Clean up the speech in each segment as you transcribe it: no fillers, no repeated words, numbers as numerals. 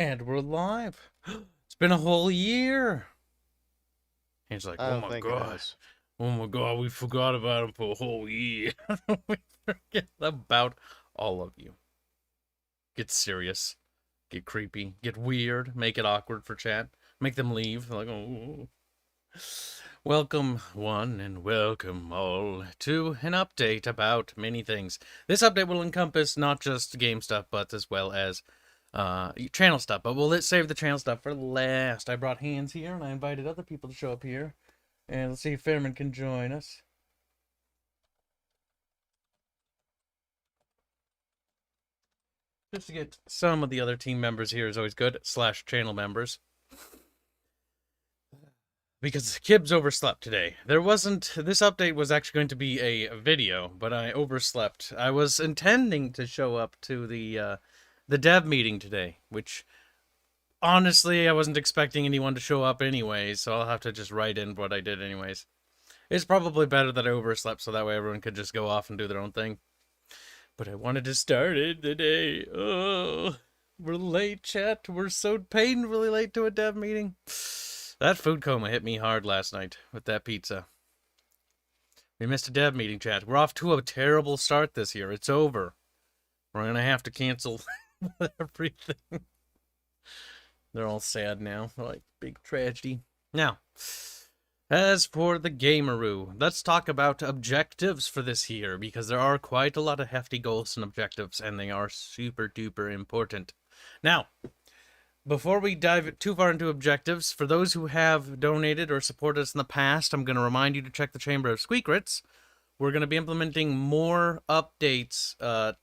And we're live. It's been a whole year. He's like, I oh don't my think it god. has. Oh my god, we forgot about him for a whole year. We forget about all of you. Get serious. Get creepy. Get weird. Make it awkward for chat. Make them leave. Like, oh. Welcome, one, and welcome all to an update about many things. This update will encompass not just game stuff, but as well as channel stuff. But let's save the channel stuff for last. I brought Hanse here, and I invited other people to show up here. And let's see if Fairman can join us. Just to get some of the other team members here is always good, / channel members. Because Kibs overslept today. This update was actually going to be a video, but I overslept. I was intending to show up to the dev meeting today, which honestly I wasn't expecting anyone to show up anyways, so I'll have to just write in what I did anyways. It's probably better that I overslept so that way everyone could just go off and do their own thing. But I wanted to start it today. Oh, we're late, chat. We're so painfully late to a dev meeting. That food coma hit me hard last night with that pizza. We missed a dev meeting, chat. We're off to a terrible start this year. It's over. We're gonna have to cancel everything. They're all sad now. They're like, big tragedy. Now, as for the Gameroo, let's talk about objectives for this year, because there are quite a lot of hefty goals and objectives, and they are super duper important. Now, before we dive too far into objectives, for those who have donated or supported us in the past, I'm going to remind you to check the Chamber of Squeakrits. We're going to be implementing more updates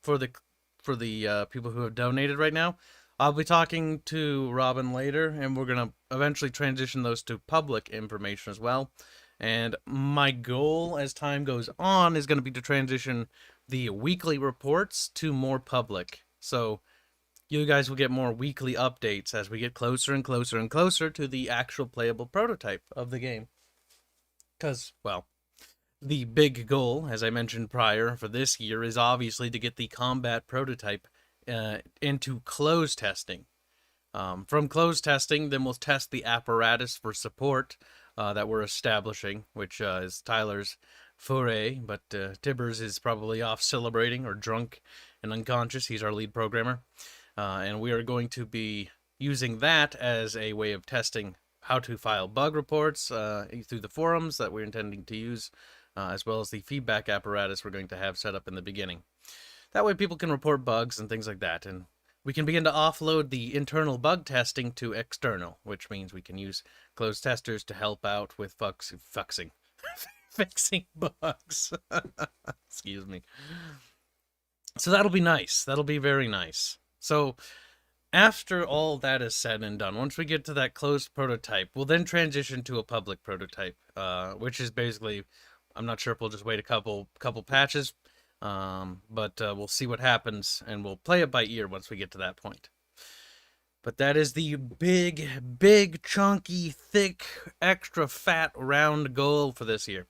for the people who have donated right now. I'll be talking to Robin later, and we're going to eventually transition those to public information as well. And my goal as time goes on is going to be to transition the weekly reports to more public. So you guys will get more weekly updates as we get closer and closer and closer to the actual playable prototype of the game. Because, well, the big goal, as I mentioned prior, for this year is obviously to get the combat prototype into closed testing. From closed testing, then we'll test the apparatus for support that we're establishing, which is Tyler's foray, but Tibbers is probably off celebrating or drunk and unconscious. He's our lead programmer. And we are going to be using that as a way of testing how to file bug reports through the forums that we're intending to use, as well as the feedback apparatus we're going to have set up in the beginning. That way people can report bugs and things like that, and we can begin to offload the internal bug testing to external, which means we can use closed testers to help out with fixing bugs. Excuse me. So that'll be nice. That'll be very nice. So after all that is said and done, once we get to that closed prototype, we'll then transition to a public prototype, which is basically, I'm not sure if we'll just wait a couple patches, but we'll see what happens, and we'll play it by ear once we get to that point. But that is the big, chunky, thick, extra fat, round goal for this year,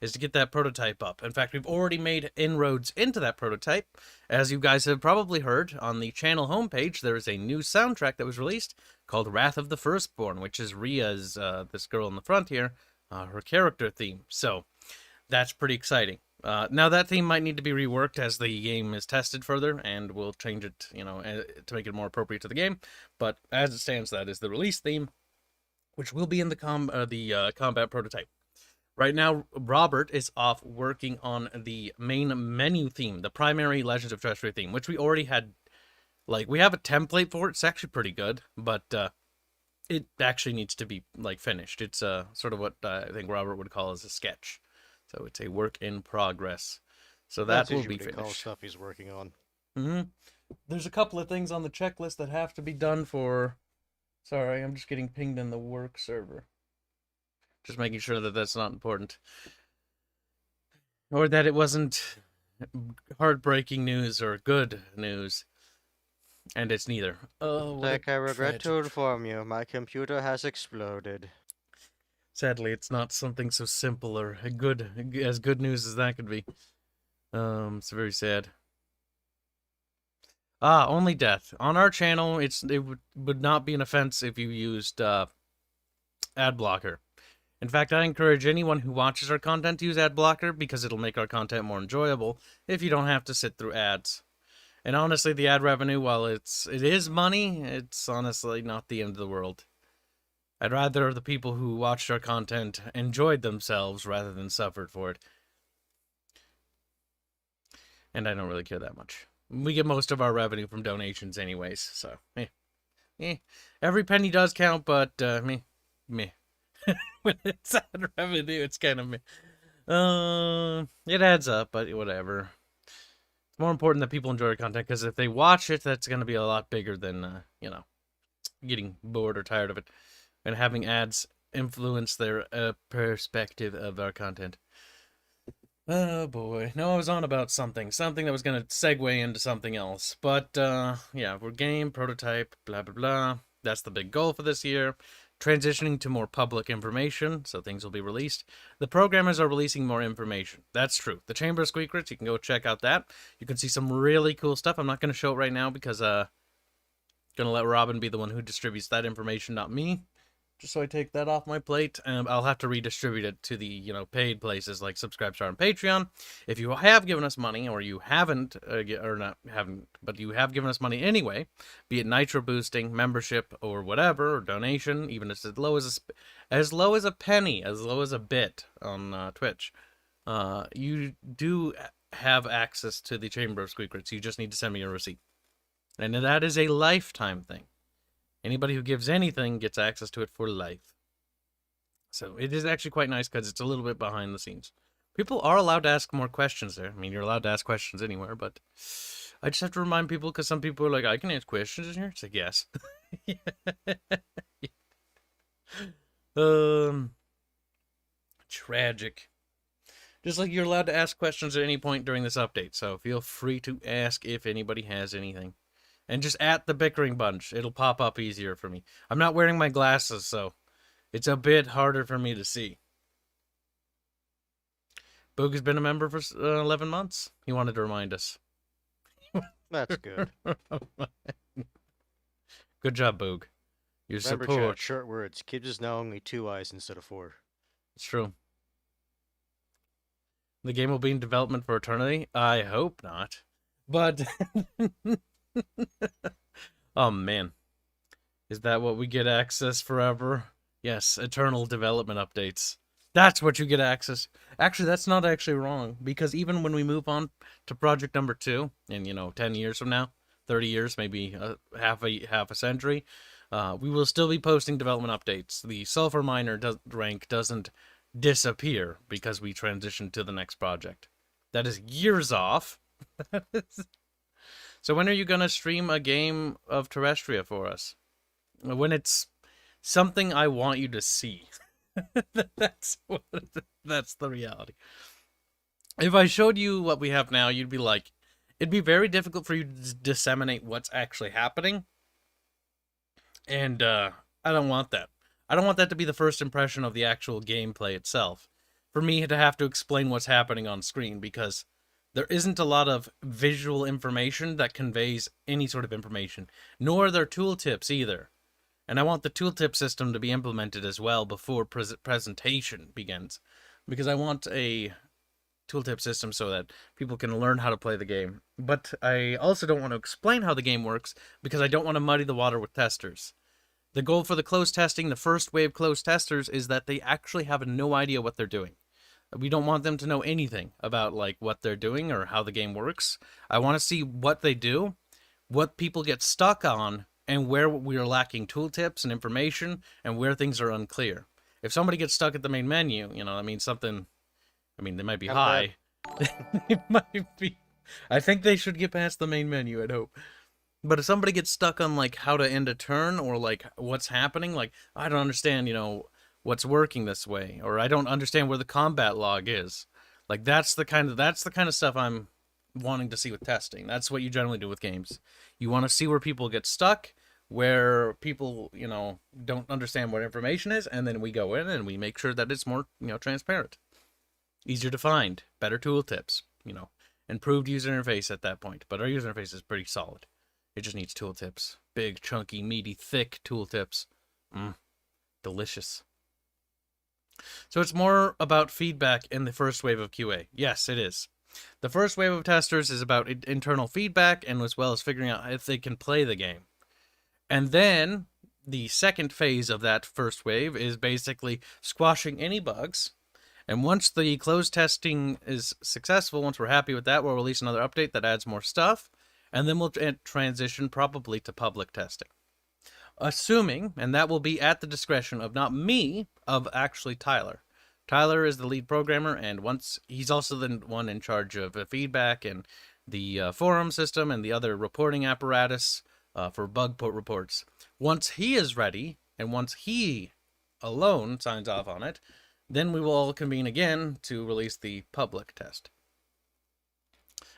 is to get that prototype up. In fact, we've already made inroads into that prototype. As you guys have probably heard, on the channel homepage, there is a new soundtrack that was released called Wrath of the Firstborn, which is Ria's, this girl in the front here, her character theme. So that's pretty exciting. Now that theme might need to be reworked as the game is tested further, and we'll change it, to make it more appropriate to the game. But as it stands, that is the release theme, which will be in the combat prototype. Right now, Robert is off working on the main menu theme, the primary Legends of Terrestria theme, which we already had. Like, we have a template for it. It's actually pretty good, but it actually needs to be finished. It's sort of what I think Robert would call as a sketch. So it's a work in progress. So that will be finished. Call stuff he's working on. There's a couple of things on the checklist that have to be done for. Sorry, I'm just getting pinged in the work server. Just making sure that that's not important. Or that it wasn't heartbreaking news or good news. And it's neither. Oh, I regret to inform you, my computer has exploded. Sadly, it's not something so simple or as good news as that could be. It's very sad. Only death. On our channel, it would not be an offense if you used ad blocker. In fact, I encourage anyone who watches our content to use ad blocker because it'll make our content more enjoyable if you don't have to sit through ads. And honestly, the ad revenue, while it is money, it's honestly not the end of the world. I'd rather the people who watched our content enjoyed themselves rather than suffered for it. And I don't really care that much. We get most of our revenue from donations anyways, so every penny does count, but meh. When it's ad revenue, it's kind of meh. It adds up, but whatever. It's more important that people enjoy our content, because if they watch it, that's going to be a lot bigger than, getting bored or tired of it, and having ads influence their perspective of our content. Oh boy. No, I was on about something that was going to segue into something else. But, yeah, we're game, prototype, blah, blah, blah. That's the big goal for this year. Transitioning to more public information, so things will be released. The programmers are releasing more information. That's true. The Chamber of Secrets, you can go check out that. You can see some really cool stuff. I'm not going to show it right now because, going to let Robin be the one who distributes that information, not me. Just so I take that off my plate, and I'll have to redistribute it to the, paid places like Subscribestar and Patreon. If you have given us money, or you haven't, but you have given us money anyway, be it nitro boosting, membership, or whatever, or donation, even if it's as low as a penny, as low as a bit on Twitch, you do have access to the Chamber of Secrets. You just need to send me a receipt, and that is a lifetime thing. Anybody who gives anything gets access to it for life. So it is actually quite nice because it's a little bit behind the scenes. People are allowed to ask more questions there. I mean, you're allowed to ask questions anywhere, but I just have to remind people because some people are like, I can ask questions in here? It's like, yes. Tragic. Just like you're allowed to ask questions at any point during this update, so feel free to ask if anybody has anything. And just at the Bickering bunch. It'll pop up easier for me. I'm not wearing my glasses, so it's a bit harder for me to see. Boog has been a member for 11 months. He wanted to remind us. That's good. Good job, Boog. Your Remember, support. chat, short words. Kibs is now only 2 eyes instead of 4. It's true. The game will be in development for eternity? I hope not. But... oh man, is that what we get access forever? Yes, eternal development updates. That's what you get access. Actually, that's not actually wrong, because even when we move on to project number 2, in 10 years from now, 30 years, maybe half a century, we will still be posting development updates. The sulfur miner rank doesn't disappear because we transition to the next project. That is years off. So when are you going to stream a game of Terrestria for us? When it's something I want you to see. That's the reality. If I showed you what we have now, you'd be like, it'd be very difficult for you to disseminate what's actually happening. And I don't want that. I don't want that to be the first impression of the actual gameplay itself. For me to have to explain what's happening on screen, because there isn't a lot of visual information that conveys any sort of information, nor are there tooltips either. And I want the tooltip system to be implemented as well before presentation begins, because I want a tooltip system so that people can learn how to play the game. But I also don't want to explain how the game works, because I don't want to muddy the water with testers. The goal for the closed testing, the first wave closed testers, is that they actually have no idea what they're doing. We don't want them to know anything about what they're doing or how the game works. I want to see what they do, what people get stuck on, and where we are lacking tooltips and information, and where things are unclear. If somebody gets stuck at the main menu, that means something. I mean, they might be high. It might be. I think they should get past the main menu, I'd hope. But if somebody gets stuck on how to end a turn, or what's happening, I don't understand, what's working this way, or I don't understand where the combat log is. That's the kind of stuff I'm wanting to see with testing. That's what you generally do with games. You want to see where people get stuck, where people, don't understand what information is, and then we go in and we make sure that it's more, transparent. Easier to find, better tooltips, improved user interface at that point. But our user interface is pretty solid. It just needs tooltips. Big, chunky, meaty, thick tooltips. Delicious. So it's more about feedback in the first wave of QA. Yes, it is. The first wave of testers is about internal feedback and as well as figuring out if they can play the game. And then the second phase of that first wave is basically squashing any bugs. And once the closed testing is successful, once we're happy with that, we'll release another update that adds more stuff. And then we'll transition probably to public testing. Assuming, and that will be at the discretion of not me, of actually Tyler. Tyler is the lead programmer, and once he's also the one in charge of feedback and the forum system and the other reporting apparatus for bug reports. Once he is ready, and once he alone signs off on it, then we will all convene again to release the public test.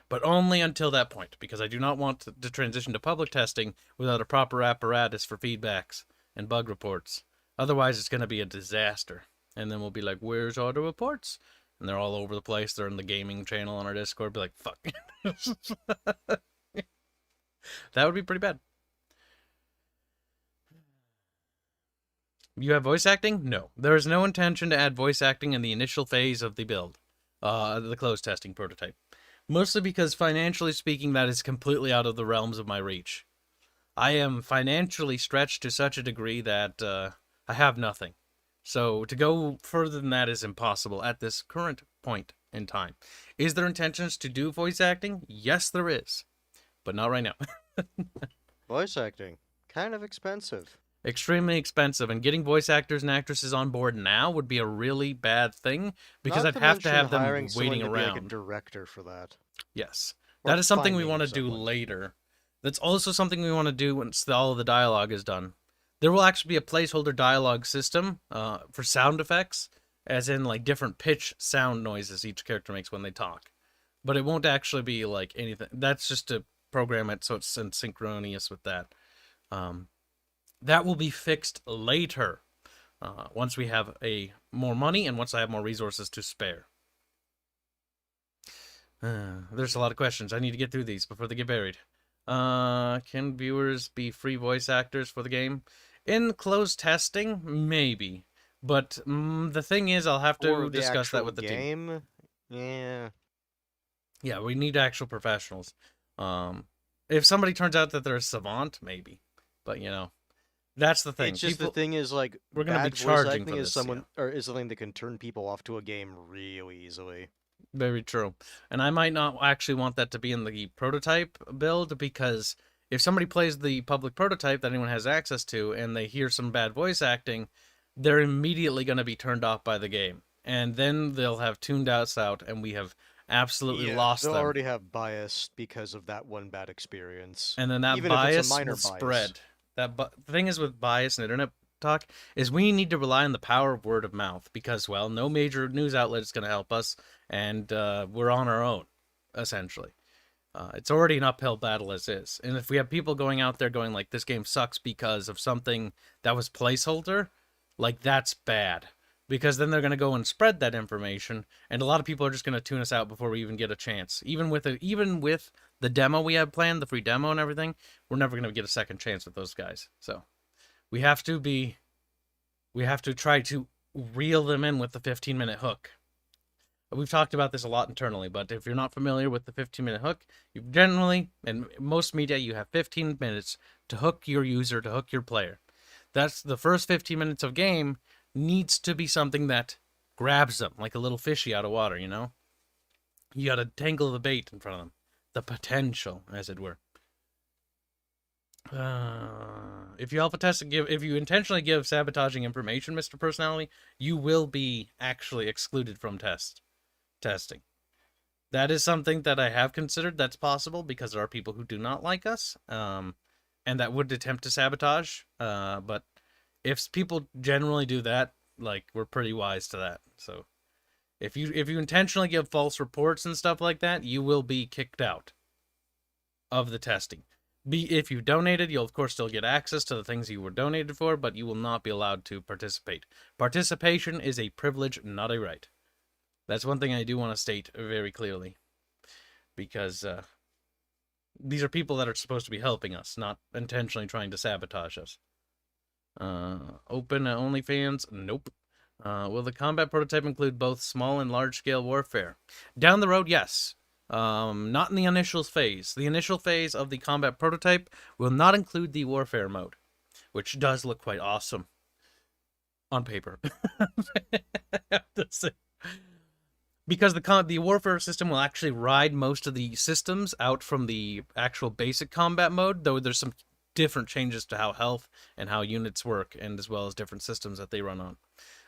But only until that point, because I do not want to transition to public testing without a proper apparatus for feedbacks and bug reports. Otherwise, it's going to be a disaster. And then we'll be like, where's all the reports? And they're all over the place. They're in the gaming channel on our Discord. Be like, fuck. That would be pretty bad. You have voice acting? No. There is no intention to add voice acting in the initial phase of the build, the closed testing prototype. Mostly because, financially speaking, that is completely out of the realms of my reach. I am financially stretched to such a degree that I have nothing. So to go further than that is impossible at this current point in time. Is there intentions to do voice acting? Yes, there is. But not right now. Voice acting. Kind of expensive. Extremely expensive, and getting voice actors and actresses on board now would be a really bad thing because I'd have to have them waiting around. Like a director for that. Yes, that is something we want to do later. That's also something we want to do once all of the dialogue is done. There will actually be a placeholder dialogue system for sound effects, as in like different pitch sound noises each character makes when they talk. But it won't actually be like anything. That's just to program it so it's synchronous with that. That will be fixed later, once we have more money and once I have more resources to spare. There's a lot of questions. I need to get through these before they get buried. Can viewers be free voice actors for the game? In closed testing, maybe. But the thing is, I'll have to discuss that with the team. Yeah. Yeah, we need actual professionals. If somebody turns out that they're a savant, maybe. But, you know, that's the thing. It's just the thing is, like, we're going to be charging for this. Is something that can turn people off to a game real easily. Very true. And I might not actually want that to be in the prototype build, because if somebody plays the public prototype that anyone has access to and they hear some bad voice acting, they're immediately going to be turned off by the game. And then they'll have tuned us out, and we have absolutely lost them. They'll already have bias because of that one bad experience. And then that bias will spread. The thing is with bias and internet talk is we need to rely on the power of word of mouth, because, well, no major news outlet is going to help us, and we're on our own, essentially. It's already an uphill battle as is. And if we have people going out there going like, this game sucks because of something that was placeholder, like, that's bad. Because then they're going to go and spread that information, and a lot of people are just going to tune us out before we even get a chance. Even with the demo we have planned, the free demo and everything, we're never going to get a second chance with those guys. So we have to try to reel them in with the 15-minute hook. We've talked about this a lot internally, but if you're not familiar with the 15-minute hook, you generally, in most media, you have 15 minutes to hook your user, to hook your player. That's the first 15 minutes of game needs to be something that grabs them, like a little fishy out of water, you know? You gotta tangle the bait in front of them. The potential, as it were. If you alpha test if you intentionally give sabotaging information, Mr. Personality, you will be actually excluded from testing. That is something that I have considered that's possible, because there are people who do not like us, and that would attempt to sabotage, but if people generally do that, like, we're pretty wise to that. So if you intentionally give false reports and stuff like that, you will be kicked out of the testing. If you donated, you'll of course still get access to the things you were donated for, but you will not be allowed to participate. Participation is a privilege, not a right. That's one thing I do want to state very clearly, because These are people that are supposed to be helping us, not intentionally trying to sabotage us. Open OnlyFans? Nope. Will the combat prototype include both small and large-scale warfare? Down the road, yes. Not in the initial phase. The initial phase of the combat prototype will not include the warfare mode, which does look quite awesome on paper. I have to say. Because the warfare system will actually ride most of the systems out from the actual basic combat mode, though there's some different changes to how health and how units work, and as well as different systems that they run on.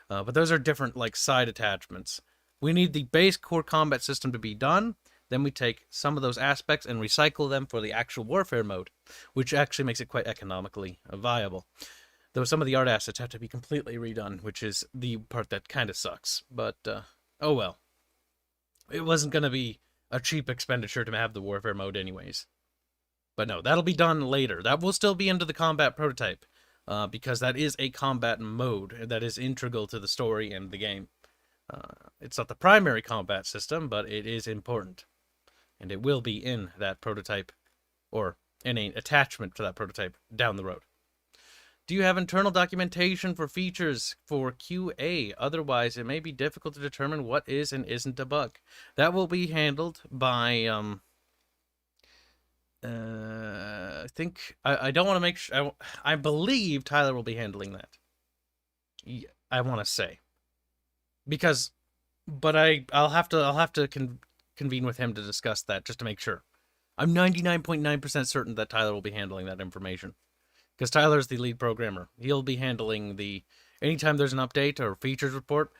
But those are different, like, side attachments. We need the base core combat system to be done, then we take some of those aspects and recycle them for the actual warfare mode, which actually makes it quite economically viable. Though some of the art assets have to be completely redone, which is the part that kind of sucks. But, oh well. It wasn't going to be a cheap expenditure to have the warfare mode anyways. But no, that'll be done later. That will still be into the combat prototype, because that is a combat mode that is integral to the story and the game. It's not the primary combat system, but it is important. And it will be in that prototype, or in an attachment to that prototype down the road. Do you have internal documentation for features for QA? Otherwise, it may be difficult to determine what is and isn't a bug. That will be handled by, I think, I don't want to make sure, I believe Tyler will be handling that. I want to say. Because, but I'll have to convene with him to discuss that, just to make sure. I'm 99.9% certain that Tyler will be handling that information. Because Tyler's the lead programmer. He'll be handling anytime there's an update or features report,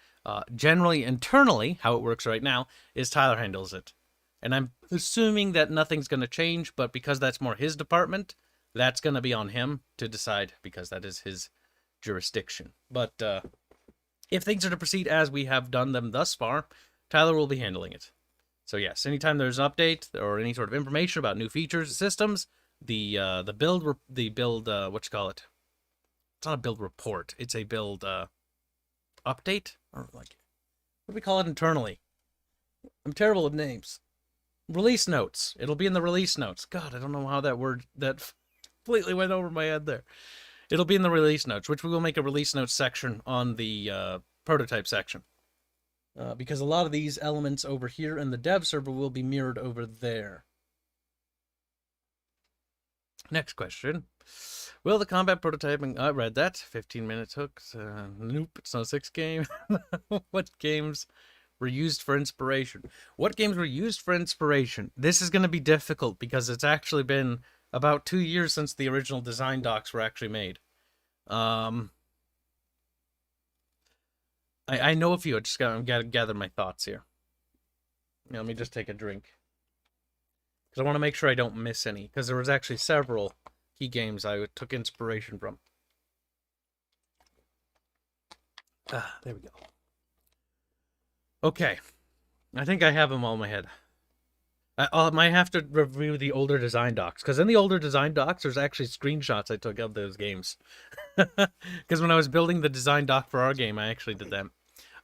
generally internally, how it works right now, is Tyler handles it. And I'm assuming that nothing's going to change, but because that's more his department, that's going to be on him to decide, because that is his jurisdiction. But if things are to proceed as we have done them thus far, Tyler will be handling it. So yes, anytime there's an update or any sort of information about new features, systems, the build what you call it? It's not a build report. It's a build update, or like, what do we call it internally? I'm terrible with names. Release notes. It'll be in the release notes. God, I don't know how that completely went over my head there. It'll be in the release notes, which we will make a release notes section on the prototype section. Because a lot of these elements over here in the dev server will be mirrored over there. Next question. Will the combat prototyping... I read that. 15-minute hooks. Nope, it's not a 6 game. What games were used for inspiration? What games were used for inspiration? This is going to be difficult because it's actually been about 2 years since the original design docs were actually made. I know a few. I just got to gather my thoughts here. Let me just take a drink. Because I want to make sure I don't miss any. Because there was actually several key games I took inspiration from. There we go. Okay. I think I have them all in my head. I might have to review the older design docs. Because in the older design docs, there's actually screenshots I took of those games. Because when I was building the design doc for our game, I actually did that.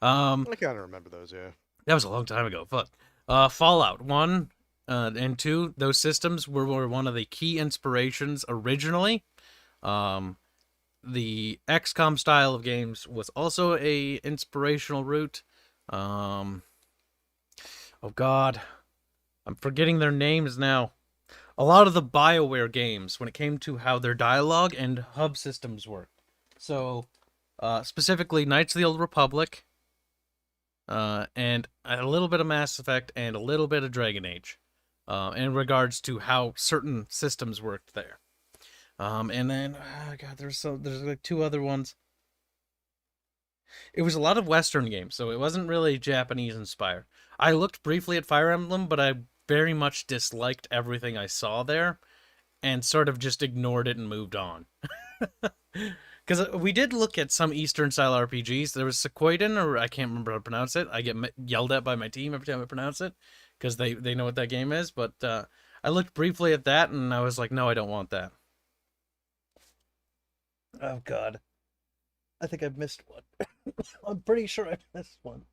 I kind of remember those, yeah. That was a long time ago. Fuck. Fallout 1 and 2, those systems were one of the key inspirations originally. The XCOM style of games was also a inspirational route. Oh God, I'm forgetting their names now. A lot of the BioWare games, when it came to how their dialogue and hub systems worked. So, specifically Knights of the Old Republic, and a little bit of Mass Effect, and a little bit of Dragon Age, in regards to how certain systems worked there. And then, God, there's like 2 other ones. It was a lot of Western games, so it wasn't really Japanese inspired. I looked briefly at Fire Emblem, but I very much disliked everything I saw there, and sort of just ignored it and moved on. Because we did look at some Eastern-style RPGs. There was Sequoiden, or I can't remember how to pronounce it. I get yelled at by my team every time I pronounce it, because they know what that game is. But I looked briefly at that, and I was like, no, I don't want that. Oh, God. I think I've missed one. I'm pretty sure I've missed one.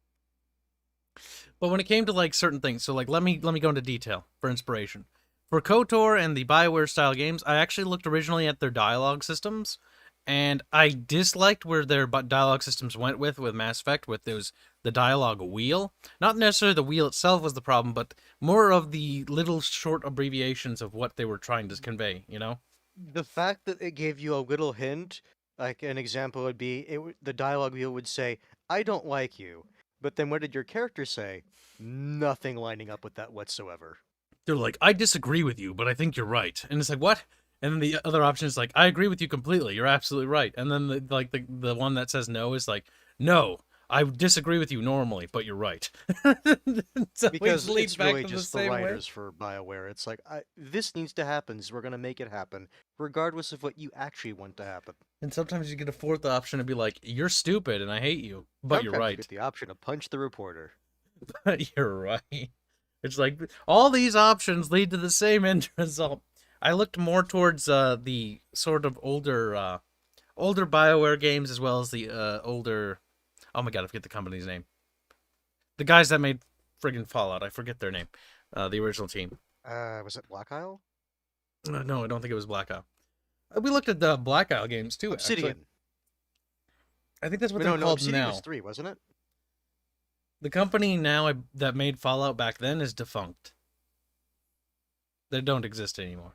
But when it came to, like, certain things, so, like, let me go into detail for inspiration. For KOTOR and the BioWare style games, I actually looked originally at their dialogue systems, and I disliked where their dialogue systems went with Mass Effect, with the dialogue wheel. Not necessarily the wheel itself was the problem, but more of the little short abbreviations of what they were trying to convey, you know? The fact that it gave you a little hint, like an example would be, the dialogue wheel would say, "I don't like you," but then what did your character say? Nothing lining up with that whatsoever. They're like, I disagree with you, but I think you're right. And it's like, what? And then the other option is like, I agree with you completely. You're absolutely right. And then the one that says no is like, no, I disagree with you normally, but you're right. So Because it leads it's back really to the just the same way. writers for BioWare. It's like, this needs to happen, so we're gonna make it happen, regardless of what you actually want to happen. And sometimes you get a fourth option and be like, you're stupid and I hate you, but you're Sometimes you right. get the option to punch the reporter. But you're right. It's like all these options lead to the same end result. I looked more towards the sort of older BioWare games, as well as the older. Oh my god, I forget the company's name. The guys that made friggin' Fallout, I forget their name. The original team. Was it Black Isle? No, I don't think it was Black Isle. We looked at the Black Isle games too. Obsidian. Actually. I think that's what Wait, they're no, called Obsidian now. was 3, wasn't it? The company now that made Fallout back then is defunct. They don't exist anymore.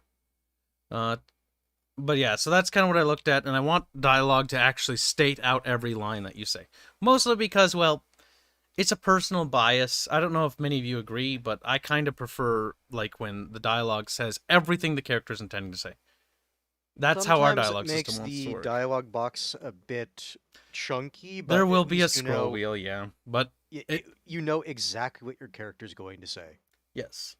But yeah, so that's kind of what I looked at, and I want dialogue to actually state out every line that you say. Mostly because, well, it's a personal bias. I don't know if many of you agree, but I kind of prefer, like, when the dialogue says everything the character's intending to say. That's how our dialogue system wants to Makes the work. dialogue box a bit chunky, but There will at be a least scroll wheel, yeah, but you know exactly what your character's going to say. yes.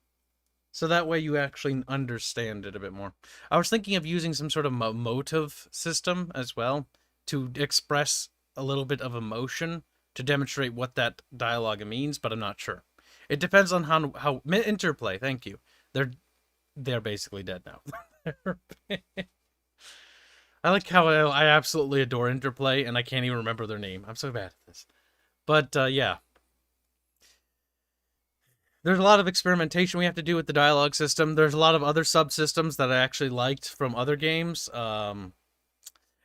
So that way you actually understand it a bit more. I was thinking of using some sort of motive system as well to express a little bit of emotion to demonstrate what that dialogue means, but I'm not sure. It depends on how Interplay, thank you. They're basically dead now. I like how I absolutely adore Interplay, and I can't even remember their name. I'm so bad at this. But yeah. There's a lot of experimentation we have to do with the dialogue system. There's a lot of other subsystems that I actually liked from other games. HBS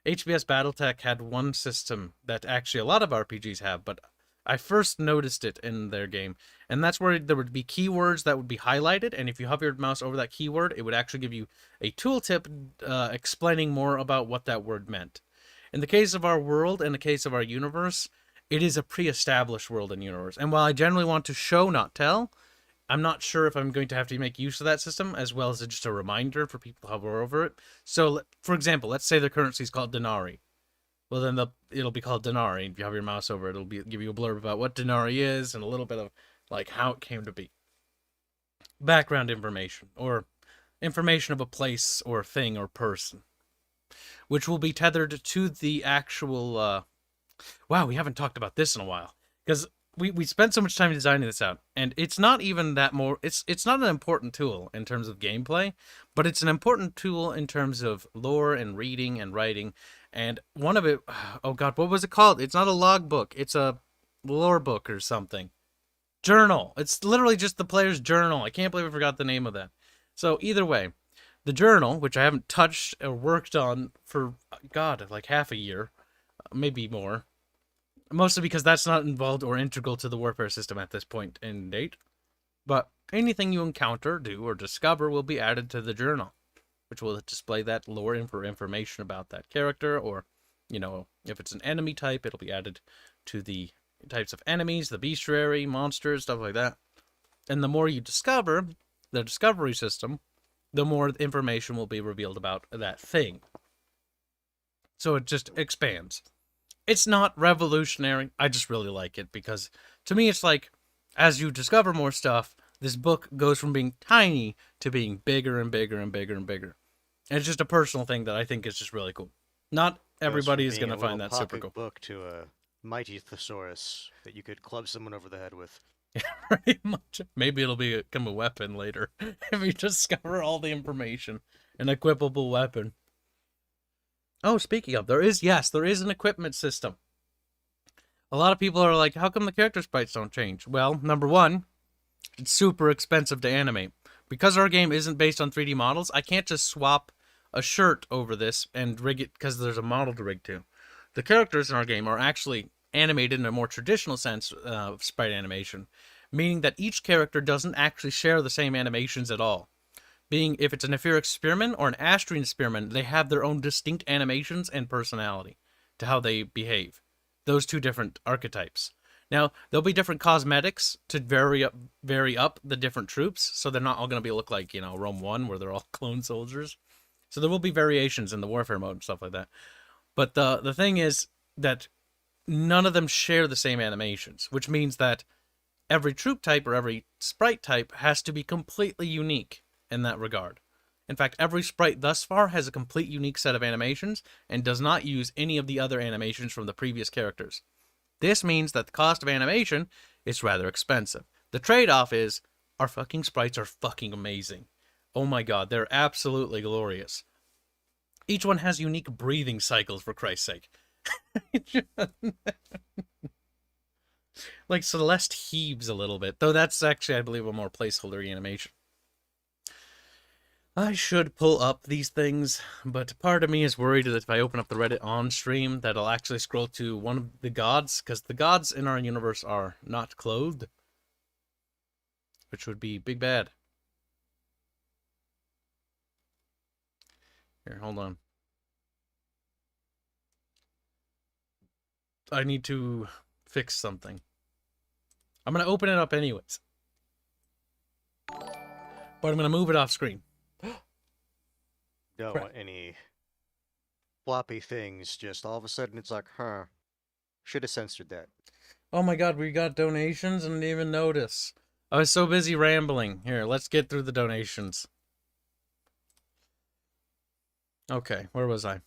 Battletech had one system that actually a lot of RPGs have, but I first noticed it in their game. And that's where there would be keywords that would be highlighted, and if you hover your mouse over that keyword, it would actually give you a tooltip explaining more about what that word meant. In the case of our world and the case of our universe, it is a pre-established world and universe. And while I generally want to show, not tell, I'm not sure if I'm going to have to make use of that system, as well as just a reminder for people to hover over it. So, for example, let's say the currency is called Denarii. Well, then it'll be called Denarii. If you hover your mouse over it, it'll give you a blurb about what Denarii is and a little bit of like how it came to be. Background information, or information of a place or thing or person, which will be tethered to the actual. Wow, we haven't talked about this in a while because we spent so much time designing this out, and it's not even that more. It's not an important tool in terms of gameplay, but it's an important tool in terms of lore and reading and writing. And one of it, oh god, what was it called? It's not a logbook. It's a lore book or something. Journal. It's literally just the player's journal. I can't believe I forgot the name of that. So either way, the journal, which I haven't touched or worked on for god, like half a year, maybe more. Mostly because that's not involved or integral to the warfare system at this point in date. But anything you encounter, do, or discover will be added to the journal, which will display that lore for information about that character, or, you know, if it's an enemy type, it'll be added to the types of enemies, the bestiary, monsters, stuff like that. And the more you discover, the discovery system, the more information will be revealed about that thing. So it just expands. It's not revolutionary. I just really like it because to me it's like as you discover more stuff, this book goes from being tiny to being bigger and bigger and bigger and bigger. And it's just a personal thing that I think is just really cool. Not everybody is going to find that super cool. Book to a mighty thesaurus that you could club someone over the head with. Pretty much. Maybe it'll become a weapon later if you discover all the information. An equipable weapon. Oh, speaking of, there is an equipment system. A lot of people are like, how come the character sprites don't change? Well, number one, it's super expensive to animate. Because our game isn't based on 3D models, I can't just swap a shirt over this and rig it because there's a model to rig to. The characters in our game are actually animated in a more traditional sense of sprite animation, meaning that each character doesn't actually share the same animations at all. Being if it's an etheric spearman or an Astrian spearman, they have their own distinct animations and personality to how they behave. Those two different archetypes. Now, there'll be different cosmetics to vary up the different troops, so they're not all going to be look like, Rome 1, where they're all clone soldiers. So there will be variations in the warfare mode and stuff like that. But the thing is that none of them share the same animations, which means that every troop type or every sprite type has to be completely unique in that regard. In fact, every sprite thus far has a complete unique set of animations and does not use any of the other animations from the previous characters. This means that the cost of animation is rather expensive. The trade-off is our fucking sprites are fucking amazing. Oh my god, they're absolutely glorious. Each one has unique breathing cycles, for Christ's sake. Like Celeste heaves a little bit, though that's actually, I believe, a more placeholder animation. I should pull up these things, but part of me is worried that if I open up the Reddit on stream, that I'll actually scroll to one of the gods, because the gods in our universe are not clothed, which would be big bad. Here, hold on. I need to fix something. I'm going to open it up anyways. But I'm going to move it off screen. Don't want any floppy things. Just all of a sudden it's like, huh. Should have censored that. Oh my god, we got donations and didn't even notice. I was so busy rambling. Here, let's get through the donations. Okay, where was I?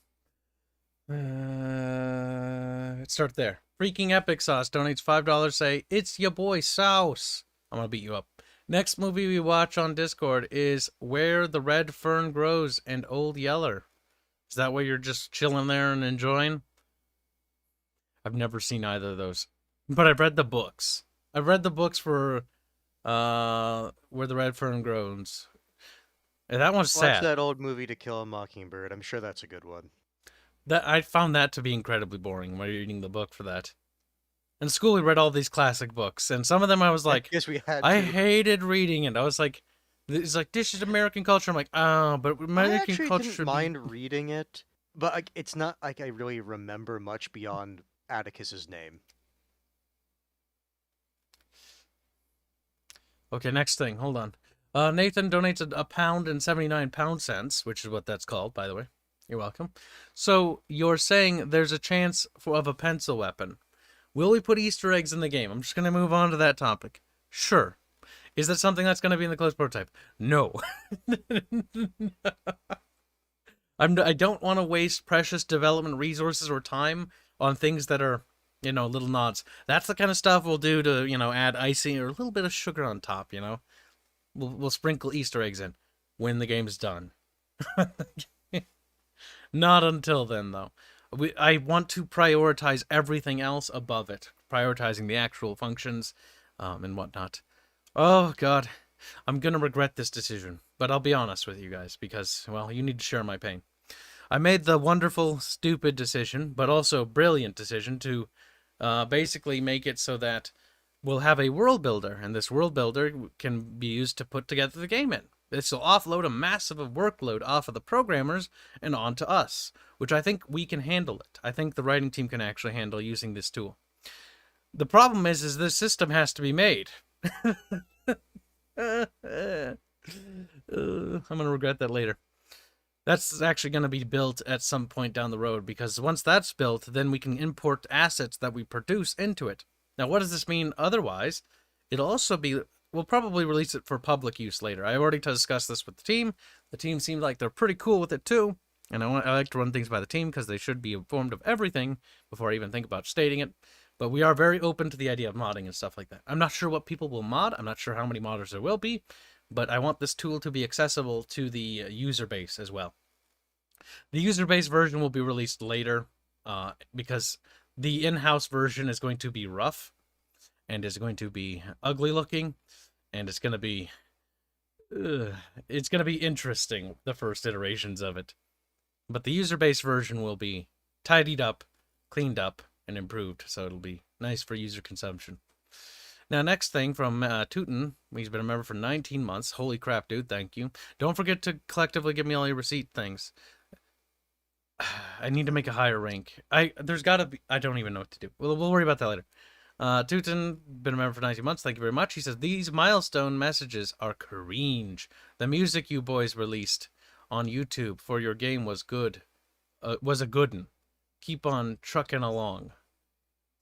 Let's start there. Freaking Epic Sauce donates $5. Say, it's your boy Sauce. I'm gonna beat you up. Next movie we watch on Discord is Where the Red Fern Grows and Old Yeller. Is that what you're just chilling there and enjoying? I've never seen either of those. But I've read the books. I've read the books for Where the Red Fern Grows. And that one's sad. Watch that old movie To Kill a Mockingbird. I'm sure that's a good one. That I found that to be incredibly boring while reading the book for that. In school, we read all these classic books, and some of them I was like, yes, we had. I hated reading it. I was like, it's like this is American culture. I'm like, but American culture didn't should mind reading it, but like, it's not like I really remember much beyond Atticus's name. Okay, next thing. Hold on. Nathan donates a pound and 79 pound cents, which is what that's called, by the way. You're welcome. So you're saying there's a chance of a pencil weapon. Will we put Easter eggs in the game? I'm just going to move on to that topic. Sure. Is that something that's going to be in the closed prototype? No. I don't want to waste precious development resources or time on things that are, little nods. That's the kind of stuff we'll do to, add icing or a little bit of sugar on top, We'll sprinkle Easter eggs in when the game's done. Not until then, though. I want to prioritize everything else above it, prioritizing the actual functions and whatnot. Oh, God. I'm going to regret this decision, but I'll be honest with you guys because, well, you need to share my pain. I made the wonderful, stupid decision, but also brilliant decision to basically make it so that we'll have a world builder, and this world builder can be used to put together the game in. This will offload a massive workload off of the programmers and onto us, which I think we can handle it. I think the writing team can actually handle using this tool. The problem is this system has to be made. I'm going to regret that later. That's actually going to be built at some point down the road, because once that's built, then we can import assets that we produce into it. Now, what does this mean otherwise? It'll also be... We'll probably release it for public use later. I already discussed this with the team. The team seemed like they're pretty cool with it too. And I like to run things by the team because they should be informed of everything before I even think about stating it. But we are very open to the idea of modding and stuff like that. I'm not sure what people will mod. I'm not sure how many modders there will be. But I want this tool to be accessible to the user base as well. The user base version will be released later because the in-house version is going to be rough and is going to be ugly looking. And it's going to be Ugh, it's going to be interesting, the first iterations of it. But the user-based version will be tidied up, cleaned up, and improved, so it'll be nice for user consumption. Now, next thing from Tootin. He's been a member for 19 months. Holy crap, dude, thank you. Don't forget to collectively give me all your receipt things. I need to make a higher rank. There's gotta be... I don't even know what to do. We'll worry about that later. Tootin, been a member for 19 months. Thank you very much. He says, these milestone messages are cringe. The music you boys released on YouTube for your game was good. Was a good one. Keep on trucking along.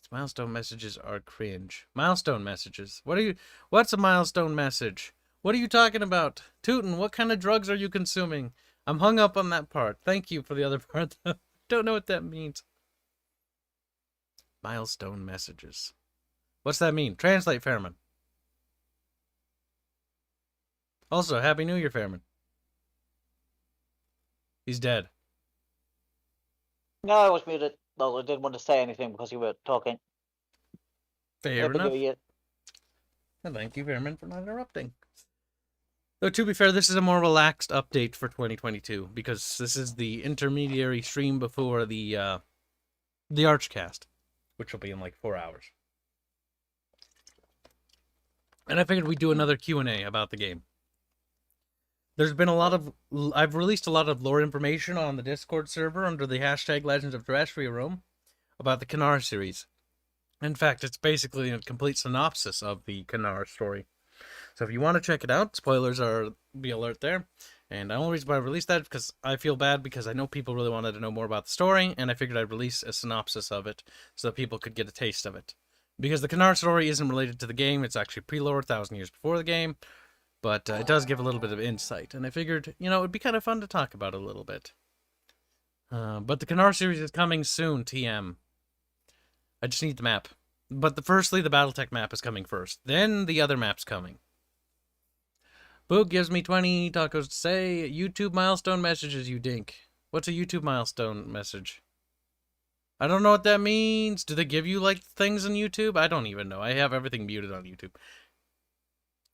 These milestone messages are cringe. Milestone messages. What's a milestone message? What are you talking about? Tootin, what kind of drugs are you consuming? I'm hung up on that part. Thank you for the other part. Don't know what that means. Milestone messages. What's that mean? Translate, Fairman. Also, Happy New Year, Fairman. He's dead. No, I was muted. Well, I didn't want to say anything because you were talking. Fair Happy enough. New Year. And thank you, Fairman, for not interrupting. Though, to be fair, this is a more relaxed update for 2022, because this is the intermediary stream before the Archcast, which will be in like 4 hours. And I figured we'd do another Q&A about the game. There's been a lot of... I've released a lot of lore information on the Discord server under the hashtag Legends of Terrestria Realm about the Kanar series. In fact, it's basically a complete synopsis of the Kanar story. So if you want to check it out, spoilers are be alert there. And the only reason why I released that is because I feel bad because I know people really wanted to know more about the story, and I figured I'd release a synopsis of it so that people could get a taste of it. Because the Kanar story isn't related to the game, it's actually pre-lore 1,000 years before the game, but it does give a little bit of insight, and I figured, you know, it'd be kind of fun to talk about it a little bit. But the Kanar series is coming soon, TM. I just need the map. But firstly, the Battletech map is coming first. Then the other map's coming. Boog gives me 20 tacos to say. YouTube milestone messages, you dink. What's a YouTube milestone message? I don't know what that means. Do they give you, like, things on YouTube? I don't even know. I have everything muted on YouTube.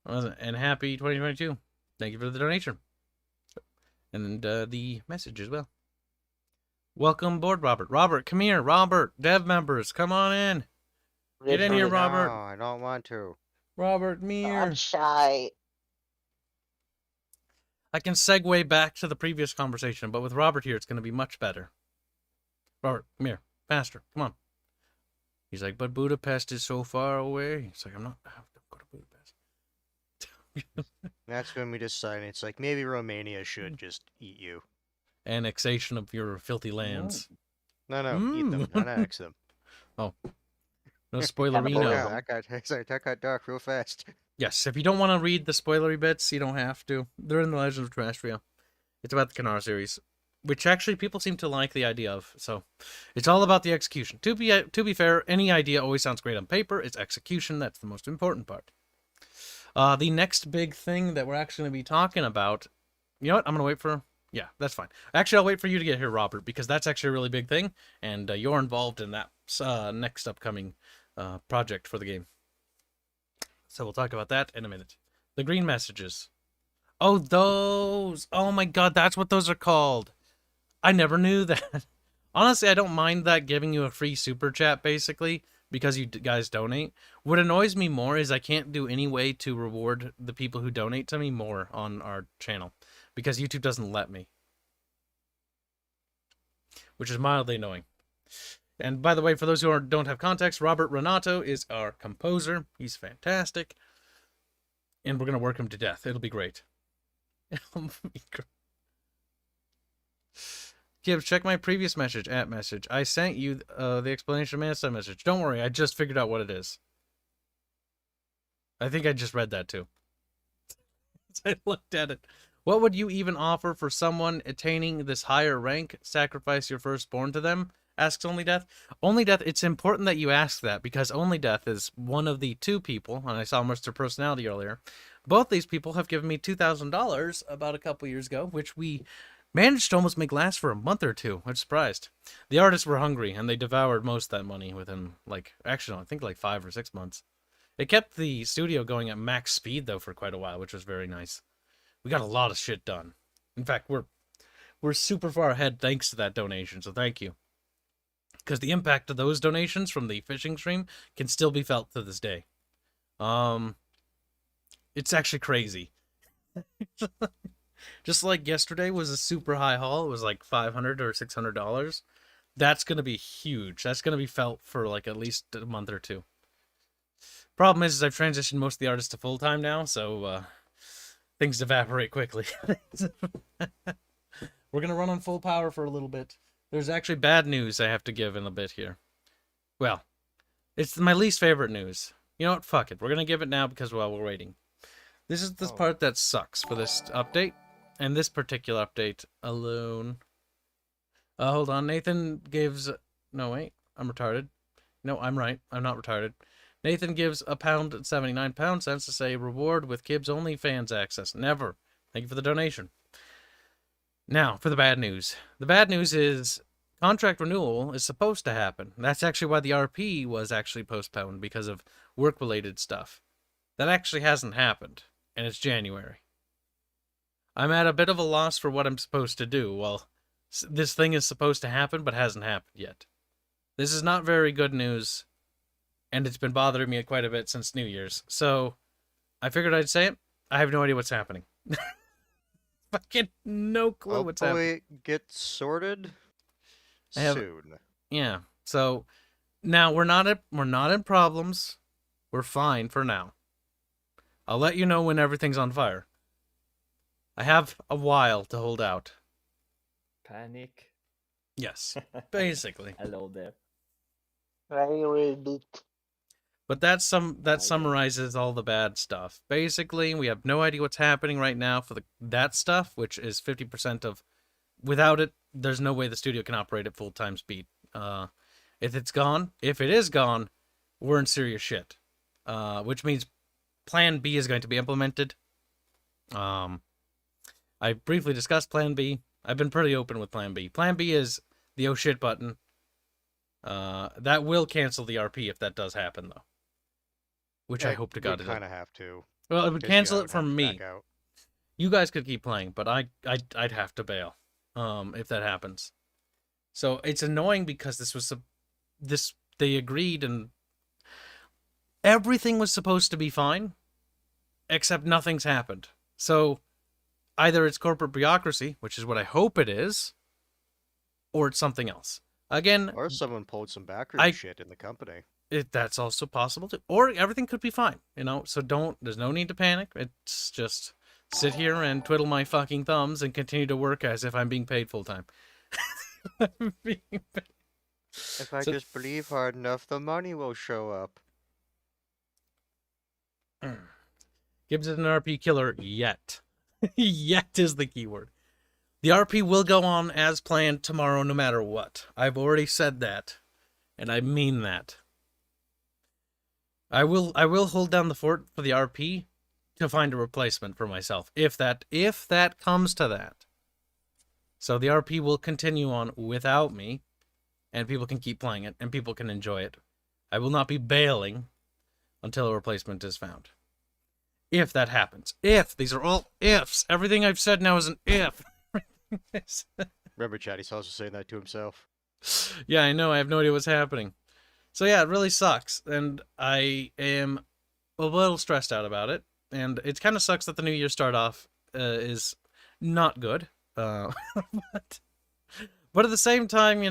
And happy 2022. Thank you for the donation. And the message as well. Welcome aboard, Robert. Robert, come here. Robert, dev members, come on in. Get in here, Robert. No, I don't want to. Robert, Mir. I'm shy. I can segue back to the previous conversation, but with Robert here, it's going to be much better. Robert, come here. Faster. Come on. He's like, but Budapest is so far away. It's like, I'm not... Don't go to Budapest. That's when we decide it's like maybe Romania should just eat you. Annexation of your filthy lands. No, eat them, not annex them. Oh. No spoilerino. Yeah, that got dark real fast. Yes, if you don't want to read the spoilery bits, you don't have to. They're in the Legends of Terrestria. It's about the Kanar series, which actually people seem to like the idea of. So it's all about the execution. To be fair, any idea always sounds great on paper. It's execution that's the most important part. The next big thing that we're actually going to be talking about... You know what? I'm going to wait for... Yeah, that's fine. Actually, I'll wait for you to get here, Robert, because that's actually a really big thing, and you're involved in that next upcoming project for the game. So we'll talk about that in a minute. The green messages. Oh, those! Oh my god, that's what those are called! I never knew that. Honestly, I don't mind that giving you a free super chat, basically, because you guys donate. What annoys me more is I can't do any way to reward the people who donate to me more on our channel, because YouTube doesn't let me. Which is mildly annoying. And by the way, for those who don't have context, Robert Renato is our composer. He's fantastic. And we're going to work him to death. It'll be great. It'll be great. Kibs, check my previous message. I sent you the explanation of Mansa message. Don't worry, I just figured out what it is. I think I just read that too. I looked at it. What would you even offer for someone attaining this higher rank? Sacrifice your firstborn to them? Asks Only Death. Only Death, it's important that you ask that, because Only Death is one of the two people, and I saw Mr. Personality earlier. Both these people have given me $2,000 about a couple years ago, which we managed to almost make last for a month or two. I'm surprised. The artists were hungry, and they devoured most of that money within, actually, I think 5 or 6 months. It kept the studio going at max speed, though, for quite a while, which was very nice. We got a lot of shit done. In fact, we're super far ahead thanks to that donation, so thank you. Because the impact of those donations from the fishing stream can still be felt to this day. It's actually crazy. Just like yesterday was a super high haul. It was like $500 or $600. That's going to be huge. That's going to be felt for like at least a month or two. Problem is I've transitioned most of the artists to full-time now, so things evaporate quickly. We're going to run on full power for a little bit. There's actually bad news I have to give in a bit here. Well, it's my least favorite news. You know what? Fuck it. We're going to give it now because, well, we're waiting. This is this part that sucks for this update. And this particular update alone. Hold on. Nathan gives... No, wait. I'm retarded. No, I'm right. I'm not retarded. Nathan gives £1.79 to say reward with Kibs only fans access. Never. Thank you for the donation. Now, for the bad news. The bad news is contract renewal is supposed to happen. That's actually why the RP was actually postponed, because of work-related stuff. That actually hasn't happened, and it's January. I'm at a bit of a loss for what I'm supposed to do. Well, this thing is supposed to happen, but hasn't happened yet. This is not very good news, and it's been bothering me quite a bit since New Year's. So, I figured I'd say it. I have no idea what's happening. Fucking no clue what's happening. Hopefully it gets sorted soon. Yeah. So now we're not in problems. We're fine for now. I'll let you know when everything's on fire. I have a while to hold out. Panic. Yes, basically. Hello there. Very good. But that summarizes all the bad stuff. Basically, we have no idea what's happening right now for that stuff, which is 50% of... Without it, there's no way the studio can operate at full-time speed. If it is gone, we're in serious shit. Which means Plan B is going to be implemented. I briefly discussed Plan B. I've been pretty open with Plan B. Plan B is the oh shit button. That will cancel the RP if that does happen, though. Which I hope to God it kind of have to. Well, it would cancel it from me. Back out. You guys could keep playing, but I'd have to bail. If that happens. So it's annoying because they agreed and everything was supposed to be fine, except nothing's happened. So either it's corporate bureaucracy, which is what I hope it is, or it's something else. Again, Or someone pulled some backroom shit in the company. That's also possible too. Or everything could be fine, so there's no need to panic. It's just sit here and twiddle my fucking thumbs and continue to work as if I'm being paid full time. If I just believe hard enough, the money will show up. Gibbs is an RP killer yet. Yet is the keyword. The RP will go on as planned tomorrow no matter what. I've already said that. And I mean that. I will hold down the fort for the RP to find a replacement for myself. If that comes to that. So the RP will continue on without me. And people can keep playing it. And people can enjoy it. I will not be bailing until a replacement is found. If that happens. If. These are all ifs. Everything I've said now is an if. Remember, Chad, he's also saying that to himself. Yeah, I know. I have no idea what's happening. So yeah, it really sucks. And I am a little stressed out about it. And it kind of sucks that the new year start off is not good. But at the same time,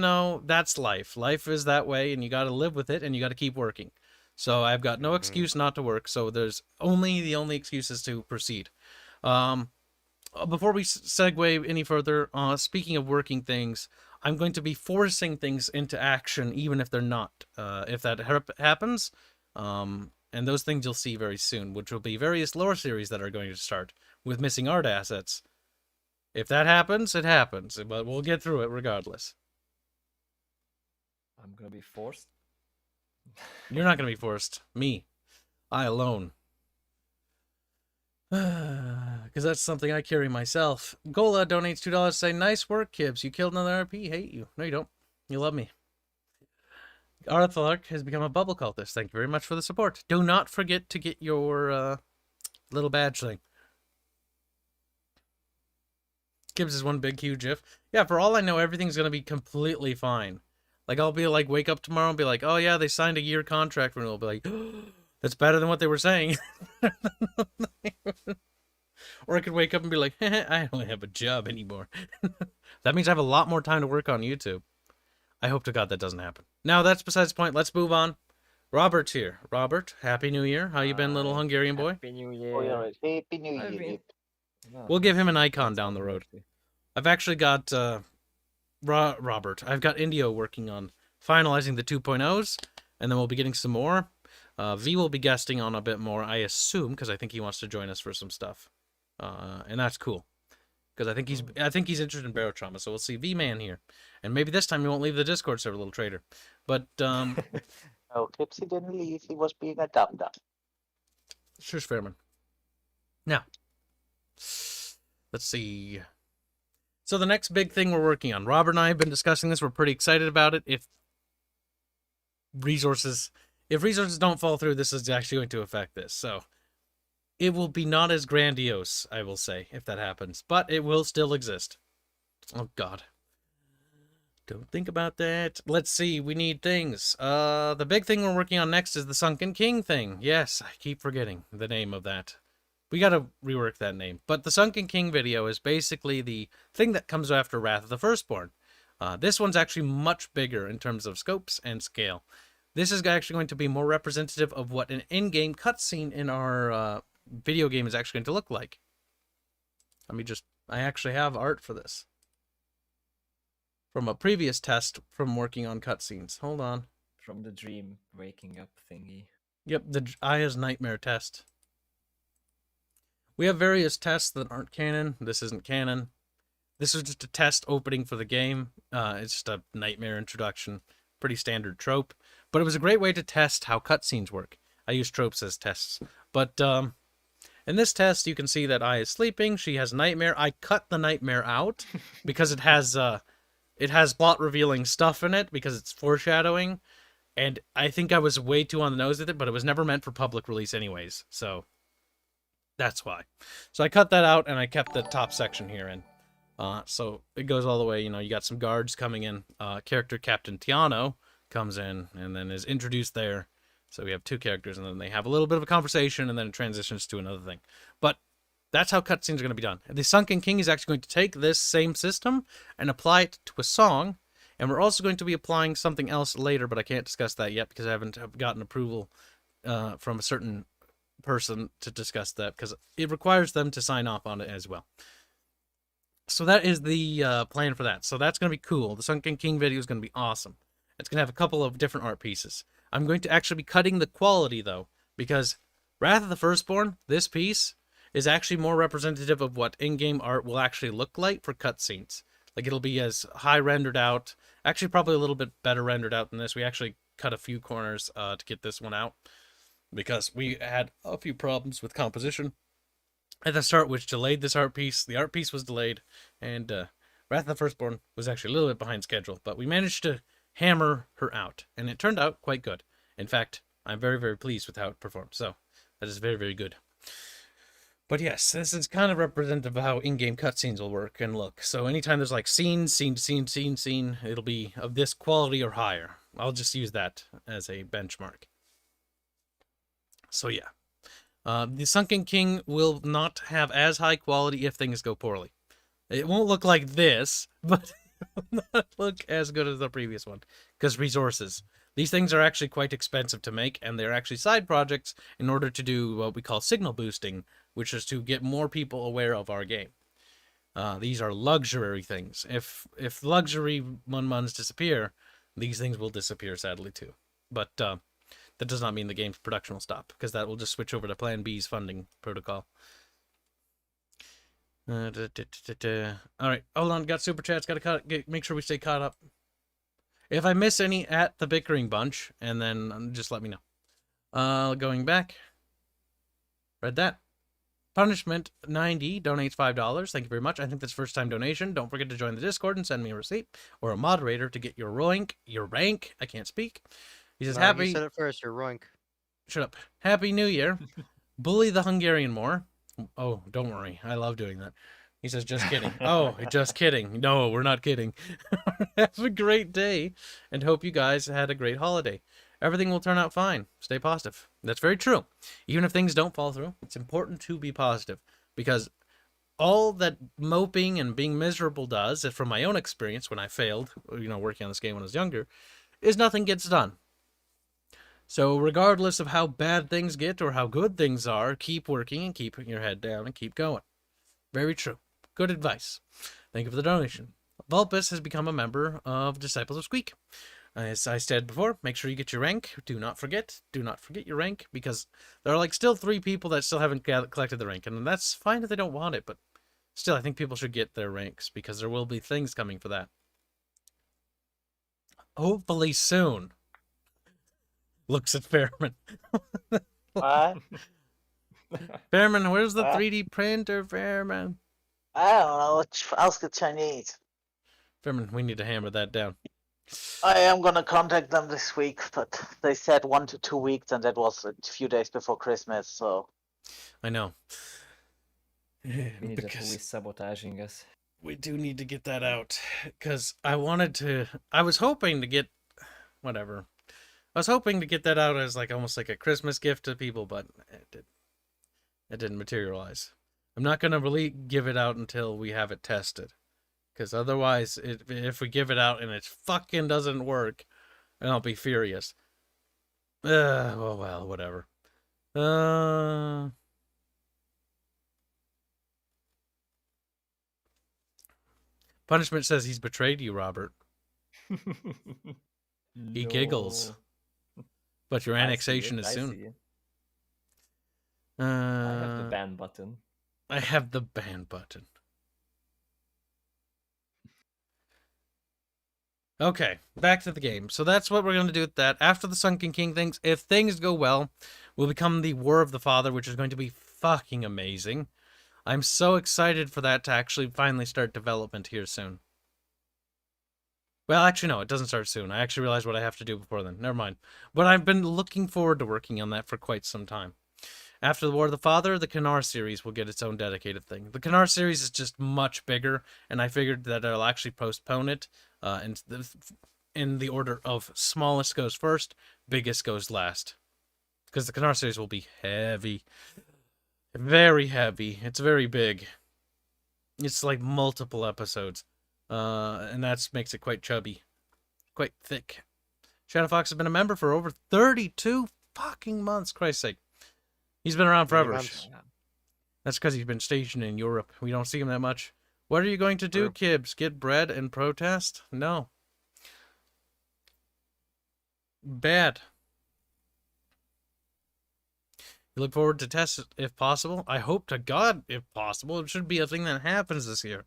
that's life. Life is that way, and you got to live with it, and you got to keep working. So I've got no excuse not to work. So the only excuse is to proceed. Before we segue any further, speaking of working things, I'm going to be forcing things into action, even if they're not. If that happens, and those things you'll see very soon, which will be various lore series that are going to start with missing art assets. If that happens, it happens, but we'll get through it regardless. I'm gonna be forced. You're not going to be forced. Me. I alone. Because that's something I carry myself. Gola donates $2 to say, nice work, Kibs. You killed another RP. Hate you. No, you don't. You love me. Arthlark has become a bubble cultist. Thank you very much for the support. Do not forget to get your little badge thing. Kibs is one big huge if. Yeah, for all I know, everything's gonna be completely fine. Like I'll be like, wake up tomorrow and be like, oh yeah, they signed a year contract renewal. I'll be like, that's better than what they were saying. Or I could wake up and be like, I don't have a job anymore. That means I have a lot more time to work on YouTube. I hope to God that doesn't happen. Now that's besides the point. Let's move on. Robert's here. Robert, Happy New Year. How you been, little Hungarian boy? Happy New Oh, Year. yeah, Happy New I've Year. been- Yep. Well, We'll give him an that's- icon that's down the all road. mostly. I've actually got Robert. I've got Indio working on finalizing the 2.0s, and then we'll be getting some more. V will be guesting on a bit more, I assume, because I think he wants to join us for some stuff, and that's cool. Because I think he's interested in Barotrauma, so we'll see V-Man here, and maybe this time he won't leave the Discord server, little traitor. But Oh, Kipsy didn't leave. He was being a dum-dum. Shush Fairman. Now, let's see. So the next big thing we're working on, Robert and I have been discussing this. We're pretty excited about it. If resources don't fall through, this is actually going to affect this. So it will be not as grandiose, I will say, if that happens, but it will still exist. Oh God. Don't think about that. Let's see. We need things. The big thing we're working on next is the Sunken King thing. Yes, I keep forgetting the name of that. We gotta rework that name. But the Sunken King video is basically the thing that comes after Wrath of the Firstborn. This one's actually much bigger in terms of scopes and scale. This is actually going to be more representative of what an in-game cutscene in our video game is actually going to look like. I actually have art for this. From a previous test from working on cutscenes. Hold on. From the dream waking up thingy. Yep, the Aya's Nightmare test. We have various tests that aren't canon. This isn't canon. This is just a test opening for the game. It's just a nightmare introduction. Pretty standard trope. But it was a great way to test how cutscenes work. I use tropes as tests. But in this test, you can see that Aya is sleeping. She has a nightmare. I cut the nightmare out because it has plot revealing stuff in it because it's foreshadowing. And I think I was way too on the nose with it, but it was never meant for public release anyways. So that's why. So I cut that out and I kept the top section here in. So it goes all the way, you got some guards coming in. Character Captain Tiano comes in and then is introduced there. So we have two characters and then they have a little bit of a conversation and then it transitions to another thing. But that's how cutscenes are going to be done. The Sunken King is actually going to take this same system and apply it to a song. And we're also going to be applying something else later, but I can't discuss that yet because I haven't gotten approval from a certain person to discuss that because it requires them to sign off on it as well. So that is the plan for that. So that's going to be cool. The Sunken King video is going to be awesome. It's going to have a couple of different art pieces. I'm going to actually be cutting the quality though, because Wrath of the Firstborn, this piece, is actually more representative of what in-game art will actually look like for cutscenes. Like it'll be as high rendered out, actually probably a little bit better rendered out than this. We actually cut a few corners to get this one out because we had a few problems with composition at the start, which delayed this art piece. The art piece was delayed, and Wrath of the Firstborn was actually a little bit behind schedule, but we managed to hammer her out, and it turned out quite good. In fact, I'm very, very pleased with how it performed, so that is very, very good. But yes, this is kind of representative of how in-game cutscenes will work and look. So anytime there's like scene, it'll be of this quality or higher. I'll just use that as a benchmark. So yeah. The Sunken King will not have as high quality if things go poorly. It won't look like this, but it will not look as good as the previous one. Because resources. These things are actually quite expensive to make, and they're actually side projects in order to do what we call signal boosting, which is to get more people aware of our game. These are luxury things. If luxury mun-muns disappear, these things will disappear sadly too. But that does not mean the game's production will stop, because that will just switch over to Plan B's funding protocol. Alright, hold on, got super chats, gotta make sure we stay caught up. If I miss any at the Bickering bunch, and then just let me know. Going back. Read that. Punishment 90 donates $5. Thank you very much. I think that's first time donation. Don't forget to join the Discord and send me a receipt or a moderator to get your rank. I can't speak. He says, No, happy. You said it first. You're roink. Shut up. Happy New Year. Bully the Hungarian more. Oh, don't worry. I love doing that. He says, just kidding. Oh, just kidding. No, we're not kidding. Have a great day, and hope you guys had a great holiday. Everything will turn out fine. Stay positive. That's very true. Even if things don't fall through, it's important to be positive, because all that moping and being miserable does, is from my own experience when I failed, working on this game when I was younger, is nothing gets done. So regardless of how bad things get or how good things are, keep working and keep your head down and keep going. Very true. Good advice. Thank you for the donation. Vulpus has become a member of Disciples of Squeak. As I said before, make sure you get your rank. Do not forget your rank, because there are still 3 people that still haven't collected the rank, and that's fine if they don't want it, but still, I think people should get their ranks, because there will be things coming for that. Hopefully soon. Looks at Fairman. What? Fairman, where's the What? 3D printer, Fairman? I don't know. Ask the Chinese. Fairman, we need to hammer that down. I am gonna contact them this week, but they said 1 to 2 weeks, and that was a few days before Christmas. So I know. Vinny is Because fully sabotaging us. we do need to get that out. Because I was hoping to get, whatever. I was hoping to get that out as almost like a Christmas gift to people, but it didn't materialize. I'm not going to really give it out until we have it tested. Because otherwise, if we give it out and it fucking doesn't work, then I'll be furious. Well, whatever. Punishment says he's betrayed you, Robert. He giggles. But your annexation is soon. I have the ban button. I have the ban button. Okay, back to the game. So that's what we're going to do with that. After the Sunken King things, if things go well, we'll become the War of the Father, which is going to be fucking amazing. I'm so excited for that to actually finally start development here soon. Well, actually, no, it doesn't start soon. I actually realized what I have to do before then. Never mind. But I've been looking forward to working on that for quite some time. After the War of the Father, the Kanar series will get its own dedicated thing. The Kanar series is just much bigger, and I figured that I'll actually postpone it in the order of smallest goes first, biggest goes last. Because the Kanar series will be heavy. Very heavy. It's very big. It's multiple episodes. And that makes it quite chubby. Quite thick. Shadow Fox has been a member for over 32 fucking months, Christ's sake. He's been around forever. That's because he's been stationed in Europe. We don't see him that much. What are you going to do, Kibs? Get bread and protest? No. Bad. You look forward to tests if possible? I hope to God, if possible. It should be a thing that happens this year.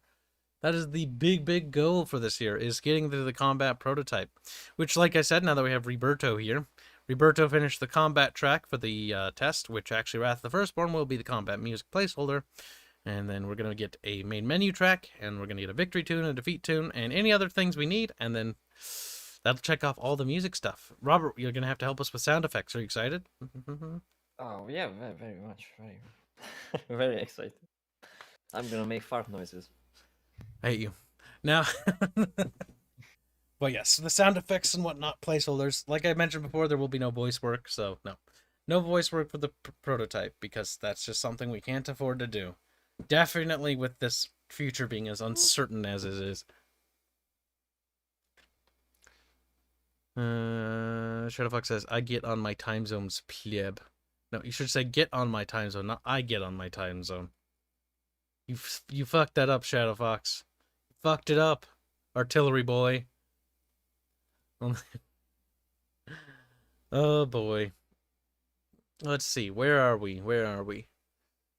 That is the big goal for this year, is getting to the combat prototype. Which, like I said, now that we have Roberto here, Roberto finished the combat track for the test, which actually Wrath of the Firstborn will be the combat music placeholder. And then we're going to get a main menu track, and we're going to get a victory tune, a defeat tune, and any other things we need, and then that'll check off all the music stuff. Robert, you're going to have to help us with sound effects. Are you excited? Oh, yeah, very much. Very excited. I'm gonna make fart noises. I hate you. Now, but yes, the sound effects and whatnot, placeholders. Like I mentioned before, there will be no voice work, so no voice work for the prototype, because that's just something we can't afford to do. Definitely with this future being as uncertain as it is. Shadowfox says, I get on my time zones, pleb. No, you should say get on my time zone, not I get on my time zone. You fucked that up, Shadowfox. You fucked it up, artillery boy. Oh boy. Let's see, where are we?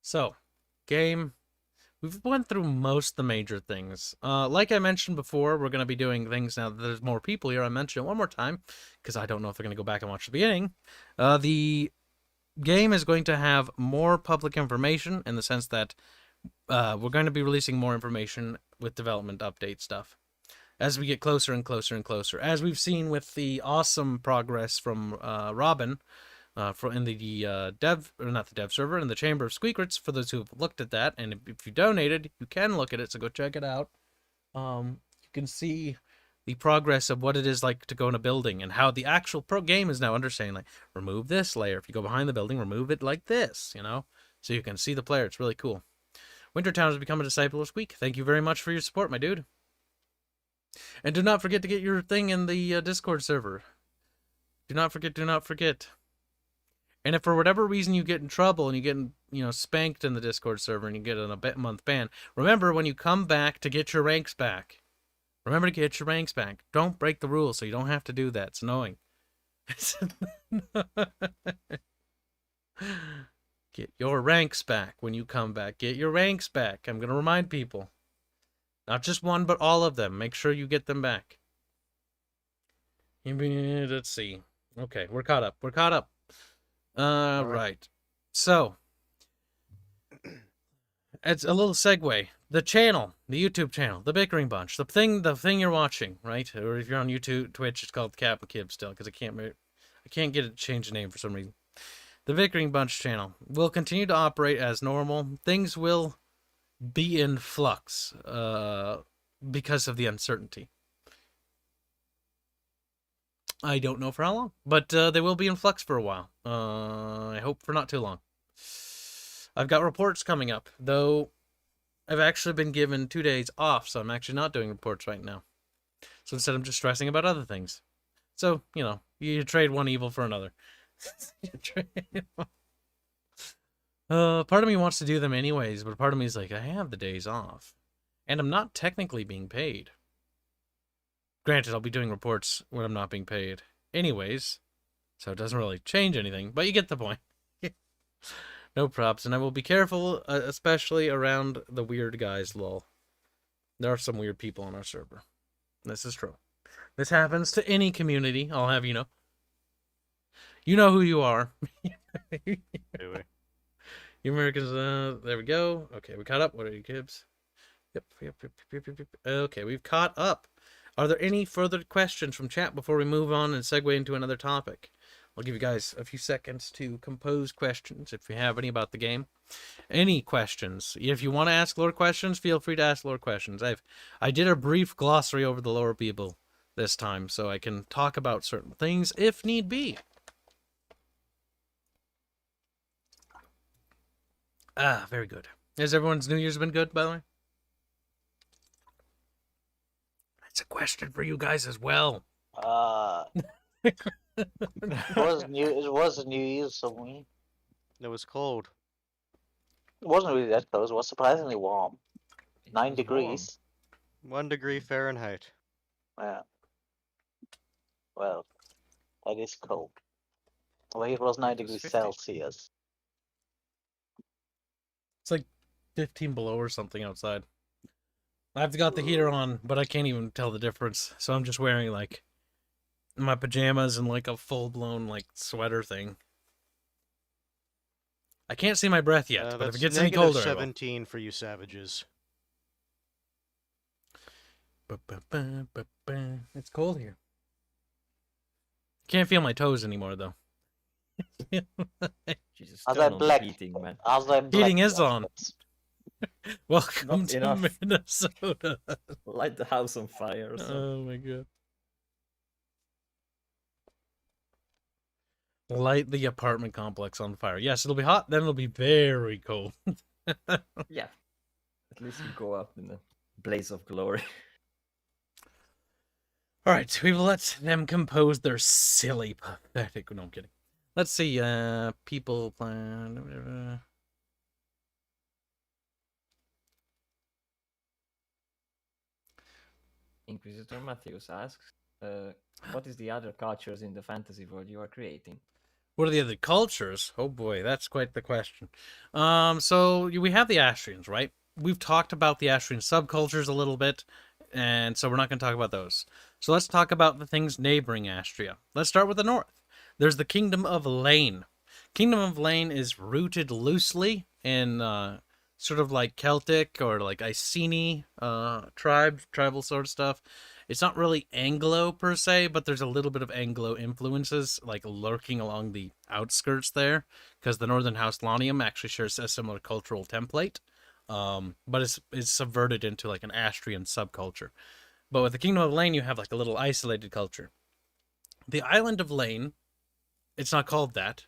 So, game. We've went through most of the major things. Like I mentioned before, we're going to be doing things now that there's more people here. I mentioned it one more time, because I don't know if they're going to go back and watch the beginning. The game is going to have more public information, in the sense that we're going to be releasing more information with development update stuff as we get closer and closer and closer. As we've seen with the awesome progress from Robin, in the dev, or not the dev server, in the Chamber of Squeakrets. For those who have looked at that, and if you donated, you can look at it. So go check it out. You can see the progress of what it is like to go in a building and how the actual pro game is now understanding. Like, remove this layer. If you go behind the building, remove it like this. So you can see the player. It's really cool. Wintertown has become a disciple of Squeak. Thank you very much for your support, my dude. And do not forget to get your thing in the Discord server. Do not forget, do not forget. And if for whatever reason you get in trouble and you get, spanked in the Discord server and you get a month ban, remember when you come back to get your ranks back. Remember to get your ranks back. Don't break the rules so you don't have to do that. It's annoying. Get your ranks back when you come back. Get your ranks back. I'm going to remind people. Not just one, but all of them. Make sure you get them back. Let's see. Okay, we're caught up. We're caught up. Right. So, it's a little segue. The channel, the YouTube channel, the Bickering Bunch, the thing you're watching, right? Or if you're on YouTube, Twitch, it's called Cap and Kibs still, because I can't get it to change the name for some reason. The Bickering Bunch channel will continue to operate as normal. Things will be in flux because of the uncertainty. I don't know for how long, but they will be in flux for a while. I hope for not too long. I've got reports coming up, though I've actually been given 2 days off, so I'm actually not doing reports right now. So instead I'm just stressing about other things. So, you trade one evil for another. Part of me wants to do them anyways, but part of me is like, I have the days off. And I'm not technically being paid. Granted, I'll be doing reports when I'm not being paid anyways, so it doesn't really change anything, but you get the point. No props, and I will be careful, especially around the weird guys, lol. There are some weird people on our server. This is true. This happens to any community, I'll have you know. You know who you are. Anyway. You Americans, there we go. Okay, we caught up. What are you, Kibs? Yep. Okay, we've caught up. Are there any further questions from chat before we move on and segue into another topic? I'll give you guys a few seconds to compose questions if you have any about the game. Any questions? If you want to ask lore questions, feel free to ask lore questions. I did a brief glossary over the LiveStream this time, so I can talk about certain things if need be. Very good. Has everyone's New Year's been good, by the way? That's a question for you guys as well. It was New Year's for me. It was cold. It wasn't really that cold. It was surprisingly warm. 9 degrees. 1 degree Fahrenheit. Yeah. Well, that is cold. Well, it was 9 It was degrees 50. Celsius. It's like 15 below or something outside. I've got the heater on, but I can't even tell the difference. So I'm just wearing like my pajamas and like a full-blown like sweater thing. I can't see my breath yet, but if it gets any colder, I will. 17 for you savages. It's cold here. Can't feel my toes anymore though. Jesus, How's turn that on black? heating, man. How's that black? Heating is on. Welcome Not to enough. Minnesota. Light the house on fire or something. Oh my god. Light the apartment complex on fire. Yes, it'll be hot, then it'll be very cold. Yeah. At least you go up in a blaze of glory. Alright, we will let them compose their silly, pathetic... No, I'm kidding. Let's see, people plan... Inquisitor Matthews asks, what is the other cultures in the fantasy world you are creating? What are the other cultures? Oh boy, that's quite the question. So we have the Astrians, right? We've talked about the Astrian subcultures a little bit, and so we're not going to talk about those. So let's talk about the things neighboring Astria. Let's start with the north. There's the Kingdom of Lane. Kingdom of Lane is rooted loosely in sort of like Celtic or like Iceni tribal sort of stuff. It's not really Anglo per se, but there's a little bit of Anglo influences like lurking along the outskirts there, because the Northern House Lonium actually shares a similar cultural template, but it's subverted into like an Astrian subculture. But with the Kingdom of Lane, you have like a little isolated culture. The island of Lane, it's not called that.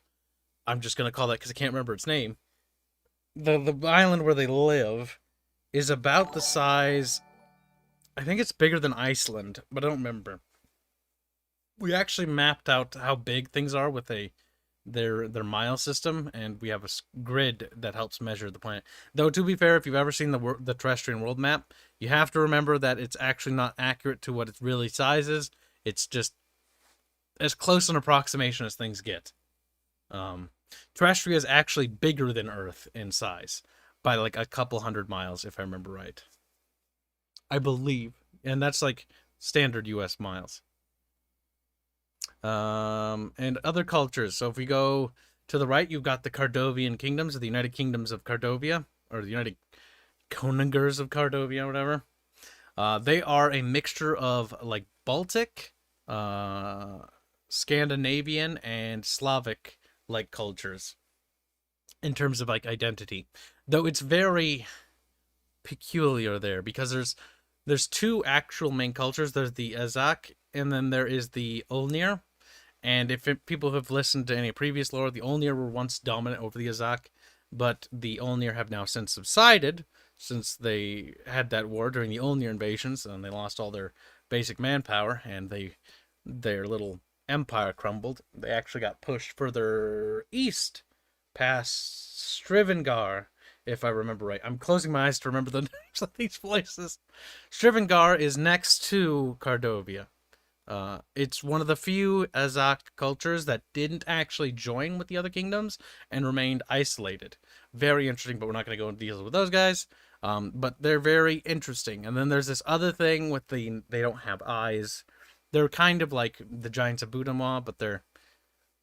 I'm just gonna call that because I can't remember its name. The island where they live is about the size. I think it's bigger than Iceland, but I don't remember. We actually mapped out how big things are with their mile system, and we have a grid that helps measure the planet. Though, to be fair, if you've ever seen the terrestrial world map, you have to remember that it's actually not accurate to what it really size is. It's just as close an approximation as things get. Terrestria is actually bigger than Earth in size by like a couple hundred miles, if I remember right. I believe, and that's like standard U.S. miles. And other cultures. So if we go to the right, you've got the Cardovian kingdoms, or the United Kingdoms of Cardovia, or the United Konungers of Cardovia, or whatever. They are a mixture of like Baltic, Scandinavian, and Slavic like cultures in terms of like identity. Though it's very peculiar there, because there's two actual main cultures. There's the Azak, and then there is the Olnir. And if people have listened to any previous lore, the Olnir were once dominant over the Azak, but the Olnir have now since subsided, since they had that war during the Olnir invasions, and they lost all their basic manpower, and their little empire crumbled. They actually got pushed further east, past Strivengar, if I remember right. I'm closing my eyes to remember the names of these places. Strivengar is next to Cardovia. It's one of the few Azak cultures that didn't actually join with the other kingdoms and remained isolated. Very interesting, but we're not going to go into details with those guys. But they're very interesting. And then there's this other thing with they don't have eyes. They're kind of like the Giants of Bhutan, but they're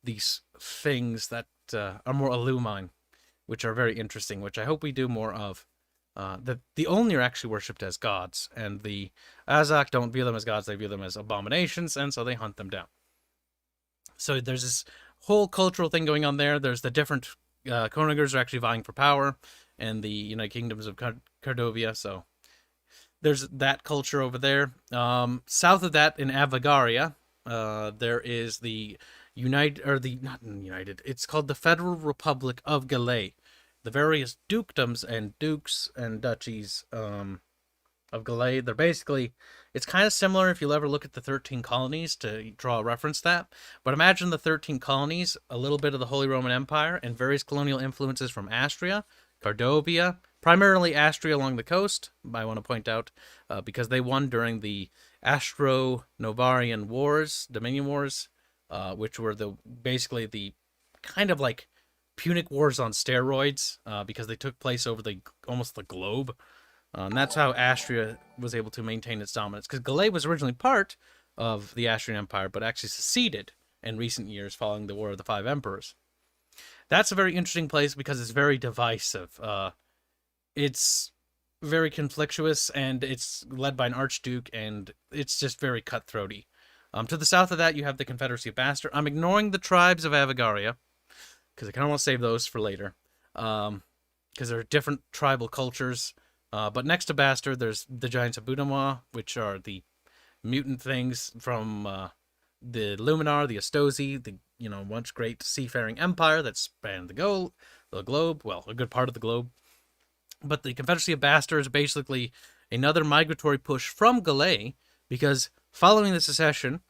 these things that are more illumine, which are very interesting, which I hope we do more of. The Olnir are actually worshipped as gods, and the Azak don't view them as gods, they view them as abominations, and so they hunt them down. So there's this whole cultural thing going on there. There's the different Konungers are actually vying for power, and the United Kingdoms of Cardovia, so there's that culture over there. South of that, in Avagaria, there is the it's called the Federal Republic of Galay. The various dukedoms and dukes and duchies of Galay, they're basically, it's kind of similar if you'll ever look at the 13 colonies to draw a reference to that. But imagine the 13 colonies, a little bit of the Holy Roman Empire, and various colonial influences from Astria, Cardovia, primarily Astria along the coast, I want to point out, because they won during the Astro-Novarian Wars, Dominion Wars, which were basically the kind of like Punic Wars on steroids, because they took place over almost the globe. And that's how Astria was able to maintain its dominance, because Galay was originally part of the Astrian Empire, but actually seceded in recent years following the War of the Five Emperors. That's a very interesting place because it's very divisive. It's very conflictuous, and it's led by an archduke, and it's just very cutthroaty. To the south of that, you have the Confederacy of Bastar. I'm ignoring the tribes of Avagaria, because I kind of want to save those for later, because there are different tribal cultures. But next to Bastar, there's the Giants of Bhutan, which are the mutant things from the Luminar, the Astozi, the once great seafaring empire that spanned the globe, well, a good part of the globe. But the Confederacy of Bastar is basically another migratory push from Galay, because following the secession,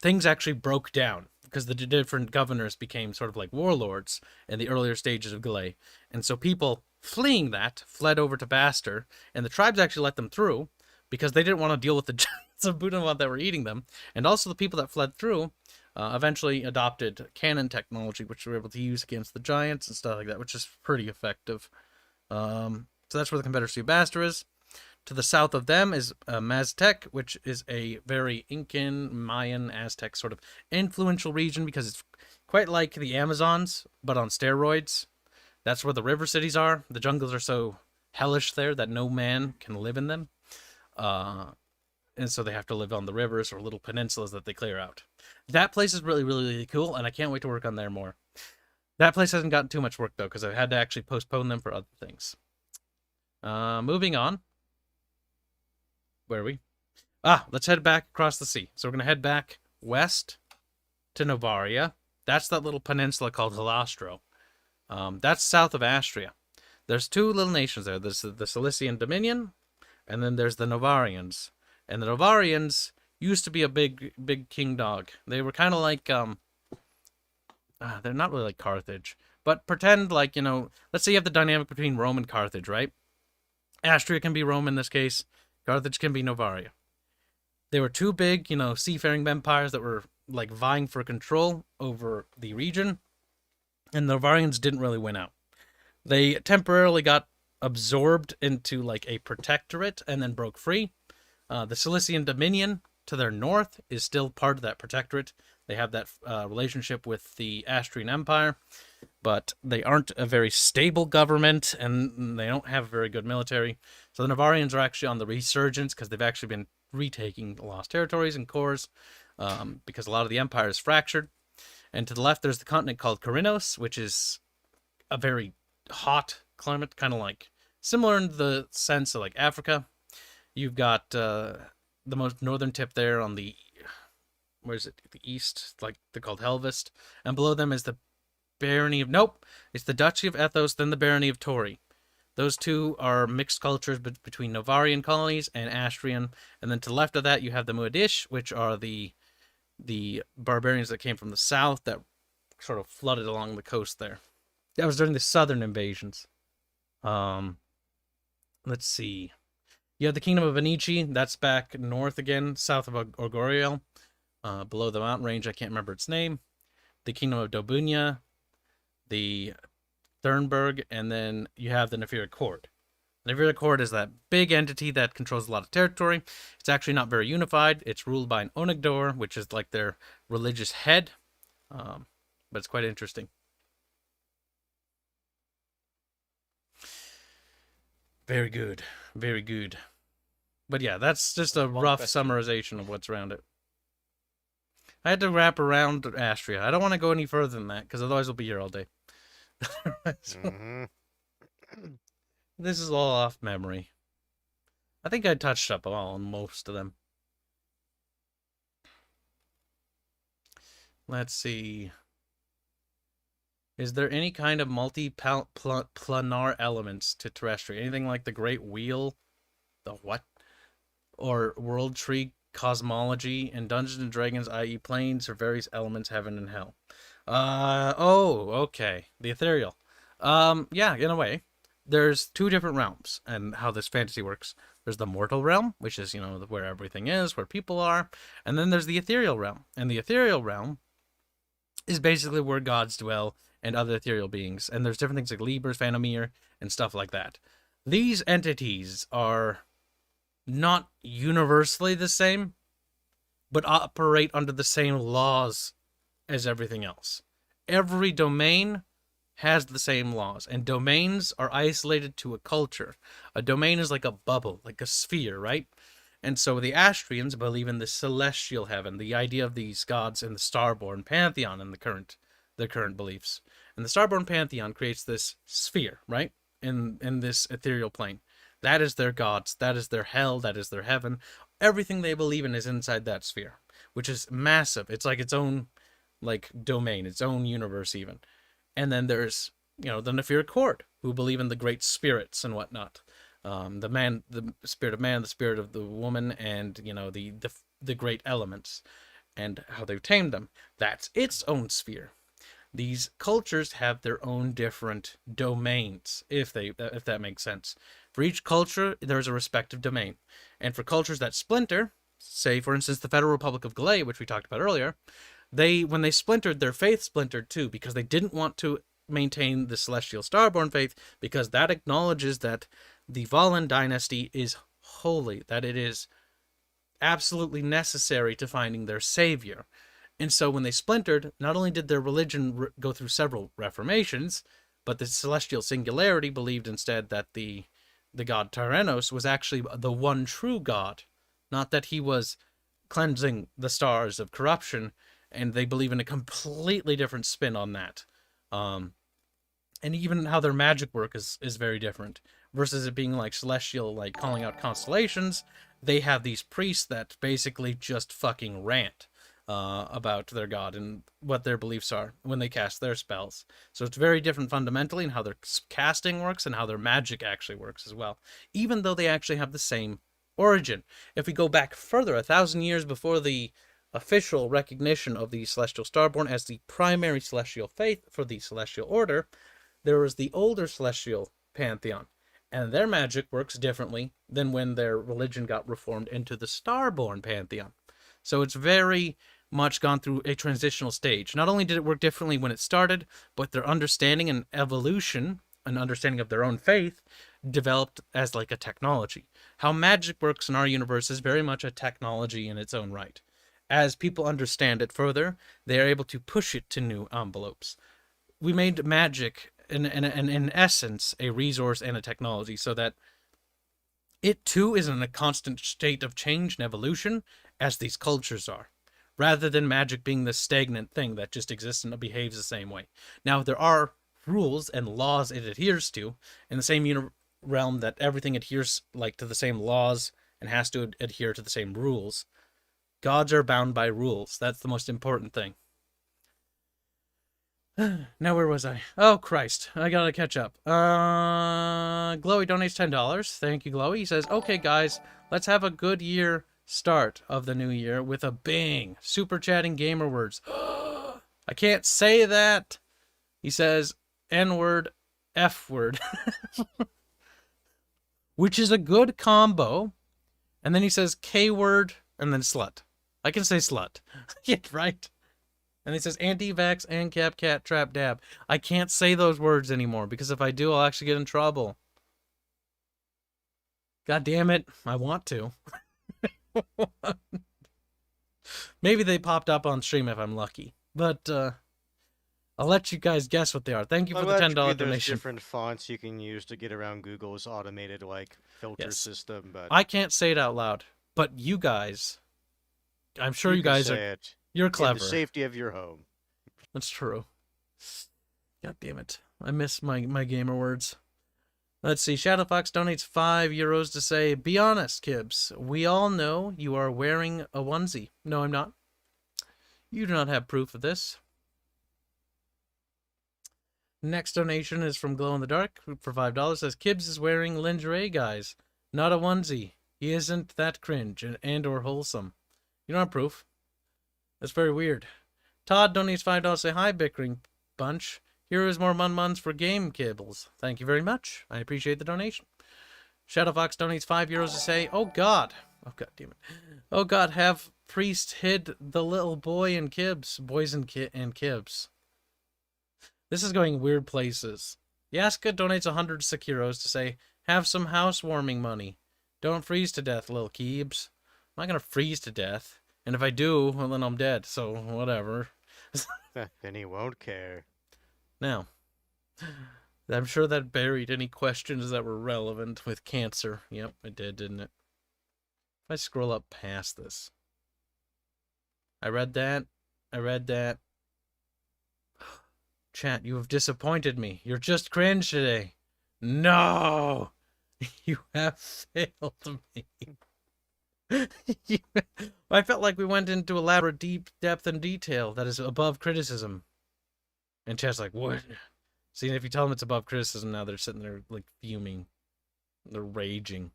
things actually broke down, because the different governors became sort of like warlords in the earlier stages of Galay. And so people fleeing that fled over to Bastar, and the tribes actually let them through because they didn't want to deal with the Giants of Bhutan that were eating them. And also the people that fled through eventually adopted cannon technology, which they were able to use against the Giants and stuff like that, which is pretty effective. So that's where the Confederacy of Bastar is. To the south of them is Maztec, which is a very Incan, Mayan, Aztec sort of influential region, because it's quite like the Amazons, but on steroids. That's where the river cities are. The jungles are so hellish there that no man can live in them. And so they have to live on the rivers or little peninsulas that they clear out. That place is really, really, really cool, and I can't wait to work on there more. That place hasn't gotten too much work, though, because I've had to actually postpone them for other things. Moving on. Where are we? Let's head back across the sea. So we're going to head back west to Novaria. That's that little peninsula called Halastro. That's south of Astria. There's two little nations there. There's the Cilician Dominion, and then there's the Novarians. And the Novarians used to be a big king dog. They were kind of like, they're not really like Carthage, but pretend like, let's say you have the dynamic between Rome and Carthage, right? Astria can be Rome in this case. Carthage can be Novaria. They were two big, seafaring empires that were like vying for control over the region, and the Novarians didn't really win out. They temporarily got absorbed into like a protectorate and then broke free. The Cilician Dominion to their north is still part of that protectorate. They have that relationship with the Astrian Empire, but they aren't a very stable government, and they don't have a very good military. So the Novarians are actually on the resurgence because they've actually been retaking lost territories and cores because a lot of the empire is fractured. And to the left, there's the continent called Korinos, which is a very hot climate, kind of like similar in the sense of like Africa. You've got the most northern tip there on the, where is it? The east, like they're called Helvest. And below them is the barony of, it's the Duchy of Ethos, then the barony of Tori. Those two are mixed cultures between Novarian colonies and Astrian. And then to the left of that, you have the Muadish, which are the barbarians that came from the south that sort of flooded along the coast there. That was during the southern invasions. Let's see. You have the Kingdom of Anici. That's back north again, south of Orgoriel. Below the mountain range, I can't remember its name. The Kingdom of Dobunia. The Thurnberg. And then you have the Nephira Court. The Nephira Court is that big entity that controls a lot of territory. It's actually not very unified. It's ruled by an Onagdor, which is like their religious head. But it's quite interesting. Very good. Very good. But yeah, that's just a rough summarization of what's around it. I had to wrap around Astria. I don't want to go any further than that, because otherwise we'll be here all day. This is all off memory. I think I touched up on most of them. Let's see. Is there any kind of multi-planar elements to Terrestria? Anything like the Great Wheel? The what? Or World Tree cosmology and Dungeons and Dragons, i.e. planes or various elements, heaven and hell. Okay. The ethereal. Yeah, in a way. There's two different realms and how this fantasy works. There's the mortal realm, which is, where everything is, where people are. And then there's the ethereal realm. And the ethereal realm is basically where gods dwell and other ethereal beings. And there's different things like Libers, Phanomir, and stuff like that. These entities are not universally the same, but operate under the same laws as everything else. Every domain has the same laws, and domains are isolated to a culture. A domain is like a bubble, like a sphere, right? And so the Astrians believe in the celestial heaven, the idea of these gods in the Starborn pantheon in their current beliefs. And the Starborn pantheon creates this sphere, right? In this ethereal plane. That is their gods, that is their hell, that is their heaven. Everything they believe in is inside that sphere, which is massive. It's like its own domain, its own universe even. And then there's, the Nephira Court, who believe in the great spirits and whatnot. The spirit of man, the spirit of the woman, and, the great elements, and how they've tamed them. That's its own sphere. These cultures have their own different domains, if that makes sense. For each culture, there's a respective domain. And for cultures that splinter, say, for instance, the Federal Republic of Galay, which we talked about earlier, when they splintered, their faith splintered too, because they didn't want to maintain the Celestial Starborn faith, because that acknowledges that the Valen dynasty is holy, that it is absolutely necessary to finding their savior. And so when they splintered, not only did their religion go through several reformations, But the celestial singularity believed instead that the god Tyrannos was actually the one true god, not that he was cleansing the stars of corruption, and they believe in a completely different spin on that. And even how their magic work is very different. Versus it being like celestial, like calling out constellations, they have these priests that basically just fucking rant about their god and what their beliefs are when they cast their spells. So it's very different fundamentally in how their casting works and how their magic actually works as well, even though they actually have the same origin. If we go back further, 1,000 years before the official recognition of the Celestial Starborn as the primary celestial faith for the Celestial Order, there was the older celestial pantheon, and their magic works differently than when their religion got reformed into the Starborn pantheon. So it's very much gone through a transitional stage. Not only did it work differently when it started, but their understanding and evolution, an understanding of their own faith, developed as like a technology. How magic works in our universe is very much a technology in its own right. As people understand it further, they are able to push it to new envelopes. We made magic in essence a resource and a technology, so that it too is in a constant state of change and evolution as these cultures are, rather than magic being this stagnant thing that just exists and behaves the same way. Now, there are rules and laws it adheres to in the same realm that everything adheres like to the same laws and has to adhere to the same rules. Gods are bound by rules. That's the most important thing. Now, where was I? Oh, Christ. I gotta catch up. Glowy donates $10. Thank you, Glowy. He says, okay, guys, let's have a good year start of the new year with a bang. Super chatting gamer words. I can't say that. He says, N-word, F-word. Which is a good combo. And then he says K-word and then slut. I can say slut. Yeah, right? And he says anti-vax and cap cat trap dab. I can't say those words anymore because if I do, I'll actually get in trouble. God damn it. I want to. Maybe they popped up on stream if I'm lucky. But I'll let you guys guess what they are. Thank you for the $10 There's donation. different fonts you can use to get around Google's automated filter Yes. system, but I can't say it out loud, but you guys, I'm sure you can guys say are. it You're in clever. the safety of your home. That's true. God damn it. I miss my gamer words. Let's see. Shadowfox donates €5 to say, be honest, Kibs. We all know you are wearing a onesie. No, I'm not. You do not have proof of this. Next donation is from Glow in the Dark for $5. Says, Kibs is wearing lingerie, guys. Not a onesie. He isn't that cringe and or wholesome. You don't have proof. That's very weird. Todd donates $5 to say, hi, Bickering bunch. Here is more mun-muns for game kibbles. Thank you very much. I appreciate the donation. Shadowfox donates €5 to say, oh God. Oh God damn it. Oh God, have priest hid the little boy in Kibs. Boys and Kibs. This is going weird places. Yaska donates 100 Sekiros to say, have some housewarming money. Don't freeze to death, little Kibs. I'm not gonna freeze to death. And if I do, well then I'm dead, so whatever. Then he won't care. Now, I'm sure that buried any questions that were relevant with cancer. Yep, it did, didn't it? If I scroll up past this. I read that. Chat, you have disappointed me. You're just cringe today. No! You have failed me. I felt like we went into elaborate deep depth and detail that is above criticism. And chat's like, what? See, if you tell them it's above criticism now, they're sitting there, like, fuming. They're raging.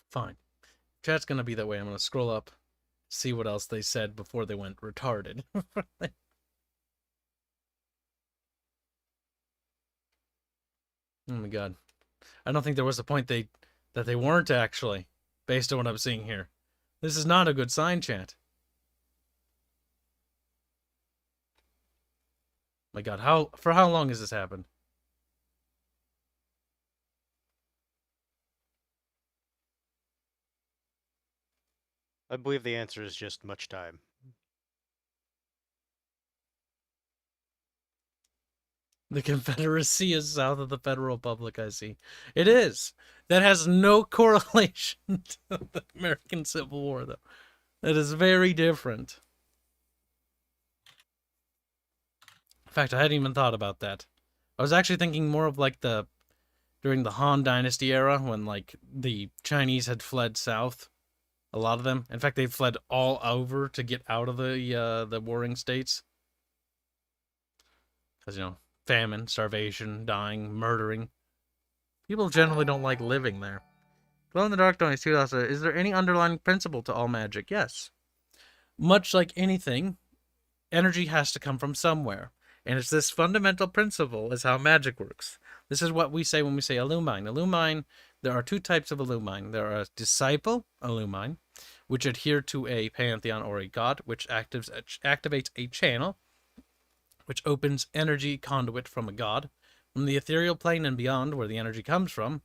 Fine. Chat's gonna be that way. I'm gonna scroll up, see what else they said before they went retarded. Oh my god. I don't think there was a point that they weren't actually, based on what I'm seeing here. This is not a good sign, chat. My god, for how long has this happened? I believe the answer is just much time. The Confederacy is south of the Federal Republic, I see. It is. That has no correlation to the American Civil War, though. That is very different. In fact, I hadn't even thought about that. I was actually thinking more of like during the Han Dynasty era, when like the Chinese had fled south. A lot of them. In fact, they fled all over to get out of the warring states. Because, famine, starvation, dying, murdering. People generally don't like living there. Glow in the Dark Donate 2000. Is there any underlying principle to all magic? Yes. Much like anything, energy has to come from somewhere. And it's this fundamental principle is how magic works. This is what we say when we say illumine. Illumine, there are two types of illumine. There are disciple illumine, which adhere to a pantheon or a god, which activates a channel, which opens energy conduit from a god, from the ethereal plane and beyond, where the energy comes from,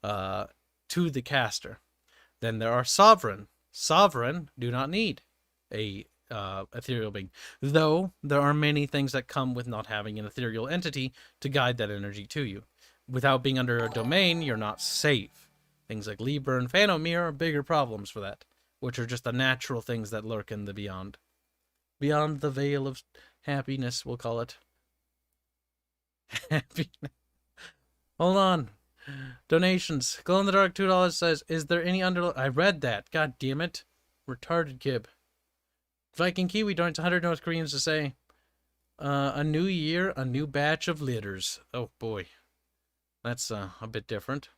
to the caster. Then there are sovereign. Sovereign do not need a ethereal being, though there are many things that come with not having an ethereal entity to guide that energy to you. Without being under a domain, you're not safe. Things like Liber and Phanomir are bigger problems for that, which are just the natural things that lurk in the beyond. Beyond the veil of happiness, we'll call it. Happiness. Hold on. Donations. Glow in the Dark $2 says, is there any I read that. God damn it. Retarded kib. Viking Kiwi donates 100 North Koreans to say, a new year, a new batch of litters. Oh boy. That's a bit different.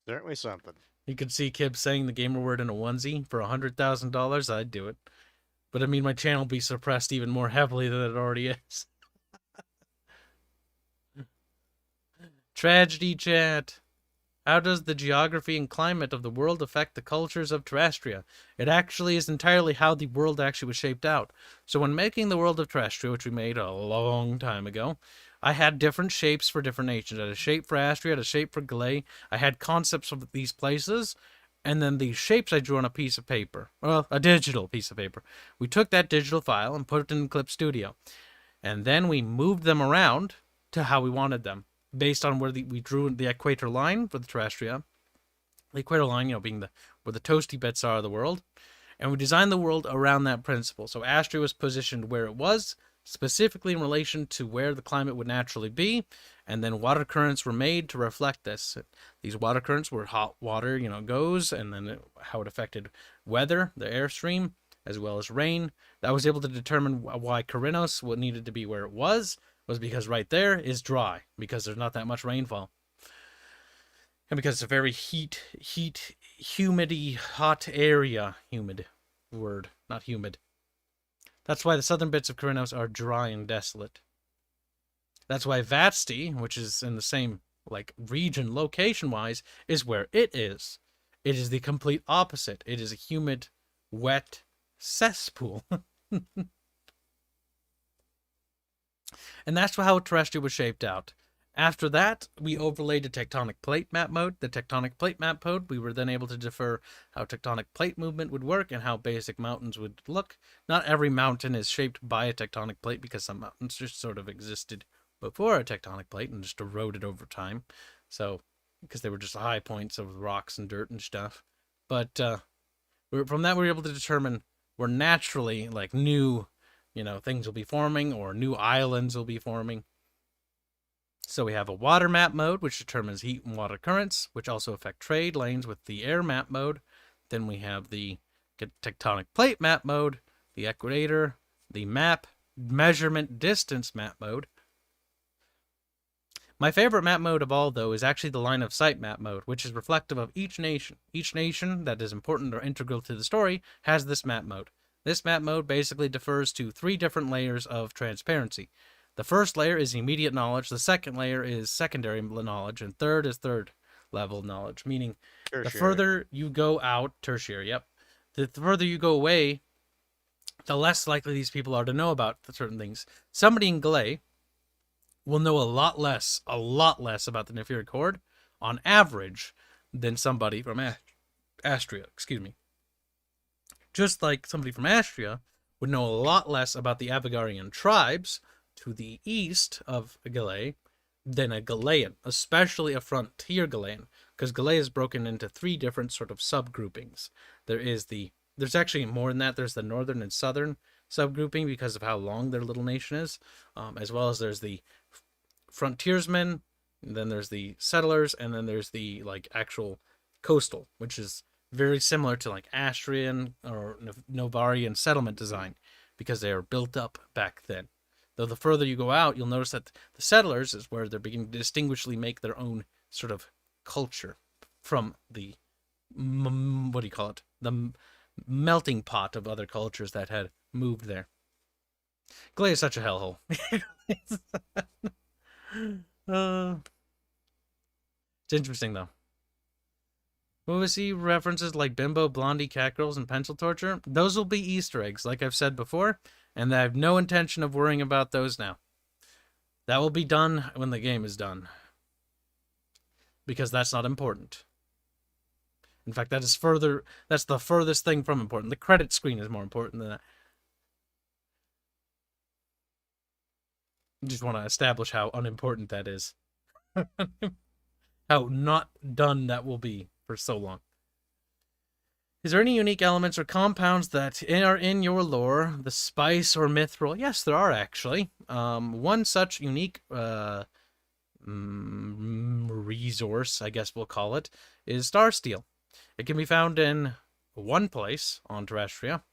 Certainly something. You could see Kib saying the gamer word in a onesie for $100,000. I'd do it. But I mean, my channel would be suppressed even more heavily than it already is. Tragedy chat. How does the geography and climate of the world affect the cultures of Terrestria? It actually is entirely how the world actually was shaped out. So when making the world of Terrestria, which we made a long time ago, I had different shapes for different nations. I had a shape for Astria, I had a shape for Galay. I had concepts of these places, and then these shapes I drew on a piece of paper. Well, a digital piece of paper. We took that digital file and put it in Clip Studio. And then we moved them around to how we wanted them, based on where we drew the equator line for the Terrestria. The equator line, being where the toasty bits are of the world. And we designed the world around that principle. So Astria was positioned where it was, specifically in relation to where the climate would naturally be, and then water currents were made to reflect this. These water currents were hot water, goes, and then how it affected weather, the airstream, as well as rain. That was able to determine why Korinos needed to be where it was because right there is dry, because there's not that much rainfall. And because it's a very humidity, hot area. Humid word, not humid. That's why the southern bits of Korinos are dry and desolate. That's why Vatsti, which is in the same region location-wise, is where it is. It is the complete opposite. It is a humid, wet cesspool. And that's how Terrestria was shaped out. After that, we overlaid a tectonic plate map mode. The tectonic plate map mode, we were then able to defer how tectonic plate movement would work and how basic mountains would look. Not every mountain is shaped by a tectonic plate, because some mountains just sort of existed before a tectonic plate and just eroded over time. So, because they were just high points of rocks and dirt and stuff. But from that, we were able to determine where naturally, new, things will be forming, or new islands will be forming. So we have a water map mode, which determines heat and water currents, which also affect trade lanes with the air map mode. Then we have the tectonic plate map mode, the equator, the map measurement distance map mode. My favorite map mode of all, though, is actually the line of sight map mode, which is reflective of each nation. Each nation that is important or integral to the story has this map mode. This map mode basically defers to 3 different layers of transparency. The first layer is immediate knowledge, the second layer is secondary knowledge, and third is third level knowledge, meaning tertiary. The further you go out, tertiary, yep. The further you go away, the less likely these people are to know about certain things. Somebody in Galay will know a lot less about the Nefaric Horde, on average, than somebody from Astria, Just like somebody from Astria would know a lot less about the Avagarian tribes to the east of Galay than a Galayan, especially a frontier Galayan, because Galay is broken into 3 different sort of subgroupings. There's actually more than that. There's the northern and southern subgrouping because of how long their little nation is, as well as there's the frontiersmen, and then there's the settlers, and then there's the like actual coastal, which is very similar to like Astrian or Novarian settlement design because they are built up back then. Though the further you go out, you'll notice that the settlers is where they're beginning to distinguishedly make their own sort of culture from the what do you call it? The melting pot of other cultures that had moved there. Galay is such a hellhole. It's interesting though. Will we see references like bimbo, blondie, catgirls, and pencil torture? Those will be Easter eggs, like I've said before, and I have no intention of worrying about those now. That will be done when the game is done. Because that's not important. In fact, that's the furthest thing from important. The credit screen is more important than that. I just want to establish how unimportant that is. How not done that will be for so long. Is there any unique elements or compounds that are in your lore, the spice or mithril? Yes, there are actually. One such unique resource, I guess we'll call it, is star steel. It can be found in one place on Terrestria,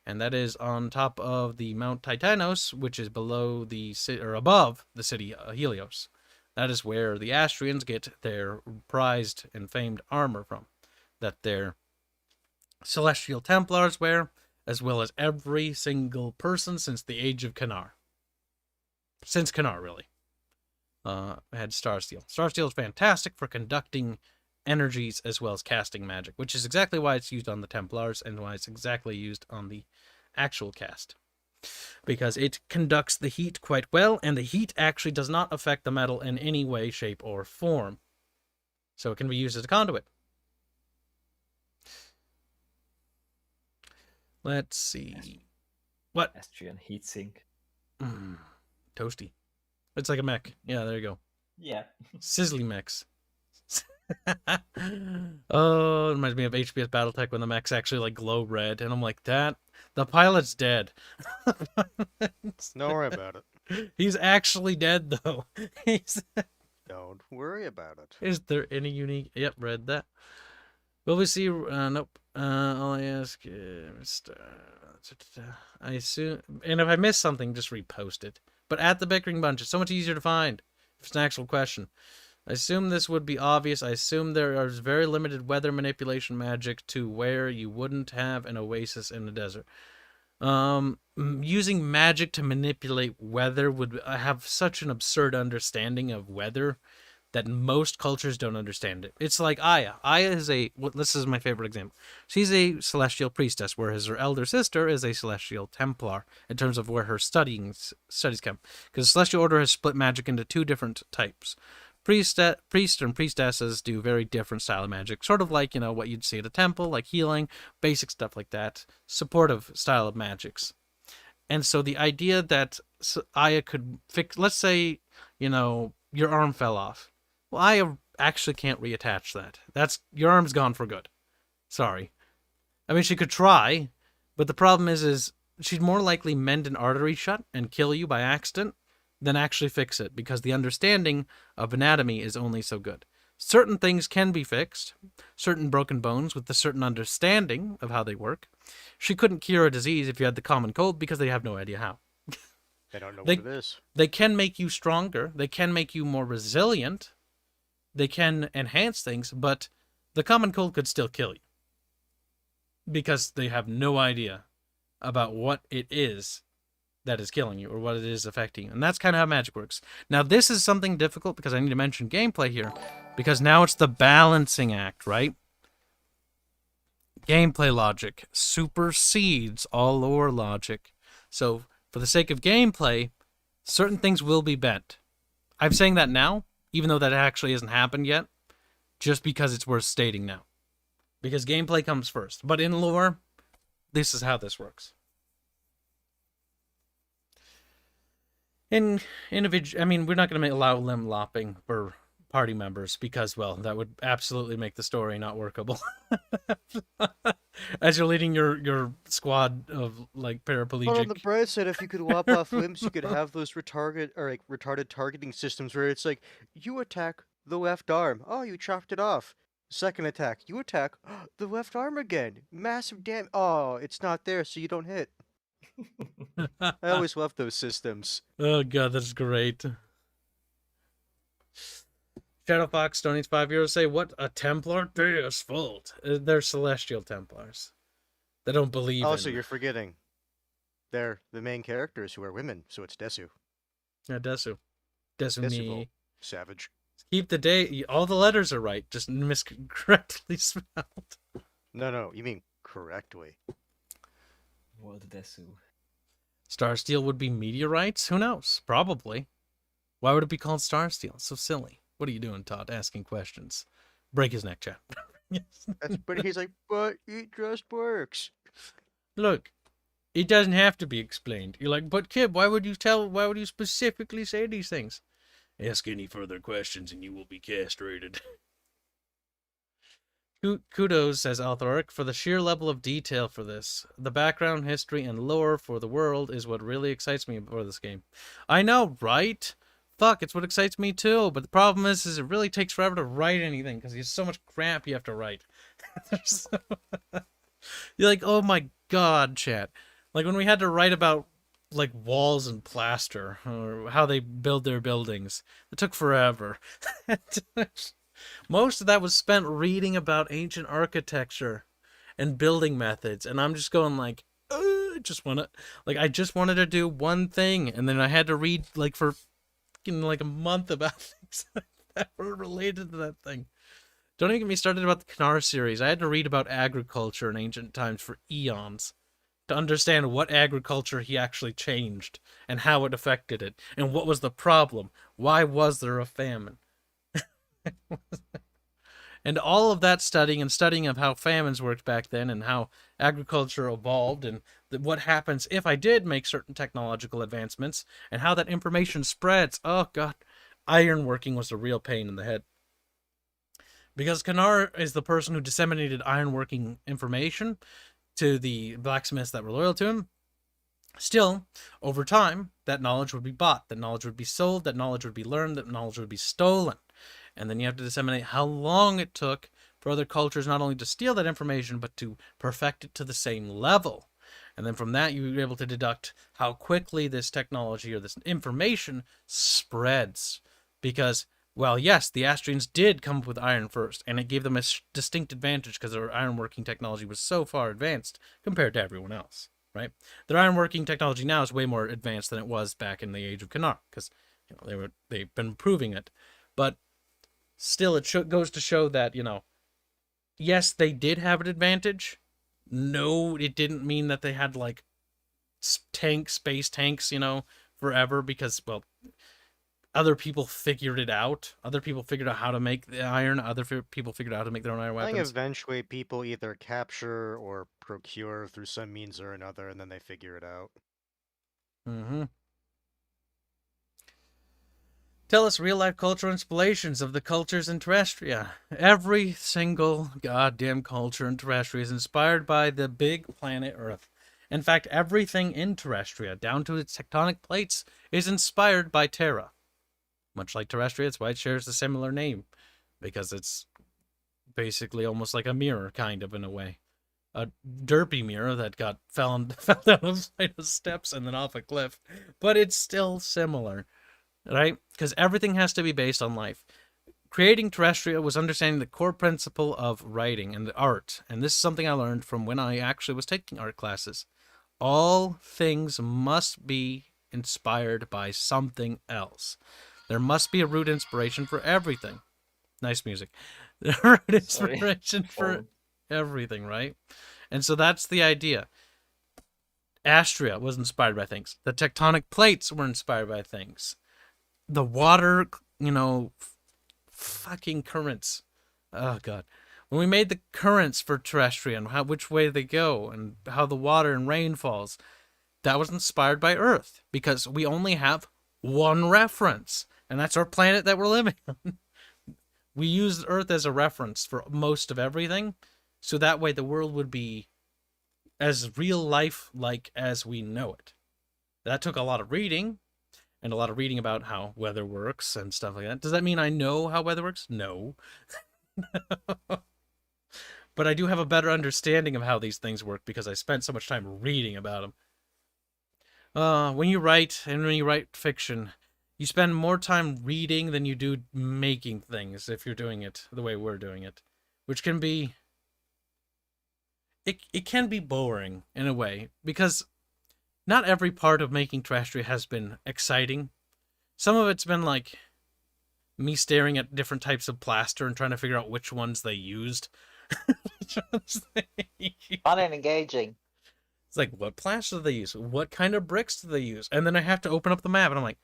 and that is on top of the Mount Titanos, which is below the or above the city Helios. That is where the Astrians get their prized and famed armor from, that their Celestial Templars wear, as well as every single person since the Age of Kanar. Since Kanar, really. Had Starsteel. Starsteel is fantastic for conducting energies as well as casting magic, which is exactly why it's used on the Templars and why it's exactly used on the actual cast. Because it conducts the heat quite well, and the heat actually does not affect the metal in any way, shape, or form. So it can be used as a conduit. Let's see. What? Astrian heatsink. Toasty. It's like a mech. Yeah, there you go. Yeah. Sizzly mechs. Oh, it reminds me of HBS Battletech when the mechs actually like glow red, and I'm like, that the pilot's dead. Don't worry about it. He's actually dead though. Don't worry about it. Is there any unique? Yep, read that. Will we see? Nope. All I ask is, I assume, and if I miss something, just repost it. But at the Bickering bunch, it's so much easier to find if it's an actual question. I assume this would be obvious. I assume there is very limited weather manipulation magic to where you wouldn't have an oasis in the desert. Using magic to manipulate weather would have such an absurd understanding of weather that most cultures don't understand it. It's like Aya. Aya is this is my favorite example. She's a celestial priestess, whereas her elder sister is a celestial templar in terms of where her studies come. Because the celestial order has split magic into 2 different types. Priests and priestesses do very different style of magic, sort of like, what you'd see at a temple, like healing, basic stuff like that, supportive style of magics. And so the idea that Aya could fix, let's say, your arm fell off. Well, Aya actually can't reattach that. Your arm's gone for good. Sorry. I mean, she could try, but the problem is she'd more likely mend an artery shut and kill you by accident than actually fix it, because the understanding of anatomy is only so good. Certain things can be fixed, certain broken bones with a certain understanding of how they work. She couldn't cure a disease if you had the common cold because they have no idea how. They don't know what it is. They can make you stronger, they can make you more resilient, they can enhance things, but the common cold could still kill you. Because they have no idea about what it is that is killing you or what it is affecting you. And that's kind of how magic works. Now, this is something difficult because I need to mention gameplay here, because now it's the balancing act, right? Gameplay logic supersedes all lore logic. So, for the sake of gameplay, certain things will be bent. I'm saying that now, even though that actually hasn't happened yet, just because it's worth stating now. Because gameplay comes first. But in lore, this is how this works. in individual. I mean, we're not going to allow limb lopping for party members because, well, that would absolutely make the story not workable. As you're leading your squad of like But on the paraplegic. bright side, if you could lop off limbs, you could have those retarded targeting systems where it's like you attack the left arm. Oh, you chopped it off. Second attack, you attack the left arm again. Massive damage. Oh, it's not there, so you don't hit. I always love those systems. Oh god, that's great. Shadow Fox donates €5. Say, what a Templar? Deus Vult. They're Celestial Templars. They don't believe Also, in... you're forgetting. They're the main characters who are women, so it's Desu. Yeah, Desu. Desu Desu ni. Vult. Savage. Keep the day... All the letters are right, just correctly spelled. No, you mean correctly. What Desu? Starsteel would be meteorites? Who knows? Probably. Why would it be called Starsteel? It's so silly. What are you doing, Todd? Asking questions. Break his neck, chat. Yes. But he's like, but it just works. Look, it doesn't have to be explained. You're like, but Kib, why would you specifically say these things? Ask any further questions and you will be castrated. Kudos, says Althoric, for the sheer level of detail for this. The background, history, and lore for the world is what really excites me about this game. I know, right? Fuck, it's what excites me too, but the problem is it really takes forever to write anything, because there's so much crap you have to write. You're like, oh my god, chat. Like when we had to write about like walls and plaster, or how they build their buildings. It took forever. Most of that was spent reading about ancient architecture and building methods, and I'm just going like, I just wanted to do one thing, and then I had to read like for like a month about things that were related to that thing. Don't even get me started about the Knar series. I had to read about agriculture in ancient times for eons to understand what agriculture he actually changed and how it affected it and what was the problem. Why was there a famine? And all of that studying of how famines worked back then and how agriculture evolved and what happens if I did make certain technological advancements and how that information spreads. Oh god, ironworking was a real pain in the head. Because Knar is the person who disseminated ironworking information to the blacksmiths that were loyal to him. Still, over time, that knowledge would be bought, that knowledge would be sold, that knowledge would be learned, that knowledge would be stolen. And then you have to disseminate how long it took for other cultures not only to steal that information, but to perfect it to the same level. And then from that, you were able to deduct how quickly this technology or this information spreads. Because, well, yes, the Astrians did come up with iron first, and it gave them a distinct advantage because their ironworking technology was so far advanced compared to everyone else, right? Their ironworking technology now is way more advanced than it was back in the age of Knar, because they've been improving it. But still, it goes to show that, yes, they did have an advantage. No, it didn't mean that they had, like, space tanks, forever, because, well, other people figured it out. Other people figured out how to make the iron. Other people figured out how to make their own iron I think weapons. eventually people either capture or procure through some means or another, and then they figure it out. Mm-hmm. Tell us real-life cultural inspirations of the cultures in Terrestria. Every single goddamn culture in Terrestria is inspired by the big planet Earth. In fact, everything in Terrestria, down to its tectonic plates, is inspired by Terra. Much like Terrestria, it's why it shares a similar name. Because it's basically almost like a mirror, kind of, in a way. A derpy mirror that fell down a flight of steps and then off a cliff. But it's still similar. Right? Because everything has to be based on life. Creating Terrestria was understanding the core principle of writing and art. And this is something I learned from when I actually was taking art classes. All things must be inspired by something else. There must be a root inspiration for everything. Nice music. The root inspiration for everything, right? And so that's the idea. Astria was inspired by things. The tectonic plates were inspired by things. The water, fucking currents. Oh, God. When we made the currents for Terrestria and which way they go and how the water and rain falls, that was inspired by Earth because we only have one reference, and that's our planet that we're living on. We use Earth as a reference for most of everything, so that way the world would be as real life like as we know it. That took a lot of reading, and a lot of reading about how weather works and stuff like that. Does that mean I know how weather works? No. But I do have a better understanding of how these things work because I spent so much time reading about them. When you write, and when you write fiction, you spend more time reading than you do making things if you're doing it the way we're doing it, which can be... It can be boring in a way, because not every part of making Terrestria has been exciting. Some of it's been like me staring at different types of plaster and trying to figure out which ones they used. Fun and engaging. It's like, what plaster do they use? What kind of bricks do they use? And then I have to open up the map, and I'm like,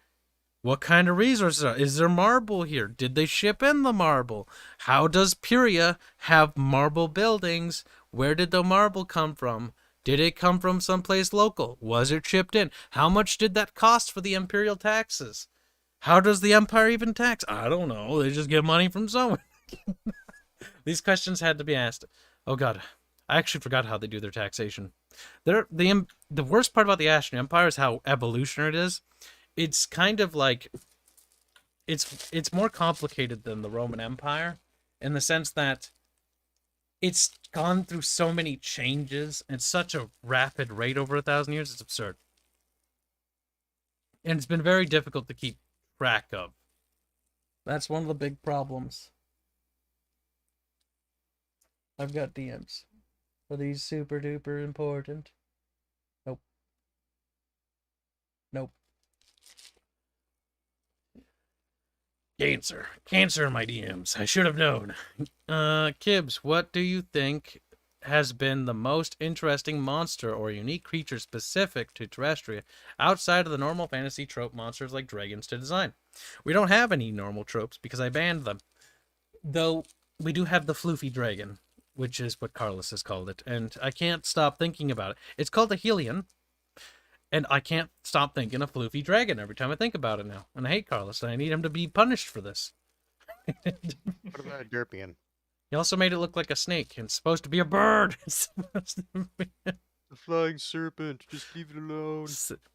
what kind of resources are? Is there marble here? Did they ship in the marble? How does Puria have marble buildings? Where did the marble come from? Did it come from someplace local? Was it shipped in? How much did that cost for the imperial taxes? How does the empire even tax? I don't know. They just get money from somewhere. These questions had to be asked. Oh god, I actually forgot how they do their taxation. The worst part about the Astrian Empire is how evolutionary it is. It's kind of like it's more complicated than the Roman Empire in the sense that it's gone through so many changes at such a rapid rate over 1,000 years. It's absurd, and it's been very difficult to keep track of. That's one of the big problems. I've got DMs. Are these super duper important? Nope. Nope. Cancer in my DMs. I should have known. Kibs, what do you think has been the most interesting monster or unique creature specific to Terrestria outside of the normal fantasy trope monsters like dragons to design? We don't have any normal tropes because I banned them. Though we do have the floofy dragon, which is what Carlos has called it, and I can't stop thinking about it. It's called a Helion, and I can't stop thinking of floofy dragon every time I think about it now. And I hate Carlos, and I need him to be punished for this. What about a Derpian? He also made it look like a snake, and it's supposed to be a bird. It's supposed to be The flying serpent. Just leave it alone.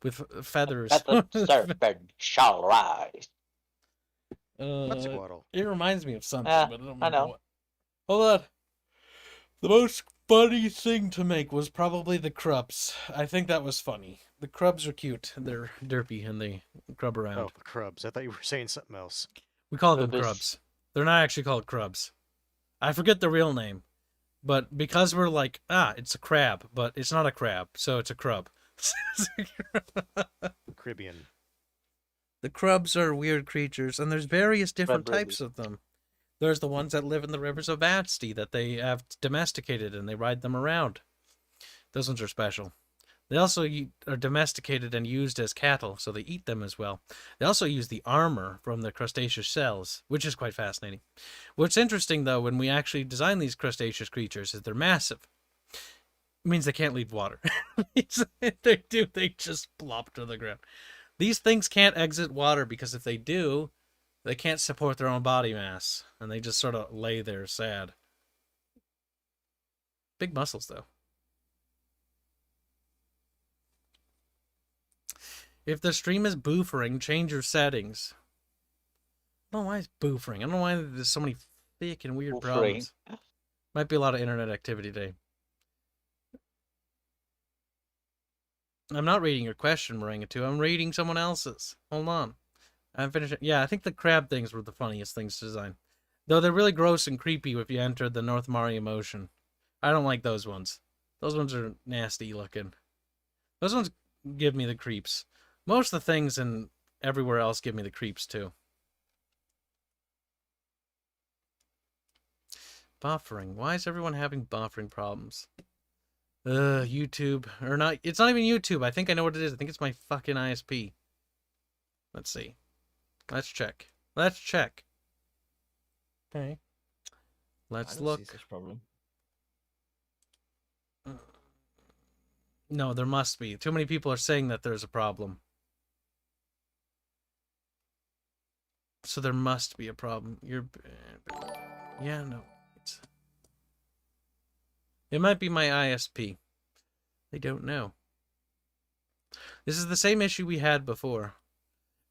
with feathers. That the serpent shall rise. Quetzalcoatl. It reminds me of something, Yeah, but I don't I remember know. what. Hold on. The most funny thing to make was probably the crubs. I think that was funny. The crubs are cute. They're derpy and they crub around. Oh, the crubs. I thought you were saying something else. We call them This- crubs. They're not actually called crubs. I forget the real name. But because we're like, it's a crab, but it's not a crab, so it's a crub. Caribbean. The crubs are weird creatures, and there's various different Red types of them. There's the ones that live in the rivers of Asti that they have domesticated, and they ride them around. Those ones are special. They also are domesticated and used as cattle, so they eat them as well. They also use the armor from the crustaceous shells, which is quite fascinating. What's interesting, though, when we actually design these crustaceous creatures, is they're massive. It means they can't leave water. If they do, they just plop to the ground. These things can't exit water because if they do, they can't support their own body mass, and they just sort of lay there sad. Big muscles, though. If the stream is boofering, change your settings. I don't know why it's boofering. I don't know why there's so many thick and weird problems. Might be a lot of internet activity today. I'm not reading your question, Maranga2. I'm reading someone else's. Hold on. I'm finishing. Yeah, I think the crab things were the funniest things to design. Though they're really gross and creepy if you enter the North Marium Ocean. I don't like those ones. Those ones are nasty looking. Those ones give me the creeps. Most of the things and everywhere else give me the creeps too. Buffering. Why is everyone having buffering problems? YouTube. Or not. It's not even YouTube. I think I know what it is. I think it's my fucking ISP. Let's see. Let's check. Let's check. Okay. Let's I don't look. see such problem. No, there must be. Too many people are saying that there's a problem. So there must be a problem. Yeah, no. It might be my ISP. I don't know. This is the same issue we had before.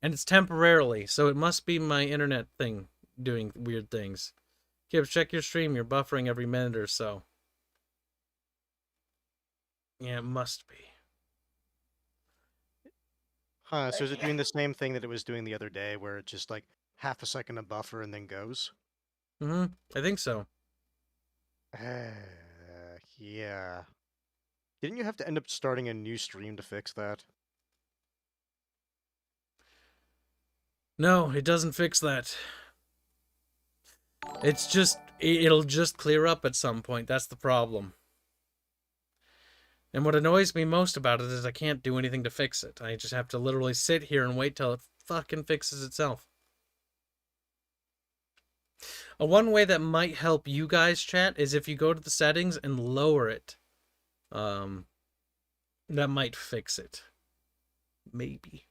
And it's temporarily, so it must be my internet thing doing weird things. Kibs, check your stream. You're buffering every minute or so. Yeah, it must be. Huh, so is it doing the same thing that it was doing the other day, where it's just like half a second of buffer and then goes? I think so. Yeah. Didn't you have to end up starting a new stream to fix that? No, it doesn't fix that. It's just, it'll just clear up at some point. That's the problem. And what annoys me most about it is I can't do anything to fix it. I just have to literally sit here and wait till it fucking fixes itself. One way that might help you guys, chat, is if you go to the settings and lower it. That might fix it. Maybe.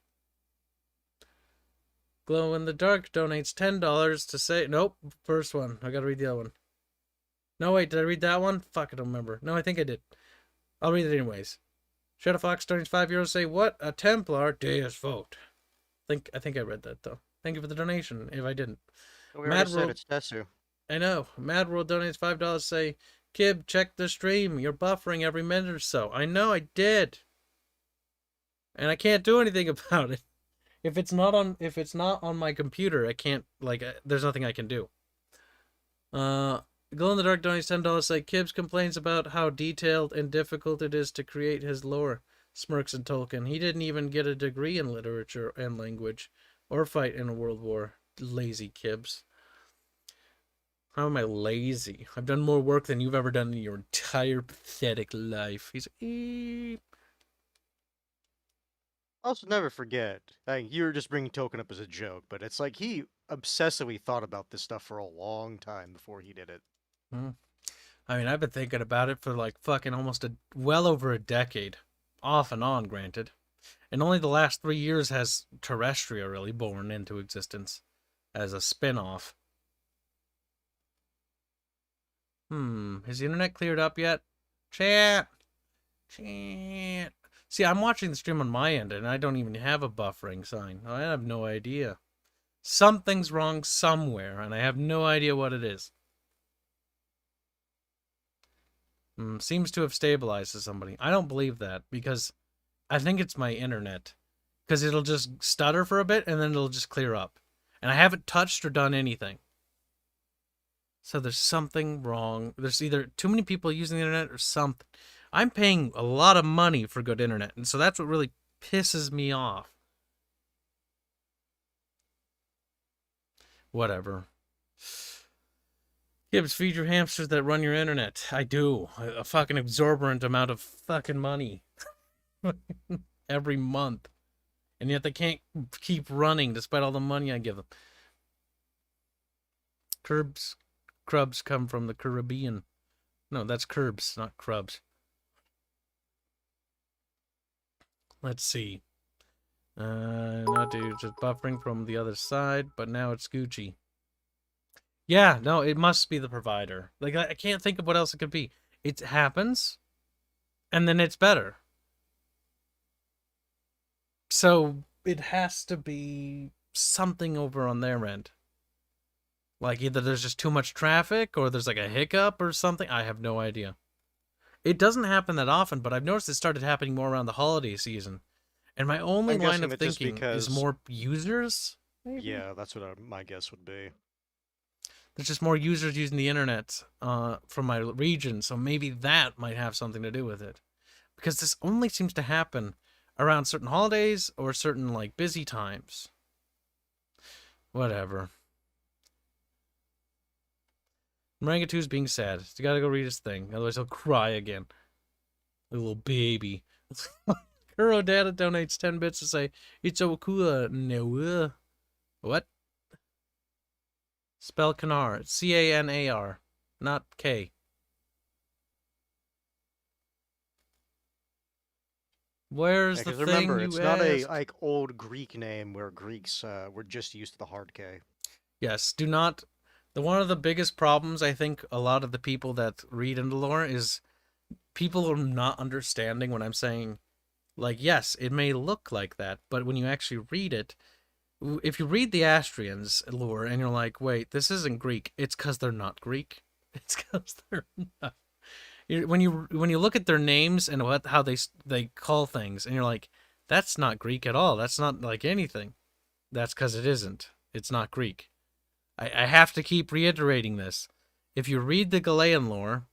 Glow in the Dark donates $10 to say... Nope, first one. I gotta read the other one. No, wait, did I read that one? Fuck, I don't remember. No, I think I did. I'll read it anyways. Shadow Fox donates €5 say, what? A Templar? Deus vote. I think I read that, though. Thank you for the donation, if I didn't. We already said it's Tetsu. I know. Mad World donates $5 say, Kib, check the stream. You're buffering every minute or so. I know, I did. And I can't do anything about it. If it's not on my computer, I can't, like, there's nothing I can do. Glow in the Dark donates $10 say, Kibs complains about how detailed and difficult it is to create his lore. Smirks and Tolkien. He didn't even get a degree in literature and language, or fight in a world war. Lazy Kibs. How am I lazy? I've done more work than you've ever done in your entire pathetic life. He's Also, never forget, you were just bringing Token up as a joke, but it's like he obsessively thought about this stuff for a long time before he did it. I mean, I've been thinking about it for like fucking almost well over a decade. Off and on, granted. And only the last 3 years has Terrestria really born into existence as a spin-off. Has the internet cleared up yet? Chat. See, I'm watching the stream on my end, and I don't even have a buffering sign. I have no idea. Something's wrong somewhere, and I have no idea what it is. Seems to have stabilized to somebody. I don't believe that, because I think it's my internet. Because it'll just stutter for a bit, and then it'll just clear up. And I haven't touched or done anything. So there's something wrong. There's either too many people using the internet or something. I'm paying a lot of money for good internet, and so that's what really pisses me off. Whatever. Kibs, feed your hamsters that run your internet. I do. A fucking exorbitant amount of fucking money. Every month. And yet they can't keep running despite all the money I give them. Crubs come from the Caribbean. No, that's curbs, not crubs. Let's see. Not dude, just buffering from the other side, but now it's Gucci. Yeah, no, it must be the provider. Like, I can't think of what else it could be. It happens, and then it's better. So, it has to be something over on their end. Like, either there's just too much traffic, or there's like a hiccup or something. I have no idea. It doesn't happen that often, but I've noticed it started happening more around the holiday season. And my only line of thinking is more users? Maybe? Yeah, that's what my guess would be. There's just more users using the internet from my region, so maybe that might have something to do with it. Because this only seems to happen around certain holidays or certain, like, busy times. Whatever. Marangatu's being sad. He's gotta go read his thing, otherwise he'll cry again. A little baby. Kuro Data donates 10 bits to say, it's Okua no. What? Spell Canar. It's C-A-N-A-R, not K. Where's the Because thing remember, you it's not a asked? like old Greek name where Greeks were just used to the hard K. Yes, do not. One of the biggest problems I think a lot of the people that read into lore is people are not understanding when I'm saying, like, yes, it may look like that, but when you actually read it, if you read the Astrians lore and you're like, wait, this isn't Greek, it's because they're not Greek. It's because they're not. When you look at their names and how they call things, and you're like, that's not Greek at all. That's not like anything. That's because it isn't. It's not Greek. I have to keep reiterating this. If you read the Galayan lore,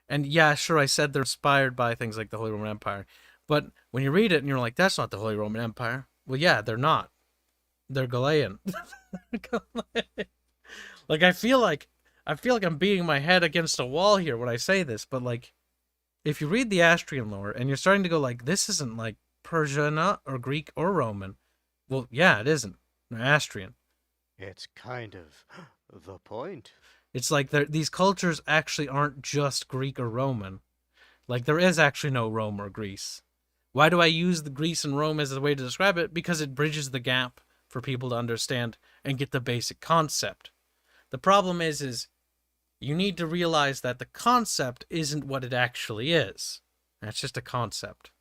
and yeah, sure, I said they're inspired by things like the Holy Roman Empire, but when you read it and you're like, that's not the Holy Roman Empire. Well, yeah, they're not. They're Galayan. Like I feel like I'm beating my head against a wall here when I say this, but like if you read the Astrian lore and you're starting to go like, this isn't like Persian or Greek or Roman, well, yeah, it isn't. They're Astrian. It's kind of the point. It's like these cultures actually aren't just Greek or Roman. Like there is actually no Rome or Greece. Why do I use the Greece and Rome as a way to describe it? Because it bridges the gap for people to understand and get the basic concept. The problem is you need to realize that the concept isn't what it actually is. That's just a concept.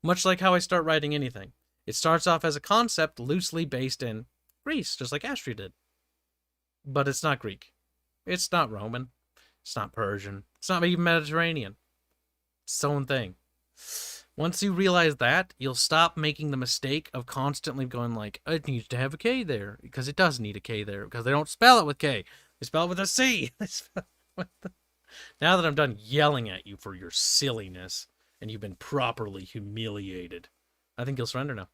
Much like how I start writing anything. It starts off as a concept loosely based in Greece, just like Astria did. But it's not Greek. It's not Roman. It's not Persian. It's not even Mediterranean. It's its own thing. Once you realize that, you'll stop making the mistake of constantly going like, it needs to have a K there. Because it does need a K there. Because they don't spell it with K. They spell it with a C. Now that I'm done yelling at you for your silliness, and you've been properly humiliated, I think you'll surrender now.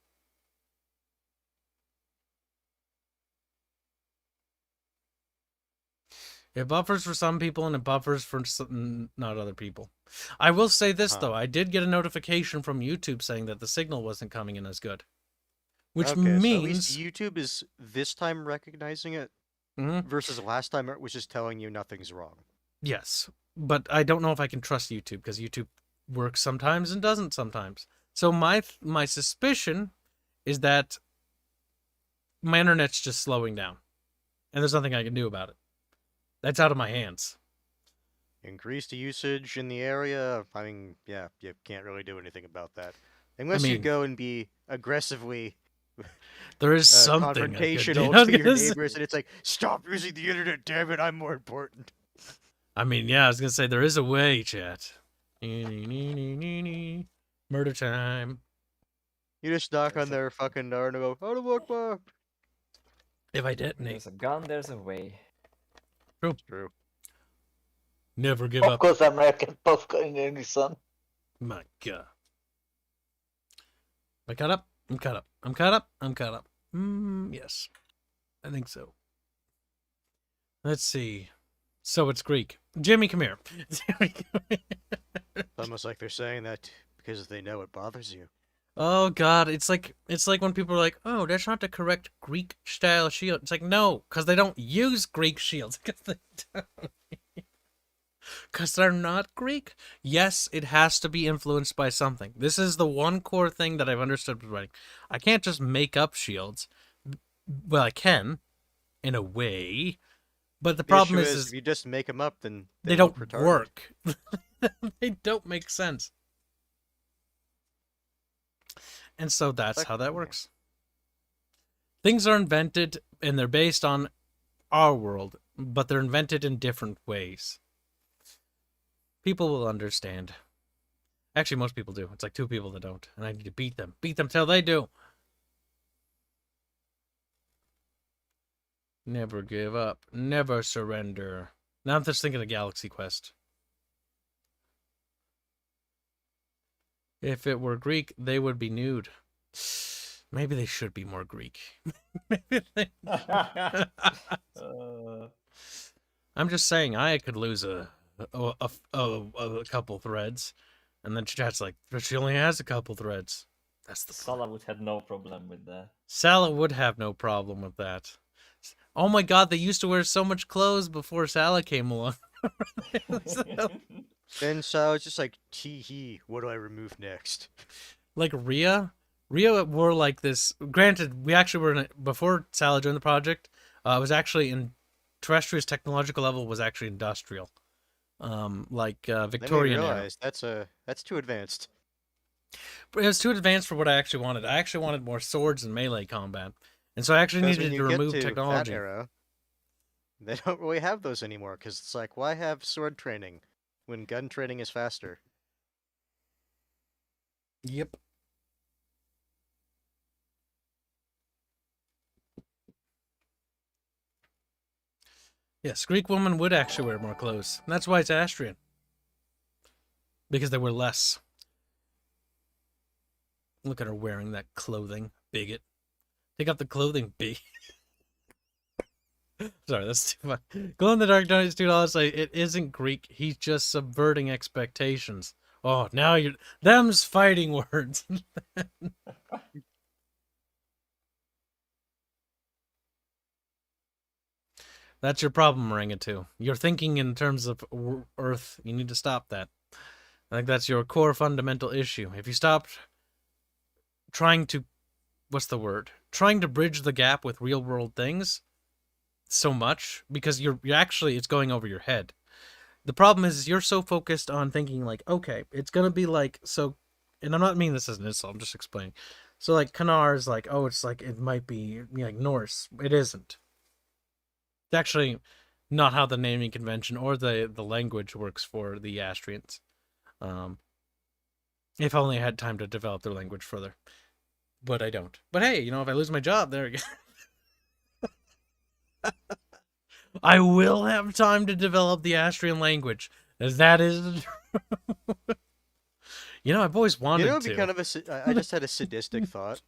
It buffers for some people and it buffers for not other people. I will say this, though. I did get a notification from YouTube saying that the signal wasn't coming in as good. Which means... So at least YouTube is this time recognizing it versus last time it was just telling you nothing's wrong. Yes, but I don't know if I can trust YouTube because YouTube works sometimes and doesn't sometimes. So my suspicion is that my internet's just slowing down. And there's nothing I can do about it. That's out of my hands. Increased usage in the area. I mean, yeah, you can't really do anything about that. Unless you go and be aggressively there is something confrontational to your neighbors, and it's like, stop using the internet, damn it, I'm more important. I mean, yeah, I was going to say, there is a way, chat. Murder time. You just knock on their fucking door and go, how to walk back? If I detonate. There's a gun, there's a way. True. Never give up. Of course, American both going in the sun. My God. Am I caught up? I'm caught up. I'm caught up. I'm caught up. Yes. I think so. Let's see. So it's Greek. Jimmy, come here. It's almost like they're saying that because they know it bothers you. Oh God, it's like when people are like, "Oh, that's not the correct Greek style shield." It's like, no, because they don't use Greek shields. Because they're not Greek. Yes, it has to be influenced by something. This is the one core thing that I've understood with writing. I can't just make up shields. Well, I can, in a way, but the problem is if you just make them up, then they don't work. They don't make sense. And so that's how that works. Things are invented and they're based on our world, but they're invented in different ways. People will understand. Actually, most people do. It's like 2 people that don't, and I need to beat them. Beat them till they do. Never give up. Never surrender. Now I'm just thinking of Galaxy Quest. If it were Greek, they would be nude. Maybe they should be more Greek. I'm just saying, I could lose a couple threads, and then chat's like, but she only has a couple threads. That's the Sala would have no problem with that. Sala would have no problem with that. Oh my God, they used to wear so much clothes before Sala came along. Then so it's just like, tee hee, what do I remove next? like Rhea wore like this. Granted, we actually were in before Sala joined the project. It was actually in Terrestria's technological level was actually industrial, like They may Victorian era. realize that's too advanced. But it was too advanced for what I actually wanted. I actually wanted more swords and melee combat, and so I actually Because needed when to you get remove to technology. that era, they don't really have those anymore. Because it's like, why have sword training when gun training is faster? Yep. Yes, Greek women would actually wear more clothes. And that's why it's Astrian. Because they wear less. Look at her wearing that clothing, bigot. Take off the clothing, bigot. Sorry, that's too fun. Glow in the Dark donates $2. Like, it isn't Greek. He's just subverting expectations. Oh, now you're... Them's fighting words. That's your problem, Maranga, You're thinking in terms of Earth. You need to stop that. I think that's your core fundamental issue. If you stopped trying to... What's the word? Trying to bridge the gap with real-world things so much, because you're actually... It's going over your head. The problem is you're so focused on thinking, like, okay, it's going to be like... So, and I'm not meaning this as an insult, I'm just explaining. So, like, Kanar is like, oh, it's like, it might be, like, Norse. It isn't. It's actually not how the naming convention or the language works for the Astrians. If only I had time to develop their language further. But I don't. But hey, if I lose my job, there we go. I will have time to develop the Astrian language. As that is... I've always wanted It'd to. be kind of I just had a sadistic thought.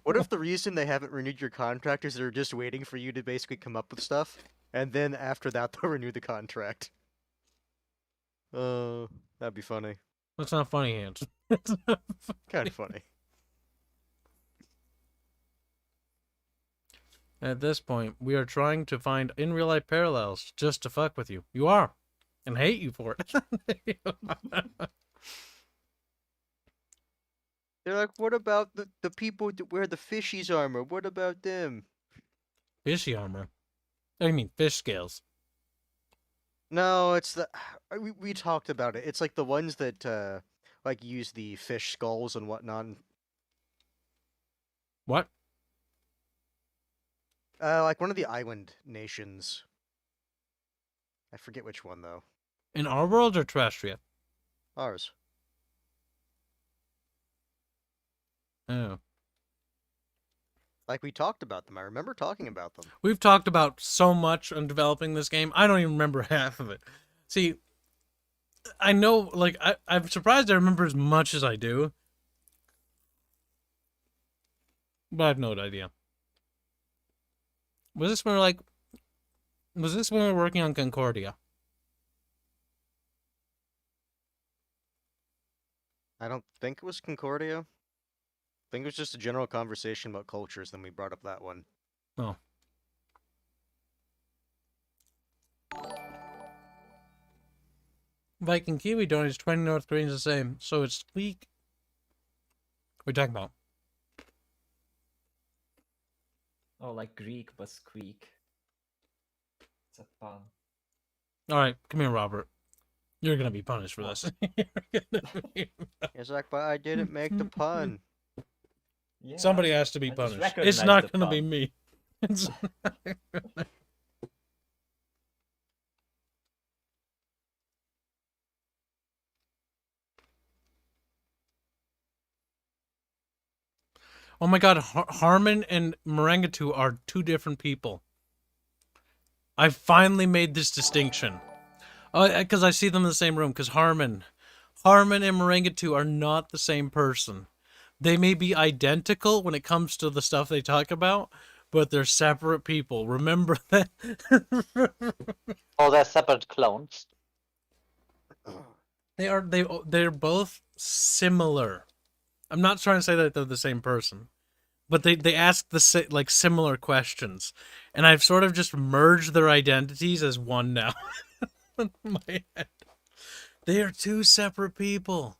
What if the reason they haven't renewed your contract is they're just waiting for you to basically come up with stuff, and then after that they'll renew the contract? That'd be funny. That's not funny, Hanse. Kind of funny. At this point, we are trying to find in real life parallels just to fuck with you. You are. And hate you for it. They're like, what about the people that wear the fishies armor? What about them? Fishy armor? I mean, fish scales. No, it's the we talked about it. It's like the ones that like use the fish skulls and whatnot. What? Like one of the island nations. I forget which one though. In our world or Terrestria? Ours. Oh. Like we talked about them. I remember talking about them. We've talked about so much on developing this game. I don't even remember half of it. See, I know, like, I'm surprised I remember as much as I do. But I have no idea. Was this when we were working on Concordia? I don't think it was Concordia. I think it was just a general conversation about cultures, then we brought up that one. Oh. Viking Kiwi donates 20 North Koreans the same, so it's weak. What are you talking about? Oh, like Greek, but squeak. It's a pun. Alright, come here, Robert. You're gonna be punished for this. It's like, but I didn't make the pun. Yeah, Somebody has to be I just punished. recognize It's not the gonna be pun. me. Oh my god, Harmon and Marangatu are two different people. I finally made this distinction. Because I see them in the same room, because Harmon and Marangatu are not the same person. They may be identical when it comes to the stuff they talk about, but they're separate people. Remember that? Oh, they're separate clones. They're both similar. I'm not trying to say that they're the same person, but they ask the similar questions, and I've sort of just merged their identities as one now. In my head. They are two separate people.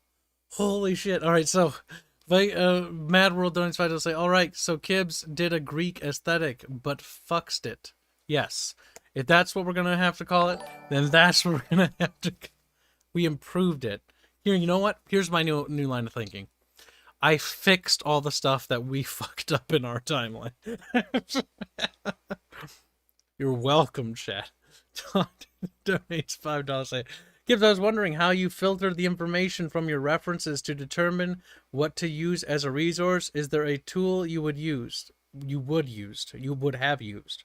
Holy shit. All right, so Mad World Donates 5 will say, all right, so Kibs did a Greek aesthetic, but fuxed it. Yes. If that's what we're going to have to call it, then that's what we're going to have to... We improved it. Here, you know what? Here's my new line of thinking. I fixed all the stuff that we fucked up in our timeline. You're welcome, chat. Donates $5. Say, Gibbs, I was wondering how you filter the information from your references to determine what to use as a resource. Is there a tool you would have used?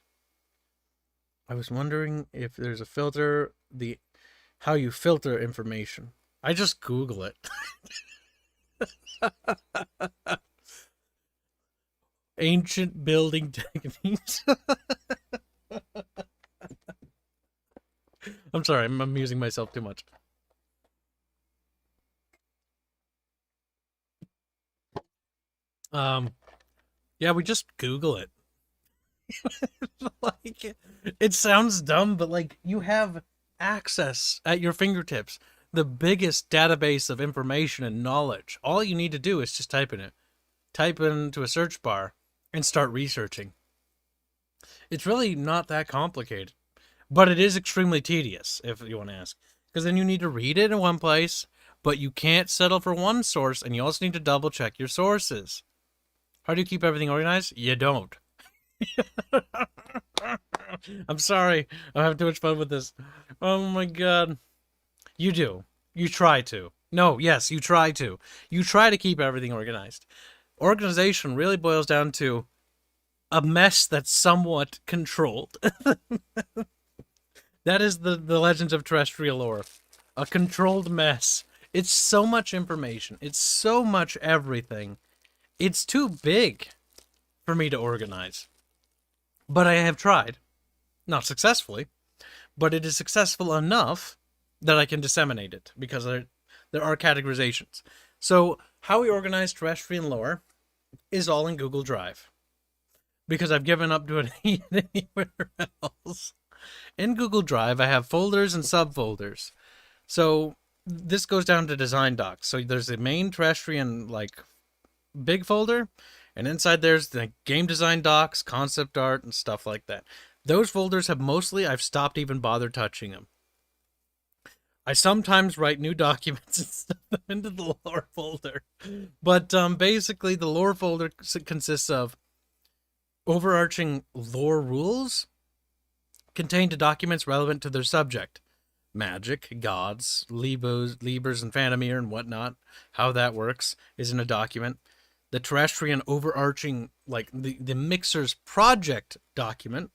I was wondering if there's a filter, how you filter information. I just Google it. Ancient building techniques. I'm sorry, I'm amusing myself too much. Yeah, we just Google it. Like, it sounds dumb, but like, you have access at your fingertips. The biggest database of information and knowledge. All you need to do is just type into a search bar and start researching. It's really not that complicated, but it is extremely tedious, if you want to ask, because then you need to read it in one place, but you can't settle for one source, and you also need to double check your sources. How do you keep everything organized? You don't. I'm sorry. I'm having too much fun with this. Oh my god. You do. You try to. No, yes, you try to. You try to keep everything organized. Organization really boils down to a mess that's somewhat controlled. That is the Legends of Terrestria lore. A controlled mess. It's so much information. It's so much everything. It's too big for me to organize. But I have tried. Not successfully. But it is successful enough that I can disseminate it. Because there are categorizations. So, how we organize Terrestrian lore is all in Google Drive. Because I've given up doing it anywhere else. In Google Drive, I have folders and subfolders. So, this goes down to design docs. So, there's the main Terrestrian, big folder. And inside there's the game design docs, concept art, and stuff like that. Those folders I've stopped even bother touching them. I sometimes write new documents and stuff them into the lore folder. But basically, the lore folder consists of overarching lore rules contained to documents relevant to their subject. Magic, gods, Libers, and Phantomir, and whatnot. How that works is in a document. The Terrestrian overarching, the Mixer's project document,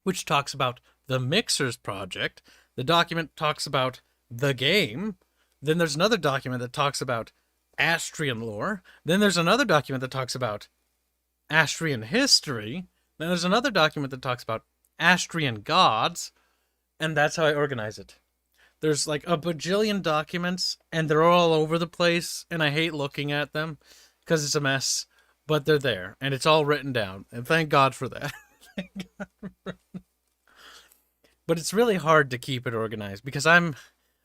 which talks about the Mixer's project. The document talks about the game. Then there's another document that talks about Astrian lore. Then there's another document that talks about Astrian history. Then there's another document that talks about Astrian gods. And that's how I organize it. There's a bajillion documents, and they're all over the place, and I hate looking at them because it's a mess, but they're there, and it's all written down, and thank God for that. But it's really hard to keep it organized because I'm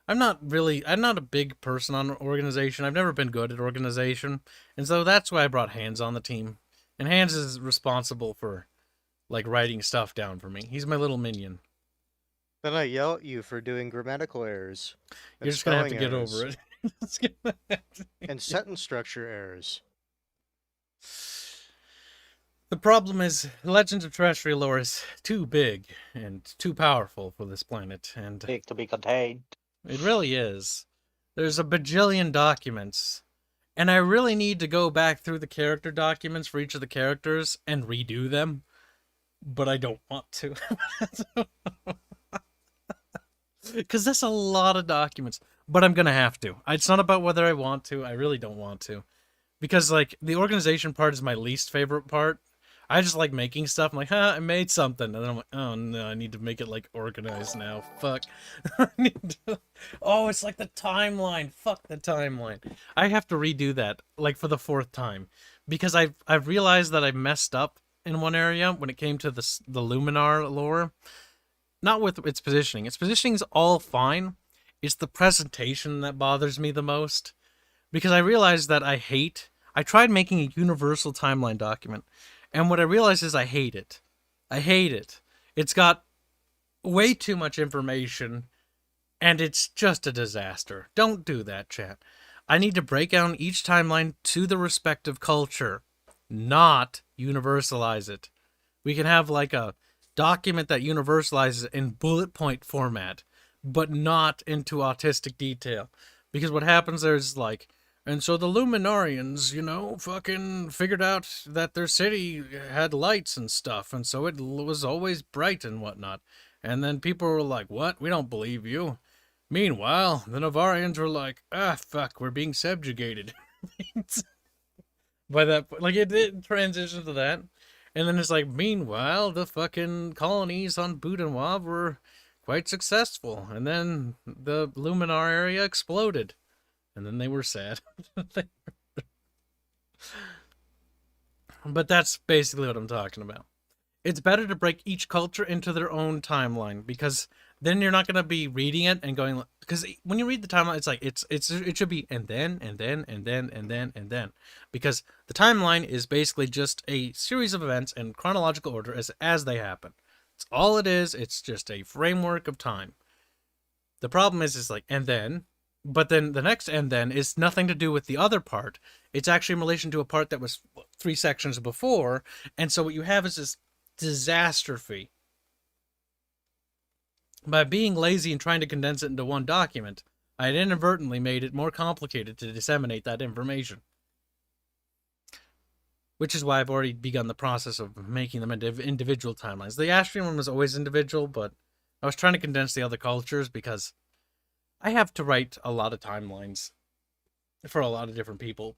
not a big person on organization. I've never been good at organization, and so that's why I brought Hanse on the team. And Hanse is responsible for writing stuff down for me. He's my little minion. Then I yell at you for doing grammatical errors. You're just gonna have to get over it. And sentence structure errors. The problem is, Legends of Terrestria lore is too big and too powerful for this planet, and Big to be contained. it really is. There's a bajillion documents, and I really need to go back through the character documents for each of the characters and redo them, but I don't want to. Because that's a lot of documents, but I'm gonna have to. It's not about whether I want to. I really don't want to, because the organization part is my least favorite part. I just like making stuff. I'm like, I made something, and then I'm like, oh no, I need to make it organized now. Fuck. Oh, it's like the timeline. Fuck the timeline. I have to redo that for the 4th time, because I've realized that I messed up in one area when it came to the Luminar lore. Not with its positioning. Its positioning is all fine. It's the presentation that bothers me the most. because I realized that I tried making a universal timeline document, and what I realized is I hate it. I hate it. It's got way too much information, and it's just a disaster. Don't do that, chat. I need to break down each timeline to the respective culture, not universalize it. We can have like a document that universalizes in bullet point format, but not into autistic detail. Because what happens there is like, and so the Luminarians, fucking figured out that their city had lights and stuff, and so it was always bright and whatnot. And then people were like, what? We don't believe you. Meanwhile, the Navarians were like, fuck, we're being subjugated. By that point, like, it transitions to that. And then it's like, meanwhile, the fucking colonies on Bhutan were quite successful. And then the Luminar area exploded. And then they were sad. But that's basically what I'm talking about. It's better to break each culture into their own timeline, because then you're not going to be reading it and going, because when you read the timeline, it's like, it should be, and then, because the timeline is basically just a series of events in chronological order as they happen. It's all it is. It's just a framework of time. The problem is, it's like, and then, but then the next and then is nothing to do with the other part. It's actually in relation to a part that was 3 sections before, and so what you have is this disastrophe. By being lazy and trying to condense it into one document, I had inadvertently made it more complicated to disseminate that information. Which is why I've already begun the process of making them into individual timelines. The Astrian one was always individual, but I was trying to condense the other cultures because I have to write a lot of timelines for a lot of different people.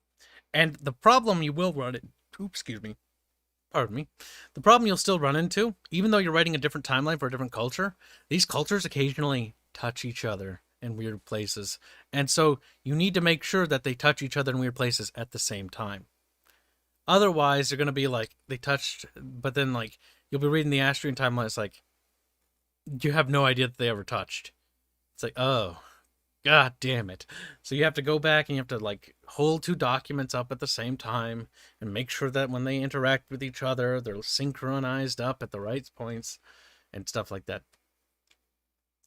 And the problem you will run into, pardon me, the problem you'll still run into, even though you're writing a different timeline for a different culture, these cultures occasionally touch each other in weird places. And so you need to make sure that they touch each other in weird places at the same time. Otherwise, they're going to be like, they touched, but then like, you'll be reading the Astrian timeline, it's like, you have no idea that they ever touched. It's like, oh, god damn it. So you have to go back and you have to like hold 2 documents up at the same time and make sure that when they interact with each other, they're synchronized up at the right points and stuff like that.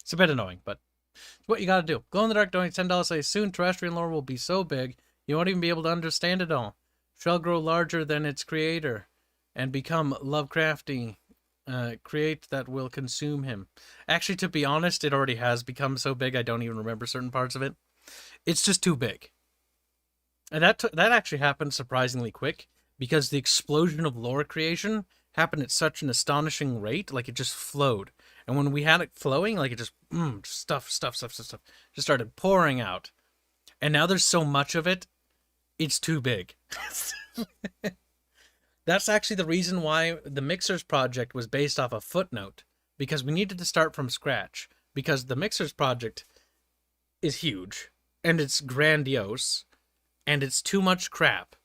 It's a bit annoying, but it's what you gotta do. Glow in the Dark donates $10, say, soon terrestrial lore will be so big you won't even be able to understand it all. Shall grow larger than its creator and become Lovecrafty. Create that will consume him. Actually, to be honest, it already has become so big I don't even remember certain parts of it. It's just too big. And that actually happened surprisingly quick, because the explosion of lore creation happened at such an astonishing rate, like it just flowed. And when we had it flowing, like it just, stuff, just started pouring out. And now there's so much of it, it's too big. That's actually the reason why the Mixers project was based off a footnote, because we needed to start from scratch, because the Mixers project is huge, and it's grandiose, and it's too much crap.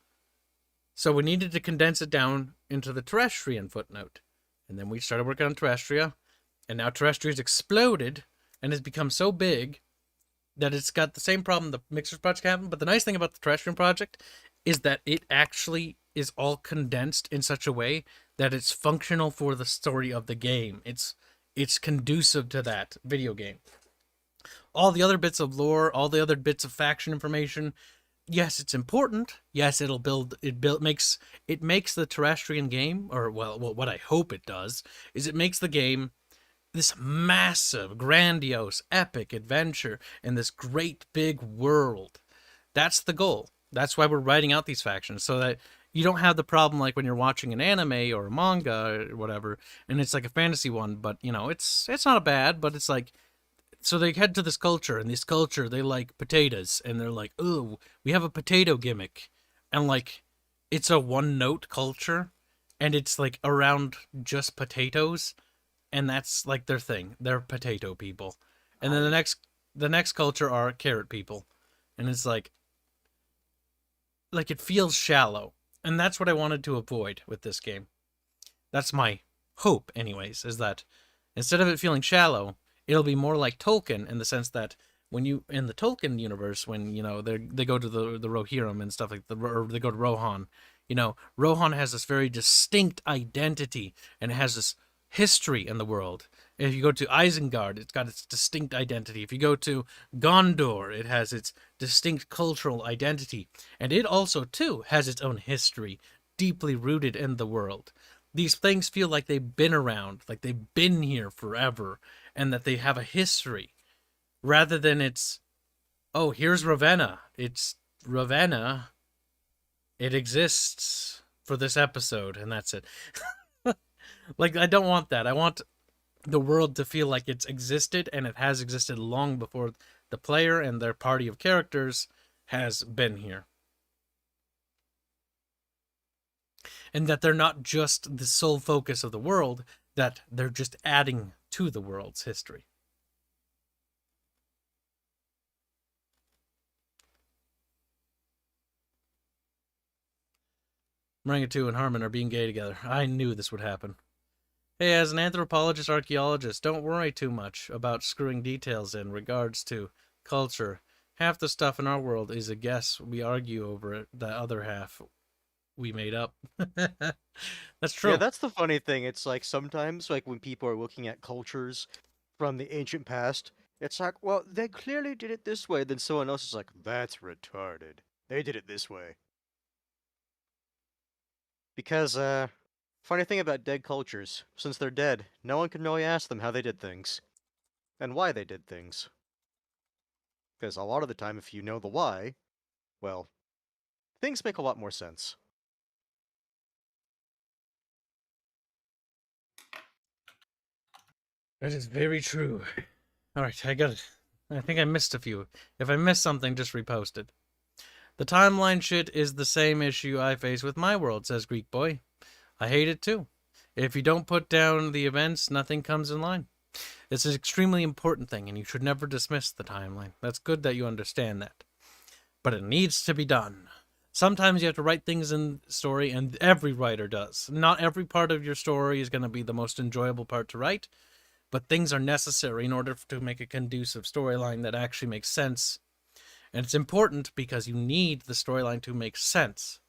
So we needed to condense it down into the Terrestrian footnote. And then we started working on Terrestria, and now Terrestria's exploded, and has become so big that it's got the same problem the Mixers project had. But the nice thing about the Terrestrian project is that it actually is all condensed in such a way that it's functional for the story of the game. It's conducive to that video game. All the other bits of lore, all the other bits of faction information, yes, it's important. Yes, it makes the Terrestrian game, or well, what I hope it does is it makes the game this massive, grandiose, epic adventure in this great big world. That's the goal. That's why we're writing out these factions, so that you don't have the problem like when you're watching an anime or a manga or whatever, and it's like a fantasy one, but it's not bad, but it's like, so they head to this culture, and this culture, they like potatoes, and they're like, ooh, we have a potato gimmick, and like, it's a one-note culture, and it's like around just potatoes, and that's like their thing. They're potato people. And then the next culture are carrot people, and it's like it feels shallow. And that's what I wanted to avoid with this game. That's my hope, anyways, is that instead of it feeling shallow, it'll be more like Tolkien in the sense that when you in the Tolkien universe, when they go to the Rohirrim and stuff or they go to Rohan, Rohan has this very distinct identity and it has this history in the world. If you go to Isengard, it's got its distinct identity. If you go to Gondor, it has its distinct cultural identity, and it also too has its own history, deeply rooted in the world. These things feel like they've been around, like they've been here forever, and that they have a history, rather than it's, oh, here's Ravenna. It's Ravenna. It exists for this episode, and that's it. Like, I don't want that. I want the world to feel like it's existed, and it has existed long before the player and their party of characters has been here. And that they're not just the sole focus of the world, that they're just adding to the world's history. Marangatu and Harmon are being gay together. I knew this would happen. Hey, as an anthropologist, archaeologist, don't worry too much about screwing details in regards to culture. Half the stuff in our world is a guess. We argue over it. The other half we made up. That's true. Yeah, that's the funny thing. It's like sometimes, like when people are looking at cultures from the ancient past, it's like, well, they clearly did it this way. Then someone else is like, that's retarded. They did it this way. Because, funny thing about dead cultures, since they're dead, no one can really ask them how they did things. And why they did things. Because a lot of the time, if you know the why, well, things make a lot more sense. That is very true. Alright, I got it. I think I missed a few. If I missed something, just repost it. The timeline shit is the same issue I face with my world, says Greek Boy. I hate it too. If you don't put down the events, nothing comes in line. It's an extremely important thing, and you should never dismiss the timeline. That's good that you understand that. But it needs to be done. Sometimes you have to write things in story, and every writer does. Not every part of your story is going to be the most enjoyable part to write, but things are necessary in order to make a conducive storyline that actually makes sense. And it's important because you need the storyline to make sense.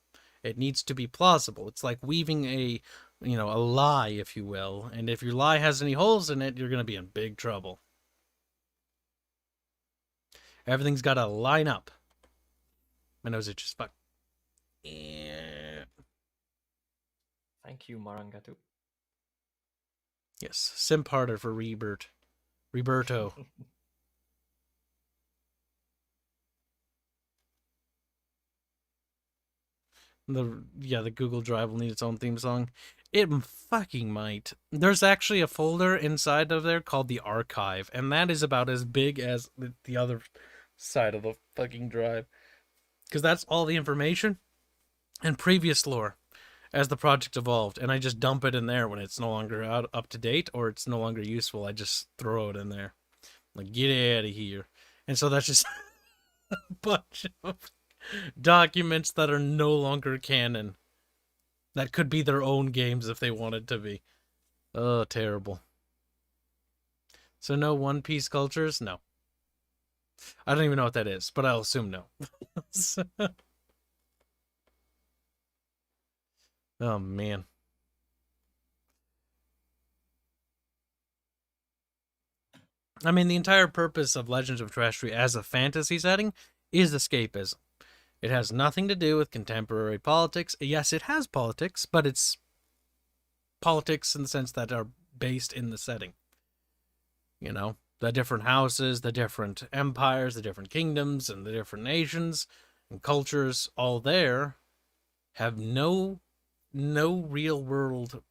It needs to be plausible. It's like weaving a lie, if you will. And if your lie has any holes in it, you're going to be in big trouble. Everything's got to line up. My nose itches. Fuck. Yeah. Thank you, Marangatu. Yes, simp harder for Roberto. The Google Drive will need its own theme song. It fucking might. There's actually a folder inside of there called the archive, and that is about as big as the other side of the fucking drive. Because that's all the information and previous lore as the project evolved, and I just dump it in there when it's no longer up to date or it's no longer useful. I just throw it in there. Like, get out of here. And so that's just a bunch of documents that are no longer canon. That could be their own games if they wanted to be. Oh, terrible. So no One Piece cultures? No. I don't even know what that is, but I'll assume no. Oh, man. I mean, the entire purpose of Legends of Terrestria as a fantasy setting is escapism. It has nothing to do with contemporary politics. Yes, it has politics, but it's politics in the sense that are based in the setting. You know, the different houses, the different empires, the different kingdoms, and the different nations and cultures, all there, have no real world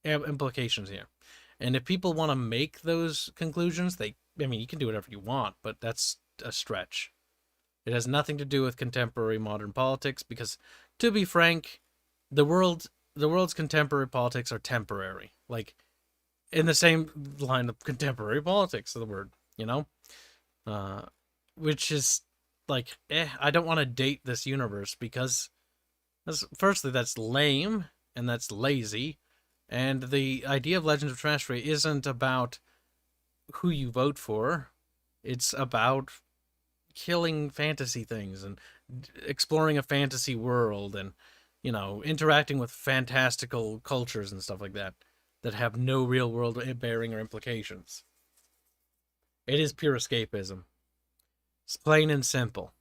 implications here. And if people want to make those conclusions, you can do whatever you want, but that's a stretch. It has nothing to do with contemporary modern politics because, to be frank, the world's contemporary politics are temporary. Like, in the same line of contemporary politics of the word, which is like, I don't want to date this universe because, firstly, that's lame and that's lazy. And the idea of Legends of Terrestria isn't about who you vote for. It's about killing fantasy things and exploring a fantasy world and, you know, interacting with fantastical cultures and stuff like that that have no real world bearing or implications. It is pure escapism. It's plain and simple.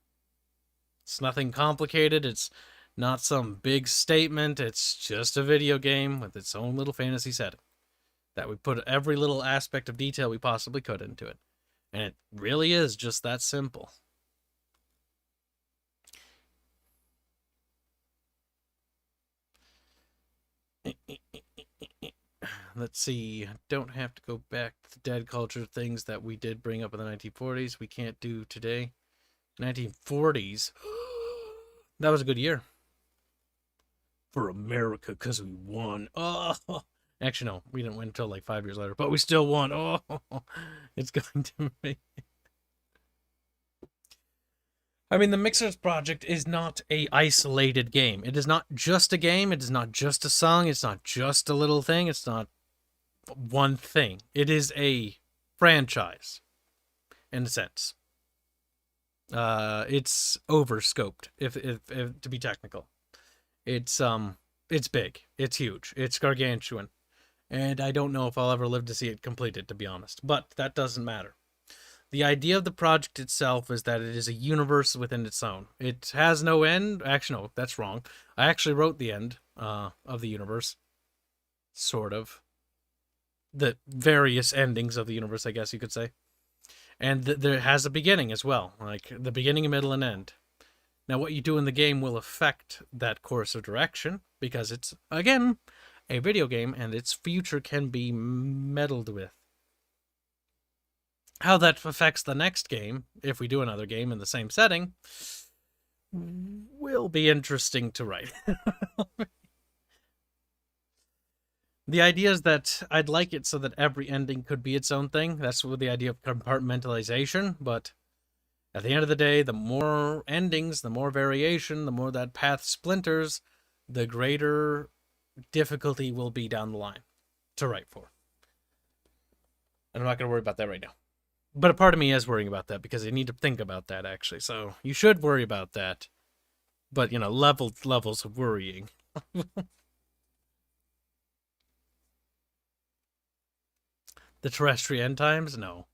It's nothing complicated. It's not some big statement. It's just a video game with its own little fantasy setting that we put every little aspect of detail we possibly could into it. And it really is just that simple. Let's see. Don't have to go back to dead culture things that we did bring up in the 1940s. We can't do today. 1940s. That was a good year for America because we won. Oh, actually no, we didn't win until like 5 years later, but we still won. Oh, it's going to be. I mean, the Mixers project is not a isolated game. It is not just a game. It is not just a song. It's not just a little thing. It's not one thing. It is a franchise, in a sense. It's overscoped, if to be technical. It's big. It's huge. It's gargantuan, and I don't know if I'll ever live to see it completed, to be honest. But that doesn't matter. The idea of the project itself is that it is a universe within its own. It has no end. Actually, no, that's wrong. I actually wrote the end of the universe. Sort of. The various endings of the universe, I guess you could say. And there has a beginning as well. Like, the beginning, a middle, and end. Now, what you do in the game will affect that course of direction, because it's, again, a video game, and its future can be meddled with. How that affects the next game, if we do another game in the same setting, will be interesting to write. The idea is that I'd like it so that every ending could be its own thing. That's with the idea of compartmentalization, but at the end of the day, the more endings, the more variation, the more that path splinters, the greater difficulty will be down the line to write for. And I'm not going to worry about that right now. But a part of me is worrying about that because I need to think about that, actually. So you should worry about that. But, you know, levels of worrying. The Terrestria end times? No.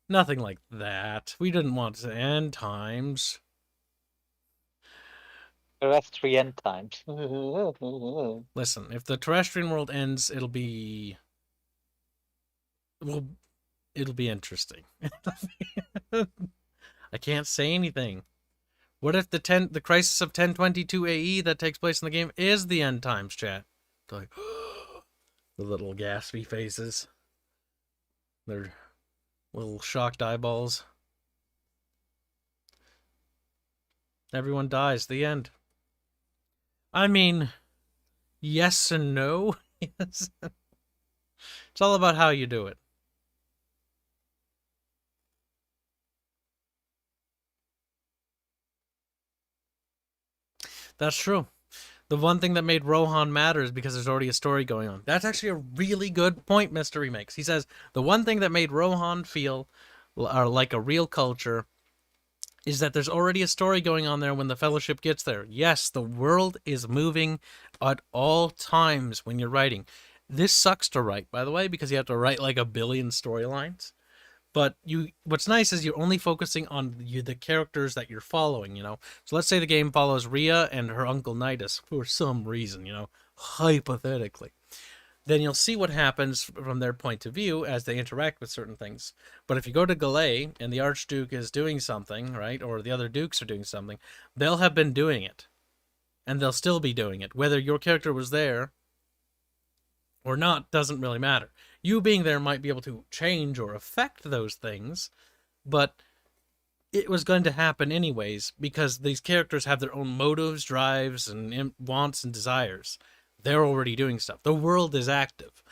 Nothing like that. We didn't want to end times. Terrestrian times. Listen, if the Terrestrian world ends, it'll be... Well, it'll be interesting. I can't say anything. What if the crisis of 1022 AE that takes place in the game is the end times, chat? Like, the little gaspy faces. Their little shocked eyeballs. Everyone dies. The end. I mean, yes and no. Yes. It's all about how you do it. That's true. The one thing that made Rohan matter is because there's already a story going on. That's actually a really good point, Mr. Remakes. He says, the one thing that made Rohan feel like a real culture is that there's already a story going on there when the Fellowship gets there. Yes, the world is moving at all times when you're writing. This sucks to write, by the way, because you have to write like 1 billion storylines. But what's nice is you're only focusing on the characters that you're following, you know? So let's say the game follows Rhea and her uncle Nidus for some reason, you know, hypothetically. Then you'll see what happens from their point of view as they interact with certain things. But if you go to Galay and the Archduke is doing something, right, or the other dukes are doing something, they'll have been doing it. And they'll still be doing it. Whether your character was there or not doesn't really matter. You being there might be able to change or affect those things, but it was going to happen anyways because these characters have their own motives, drives, and wants and desires. They're already doing stuff. The world is active.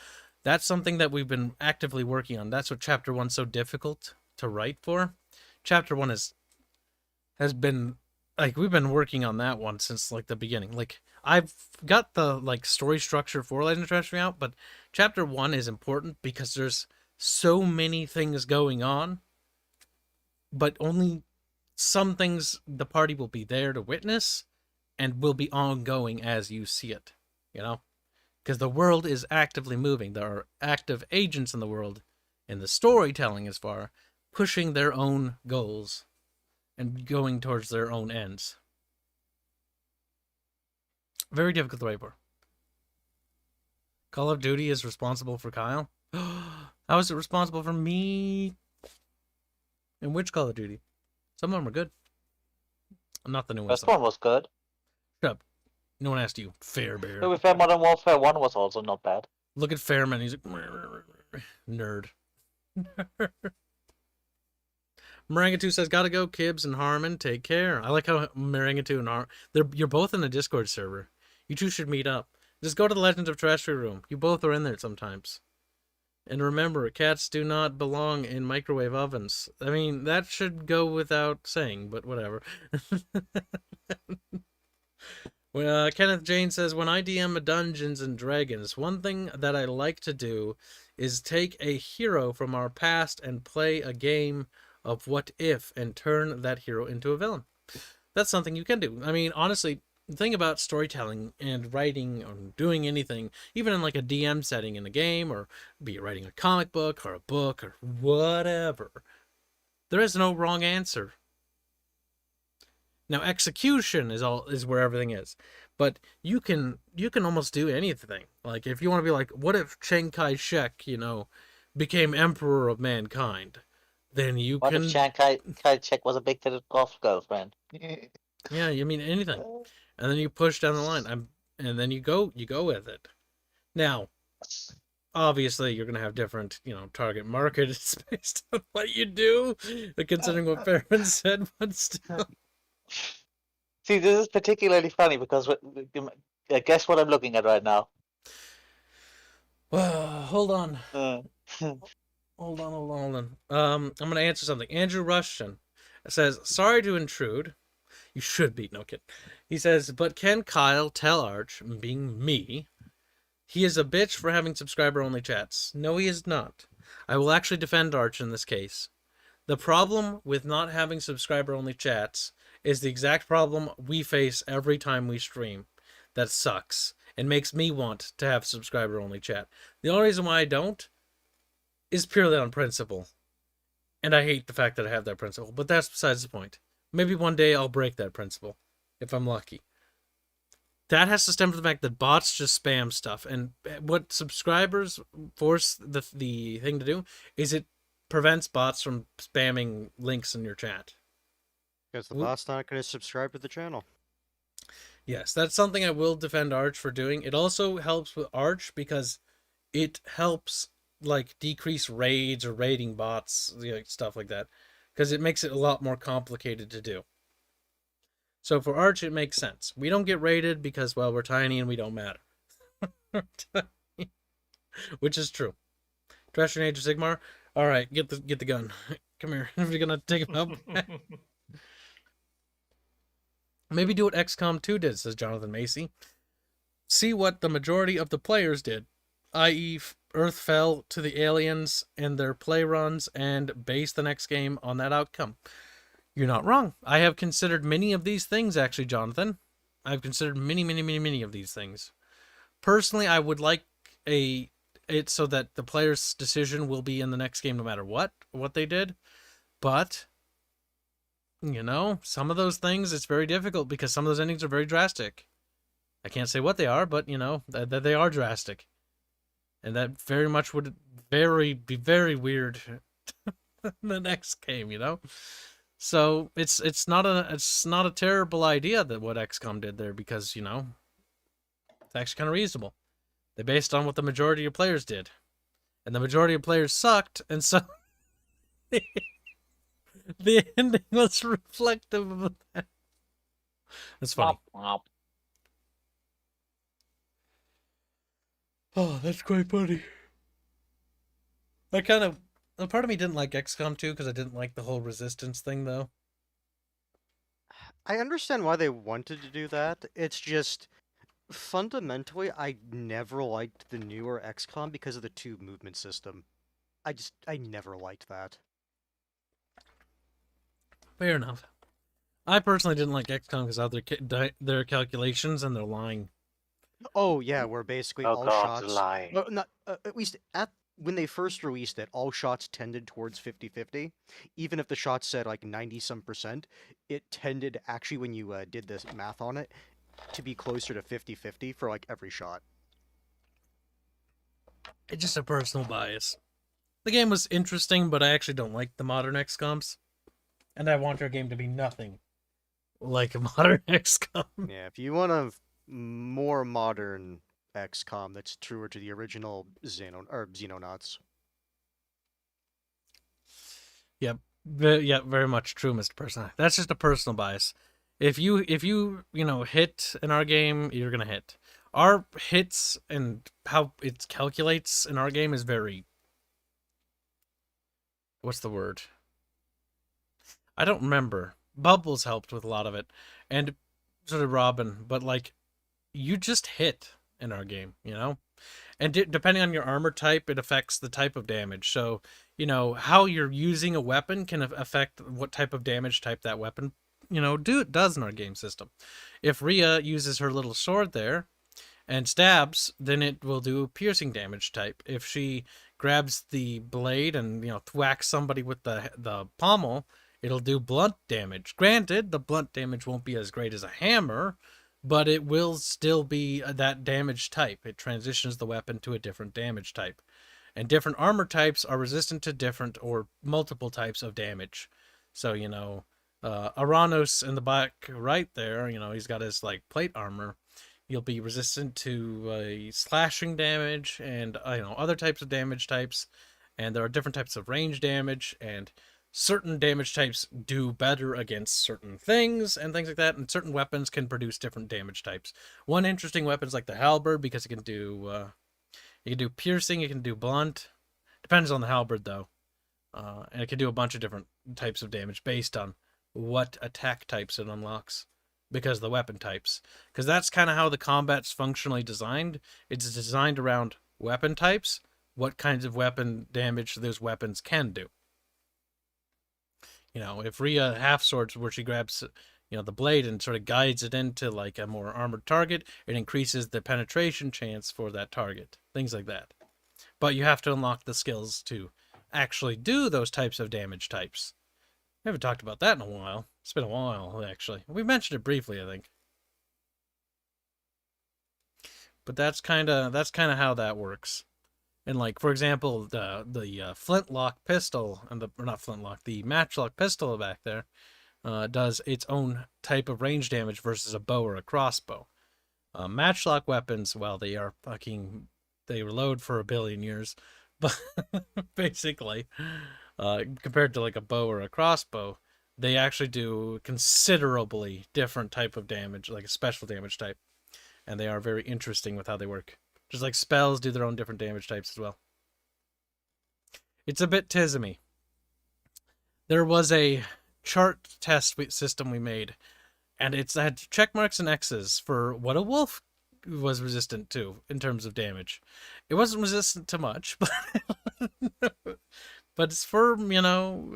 That's something that we've been actively working on. That's what Chapter 1's so difficult to write for. Chapter 1 has been, like, we've been working on that one since, like, the beginning. Like, I've got the, like, story structure for Legend of Terrestria out, but Chapter 1 is important because there's so many things going on but only some things the party will be there to witness and will be ongoing as you see it, you know? Because the world is actively moving. There are active agents in the world, and the storytelling is far, pushing their own goals and going towards their own ends. Very difficult to wait for. Call of Duty is responsible for Kyle? How is it responsible for me? In which Call of Duty? Some of them are good. Not the new ones. Firstborn was good. Shut up. No one asked you. Fair Bear. To be fair, Modern Warfare 1 was also not bad. Look at Fairman. He's like, nerd. Maranga2 says, gotta go, Kibs and Harmon. Take care. I like how Maranga2 and Harmon, you're both in a Discord server. You two should meet up. Just go to the Legends of Terrestria room. You both are in there sometimes. And remember, cats do not belong in microwave ovens. I mean, that should go without saying, but whatever. Kenneth Jane says, when I DM Dungeons and Dragons, one thing that I like to do is take a hero from our past and play a game of what if and turn that hero into a villain. That's something you can do. I mean, honestly, the thing about storytelling and writing or doing anything, even in like a DM setting in a game, or be it writing a comic book or a book or whatever, there is no wrong answer. Now, execution is where everything is, but you can almost do anything. Like if you want to be like, what if Chiang Kai-shek, became emperor of mankind? Then you What can. if Chiang Kai-shek was a big-titted golf girlfriend? Yeah, you mean anything, and then you push down the line, and then you go with it. Now, obviously, you're gonna have different, target market based on what you do, considering what Fairman said, but still. See, this is particularly funny because guess what I'm looking at right now. Hold on. Hold on. I'm gonna answer something. Andrew Rushton says, "Sorry to intrude." You should be, no kid. He says, but can Kyle tell Arch, being me, he is a bitch for having subscriber-only chats? No, he is not. I will actually defend Arch in this case. The problem with not having subscriber-only chats is the exact problem we face every time we stream. That sucks. It makes me want to have subscriber-only chat. The only reason why I don't is purely on principle. And I hate the fact that I have that principle, but that's besides the point. Maybe one day I'll break that principle, if I'm lucky. That has to stem from the fact that bots just spam stuff. And what subscribers force the thing to do is it prevents bots from spamming links in your chat. Because the bot's not going to subscribe to the channel. Yes, that's something I will defend Arch for doing. It also helps with Arch because it helps decrease raids or raiding bots, stuff like that. Because it makes it a lot more complicated to do. So for Arch, it makes sense. We don't get raided because, well, we're tiny and we don't matter. Which is true. Terrestria Age of Sigmar. All right, get the gun. Come here. We're gonna take him out. Maybe do what XCOM 2 did, says Jonathan Macy. See what the majority of the players did, i.e. Earth fell to the aliens and their play runs and base the next game on that outcome. You're not wrong. I have considered many of these things, actually, Jonathan. I've considered many of these things. Personally, I would like it so that the player's decision will be in the next game no matter what they did. But, some of those things, it's very difficult because some of those endings are very drastic. I can't say what they are, but, that they are drastic. And that very much would be very weird in the next game, So it's not a terrible idea that what XCOM did there because, it's actually kind of reasonable. They based on what the majority of players did. And the majority of players sucked, and so the ending was reflective of that. That's funny. Oh, that's quite funny. A part of me didn't like XCOM 2 because I didn't like the whole resistance thing, though. I understand why they wanted to do that. It's just, fundamentally, I never liked the newer XCOM because of the tube movement system. I never liked that. Fair enough. I personally didn't like XCOM because of their calculations, and they're lying. Oh yeah, where basically Oh all god, the shots, lie. well, not at least when they first released it, all shots tended towards 50-50. Even if the shots said like 90 some percent, it tended actually when you did this math on it to be closer to 50-50 for like every shot. It's just a personal bias. The game was interesting, but I actually don't like the modern XComs, and I want our game to be nothing like a modern XCOM. Yeah, if you want a more modern XCOM that's truer to the original Xenonauts. Yep, very much true, Mr. Person. That's just a personal bias. If you hit in our game, you're gonna hit. Our hits and how it calculates in our game is very, what's the word? I don't remember. Bubbles helped with a lot of it, and so did Robin. But like, you just hit in our game, and depending on your armor type, it affects the type of damage. So how you're using a weapon can affect what type of damage type that weapon does in our game system. If Rhea uses her little sword there and stabs, then it will do piercing damage type. If she grabs the blade and thwacks somebody with the pommel, it'll do blunt damage. Granted, the blunt damage won't be as great as a hammer, but it will still be that damage type. It transitions the weapon to a different damage type. And different armor types are resistant to different or multiple types of damage. So, Aranos in the back right there, he's got his plate armor. You'll be resistant to slashing damage and other types of damage types. And there are different types of range damage, and certain damage types do better against certain things and things like that, and certain weapons can produce different damage types. One interesting weapon is like the halberd, because it can do piercing, it can do blunt. Depends on the halberd though, and it can do a bunch of different types of damage based on what attack types it unlocks, because of the weapon types. Because that's kind of how the combat's functionally designed. It's designed around weapon types, what kinds of weapon damage those weapons can do. If Rhea half swords, where she grabs, the blade and sort of guides it into like a more armored target, it increases the penetration chance for that target. Things like that. But you have to unlock the skills to actually do those types of damage types. We haven't talked about that in a while. It's been a while, actually. We mentioned it briefly, I think. But that's kind of how that works. And for example, the flintlock pistol and the matchlock pistol back there does its own type of range damage versus a bow or a crossbow. Matchlock weapons, well, they reload for 1 billion years, but basically, compared to a bow or a crossbow, they actually do considerably different type of damage, like a special damage type, and they are very interesting with how they work. Just like spells do their own different damage types as well. It's a bit tismy. There was a chart test system we made, and it had check marks and X's for what a wolf was resistant to in terms of damage. It wasn't resistant to much, but its fur,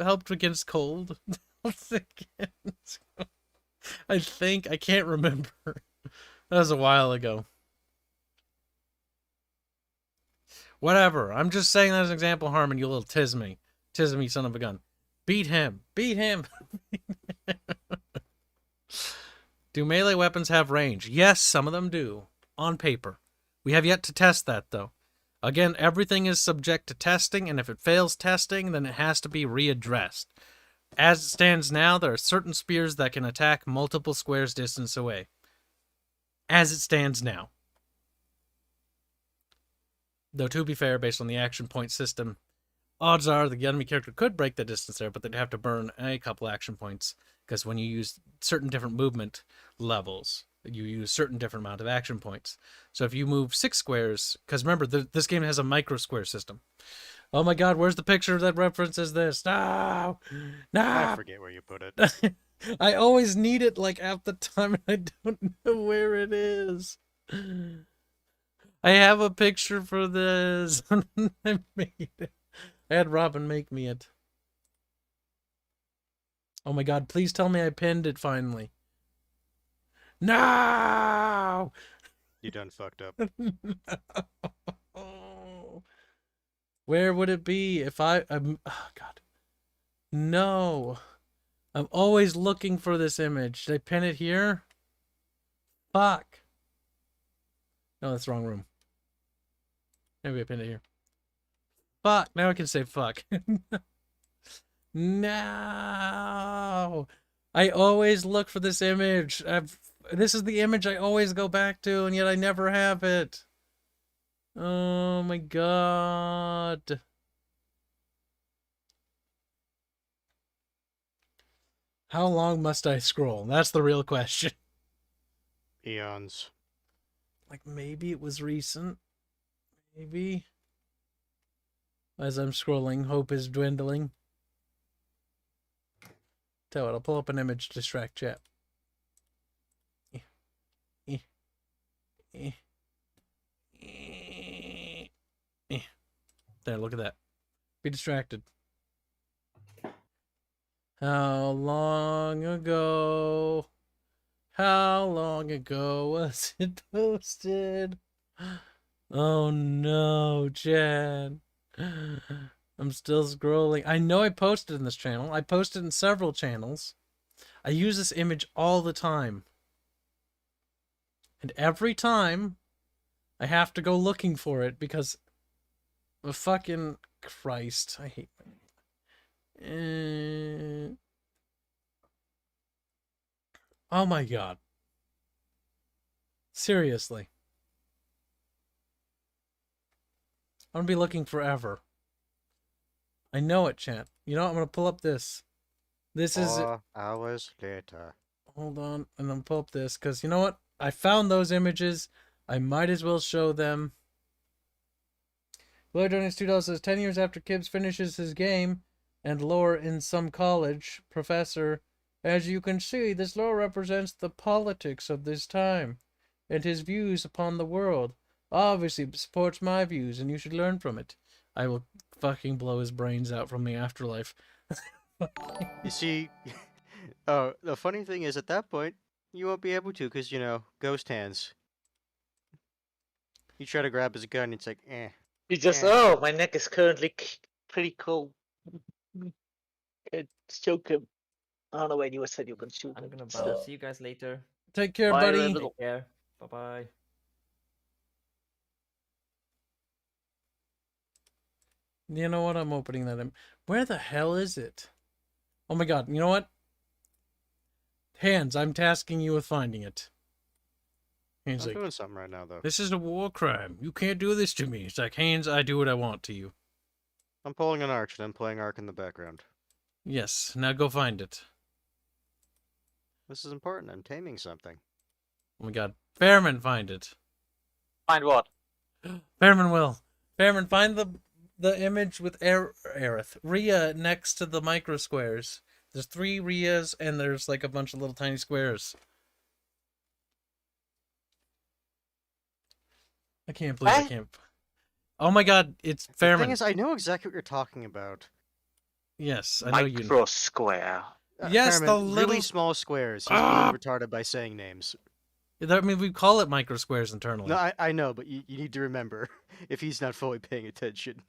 helped against cold. I think, I can't remember. That was a while ago. Whatever. I'm just saying that as an example, Harmon, you little tismy. Tismy son of a gun. Beat him. Beat him. Do melee weapons have range? Yes, some of them do. On paper. We have yet to test that, though. Again, everything is subject to testing, and if it fails testing, then it has to be readdressed. As it stands now, there are certain spears that can attack multiple squares distance away. As it stands now. Though, to be fair, based on the action point system, odds are the enemy character could break the distance there, but they'd have to burn a couple action points, because when you use certain different movement levels, you use certain different amount of action points. So if you move 6 squares, because remember, this game has a micro square system. Oh my god, where's the picture that references this? No! No! I forget where you put it. I always need it half the time, and I don't know where it is. I have a picture for this. I made it. I had Robin make me it. Oh my god, please tell me I pinned it finally. No! You done fucked up. Where would it be if I'm... Oh god. No. I'm always looking for this image. Did I pin it here? Fuck. No, that's the wrong room. Maybe I pinned it here. Fuck. Now I can say fuck. No. I always look for this image. This is the image I always go back to, and yet I never have it. Oh my god. How long must I scroll? That's the real question. Eons. Like, maybe it was recent. Maybe. As I'm scrolling, hope is dwindling. Tell you what, I'll pull up an image to distract chat. There, look at that. Be distracted. How long ago? How long ago was it posted? Oh no, Jen. I'm still scrolling. I know I posted in this channel. I posted in several channels. I use this image all the time. And every time, I have to go looking for it because... Oh, fucking Christ. I hate my... Oh my god. Seriously. I'm gonna be looking forever. I know it, chat. You know what? I'm gonna pull up this. This is... 4 hours later. Hold on. And I'm gonna pull up this, because you know what? I found those images. I might as well show them. Redone is $2 says 10 years after Kibs finishes his game and lore in some college professor. As you can see, this lore represents the politics of this time and his views upon the world. Obviously, it supports my views, and you should learn from it. I will fucking blow his brains out from the afterlife. You see, oh, the funny thing is, at that point, you won't be able to, because, you know, ghost hands. You try to grab his gun, it's like, eh. You just, Yeah. oh, my neck is currently pretty cold. It's choking. I don't know when you said you can shoot I'm him. gonna So- bounce. See you guys later. Take care, Bye, buddy. Rebel. Take care. Bye bye. You know what? I'm opening that. Where the hell is it? Oh my god. You know what? Hands, I'm tasking you with finding it. Hands I'm like, doing something right now, though. this is a war crime. You can't do this to me. It's like, Hands, I do what I want to you. I'm pulling an arch, and I'm playing Ark in the background. Yes, now go find it. This is important. I'm taming something. Oh my god. Fairman, find it. Find what? Fairman will. Fairman, find the image with Aerith. Rhea next to the micro squares. There's 3 Rheas, and there's like a bunch of little tiny squares. I can't believe I What? can't. Oh my god, it's The Fairman. thing is, I know exactly what you're talking about. Yes, I know you. Micro square. Yes, the Fairman, little- really small squares. He's Ah! being retarded by saying names. I mean, we call it micro squares internally. No, I know, but you need to remember if he's not fully paying attention.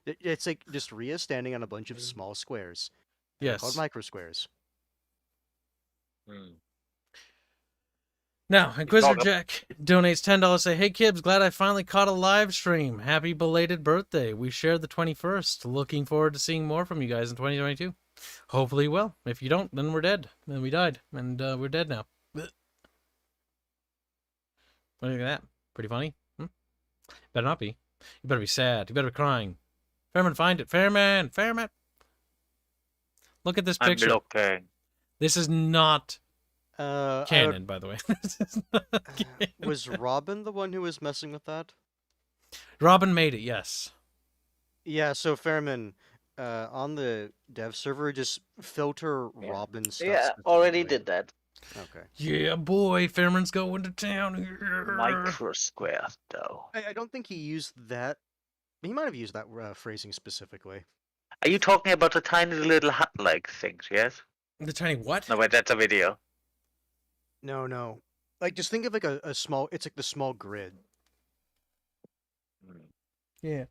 It's like just Rhea standing on a bunch of small squares. They're Yes. called micro squares. Now, Inquisitor called Jack donates $10. Say, hey Kibs, glad I finally caught a live stream. Happy belated birthday. We shared the 21st. Looking forward to seeing more from you guys in 2022. Hopefully you will. If you don't, then we're dead. Then we died. And we're dead now. What do you think of that? Pretty funny? Better not be. You better be sad. You better be crying. Fairman, find it. Fairman! Fairman! Look at this I'm picture. looking. This is not I canon, by the way. This is not canon. was Robin the one who was messing with that? Robin made it, yes. Yeah, so Fairman, on the dev server, just filter Yeah. Robin stuff. Yeah, already specifically. did that. Okay. Yeah, boy, Fairman's going to town here. Micro square, though. I don't think he used that. He might have used that phrasing specifically. Are you talking about the tiny little hut-like things, yes? The tiny what? No, wait, that's a video. No. Like, just think of like a small. It's like the small grid. Yeah.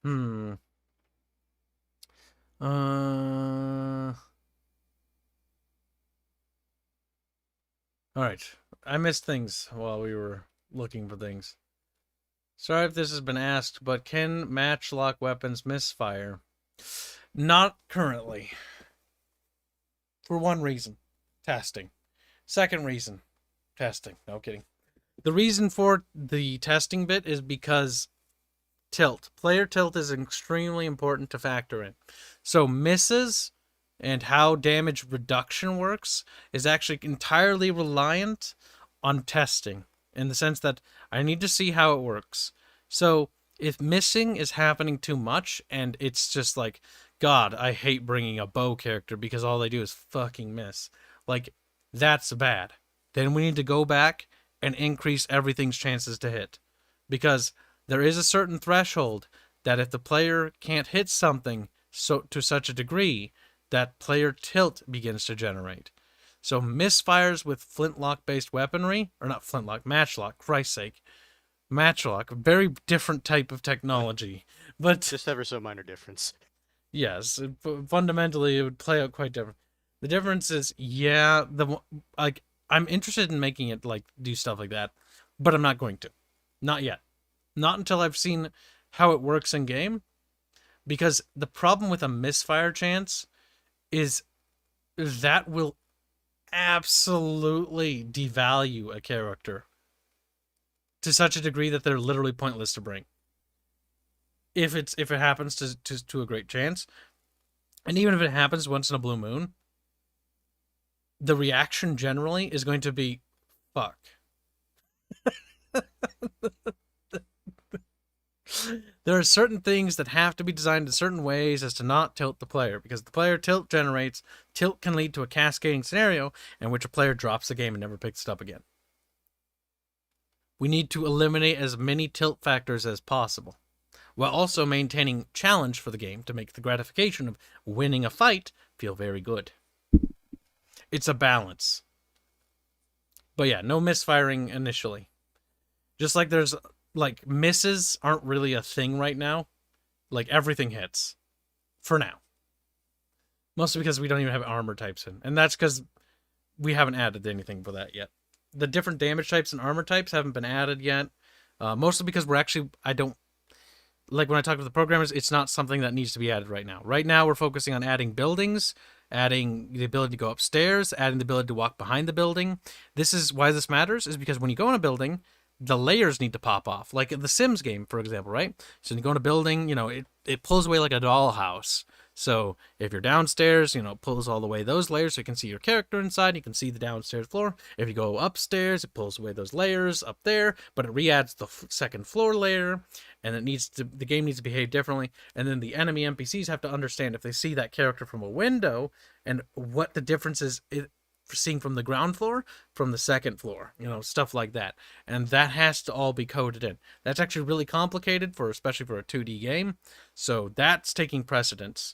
Hmm. All right. I missed things while we were looking for things. Sorry if this has been asked, but can matchlock weapons misfire? Not currently. For one reason, testing. Second reason, testing. No kidding. The reason for the testing bit is because tilt. Player tilt is extremely important to factor in. So misses and how damage reduction works is actually entirely reliant on testing, in the sense that I need to see how it works. So if missing is happening too much and it's just like, God, I hate bringing a bow character because all they do is fucking miss. Like, that's bad. Then we need to go back and increase everything's chances to hit. Because there is a certain threshold that if the player can't hit something to such a degree, that player tilt begins to generate. So misfires with flintlock-based weaponry, or not flintlock, matchlock, Christ's sake. Matchlock, very different type of technology. But Just ever so minor difference. yes, fundamentally it would play out quite different. The difference is, yeah, I'm interested in making it like do stuff like that, but I'm not going to. Not yet. Not until I've seen how it works in game. Because the problem with a misfire chance is that will absolutely devalue a character to such a degree that they're literally pointless to bring. If it happens to a great chance, and even if it happens once in a blue moon, the reaction generally is going to be, fuck. There are certain things that have to be designed in certain ways as to not tilt the player, because the player tilt generates, tilt can lead to a cascading scenario in which a player drops the game and never picks it up again. We need to eliminate as many tilt factors as possible, while also maintaining challenge for the game to make the gratification of winning a fight feel very good. It's a balance. But yeah, no misfiring initially. Just like there's, like, misses aren't really a thing right now. Like, everything hits. For now. Mostly because we don't even have armor types in. And that's because we haven't added anything for that yet. The different damage types and armor types haven't been added yet. Mostly because when I talk to the programmers, it's not something that needs to be added right now. Right now, we're focusing on adding buildings, adding the ability to go upstairs, adding the ability to walk behind the building. This is why this matters, is because when you go in a building, the layers need to pop off. Like in the Sims game, for example, right? So when you go in a building, it pulls away like a dollhouse. So if you're downstairs, it pulls all the way those layers so you can see your character inside. You can see the downstairs floor. If you go upstairs, it pulls away those layers up there, but it re-adds the second floor layer, and the game needs to behave differently. And then the enemy NPCs have to understand if they see that character from a window and what the difference is seeing from the ground floor from the second floor, stuff like that. And that has to all be coded in. That's actually really complicated especially for a 2D game. So that's taking precedence.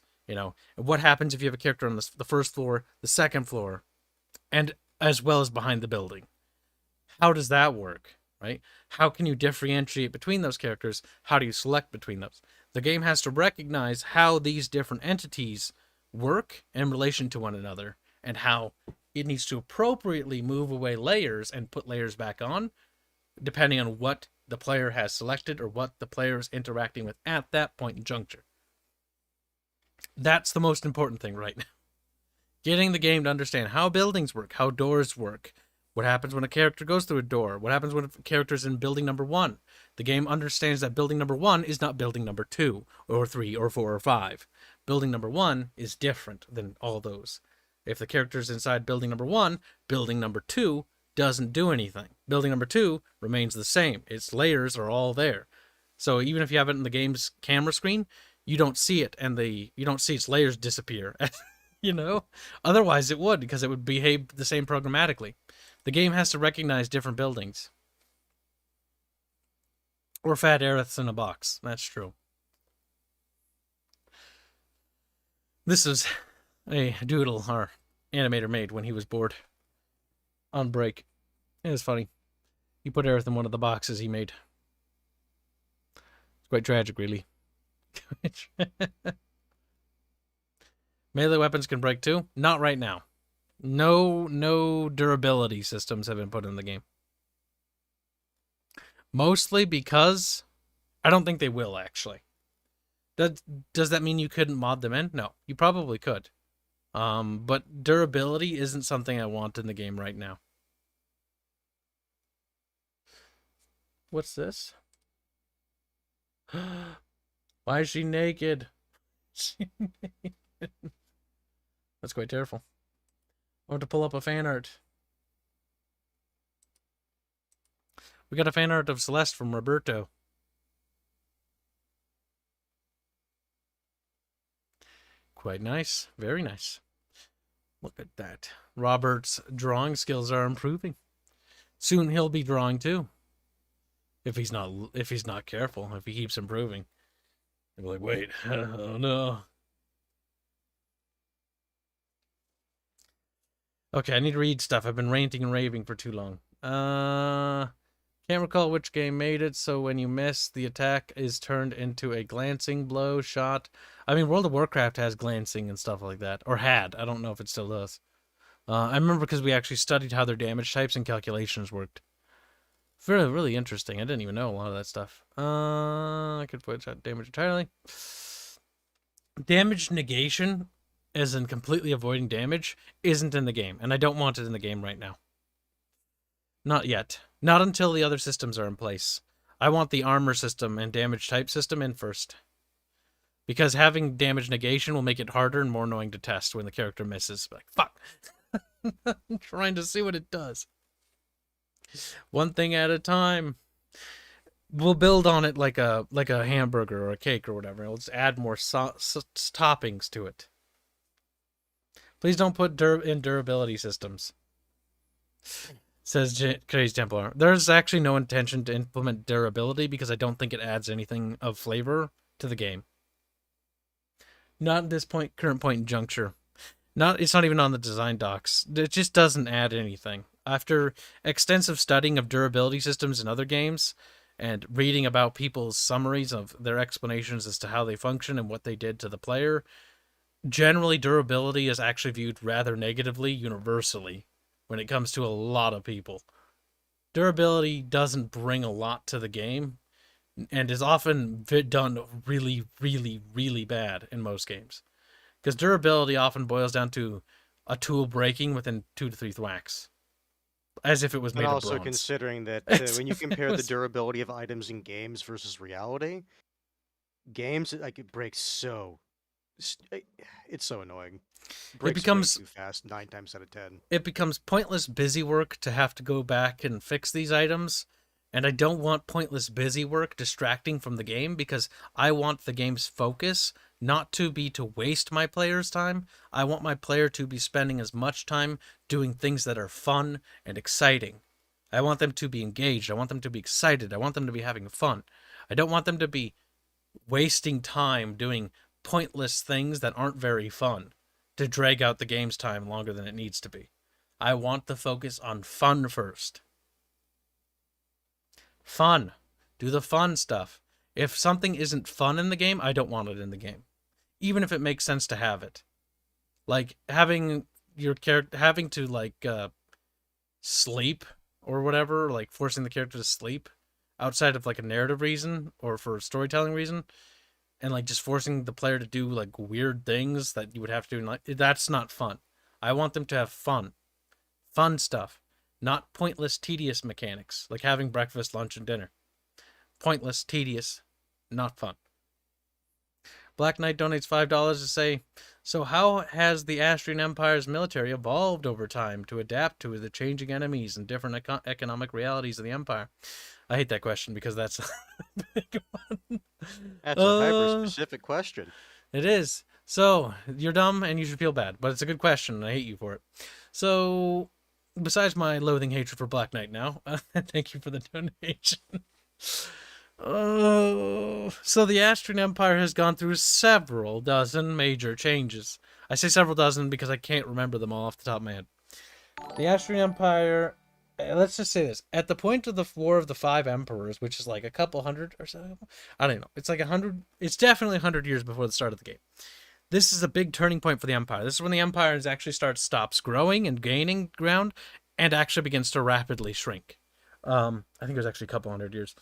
What happens if you have a character on the first floor, the second floor, and as well as behind the building? How does that work, right? How can you differentiate between those characters? How do you select between those? The game has to recognize how these different entities work in relation to one another, and how it needs to appropriately move away layers and put layers back on, depending on what the player has selected or what the player is interacting with at that point in juncture. That's the most important thing right now. Getting the game to understand how buildings work, how doors work, what happens when a character goes through a door, what happens when a character's in building number 1. The game understands that building number 1 is not building number 2, or 3, or 4, or 5. Building number 1 is different than all those. If the character's inside building number 1, building number 2 doesn't do anything. Building number 2 remains the same. Its layers are all there. So even if you have it in the game's camera screen, you don't see it, and you don't see its layers disappear You know? Otherwise it would, because it would behave the same programmatically. The game has to recognize different buildings. Or fat aeriths in a box. That's true. This is a doodle our animator made when he was bored. On break. It was funny. He put aerith in one of the boxes he made. It's quite tragic, really. Melee weapons can break too? Not right now. No durability systems have been put in the game. Mostly because I don't think they will, actually. Does that mean you couldn't mod them in? No, you probably could. But durability isn't something I want in the game right now. What's this? Why is she naked? That's quite terrible. I want to pull up a fan art. We got a fan art of Celeste from Roberto. Quite nice. Very nice. Look at that. Robert's drawing skills are improving. Soon he'll be drawing too. If he's not careful, if he keeps improving. He'll be like, wait, oh no. Okay, I need to read stuff. I've been ranting and raving for too long. Can't recall which game made it, so when you miss, the attack is turned into a glancing blow shot. I mean, World of Warcraft has glancing and stuff like that. Or had. I don't know if it still does. I remember because we actually studied how their damage types and calculations worked. Really, really interesting. I didn't even know a lot of that stuff. I could put damage entirely. Damage negation, as in completely avoiding damage, isn't in the game. And I don't want it in the game right now. Not yet. Not until the other systems are in place. I want the armor system and damage type system in first. Because having damage negation will make it harder and more annoying to test when the character misses. Like, fuck! I'm trying to see what it does. One thing at a time. We'll build on it like a hamburger or a cake or whatever. We'll just add more toppings to it. Please don't put in durability systems. Says Crazy Templar. There's actually no intention to implement durability because I don't think it adds anything of flavor to the game. Not at this current point in juncture. It's not even on the design docs. It just doesn't add anything. After extensive studying of durability systems in other games and reading about people's summaries of their explanations as to how they function and what they did to the player, generally durability is actually viewed rather negatively universally when it comes to a lot of people. Durability doesn't bring a lot to the game and is often done really, really, really bad in most games. Because durability often boils down to a tool breaking within 2 to 3 thwacks. As if it was made And of also bronze. considering that when you compare the durability of items in games versus reality, games, like, it breaks so... It's so annoying. Breaks becomes way too fast 9 times out of 10. It becomes pointless busy work to have to go back and fix these items. And I don't want pointless busy work distracting from the game because I want the game's focus not to be to waste my player's time. I want my player to be spending as much time doing things that are fun and exciting. I want them to be engaged. I want them to be excited. I want them to be having fun. I don't want them to be wasting time doing pointless things that aren't very fun to drag out the game's time longer than it needs to be. I want the focus on fun first. Fun. Do the fun stuff. If something isn't fun in the game, I don't want it in the game. Even if it makes sense to have it. Like having your character having to sleep or whatever, like forcing the character to sleep outside of like a narrative reason or for a storytelling reason, and like just forcing the player to do like weird things that you would have to do, that's not fun. I want them to have fun. Fun stuff. Not pointless, tedious mechanics, like having breakfast, lunch, and dinner. Pointless, tedious, not fun. Black Knight donates $5 to say, so how has the Astrian Empire's military evolved over time to adapt to the changing enemies and different economic realities of the Empire? I hate that question because that's a big one. That's a hyper-specific question. It is. So, you're dumb and you should feel bad, but it's a good question and I hate you for it. So, besides my loathing hatred for Black Knight now, thank you for the donation. Oh, so the Astrian Empire has gone through several dozen major changes. I say several dozen because I can't remember them all off the top of my head. The Astrian Empire, let's just say this. At the point of the War of the Five Emperors, which is like a couple hundred or so, I don't know. It's like 100, it's definitely 100 years before the start of the game. This is a big turning point for the Empire. This is when the Empire stops growing and gaining ground and actually begins to rapidly shrink. I think it was actually a couple hundred years.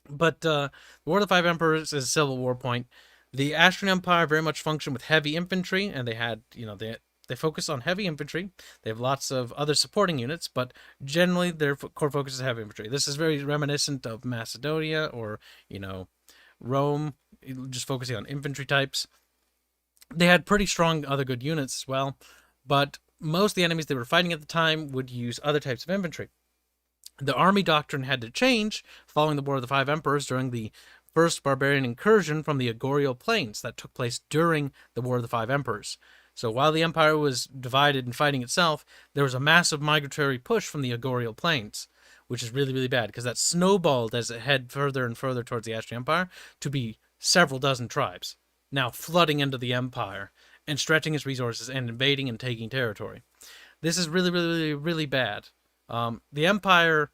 But the War of the Five Emperors is a civil war point. The Astrian Empire very much functioned with heavy infantry, and they had, they focus on heavy infantry. They have lots of other supporting units, but generally their core focus is heavy infantry. This is very reminiscent of Macedonia or, Rome, just focusing on infantry types. They had pretty strong other good units as well, but most of the enemies they were fighting at the time would use other types of infantry. The army doctrine had to change following the War of the Five Emperors during the first barbarian incursion from the Ethereal Plains that took place during the War of the Five Emperors. So while the Empire was divided and fighting itself, there was a massive migratory push from the Ethereal Plains, which is really, really bad because that snowballed as it head further and further towards the Astrian Empire to be several dozen tribes, now flooding into the Empire and stretching its resources and invading and taking territory. This is really, really, really, really bad. The Empire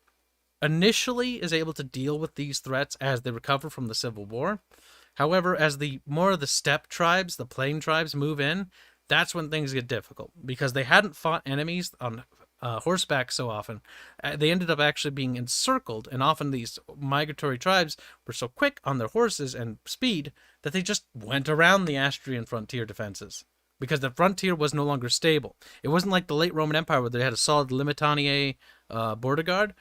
initially is able to deal with these threats as they recover from the Civil War. However, as the more of the steppe tribes, the plain tribes move in, that's when things get difficult because they hadn't fought enemies on horseback so often. They ended up actually being encircled, and often these migratory tribes were so quick on their horses and speed that they just went around the Astrian frontier defenses because the frontier was no longer stable. It wasn't like the late Roman Empire where they had a solid limitanier border guard.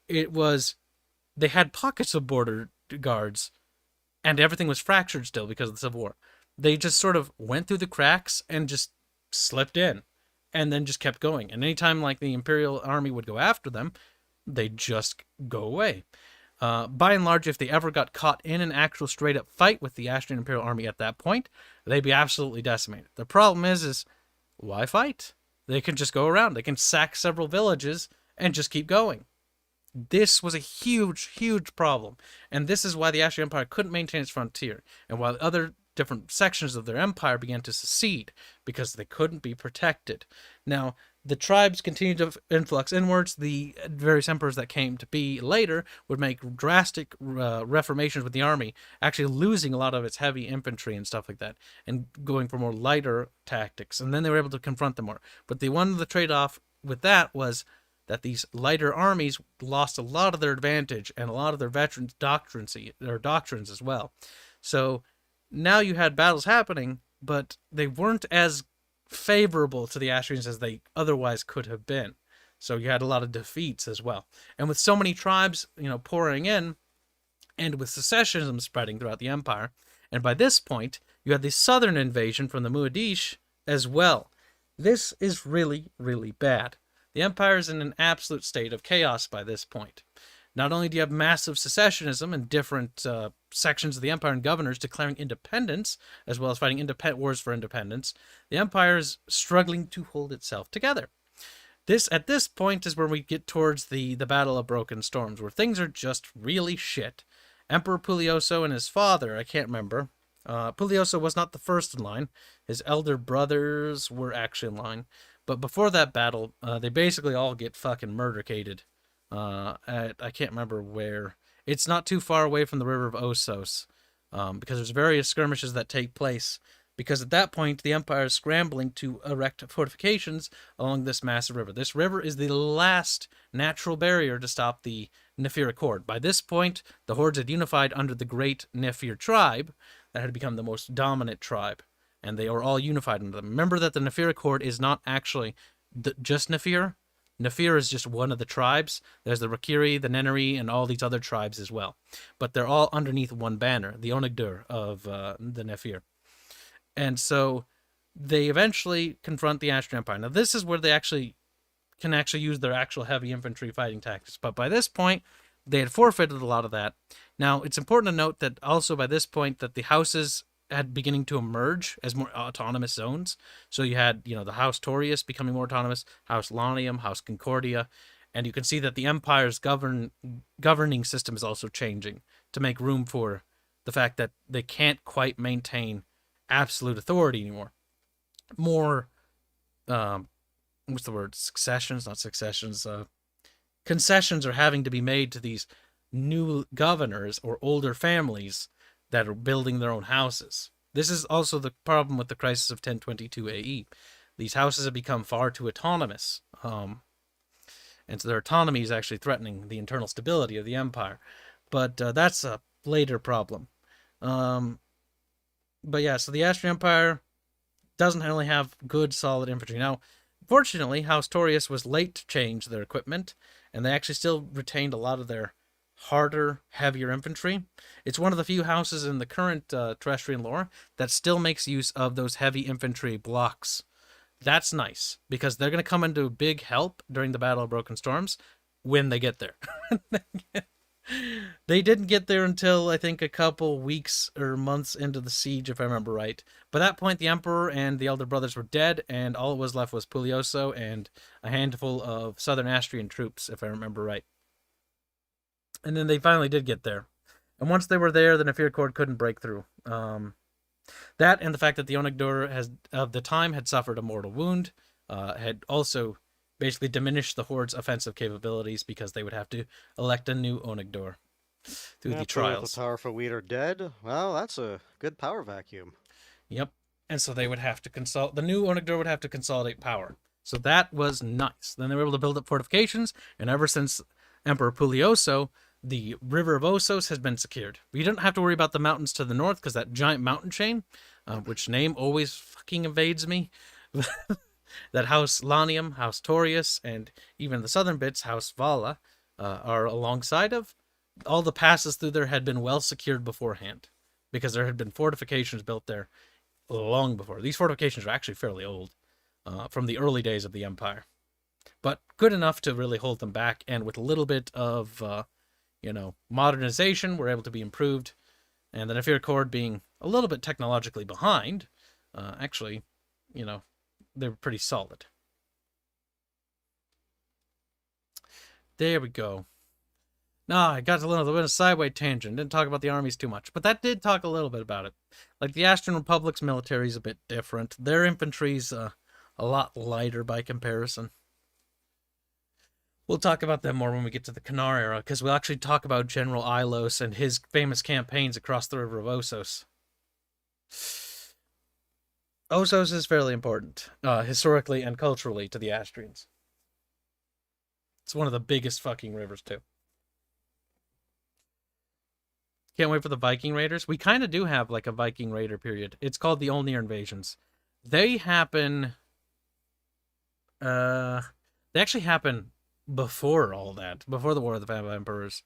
It was, they had pockets of border guards, and everything was fractured still because of the Civil War. They just sort of went through the cracks and just slipped in, and then just kept going. And anytime like the Imperial army would go after them, they'd just go away. By and large, if they ever got caught in an actual straight-up fight with the Astrian Imperial army at that point, they'd be absolutely decimated. The problem is why fight? They can just go around. They can sack several villages and just keep going. This was a huge, huge problem. And this is why the Astrian Empire couldn't maintain its frontier, and why other different sections of their empire began to secede, because they couldn't be protected. Now, the tribes continued to influx inwards. The various emperors that came to be later would make drastic reformations with the army, actually losing a lot of its heavy infantry and stuff like that, and going for more lighter tactics. And then they were able to confront them more. But the trade-off with that was that these lighter armies lost a lot of their advantage and a lot of their veterans' doctrines as well. So now you had battles happening, but they weren't as favorable to the Astrians as they otherwise could have been. So you had a lot of defeats as well. And with so many tribes, pouring in, and with secessionism spreading throughout the empire, and by this point, you had the southern invasion from the Muadish as well. This is really, really bad. The empire is in an absolute state of chaos by this point. Not only do you have massive secessionism and different sections of the empire and governors declaring independence, as well as fighting wars for independence, the empire is struggling to hold itself together. At this point is where we get towards the Battle of Broken Storms, where things are just really shit. Emperor Pulioso and his father, I can't remember. Pulioso was not the first in line. His elder brothers were actually in line. But before that battle, they basically all get fucking murder-cated. I can't remember where. It's not too far away from the river of Osos, because there's various skirmishes that take place, because at that point the empire is scrambling to erect fortifications along this massive river. This river is the last natural barrier to stop the Nephiric horde. By this point, the hordes had unified under the great Nephir tribe that had become the most dominant tribe, and they were all unified under them. Remember that the Nephiric horde is not actually just Nephir. Nephir is just one of the tribes. There's the Rakiri, the Neneri, and all these other tribes as well. But they're all underneath one banner, the Onagdur of the Nephir. And so they eventually confront the Astrian Empire. Now this is where they can use their actual heavy infantry fighting tactics. But by this point, they had forfeited a lot of that. Now, it's important to note that also by this point that the houses had beginning to emerge as more autonomous zones. So you had, the House Taurius becoming more autonomous, House Lanium, House Concordia, and you can see that the Empire's governing system is also changing to make room for the fact that they can't quite maintain absolute authority anymore. More, what's the word? Successions, not successions. Concessions are having to be made to these new governors or older families that are building their own houses. This is also the problem with the crisis of 1022 AE. These houses have become far too autonomous, and so their autonomy is actually threatening the internal stability of the empire. But that's a later problem. But yeah, so the Astrian Empire doesn't really have good, solid infantry. Now, fortunately, House Taurius was late to change their equipment, and they actually still retained a lot of their harder, heavier infantry. It's one of the few houses in the current Terrestrian lore that still makes use of those heavy infantry blocks. That's nice, because they're going to come into big help during the Battle of Broken Storms when they get there. They didn't get there until, I think, a couple weeks or months into the siege, if I remember right. By that point, the Emperor and the Elder Brothers were dead, and all that was left was Pulioso and a handful of southern Astrian troops, if I remember right. And then they finally did get there. And once they were there, the Nephir Cord couldn't break through. That and the fact that the Onagdur of the time had suffered a mortal wound had also basically diminished the Horde's offensive capabilities, because they would have to elect a new Onagdur through the trials. The powerful leader dead. Well, that's a good power vacuum. Yep. And so they would have to the new Onagdur would have to consolidate power. So that was nice. Then they were able to build up fortifications, and ever since Emperor Pulioso, the River of Osos has been secured. We don't have to worry about the mountains to the north, because that giant mountain chain, which name always fucking evades me, that House Lanium, House Taurius, and even the southern bits, House Vala, are alongside of. All the passes through there had been well secured beforehand, because there had been fortifications built there long before. These fortifications are actually fairly old, from the early days of the Empire, but good enough to really hold them back, and with a little bit of modernization, were able to be improved. And the Nephir Cord being a little bit technologically behind, actually, they were pretty solid. There we go. Now, I got a little bit of a sideway tangent. Didn't talk about the armies too much, but that did talk a little bit about it. Like, the Astrian Republic's military is a bit different. Their infantry's a lot lighter by comparison. We'll talk about them more when we get to the Kanar era, because we'll actually talk about General Ilos and his famous campaigns across the River of Osos. Osos is fairly important, historically and culturally, to the Astrians. It's one of the biggest fucking rivers, too. Can't wait for the Viking Raiders. We kind of do have, like, a Viking Raider period. It's called the Olnir Invasions. They happen... they actually happen before all that, before the War of the Five Emperors.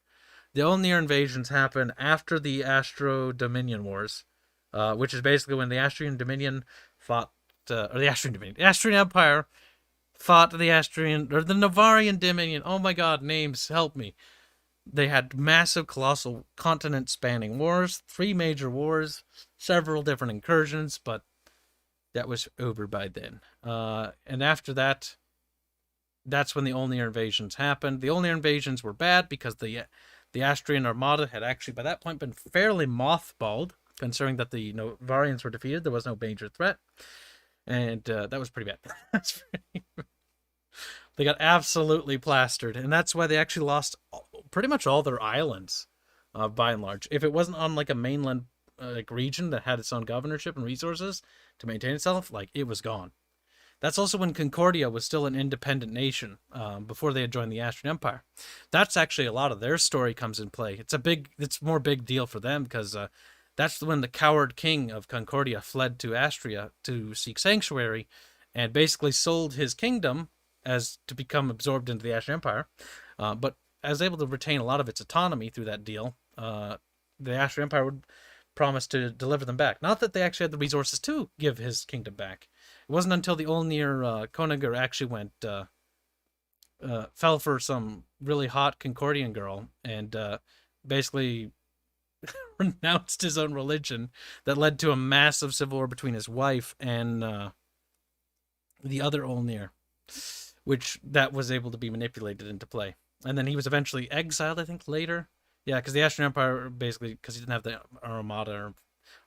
The Olnir Invasions happen after the Astro-Dominion Wars, which is basically when the Astrian Dominion fought, or the Astrian Empire fought the the Navarian Dominion. Oh my god, names, help me. They had massive, colossal, continent-spanning wars, 3 major wars, several different incursions, but that was over by then. And after that, that's when the Olnir invasions happened. The Olnir invasions were bad because the Astrian Armada had actually, by that point, been fairly mothballed, considering that the Navarians were defeated. There was no major threat. And that was pretty bad. They got absolutely plastered. And that's why they actually lost pretty much all their islands, by and large. If it wasn't on, like, a mainland region that had its own governorship and resources to maintain itself, like, it was gone. That's also when Concordia was still an independent nation, before they had joined the Astrian Empire. That's actually a lot of their story comes in play. It's more big deal for them, because that's when the coward king of Concordia fled to Astria to seek sanctuary, and basically sold his kingdom as to become absorbed into the Astrian Empire, but as able to retain a lot of its autonomy through that deal. The Astrian Empire would promise to deliver them back. Not that they actually had the resources to give his kingdom back. It wasn't until the Olnir Konagar actually fell for some really hot Concordian girl, and basically renounced his own religion that led to a massive civil war between his wife and the other Olnir, which that was able to be manipulated into play. And then he was eventually exiled, I think, later. Yeah, because the Astrian Empire, basically, because he didn't have the armada or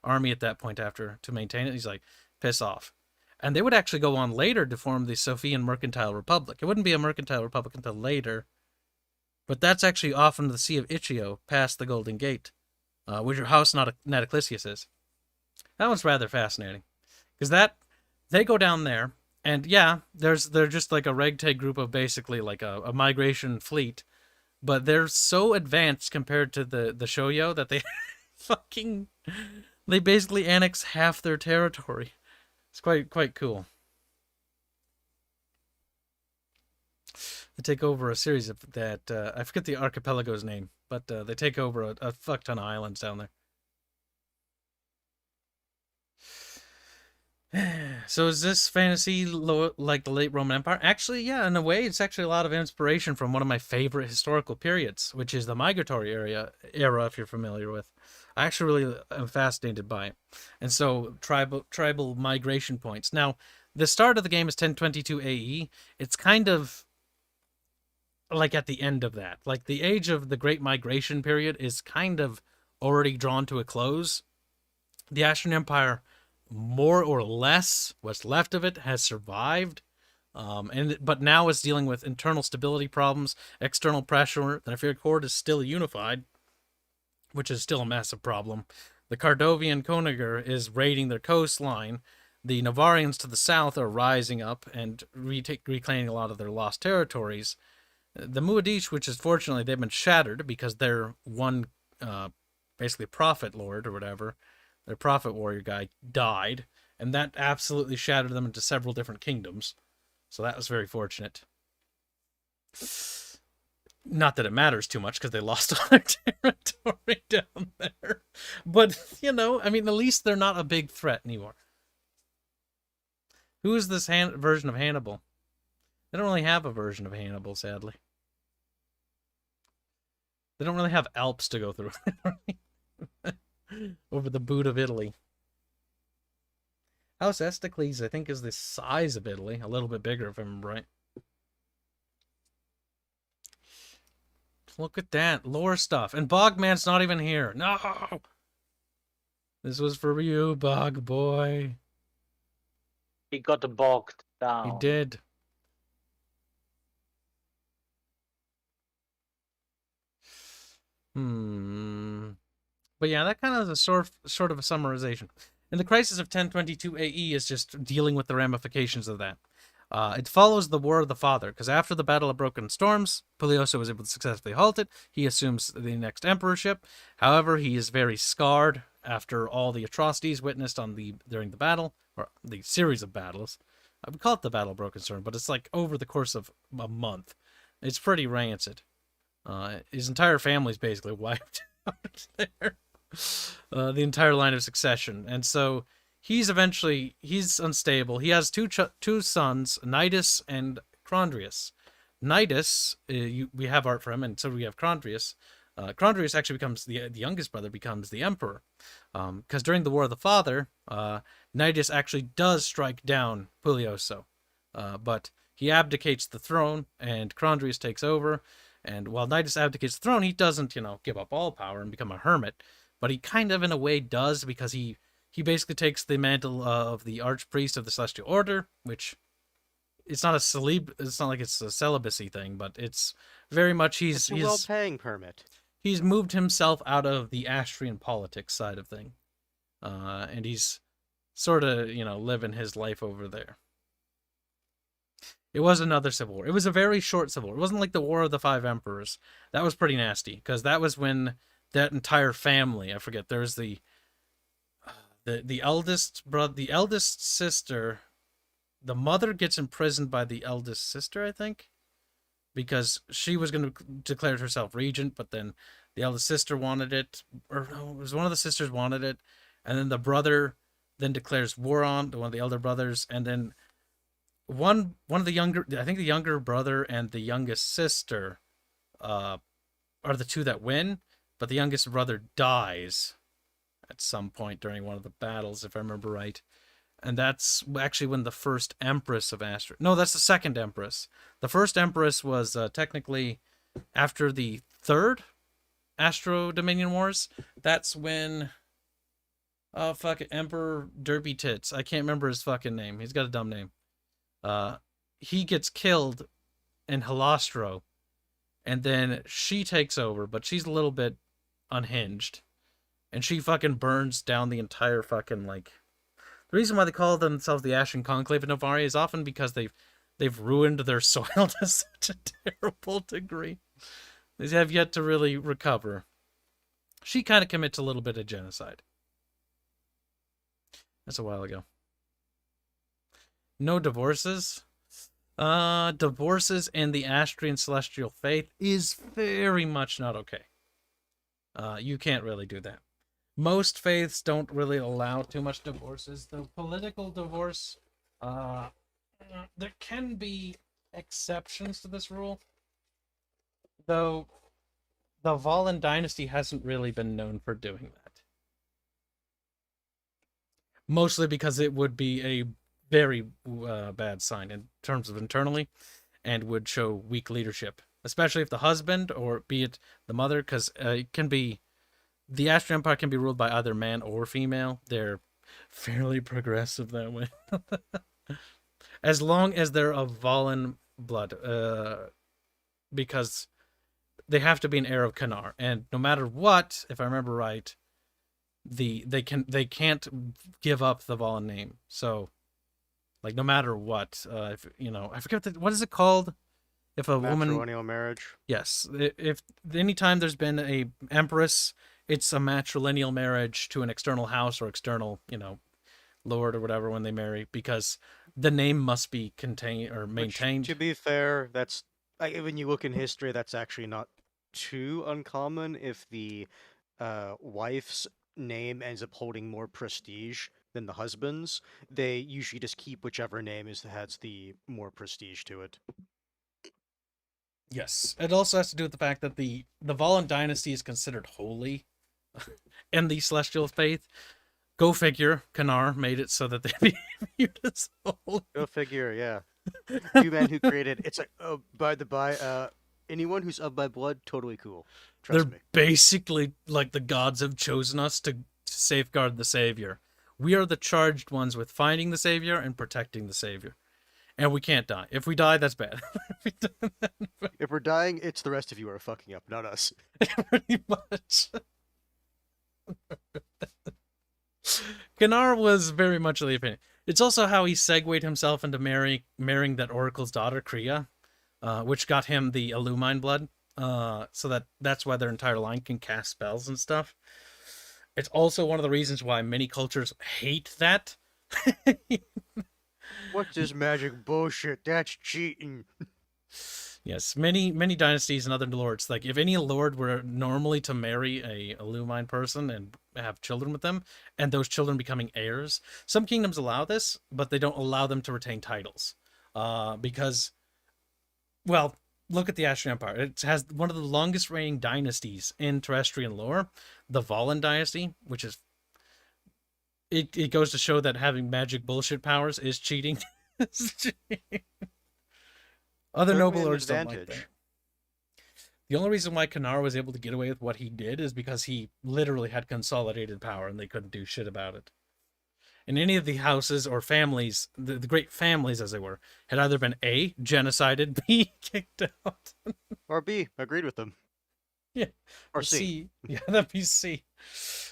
army at that point after to maintain it, he's like, piss off. And they would actually go on later to form the Sophian Mercantile Republic. It wouldn't be a Mercantile Republic until later, but that's actually off into the Sea of Ichio, past the Golden Gate, which your house Nataclisius is. That one's rather fascinating, because they go down there, and yeah, they're just like a ragtag group of basically like a migration fleet, but they're so advanced compared to the Shoyo that they they basically annex half their territory. It's quite cool. They take over a series of that, I forget the archipelago's name, but they take over a fuck ton of islands down there. So is this fantasy like the late Roman Empire? Actually, yeah, in a way, it's actually a lot of inspiration from one of my favorite historical periods, which is the migratory era, if you're familiar with. I actually really am fascinated by it. And so tribal migration points. Now, the start of the game is 1022 AE. It's kind of like at the end of that. Like the age of the Great Migration period is kind of already drawn to a close. The Astrian Empire, more or less, what's left of it, has survived. But now it's dealing with internal stability problems, external pressure. The Nefaric Horde is still unified, which is still a massive problem. The Cardovian Koniger is raiding their coastline. The Navarians to the south are rising up and reclaiming a lot of their lost territories. The Muadish, which is fortunately, they've been shattered because their one, basically prophet lord or whatever, their prophet warrior guy, died. And that absolutely shattered them into several different kingdoms. So that was very fortunate. Not that it matters too much because they lost all their territory down there. But, I mean, at least they're not a big threat anymore. Who is this version of Hannibal? They don't really have a version of Hannibal, sadly. They don't really have Alps to go through. Over the boot of Italy. House Estacles, I think, is the size of Italy. A little bit bigger, if I'm right. Look at that. Lore stuff. And Bogman's not even here. No! This was for you, Bog boy. He got bogged down. He did. But yeah, that kind of is a sort of a summarization. And the Crisis of 1022 AE is just dealing with the ramifications of that. It follows the War of the Father, because after the Battle of Broken Storms, Pulioso was able to successfully halt it. He assumes the next emperorship. However, he is very scarred after all the atrocities witnessed during the battle, or the series of battles. I would call it the Battle of Broken Storm, but it's like over the course of a month. It's pretty rancid. His entire family's basically wiped out there. The entire line of succession. And so he's unstable. He has two sons, Nidus and Crondrius. Nidus, we have art for him, and so we have Crondrius. Crondrius actually becomes the youngest brother, becomes the emperor. Because during the War of the Father, Nidus actually does strike down Pulioso. But he abdicates the throne, and Crondrius takes over. And while Nidus abdicates the throne, he doesn't, give up all power and become a hermit. But he kind of, in a way, does, because he basically takes the mantle of the archpriest of the Celestial Order, which it's not like it's a celibacy thing, but it's very much It's a well-paying permit. He's moved himself out of the Astrian politics side of thing, and he's sort of living his life over there. It was another civil war. It was a very short civil war. It wasn't like the War of the Five Emperors. That was pretty nasty, because that was when that entire family, I forget, there's the eldest brother, the eldest sister, the mother gets imprisoned by the eldest sister, I think, because she was going to declare herself regent, but then the eldest sister wanted it, or no, it was one of the sisters wanted it, and then the brother then declares war on one of the elder brothers, and then one of the younger, I think the younger brother and the youngest sister are the two that win, but the youngest brother dies at some point during one of the battles, if I remember right. And that's actually when the first Empress of Astria... No, that's the second Empress. The first Empress was technically after the third Astro Dominion Wars. That's when... Oh, fuck it. Emperor Derby Tits. I can't remember his fucking name. He's got a dumb name. He gets killed in Halastro. And then she takes over, but she's a little bit unhinged. And she fucking burns down the entire fucking, like... The reason why they call themselves the Astrian Conclave in Novaria is often because they've ruined their soil to such a terrible degree. They have yet to really recover. She kind of commits a little bit of genocide. That's a while ago. No divorces. Divorces in the Astrian Celestial Faith is very much not okay. You can't really do that. Most faiths don't really allow too much divorces. The political divorce, there can be exceptions to this rule. Though the Valen dynasty hasn't really been known for doing that. Mostly because it would be a very bad sign in terms of internally, and would show weak leadership. Especially if the husband, or be it the mother, because it can be... The Astrian Empire can be ruled by either man or female. They're fairly progressive that way. As long as they're of Valen blood. Because they have to be an heir of Kanar. And no matter what, if I remember right, they can't give up the Valen name. So, like, no matter what, if I forget what is it called? If a woman... Matrimonial marriage. Yes. If anytime there's been a empress... It's a matrilineal marriage to an external house or external, lord or whatever when they marry, because the name must be contained or maintained. Which, to be fair, that's when you look in history, that's actually not too uncommon. If the wife's name ends up holding more prestige than the husband's, they usually just keep whichever name has the more prestige to it. Yes, it also has to do with the fact that the Valen dynasty is considered holy in the Celestial Faith. Go figure, Kanar made it so that they be viewed as holy. Go figure, yeah. Two men who created... It's like, oh, by the by, anyone who's of my blood, totally cool. Trust me. Basically like the gods have chosen us to safeguard the Savior. We are the charged ones with finding the Savior and protecting the Savior. And we can't die. If we die, that's bad. If we're dying, it's the rest of you are fucking up, not us. Pretty much. Kanar was very much of the opinion. It's also how he segued himself into marrying that oracle's daughter, Kriya, which got him the Illumine blood. So that's why their entire line can cast spells and stuff. It's also one of the reasons why many cultures hate that. What's this magic bullshit? That's cheating. Yes, many dynasties and other lords, like if any lord were normally to marry a Illumine person and have children with them, and those children becoming heirs, some kingdoms allow this, but they don't allow them to retain titles. Because, well, look at the Astrian Empire. It has one of the longest reigning dynasties in Terrestrian lore, the Valen dynasty, which is... It goes to show that having magic bullshit powers is cheating. Other noble lords don't like that. The only reason why Kanar was able to get away with what he did is because he literally had consolidated power and they couldn't do shit about it. And any of the houses or families, the great families as they were, had either been A, genocided, B, kicked out. Or B, agreed with them. Yeah. Or C. Yeah, that'd be C.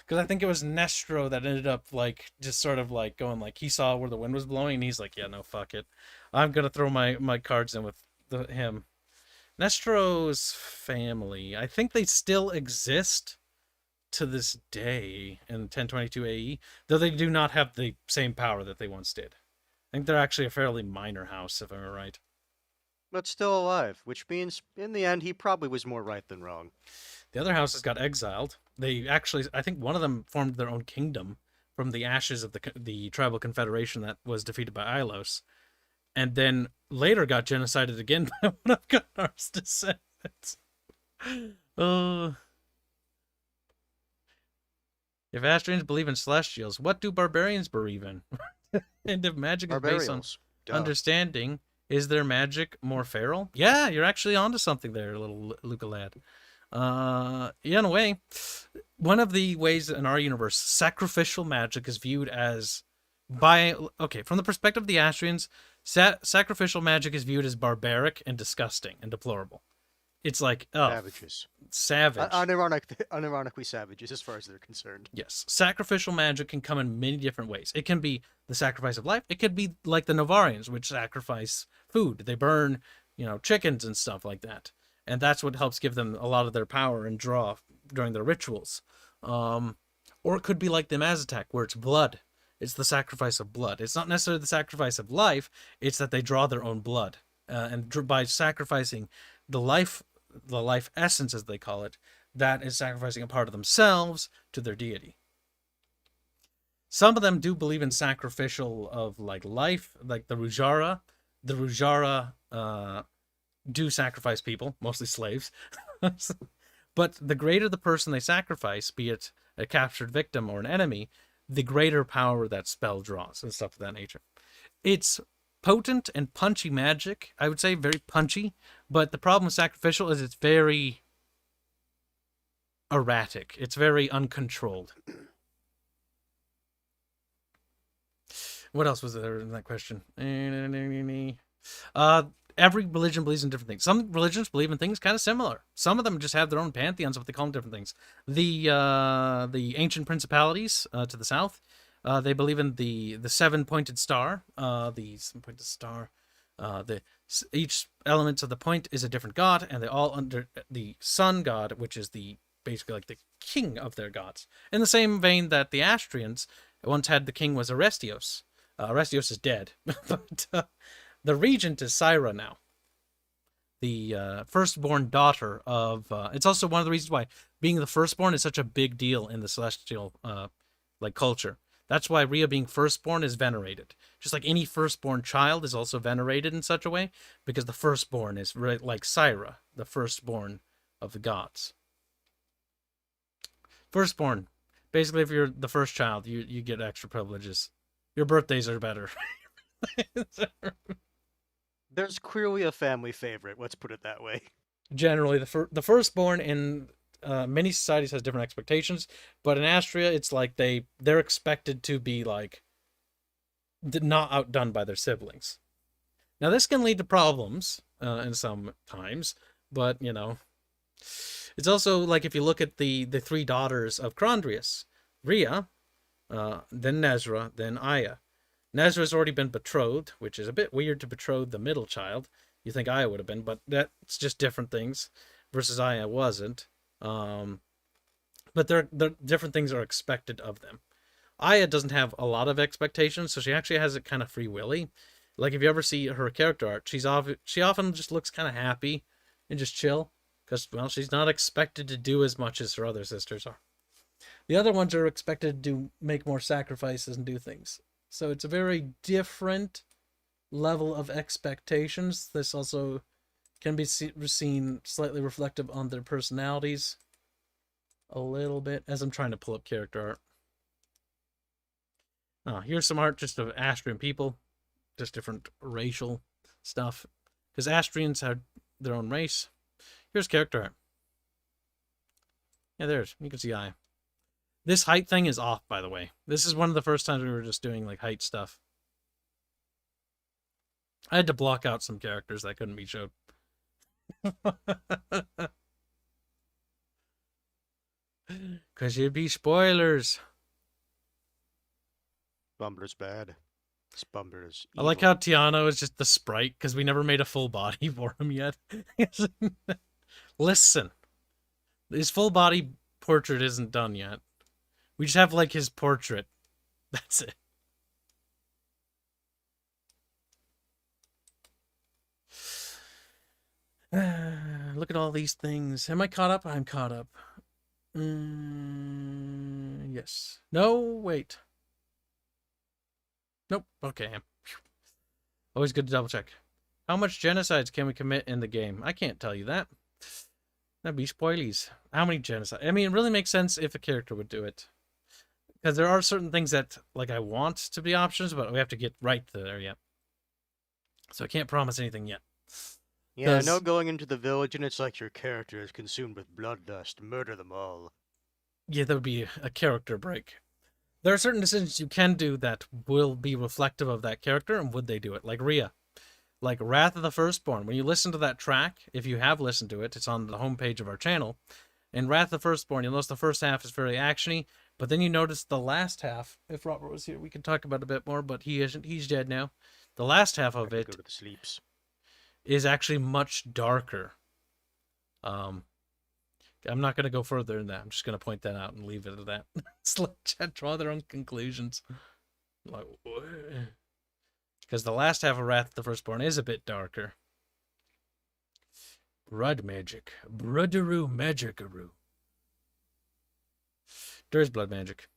Because I think it was Nestro that ended up, like, just sort of, like, going, like, he saw where the wind was blowing, and he's like, yeah, no, fuck it. I'm going to throw my cards in with him. Nestro's family, I think they still exist to this day in 1022 AE, though they do not have the same power that they once did. I think they're actually a fairly minor house, if I'm right. But still alive, which means, in the end, he probably was more right than wrong. The other houses got exiled. They actually, I think one of them formed their own kingdom from the ashes of the tribal confederation that was defeated by Ilos, and then later got genocided again by one of Gunar's descendants. If Astrians believe in celestials, what do barbarians believe in? And if magic is based on Barbarials. Duh. understanding, is their magic more feral? Yeah, you're actually onto something there, little Luca lad. Yeah, in a way, one of the ways in our universe, sacrificial magic is viewed as from the perspective of the Astrians, sacrificial magic is viewed as barbaric and disgusting and deplorable. It's like, oh, Savages. savage. Unironically savages as far as they're concerned. Yes, sacrificial magic can come in many different ways. It can be the sacrifice of life. It could be like the Novarians, which sacrifice food. They burn, chickens and stuff like that. And that's what helps give them a lot of their power and draw during their rituals. Or it could be like the Mazatec, where it's blood. It's the sacrifice of blood. It's not necessarily the sacrifice of life. It's that they draw their own blood. And by sacrificing the life essence, as they call it, that is sacrificing a part of themselves to their deity. Some of them do believe in sacrificial of life, like the Rujara. The Rujara do sacrifice people, mostly slaves. But the greater the person they sacrifice, be it a captured victim or an enemy, the greater power that spell draws and stuff of that nature. It's potent and punchy magic. I would say very punchy, but the problem with sacrificial is it's very erratic. It's very uncontrolled. What else was there in that question? Every religion believes in different things. Some religions believe in things kind of similar. Some of them just have their own pantheons, what they call them different things. The ancient principalities to the south, they believe in the seven-pointed star. Each element of the point is a different god, and they all under the sun god, which is basically like the king of their gods. In the same vein that the Astrians once had, the king was Arestios. Arestios is dead, but the regent is Syra now, the firstborn daughter of. It's also one of the reasons why being the firstborn is such a big deal in the celestial culture. That's why Rhea being firstborn is venerated. Just like any firstborn child is also venerated in such a way, because the firstborn is like Syra, the firstborn of the gods. Firstborn, basically, if you're the first child, you get extra privileges. Your birthdays are better. There's clearly a family favorite. Let's put it that way. Generally, the firstborn in many societies has different expectations, but in Astria, it's like they're expected to be not outdone by their siblings. Now, this can lead to problems in some times, but it's also like if you look at the three daughters of Crondrius, Rhea, then Nezra, then Aya. Nezra's already been betrothed, which is a bit weird to betroth the middle child. You think Aya would have been, but that's just different things. Versus Aya wasn't. But they're different things are expected of them. Aya doesn't have a lot of expectations, so she actually has it kind of free willy. Like if you ever see her character art, she often just looks kind of happy and just chill, because she's not expected to do as much as her other sisters are. The other ones are expected to make more sacrifices and do things. So it's a very different level of expectations. This also can be seen slightly reflective on their personalities a little bit, as I'm trying to pull up character art. Here's some art just of Astrian people, just different racial stuff, because Astrians have their own race. Here's character art. Yeah, you can see Aya. This height thing is off, by the way. This is one of the first times we were just doing height stuff. I had to block out some characters that couldn't be showed. Because you'd be spoilers. Bumber's bad. Bumber's I like how Tiano is just the sprite, because we never made a full body for him yet. Listen. His full body portrait isn't done yet. We just have his portrait. That's it. Look at all these things. Am I caught up? I'm caught up. Yes. No, wait. Nope. Okay. Always good to double check. How much genocides can we commit in the game? I can't tell you that. That'd be spoilies. How many genocides? I mean, it really makes sense if a character would do it. Because there are certain things that like I want to be options, but we have to get right there yet. So I can't promise anything yet. Yeah, no 'Cause- going into the village and it's like your character is consumed with bloodlust. Murder them all. Yeah, that would be a character break. There are certain decisions you can do that will be reflective of that character, and would they do it? Like Rhea. Like Wrath of the Firstborn. When you listen to that track, if you have listened to it, it's on the homepage of our channel. In Wrath of the Firstborn, you'll notice the first half is very actiony, but then you notice the last half. If Robert was here, we could talk about it a bit more, but he isn't. He's dead now. The last half I of could it go to the sleeps. is actually much darker. I'm not going to go further than that. I'm just going to point that out and leave it at that. Just let chat draw their own conclusions. Like, because the last half of Wrath of the Firstborn is a bit darker. Blood magic. Broodaroo magicaroo. There is blood magic.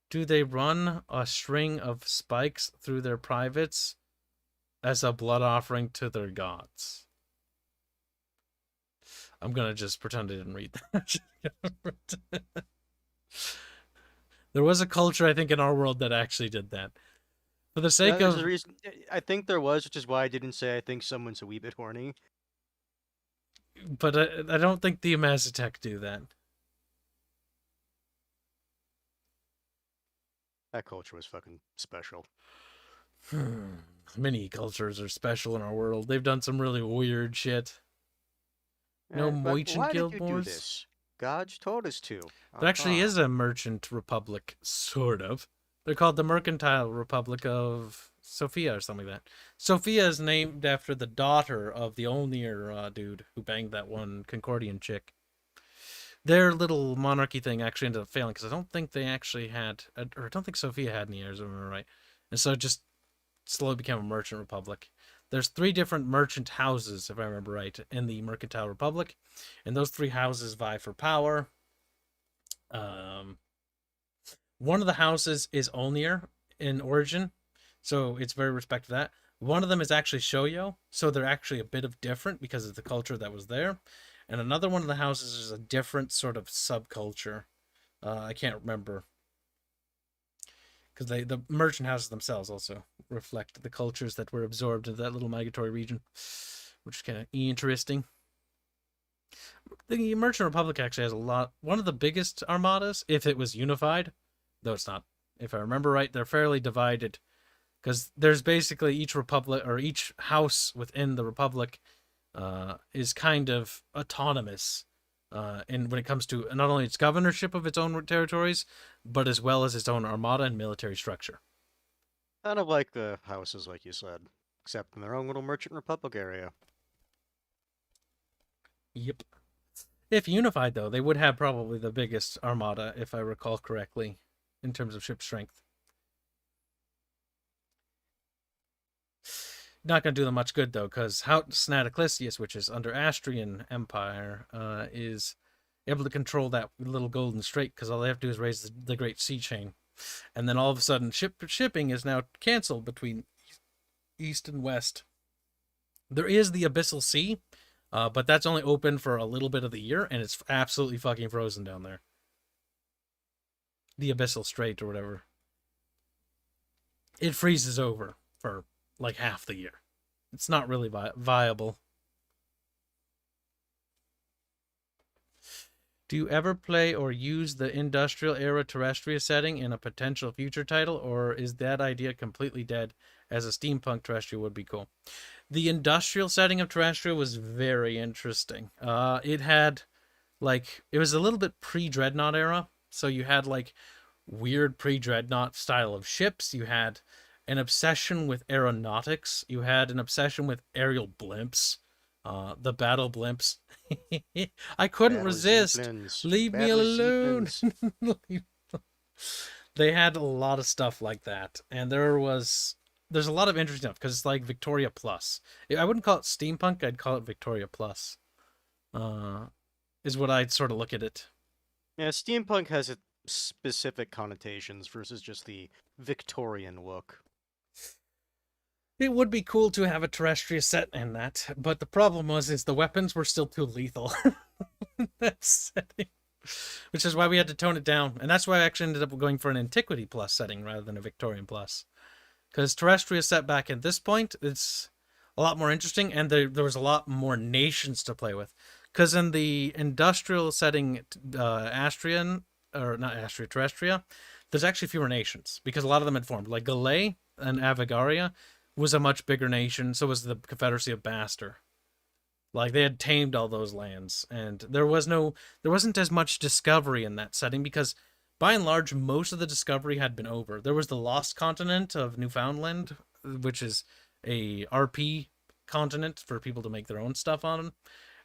Do they run a string of spikes through their privates as a blood offering to their gods? I'm gonna just pretend I didn't read that. There was a culture, I think, in our world that actually did that. For the sake There's of... a reason. I think there was, which is why I didn't say I think someone's a wee bit horny. But I don't think the Amazitech do that. That culture was fucking special. Many cultures are special in our world. They've done some really weird shit. No But merchant why guild did you do wars? this? God told us to. There actually Aha. is a merchant republic, sort of. They're called the Mercantile Republic of Sophia or something like that. Sophia is named after the daughter of the Olnir dude who banged that one Concordian chick. Their little monarchy thing actually ended up failing because I don't think they actually had, or I don't think Sophia had any heirs, if I remember right. And so it just slowly became a merchant republic. There's 3 different merchant houses, if I remember right, in the Mercantile Republic. And those 3 houses vie for power. One of the houses is Olnir in origin, so it's very respected for that. One of them is actually Shoyo, so they're actually a bit of different because of the culture that was there. And another one of the houses is a different sort of subculture. I can't remember. Because the merchant houses themselves also reflect the cultures that were absorbed into that little migratory region, which is kind of interesting. The Merchant Republic actually has one of the biggest armadas, if it was unified, though it's not. If I remember right, they're fairly divided, because there's basically each republic, or each house within the republic is kind of autonomous and when it comes to not only its governorship of its own territories, but as well as its own armada and military structure. Kind of like the houses, like you said, except in their own little merchant republic area. Yep. If unified, though, they would have probably the biggest armada, if I recall correctly, in terms of ship strength. Not going to do them much good, though, because Snataclisius, which is under Astrian Empire, is able to control that little golden strait, because all they have to do is raise the Great Sea Chain. And then all of a sudden, shipping is now canceled between East and West. There is the Abyssal Sea, but that's only open for a little bit of the year, and it's absolutely fucking frozen down there. The Abyssal Strait or whatever. It freezes over for like half the year. It's not really viable. Do you ever play or use the industrial era Terrestria setting in a potential future title, or is that idea completely dead, as a steampunk Terrestria would be cool? The industrial setting of Terrestria was very interesting. It had, like, it was a little bit pre-Dreadnought era, so you had, like, weird pre-Dreadnought style of ships. You had an obsession with aeronautics. You had an obsession with aerial blimps. The battle blimps. I couldn't Battle resist. zeppelins. Leave me Battle alone. zeppelins. They had a lot of stuff like that, and there's a lot of interesting stuff because it's like Victoria Plus. I wouldn't call it steampunk. I'd call it Victoria Plus. Is what I'd sort of look at it. Yeah, steampunk has its specific connotations versus just the Victorian look. It would be cool to have a Terrestria set in that, but the problem is the weapons were still too lethal in that setting. which is why we had to tone it down. And that's why I actually ended up going for an Antiquity Plus setting rather than a Victorian Plus. Because Terrestria set back at this point, it's a lot more interesting, and there was a lot more nations to play with. Because in the industrial setting, Astrian, or not Astria, Terrestria, there's actually fewer nations, because a lot of them had formed. Like Galay and Avagaria was a much bigger nation, so was the Confederacy of Baster. Like, they had tamed all those lands, and there wasn't as much discovery in that setting, because by and large, most of the discovery had been over. There was the Lost Continent of Newfoundland, which is a RP continent for people to make their own stuff on.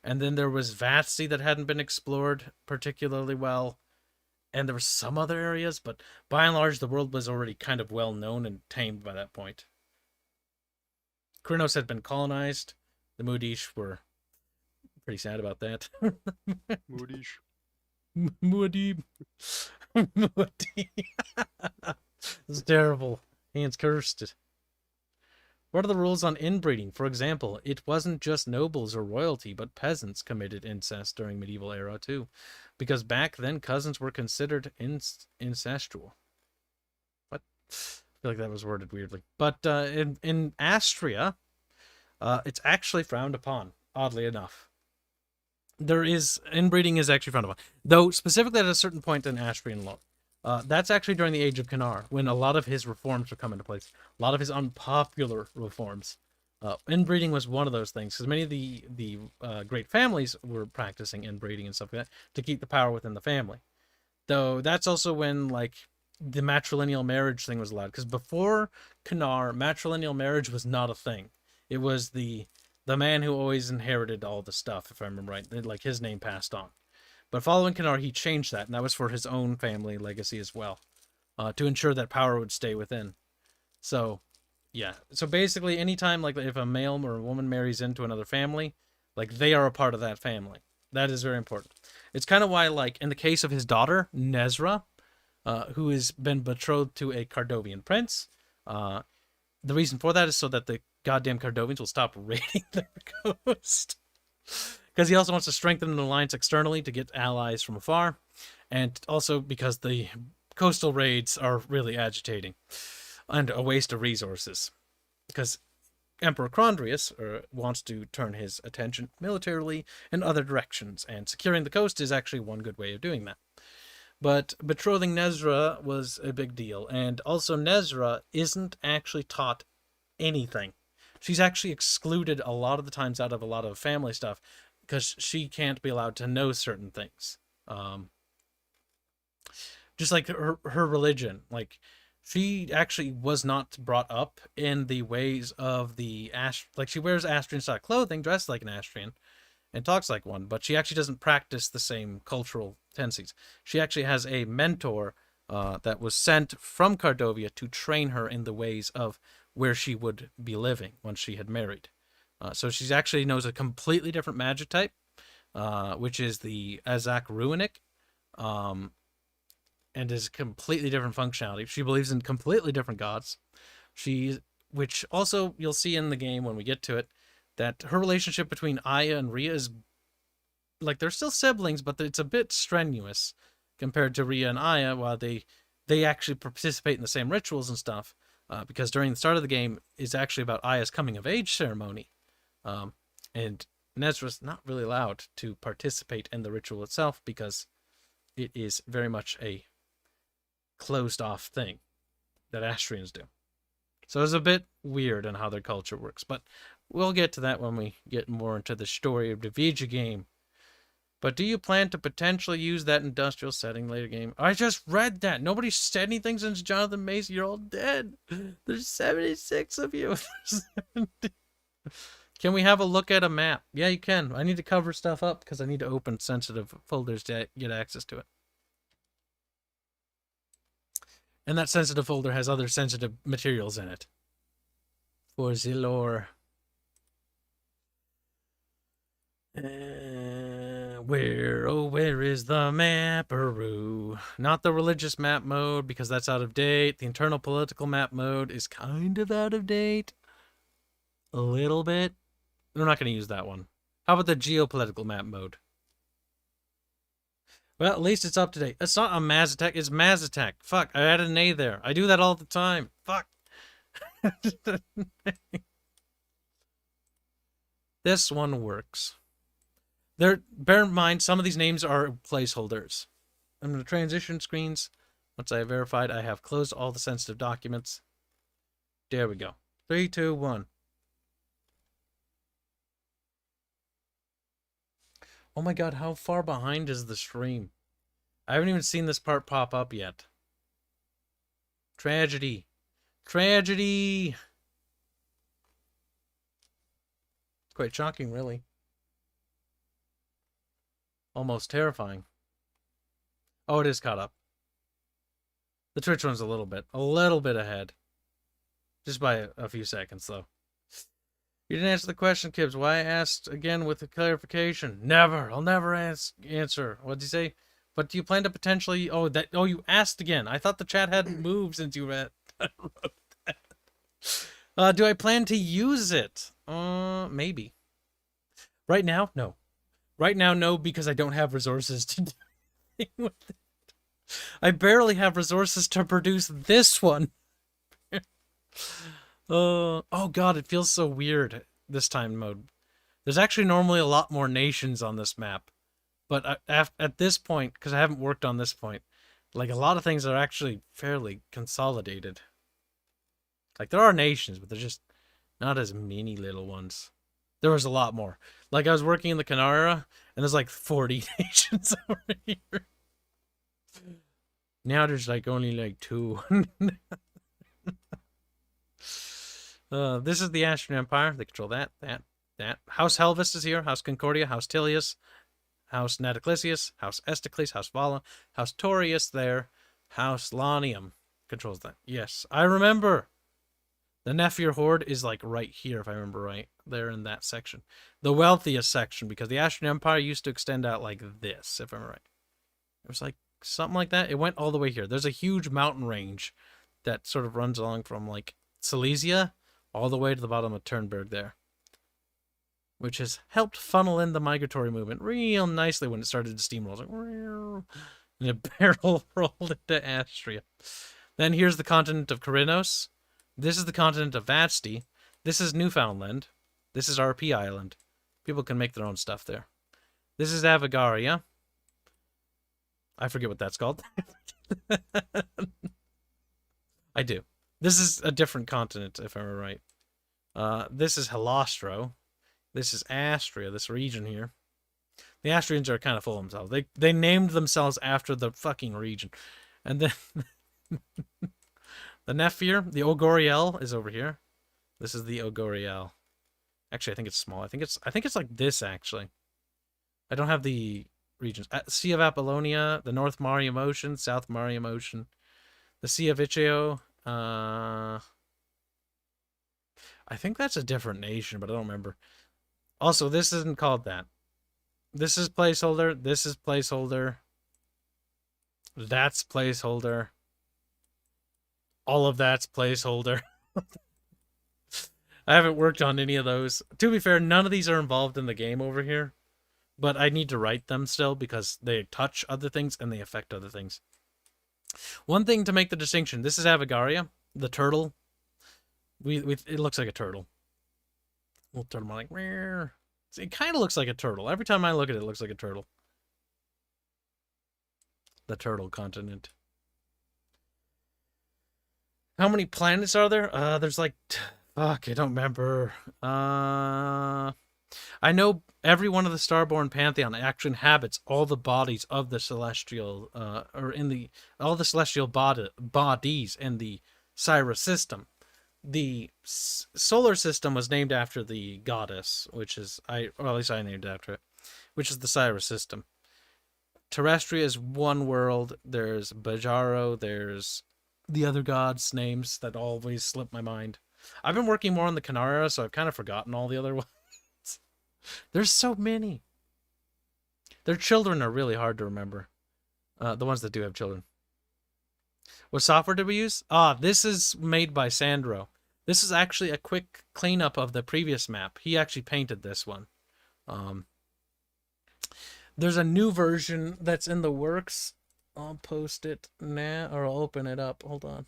And then there was Vatsy that hadn't been explored particularly well. And there were some other areas, but by and large, the world was already kind of well known and tamed by that point. Krynos had been colonized. The Mudish were pretty sad about that. Moodish. Muad'Dib. Muad'Dib. It's terrible. Hanse cursed it. What are the rules on inbreeding? For example, it wasn't just nobles or royalty, but peasants committed incest during medieval era too, because back then cousins were considered incestual. What? I feel like that was worded weirdly. But in Astria, it's actually frowned upon, oddly enough. Inbreeding is actually frowned upon. Though, specifically at a certain point in Astrian law. That's actually during the Age of Kanar, when a lot of his reforms were coming into place. A lot of his unpopular reforms. Inbreeding was one of those things, because many of the great families were practicing inbreeding and stuff like that to keep the power within the family. Though that's also when, like, the matrilineal marriage thing was allowed, because before Kanar, matrilineal marriage was not a thing. It was the man who always inherited all the stuff, if I remember right. Like, his name passed on. But following Kanar, he changed that, and that was for his own family legacy as well, to ensure that power would stay within. So, yeah. So basically, anytime, like, if a male or a woman marries into another family, like, they are a part of that family. That is very important. It's kind of why, like, in the case of his daughter, Nezra, who has been betrothed to a Cardovian prince, the reason for that is so that the goddamn Cardovians will stop raiding their coast. Because he also wants to strengthen an alliance externally to get allies from afar. And also because the coastal raids are really agitating. And a waste of resources. Because Emperor Crondrius wants to turn his attention militarily in other directions. And securing the coast is actually one good way of doing that. But betrothing Nezra was a big deal. And also Nezra isn't actually taught anything. She's actually excluded a lot of the times out of a lot of family stuff because she can't be allowed to know certain things. Just like her religion. Like, she actually was not brought up in the ways of the like, she wears Astrian style clothing, dressed like an Astrian, and talks like one, but she actually doesn't practice the same cultural tendencies. She actually has a mentor that was sent from Cardovia to train her in the ways of where she would be living once she had married. So she actually knows a completely different magic type, which is the Azak Ruinic, and is completely different functionality. She believes in completely different gods. Which also you'll see in the game when we get to it, that her relationship between Aya and Rhea is, like, they're still siblings, but it's a bit strenuous compared to Rhea and Aya, while they actually participate in the same rituals and stuff, because during the start of the game, it's actually about Aya's coming of age ceremony. And Nezra's not really allowed to participate in the ritual itself because it is very much a closed off thing that Astrians do. So it's a bit weird on how their culture works, but we'll get to that when we get more into the story of the Vija game. But do you plan to potentially use that industrial setting later game? I just read that. Nobody said anything since Jonathan Mason. You're all dead. There's 76 of you. Can we have a look at a map? Yeah, you can. I need to cover stuff up because I need to open sensitive folders to get access to it. And that sensitive folder has other sensitive materials in it. For the lore. Where is the mapperoo? Not the religious map mode, because that's out of date. The internal political map mode is kind of out of date. A little bit. We're not going to use that one. How about the geopolitical map mode? Well, at least it's up to date. It's not a Mazatec, it's Mazatec. Fuck, I added an A there. I do that all the time. Fuck. This one works. Bear in mind, some of these names are placeholders. I'm going to transition screens. Once I have verified, I have closed all the sensitive documents. There we go. 3, 2, 1. Oh my god, how far behind is the stream? I haven't even seen this part pop up yet. Tragedy. Tragedy! It's quite shocking, really. Almost terrifying. Oh, it is caught up. The Twitch one's a little bit ahead. Just by a few seconds, though. You didn't answer the question, Kibs. Why I asked again with a clarification? Never. I'll never answer. What'd you say? But do you plan to potentially... Oh, you asked again. I thought the chat hadn't moved since you wrote that. Do I plan to use it? Maybe. Right now? No. Right now, no, because I don't have resources to do anything with it. I barely have resources to produce this one. Oh god, it feels so weird this time mode. There's actually normally a lot more nations on this map. But at this point, because I haven't worked on this point, like a lot of things are actually fairly consolidated. Like there are nations, but they're just not as many little ones. There was a lot more. Like I was working in the Canara, and there's like 40 nations over here. Now there's like only like 2. This is the Astrian Empire. They control that. House Helvis is here. House Concordia. House Tilius. House Natoclisius. House Esticles. House Vala. House Torius there. House Lanium controls that. Yes, I remember. The Nephir Horde is like right here, if I remember right. There in that section. The wealthiest section, because the Astrian Empire used to extend out like this, if I'm right. It was like something like that. It went all the way here. There's a huge mountain range that sort of runs along from like Silesia all the way to the bottom of Turnberg there, which has helped funnel in the migratory movement real nicely when it started to steamroll. Like, and a barrel rolled into Astria. Then here's the continent of Korinos. This is the continent of Vasti. This is Newfoundland. This is RP Island. People can make their own stuff there. This is Avagaria. I forget what that's called. I do. This is a different continent, if I'm right. This is Helostro. This is Astria, this region here. The Astrians are kind of full of themselves. They named themselves after the fucking region. And then the Nephir, the Ogoriel is over here. This is the Ogoriel. Actually, I think it's small. I think it's like this, actually. I don't have the regions. Sea of Apollonia, the North Marium Ocean, South Marium Ocean, the Sea of Icheo. I think that's a different nation, but I don't remember. Also, this isn't called that. This is placeholder. This is placeholder. That's placeholder. All of that's placeholder. I haven't worked on any of those. To be fair, none of these are involved in the game over here. But I need to write them still because they touch other things and they affect other things. One thing to make the distinction. This is Avagaria, the turtle. It looks like a turtle. Little turtle, I'm like, Rrr. It kind of looks like a turtle. Every time I look at it, it looks like a turtle. The turtle continent. How many planets are there? There's like, fuck, I don't remember. I know every one of the Starborn Pantheon actually inhabits all the bodies of the celestial, all the celestial bodies in the Cyrus system. The solar system was named after the goddess, which is, or at least I named it after it, which is the Cyrus system. Terrestria is one world. There's Bajaro. There's the other gods' names that always slip my mind. I've been working more on the Canara, so I've kind of forgotten all the other ones. There's so many. Their children are really hard to remember. The ones that do have children. What software did we use? This is made by Sandro. This is actually a quick cleanup of the previous map. He actually painted this one. There's a new version that's in the works. I'll post it now, or I'll open it up. Hold on.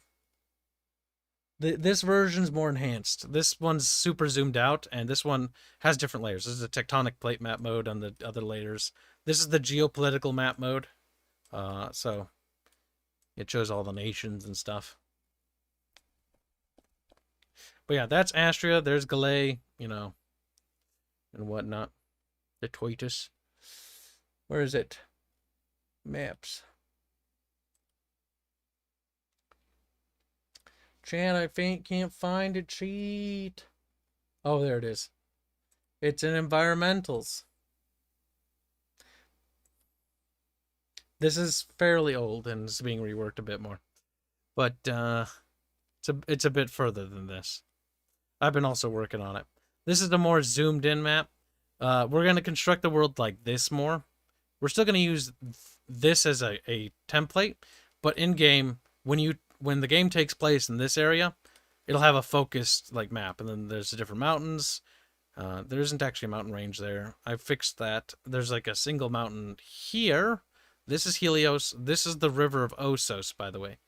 This version's more enhanced. This one's super zoomed out, and this one has different layers. This is a tectonic plate map mode on the other layers. This is the geopolitical map mode. So it shows all the nations and stuff. But yeah, that's Astria. There's Galay, you know, and whatnot. The Toitus. Where is it? Maps. Chat, I can't find it. Cheat. Oh, there it is. It's in environmentals. This is fairly old and is being reworked a bit more. But it's a bit further than this. I've been also working on it. This is the more zoomed in map. We're going to construct the world like this more. We're still going to use this as a template, but in game, when the game takes place in this area, it'll have a focused like map, and then there's the different mountains. There isn't actually a mountain range there. I fixed that. There's like a single mountain here. This is Helios. This is the river of Osos, by the way.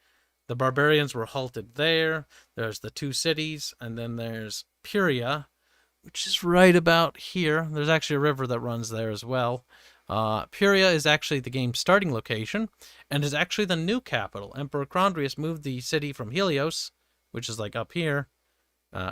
The barbarians were halted there. There's the two cities, and then there's Pyria, which is right about here. There's actually a river that runs there as well. Pyria is actually the game's starting location, and is actually the new capital. Emperor Chrondrius moved the city from Helios, which is like up here,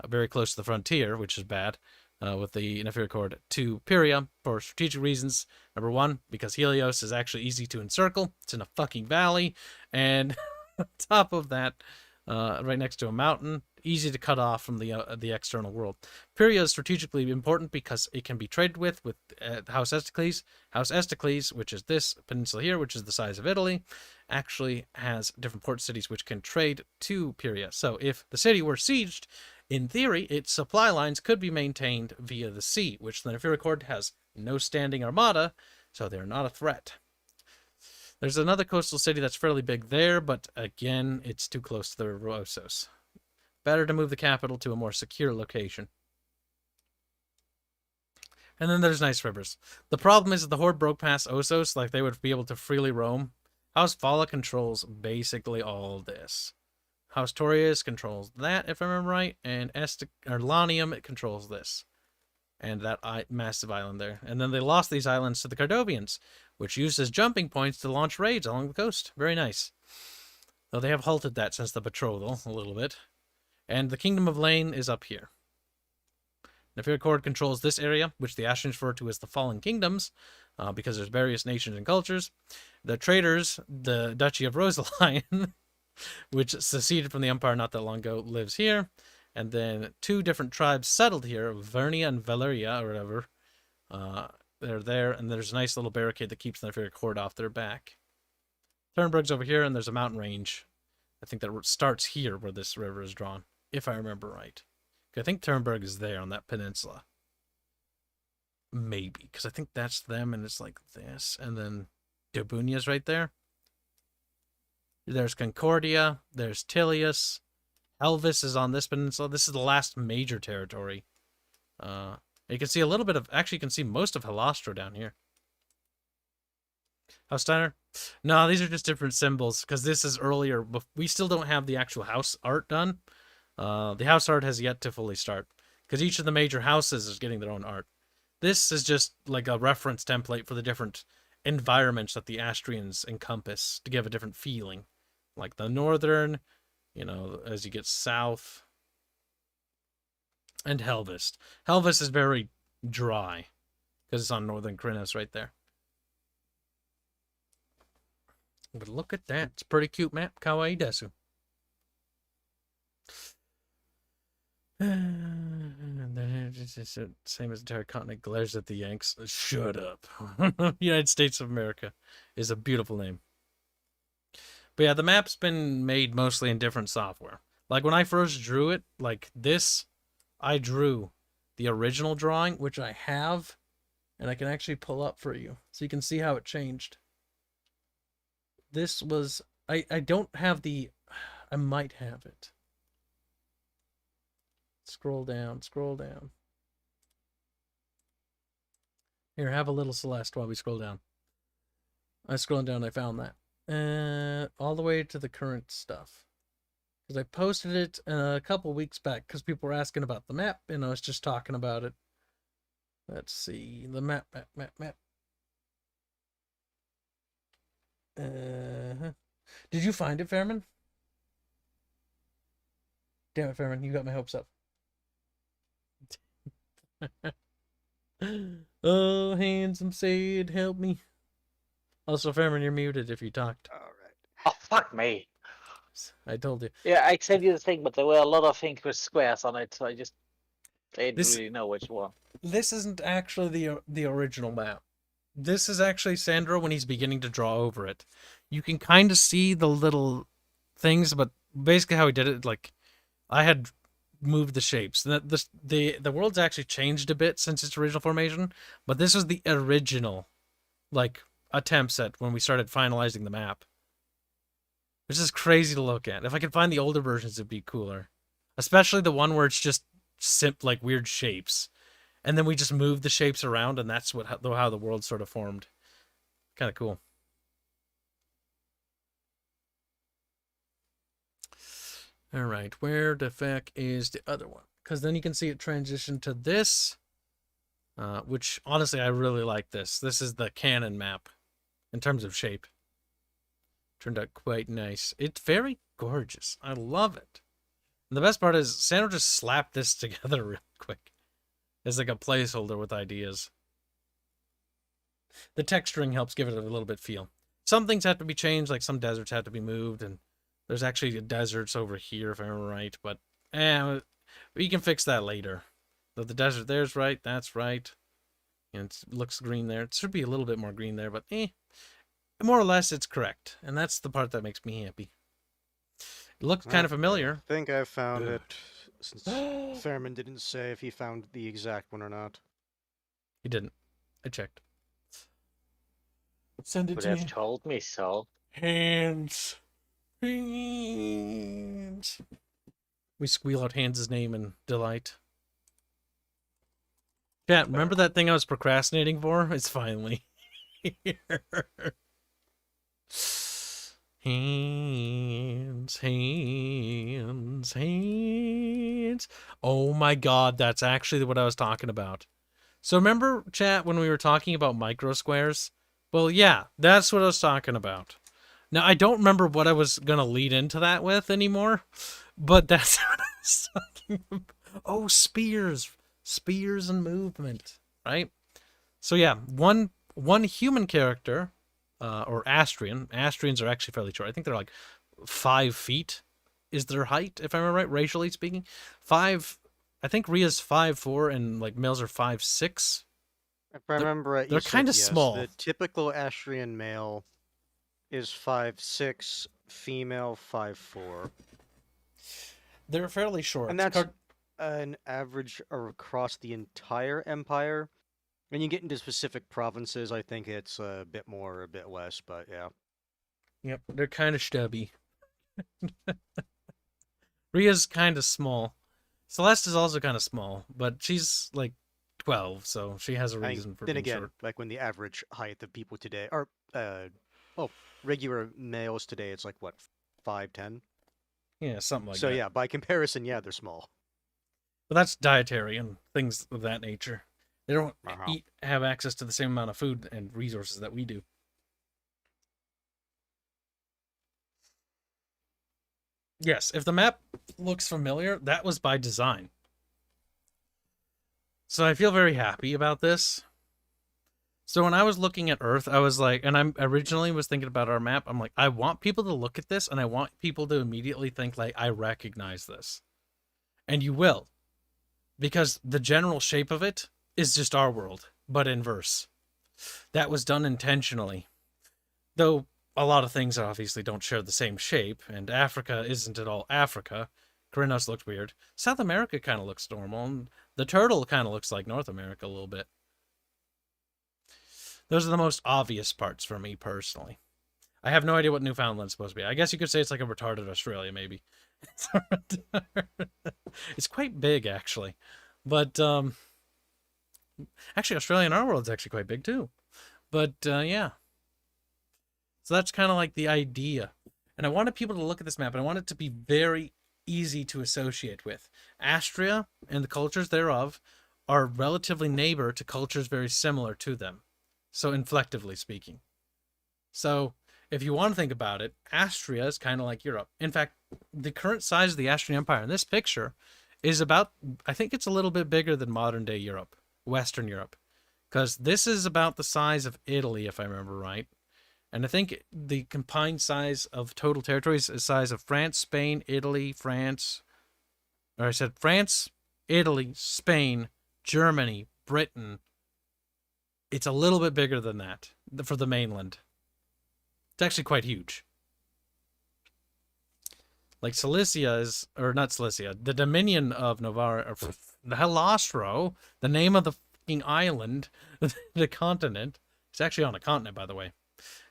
very close to the frontier, which is bad, with the Nephir Cord, to Pyria for strategic reasons. Number one, because Helios is actually easy to encircle. It's in a fucking valley, and on top of that, right next to a mountain, easy to cut off from the external world. Pyria is strategically important because it can be traded with House Estacles. House Estacles, which is this peninsula here, which is the size of Italy, actually has different port cities which can trade to Pyria. So if the city were sieged, in theory, its supply lines could be maintained via the sea, which the Nephir Cord has no standing armada, so they're not a threat. There's another coastal city that's fairly big there, but again, it's too close to the River Osos. Better to move the capital to a more secure location. And then there's nice rivers. The problem is that the Horde broke past Osos, like they would be able to freely roam. House Vala controls basically all this. House Torius controls that, if I remember right, and Lanium it controls this. And that massive island there. And then they lost these islands to the Cardovians, which used as jumping points to launch raids along the coast. Very nice. Though they have halted that since the betrothal a little bit. And the Kingdom of Lane is up here. Nephir Cord controls this area, which the Astrians refer to as the Fallen Kingdoms, because there's various nations and cultures. The traders, the Duchy of Rosalion, which seceded from the Empire not that long ago, lives here. And then two different tribes settled here, Vernia and Valeria, or whatever. They're there, and there's a nice little barricade that keeps the Nephir Cord off their back. Turnberg's over here, and there's a mountain range. I think that starts here where this river is drawn, if I remember right. I think Turnberg is there on that peninsula. Maybe, because I think that's them, and it's like this. And then Dobunia's right there. There's Concordia. There's Tilius. Elvis is on this peninsula. This is the last major territory. You can see a little bit of... Actually, you can see most of Halostro down here. House Steiner? No, these are just different symbols, because this is earlier. We still don't have the actual house art done. The house art has yet to fully start, because each of the major houses is getting their own art. This is just like a reference template for the different environments that the Astrians encompass to give a different feeling. Like the northern, you know, as you get south. And Helvest. Helvest is very dry, because it's on northern Krinos right there. But look at that. It's a pretty cute map. Kawaii desu. Same as the Terra Continent glares at the Yanks. Shut up. United States of America is a beautiful name. But yeah, the map's been made mostly in different software. Like when I first drew it, like this, I drew the original drawing, which I have, and I can actually pull up for you so you can see how it changed. This was, I don't have the, I might have it. Scroll down, scroll down. Here, have a little Celeste while we scroll down. I scrolled down, I found that. All the way to the current stuff. Because I posted it a couple weeks back because people were asking about the map, and I was just talking about it. Let's see. The map. Did you find it, Fairman? Damn it, Fairman, you got my hopes up. Oh, handsome Sid, help me. Also, Fairman, you're muted if you talked. All right. Oh, fuck me. I told you. Yeah, I sent you the thing, but there were a lot of things with squares on it, so I didn't This- really know which one. This isn't actually the original map. This is actually Sandro when he's beginning to draw over it. You can kind of see the little things, but basically how he did it, like, I had moved the shapes. The world's actually changed a bit since its original formation, but this was the original, like, attempts at when we started finalizing the map. Which is crazy to look at. If I could find the older versions, it'd be cooler. Especially the one where it's just like weird shapes. And then we just moved the shapes around, and that's how the world sort of formed. Kind of cool. All right, where the fuck is the other one? Because then you can see it transition to this, which honestly I really like this. This is the canon map in terms of shape. Turned out quite nice. It's very gorgeous. I love it. And the best part is Sandro just slapped this together real quick. It's like a placeholder with ideas. The texturing helps give it a little bit feel. Some things have to be changed, like some deserts have to be moved, and there's actually deserts over here, if I remember right, but we can fix that later. The desert there's right, that's right. And it looks green there. It should be a little bit more green there, but more or less it's correct. And that's the part that makes me happy. It looks kind of familiar. I think I found it, since Fairman didn't say if he found the exact one or not. He didn't. I checked. Send it Would to me. have told me so. Hanse. Hanse. We squeal out Hanse's name in delight. Chat, remember that thing I was procrastinating for? It's finally here. Hanse. Oh my god, that's actually what I was talking about. So remember, chat, when we were talking about micro squares? Well, yeah, that's what I was talking about. Now, I don't remember what I was going to lead into that with anymore, but that's what I was talking about. Oh, spears. Spears and movement, right? So yeah, one human character, or Astrian. Astrians are actually fairly short. I think they're like 5 feet is their height, if I remember right, racially speaking. I think Rhea's 5'4", and like males are 5'6". If I remember right, they're kinda yes. small. The typical Astrian male is 5'6", female 5'4". They're fairly short. And that's an average across the entire empire. When you get into specific provinces, I think it's a bit more or a bit less, but yeah. Yep, they're kind of stubby. Rhea's kind of small. Celeste is also kind of small, but she's like 12, so she has a reason for then being again, short. like when the average height of people today are, regular males today, it's like what, 5'10"? Yeah, something like So that. yeah, by comparison, yeah, they're small. But that's dietary and things of that nature. They don't Uh-huh. have access to the same amount of food and resources that we do. Yes, if the map looks familiar, that was by design. So I feel very happy about this. So when I was looking at Earth, I was like, and I originally was thinking about our map, I'm like, I want people to look at this, and I want people to immediately think, like, I recognize this. And you will. Because the general shape of it is just our world, but inverse. That was done intentionally. Though a lot of things obviously don't share the same shape, and Africa isn't at all Africa. Karinos looks weird. South America kind of looks normal, and the turtle kind of looks like North America a little bit. Those are the most obvious parts for me, personally. I have no idea what Newfoundland's supposed to be. I guess you could say it's like a retarded Australia, maybe. It's quite big, actually. But, actually, Australia in our world is actually quite big, too. But, yeah. So that's kind of like the idea. And I wanted people to look at this map, and I want it to be very easy to associate with. Astria and the cultures thereof are relatively neighbor to cultures very similar to them. So inflectively speaking. So if you want to think about it, Astria is kind of like Europe. In fact, the current size of the Astrian Empire in this picture is about, I think it's a little bit bigger than modern day Europe, Western Europe. Because this is about the size of Italy, if I remember right. And I think the combined size of total territories is the size of France, Spain, Italy, France. Or I said France, Italy, Spain, Germany, Britain. It's a little bit bigger than that for the mainland. It's actually quite huge. Like Cilicia is, or not Cilicia, the Dominion of Navarre, or the Helostro, the name of the fucking island, the continent. It's actually on a continent, by the way.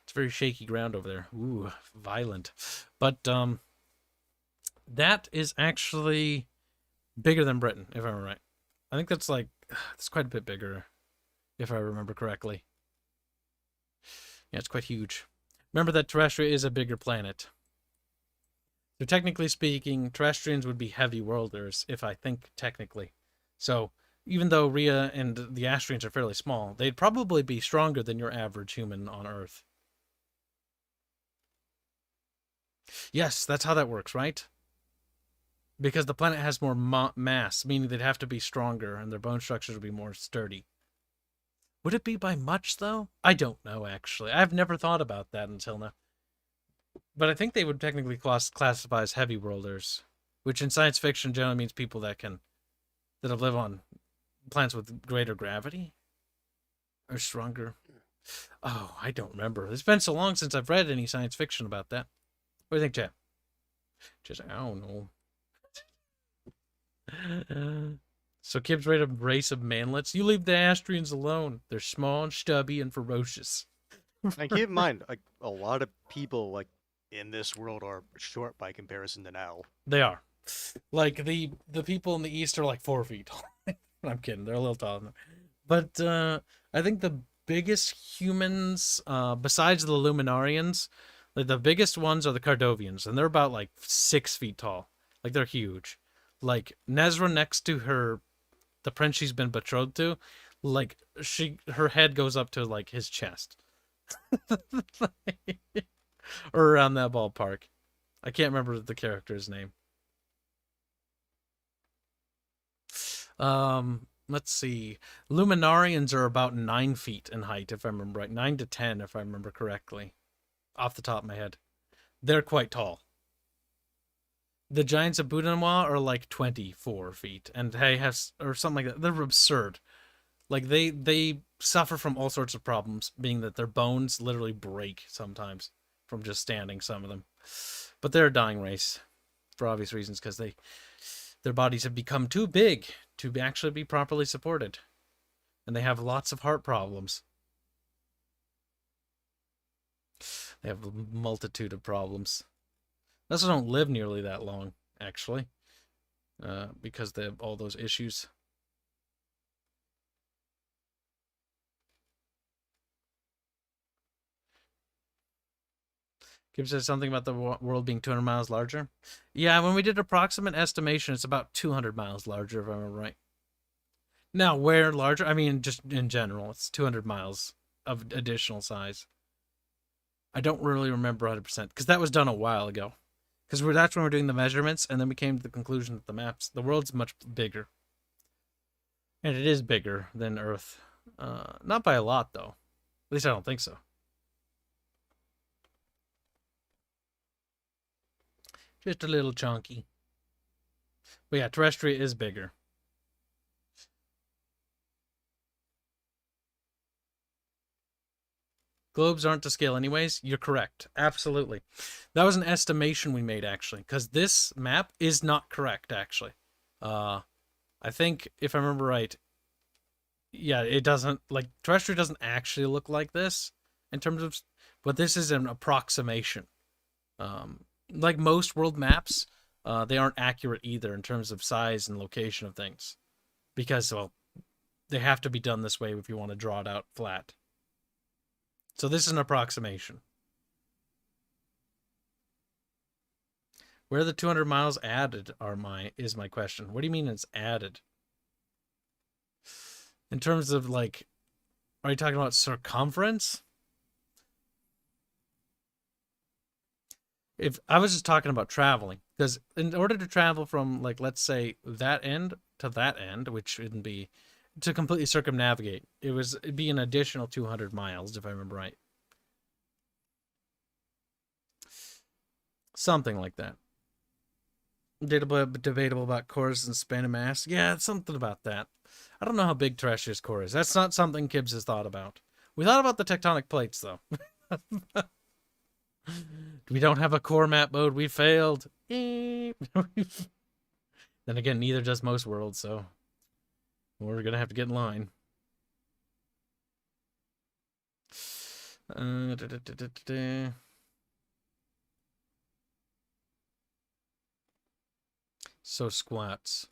It's very shaky ground over there. Ooh, violent. But that is actually bigger than Britain, if I'm right. I think that's like, it's quite a bit bigger, if I remember correctly. Yeah, it's quite huge. Remember that Terrestria is a bigger planet. So technically speaking, Terrestrians would be heavy worlders, if I think technically. So even though Rhea and the Astrians are fairly small, they'd probably be stronger than your average human on Earth. Yes, that's how that works, right? Because the planet has more mass, meaning they'd have to be stronger, and their bone structures would be more sturdy. Would it be by much, though? I don't know, actually. I've never thought about that until now. But I think they would technically classify as heavy worlders, which in science fiction generally means people that live on planets with greater gravity or stronger. Oh, I don't remember. It's been so long since I've read any science fiction about that. What do you think, Chad? Just, I don't know. So Kibs rate a race of manlets. You leave the Astrians alone. They're small and stubby and ferocious. And keep in mind, like a lot of people like in this world are short by comparison to now. They are. Like the people in the east are like 4 feet tall. I'm kidding. They're a little taller. But I think the biggest humans, besides the Luminarians, like the biggest ones are the Cardovians, and they're about like 6 feet tall. Like they're huge. Like Nezra next to the prince she's been betrothed to, like her head goes up to like his chest. Or around that ballpark. I can't remember the character's name. Let's see. Luminarians are about 9 feet in height, if I remember right. 9 to 10, if I remember correctly. Off the top of my head. They're quite tall. The Giants of Bhutan are like 24 feet, and they have, or something like that. They're absurd. Like they suffer from all sorts of problems, being that their bones literally break sometimes from just standing, some of them. But they're a dying race for obvious reasons, because their bodies have become too big to actually be properly supported, and they have lots of heart problems. They have a multitude of problems. They also don't live nearly that long, actually, because they have all those issues. Gibbs says something about the world being 200 miles larger. Yeah, when we did approximate estimation, it's about 200 miles larger, if I remember right. Now, where larger? I mean, just in general, it's 200 miles of additional size. I don't really remember 100%, because that was done a while ago. Because that's when we're doing the measurements, and then we came to the conclusion that the world's much bigger. And it is bigger than Earth. Not by a lot, though. At least I don't think so. Just a little chunky. But yeah, Terrestria is bigger. Globes aren't to scale anyways. You're correct. Absolutely. That was an estimation we made, actually, because this map is not correct, actually. I think, if I remember right, yeah, it doesn't, like, Terrestria doesn't actually look like this in terms of, but this is an approximation. Like most world maps, they aren't accurate either in terms of size and location of things, because, well, they have to be done this way if you want to draw it out flat. So this is an approximation. Where the 200 miles added is my question. What do you mean it's added? In terms of, like, are you talking about circumference? If I was just talking about traveling, because in order to travel from, like, let's say that end to that end, which wouldn't be to completely circumnavigate, it'd be an additional 200 miles, if I remember right. Something like that. Debatable about cores and span of mass. Yeah, it's something about that. I don't know how big Terrestria's core is. That's not something Kibs has thought about. We thought about the tectonic plates, though. We don't have a core map mode. We failed. Then again, neither does most worlds, so we're going to have to get in line. So squats.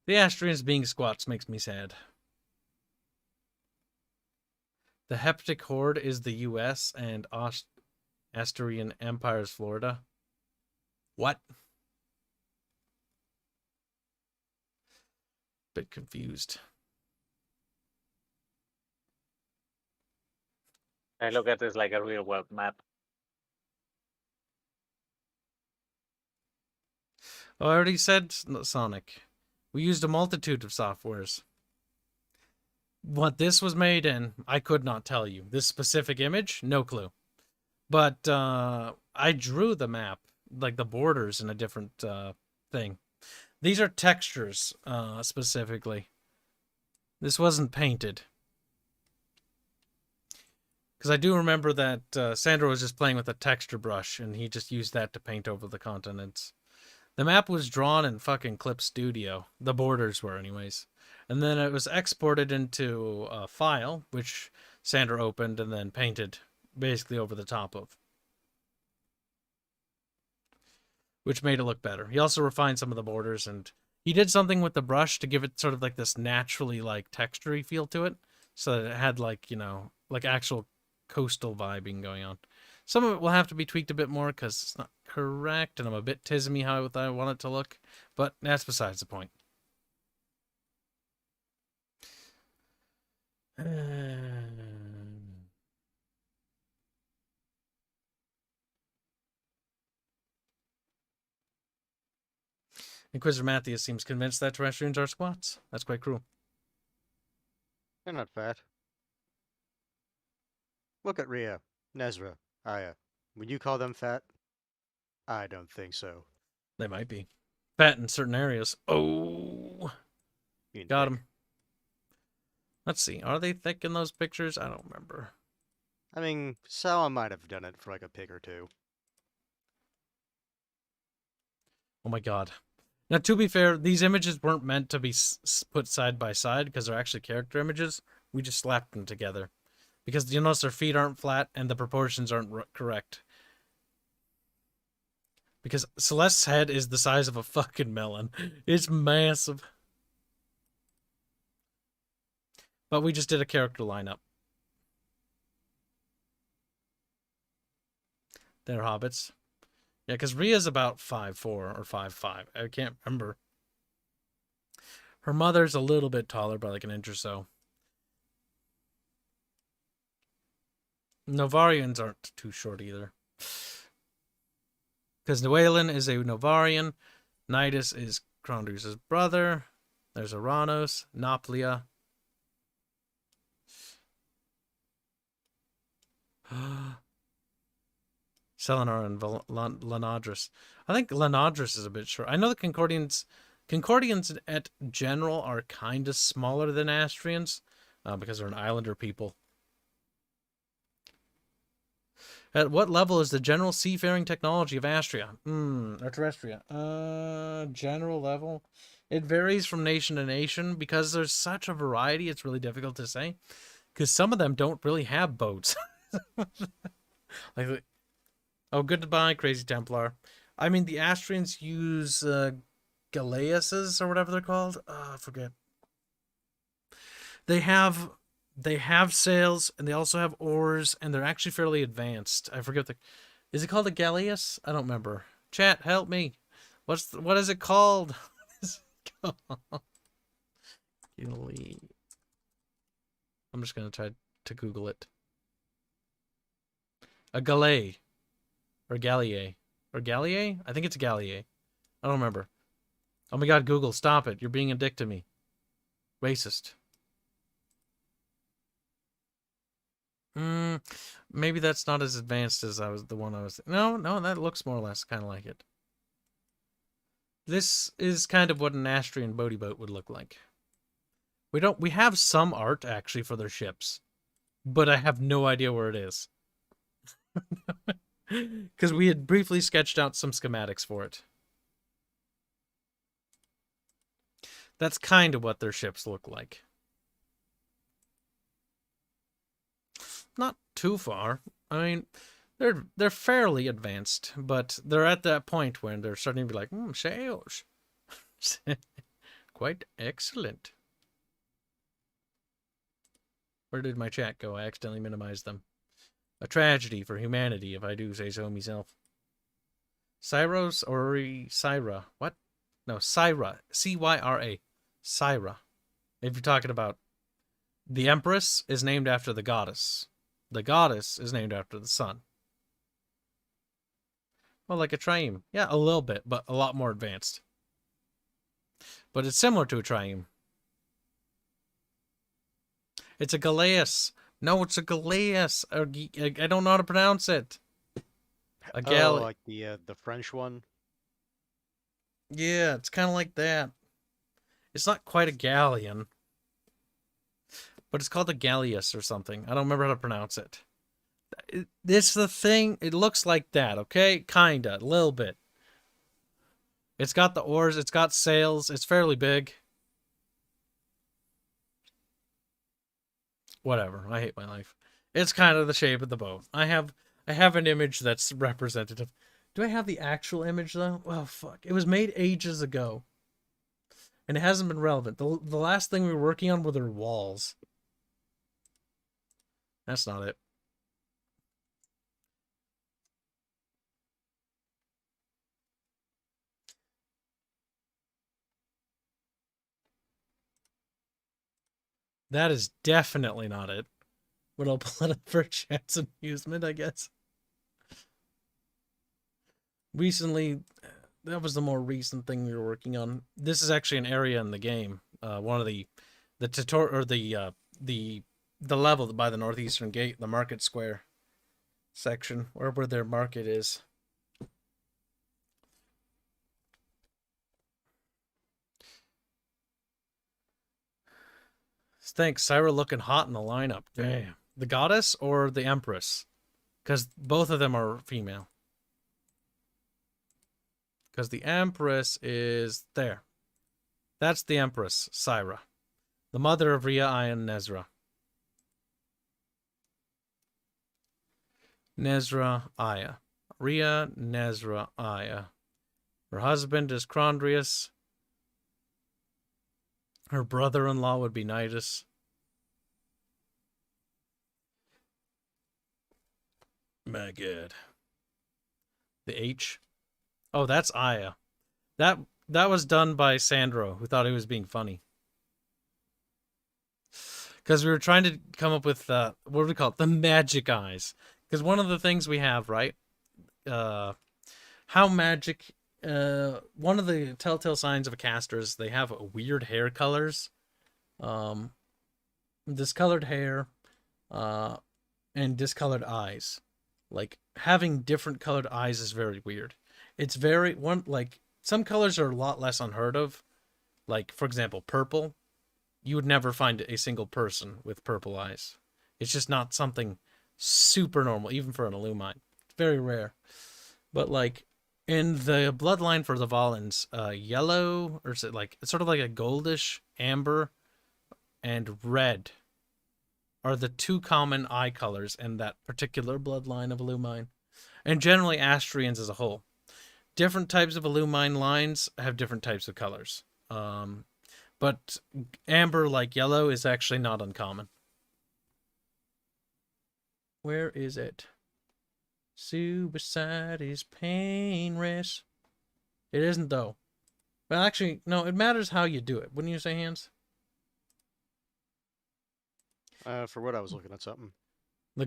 The Astrians being squats makes me sad. The Heptic Horde is the US and Astrian Empire is Florida. What? Bit confused. I look at this like a real world map. Oh, I already said Sonic. We used a multitude of softwares. What this was made in, I could not tell you. This specific image, no clue. But I drew the map, like the borders, in a different thing. These are textures, specifically. This wasn't painted. Because I do remember that Sandro was just playing with a texture brush, and he just used that to paint over the continents. The map was drawn in fucking Clip Studio. The borders were, anyways. And then it was exported into a file, which Sandro opened and then painted basically over the top of, which made it look better. He also refined some of the borders, and he did something with the brush to give it sort of like this naturally, like, textury feel to it, so that it had, like, you know, like actual coastal vibing going on. Some of it will have to be tweaked a bit more because it's not correct, and I'm a bit tismy how I want it to look, but that's besides the point. Inquisitor Matthias seems convinced that Terrestrians are squats. That's quite cruel. They're not fat. Look at Rhea, Nezra, Aya. Would you call them fat? I don't think so. They might be. Fat in certain areas. Oh! Got him. Let's see. Are they thick in those pictures? I don't remember. I mean, Sala might have done it for like a pig or two. Oh my god. Now, to be fair, these images weren't meant to be put side by side because they're actually character images. We just slapped them together. Because you notice their feet aren't flat and the proportions aren't correct. Because Celeste's head is the size of a fucking melon. It's massive. But we just did a character lineup. They're hobbits. Yeah, because Rhea's about 5'4" or 5'5". I can't remember. Her mother's a little bit taller by like an inch or so. Novarians aren't too short either. Because Nualen is a Novarian. Nidus is Krondr's brother. There's Aranos, Noplia. Selenar and Lanadris. I think Lanadris is a bit short. I know the Concordians at general are kind of smaller than Astrians because they're an islander people. At what level is the general seafaring technology of Astria? Or Terrestria? General level? It varies from nation to nation because there's such a variety, it's really difficult to say. Because some of them don't really have boats. Like, oh, goodbye, Crazy Templar. I mean, the Astrians use Galeases or whatever they're called. I forget. They have sails, and they also have oars, and they're actually fairly advanced. I forget is it called a galleass? I don't remember. Chat, help me. What is it called? What is it called? Galay. I'm just gonna try to Google it. A Galay. Or Gallier. Or Gallier? I think it's Gallier. I don't remember. Oh my god, Google, stop it. You're being a dick to me. Racist. Maybe that's not as advanced as the one I was... No, that looks more or less kind of like it. This is kind of what an Astrian boaty boat would look like. We have some art, actually, for their ships. But I have no idea where it is. Because we had briefly sketched out some schematics for it. That's kind of what their ships look like. Not too far. I mean, they're fairly advanced, but they're at that point when they're starting to be like, sails. Quite excellent. Where did my chat go? I accidentally minimized them. A tragedy for humanity, if I do say so myself. Cyros or Syra? What? No, Syra. C-Y-R-A. Syra. If you're talking about the Empress is named after the goddess. The goddess is named after the sun. Well, like a trieme. Yeah, a little bit, but a lot more advanced. But it's similar to a trieme. It's a Galeas. No, it's a Galeas. I don't know how to pronounce it. A Oh, like the French one? Yeah, it's kind of like that. It's not quite a galleon. But it's called a galleass or something. I don't remember how to pronounce it. It's the thing. It looks like that, okay? Kinda. A little bit. It's got the oars. It's got sails. It's fairly big. Whatever. I hate my life. It's kind of the shape of the boat. I have an image that's representative. Do I have the actual image, though? Oh, fuck. It was made ages ago. And it hasn't been relevant. The last thing we were working on were their walls. That's not it. That is definitely not it. But I'll pull it up for chat's amusement, I guess. Recently, that was the more recent thing we were working on. This is actually an area in the game. One of the tutorial or the level by the northeastern gate, the market square section, where their market is. Thanks, Syra looking hot in the lineup. Damn. The goddess or the empress? Because both of them are female. Because the empress is there. That's the empress, Syra. The mother of Rhea, Aya, and Nezra. Nezra, Aya. Rhea, Nezra, Aya. Her husband is Crondrius. Her brother-in-law would be Nidus. My God. The H. Oh, that's Aya. That was done by Sandro, who thought he was being funny. Because we were trying to come up with, what do we call it? The magic eyes. Because one of the things we have, right? How magic... one of the telltale signs of a caster is they have weird hair colors. Discolored hair, and discolored eyes. Like, having different colored eyes is very weird. It's very, some colors are a lot less unheard of. Like, for example, purple. You would never find a single person with purple eyes. It's just not something super normal, even for an Illumine. It's very rare. But, like, in the bloodline for the Volans, yellow, or is it like, it's sort of like a goldish, amber, and red are the two common eye colors in that particular bloodline of Illumine. And generally Astrians as a whole. Different types of Illumine lines have different types of colors. But amber, like yellow, is actually not uncommon. Where is it? Suicide is painless. It isn't, though. Well, actually, no, it matters how you do it. Wouldn't you say, Hanse? For what I was looking at something. The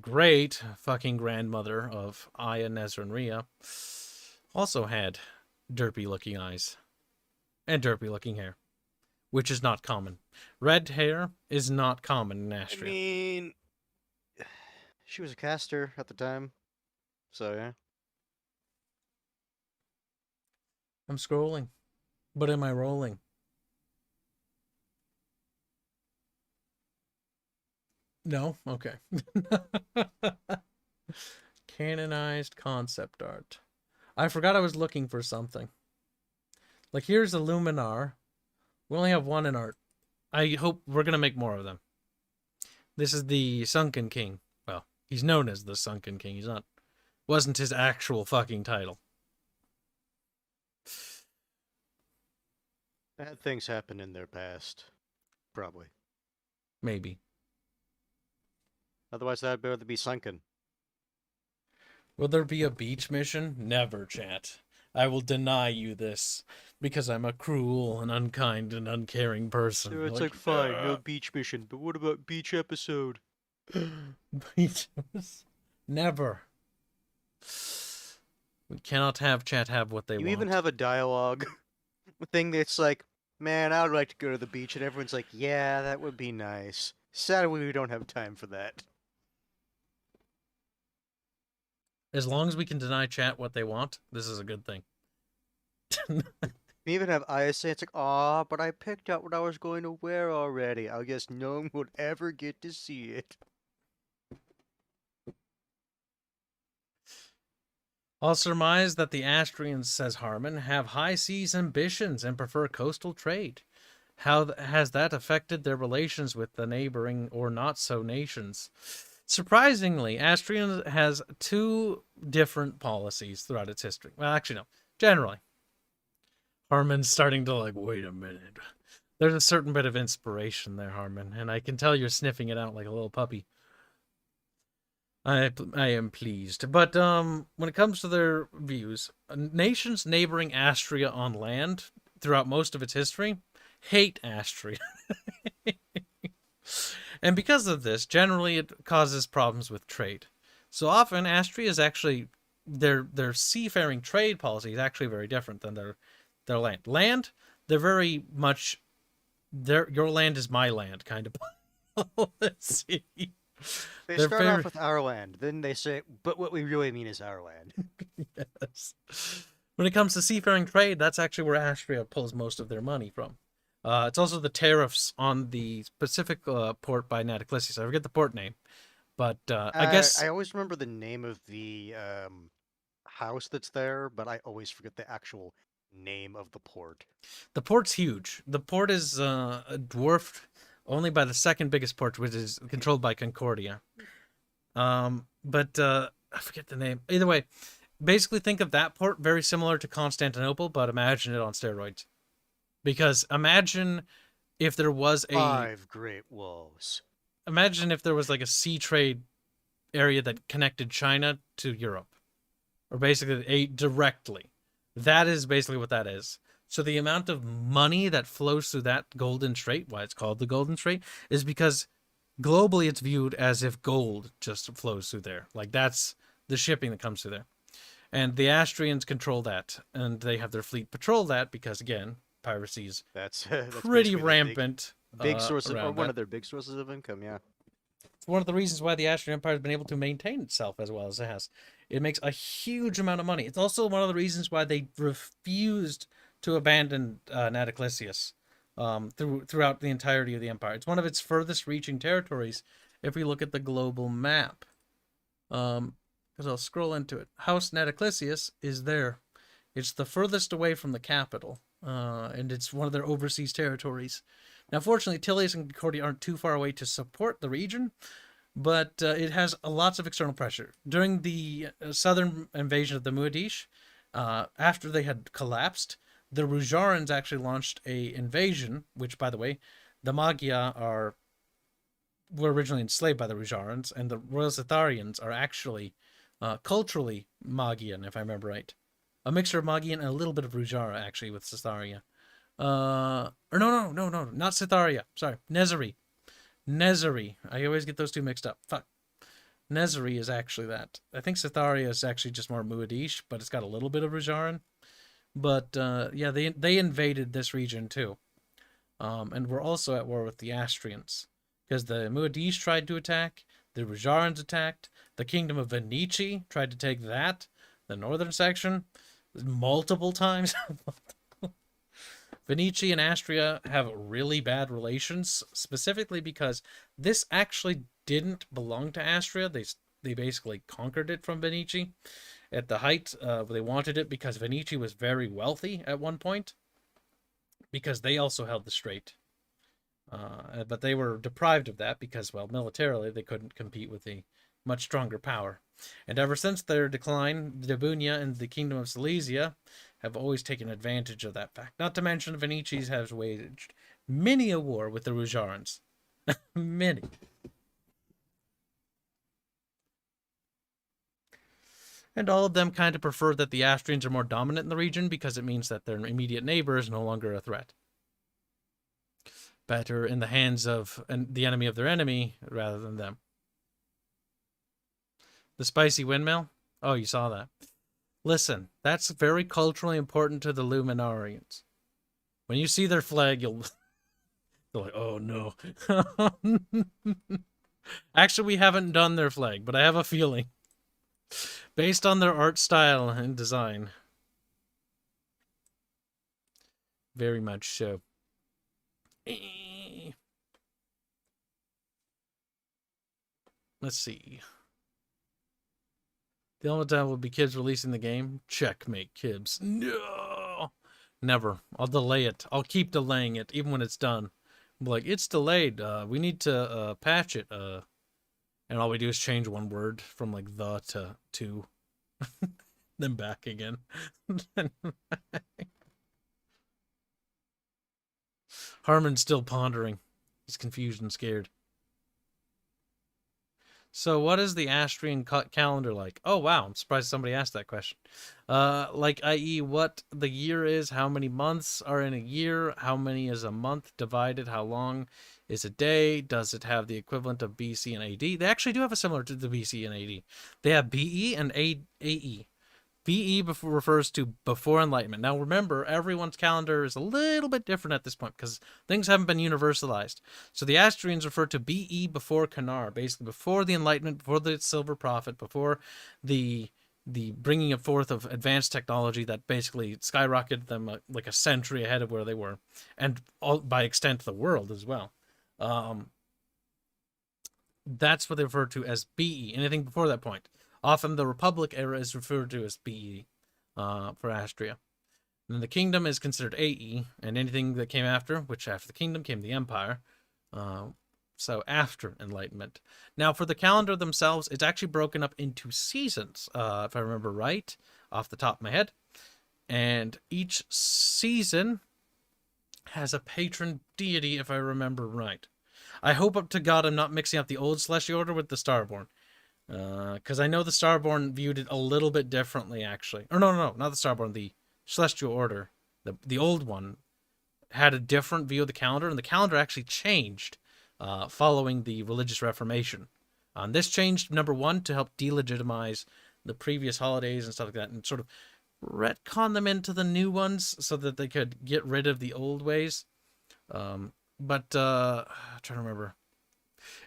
great fucking grandmother of Aya Nezranria also had derpy looking eyes and derpy looking hair, which is not common. Red hair is not common in I Astria. mean, she was a caster at the time, so yeah. I'm scrolling, but am I rolling? No? Okay. Canonized concept art. I forgot I was looking for something. Like, here's a Luminar. We only have one in art. I hope we're going to make more of them. This is the Sunken King. Well, he's known as the Sunken King. He's not... Wasn't his actual fucking title. Bad things happen in their past. Probably. Maybe. Otherwise, that'd better be sunken. Will there be a beach mission? Never, chat. I will deny you this, because I'm a cruel and unkind and uncaring person. So it's like, fine, no beach mission, but what about beach episode? Beach episode? Never. We cannot have chat have what they want. You even have a dialogue thing that's like, man, I would like to go to the beach, and everyone's like, yeah, that would be nice. Sadly, we don't have time for that. As long as we can deny chat what they want, this is a good thing. We even have Aya say, it's like, aw, but I picked out what I was going to wear already. I guess no one would ever get to see it. I'll surmise that the Astrians, says Harmon, have high seas ambitions and prefer coastal trade. How has that affected their relations with the neighboring or not-so nations? Surprisingly, Astrian has two different policies throughout its history. Well, actually, no. Generally. Harmon's starting to like, wait a minute. There's a certain bit of inspiration there, Harmon, and I can tell you're sniffing it out like a little puppy. I am pleased. But when it comes to their views, nations neighboring Astria on land throughout most of its history hate Astria. And because of this, generally it causes problems with trade. So often, Astria is actually, their seafaring trade policy is actually very different than their land. Land, they're very much, your land is my land kind of policy. They They're start very... off with our land, then they say, but what we really mean is our land. Yes. When it comes to seafaring trade, that's actually where Astria pulls most of their money from. It's also the tariffs on the specific port by Nataclisius. I forget the port name, but I guess... I always remember the name of the house that's there, but I always forget the actual name of the port. The port's huge. The port is dwarfed only by the second biggest port, which is controlled by Concordia. But I forget the name. Either way, basically think of that port very similar to Constantinople, but imagine it on steroids. Because imagine if there was a... 5 Great Walls. Imagine if there was like a sea trade area that connected China to Europe. Or basically directly. That is basically what that is. So the amount of money that flows through that Golden Strait, why it's called the Golden Strait, is because globally it's viewed as if gold just flows through there. Like that's the shipping that comes through there. And the Astrians control that. And they have their fleet patrol that because, again, piracy is that's pretty rampant. Big source of, or around one that. of their big sources of income, yeah. It's one of the reasons why the Astrian Empire has been able to maintain itself as well as it has. It makes a huge amount of money. It's also one of the reasons why they refused to abandon Nataclisius throughout the entirety of the empire. It's one of its furthest reaching territories if we look at the global map. Because I'll scroll into it. House Nataclisius is there. It's the furthest away from the capital, and it's one of their overseas territories. Now, fortunately, Tilius and Concordia aren't too far away to support the region, but it has lots of external pressure. During the southern invasion of the Muadish, after they had collapsed, the Rujarans actually launched a invasion, which, by the way, the Magyar are were originally enslaved by the Rujarans, and the Royal Zetharians are actually culturally Magian, if I remember right. A mixture of Magian and a little bit of Rujara, actually, with Zitharia. Or no, not Zitharia. Sorry, Nezari. Nezari. I always get those two mixed up. Fuck. Nezari is actually that. I think Zitharia is actually just more Muadish, but it's got a little bit of Rujaran. But yeah, they invaded this region too. And we're also at war with the Astrians. Because the Muadish tried to attack, the Rujarans attacked, the Kingdom of Venice tried to take that, the northern section, multiple times. Venice and Astria have really bad relations, specifically because this actually didn't belong to Astria. They basically conquered it from Venice. At the height, they wanted it because Venice was very wealthy at one point, because they also held the strait. But they were deprived of that because, well, militarily, they couldn't compete with a much stronger power. And ever since their decline, Dabunia and the Kingdom of Silesia have always taken advantage of that fact. Not to mention, Venice has waged many a war with the Rujarans. Many. And all of them kind of prefer that the Astrians are more dominant in the region because it means that their immediate neighbor is no longer a threat. Better in the hands of the enemy of their enemy rather than them. The spicy windmill? Oh, you saw that. Listen, that's very culturally important to the Luminarians. When you see their flag, you'll... They're like, oh no. Actually, we haven't done their flag, but I have a feeling. Based on their art style and design. Very much so. Let's see. The only time will be Kibs releasing the game. Checkmate, Kibs. No! Never. I'll delay it. I'll keep delaying it, even when it's done. I'm like, it's delayed. We need to patch it. And all we do is change one word from like the to to. Then back again. Harmon's still pondering. He's confused and scared. So what is the Astrian calendar like? Oh, wow. I'm surprised somebody asked that question. Like, i.e., what the year is, how many months are in a year, how many is a month divided, how long is a day, does it have the equivalent of BC and AD? They actually do have a similar to the BC and AD. They have BE and AE. BE refers to before Enlightenment. Now remember, everyone's calendar is a little bit different at this point because things haven't been universalized. So the Astrians refer to BE before Kanar, basically before the Enlightenment, before the Silver Prophet, before the bringing forth of advanced technology that basically skyrocketed them like a century ahead of where they were, and by extent the world as well. That's what they refer to as BE. Anything before that point. Often the Republic era is referred to as BE for Astria. And the Kingdom is considered AE, and anything that came after, which after the Kingdom came the Empire, so after Enlightenment. Now for the calendar themselves, it's actually broken up into seasons, if I remember right, off the top of my head. And each season has a patron deity, if I remember right. I hope up to God I'm not mixing up the old Celestial Order with the Starborn. Because I know the Starborn viewed it a little bit differently, actually. Or no, not the Starborn, the Celestial Order. The old one had a different view of the calendar, and the calendar actually changed following the Religious Reformation. This changed, number one, to help delegitimize the previous holidays and stuff like that, and sort of retcon them into the new ones so that they could get rid of the old ways. I'm trying to remember.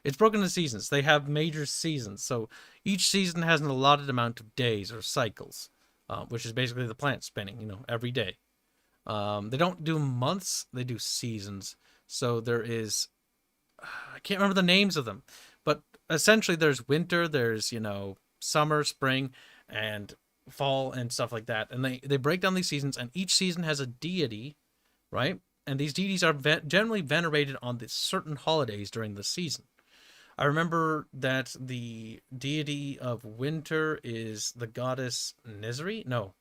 It's broken into seasons. They have major seasons. So each season has an allotted amount of days or cycles, which is basically the planet spinning, every day. They don't do months. They do seasons. So there is, I can't remember the names of them, but essentially there's winter, there's, summer, spring, and fall and stuff like that. And they break down these seasons, and each season has a deity, right? And these deities are generally venerated on the certain holidays during the season. I remember that the deity of winter is the goddess Nezri. No,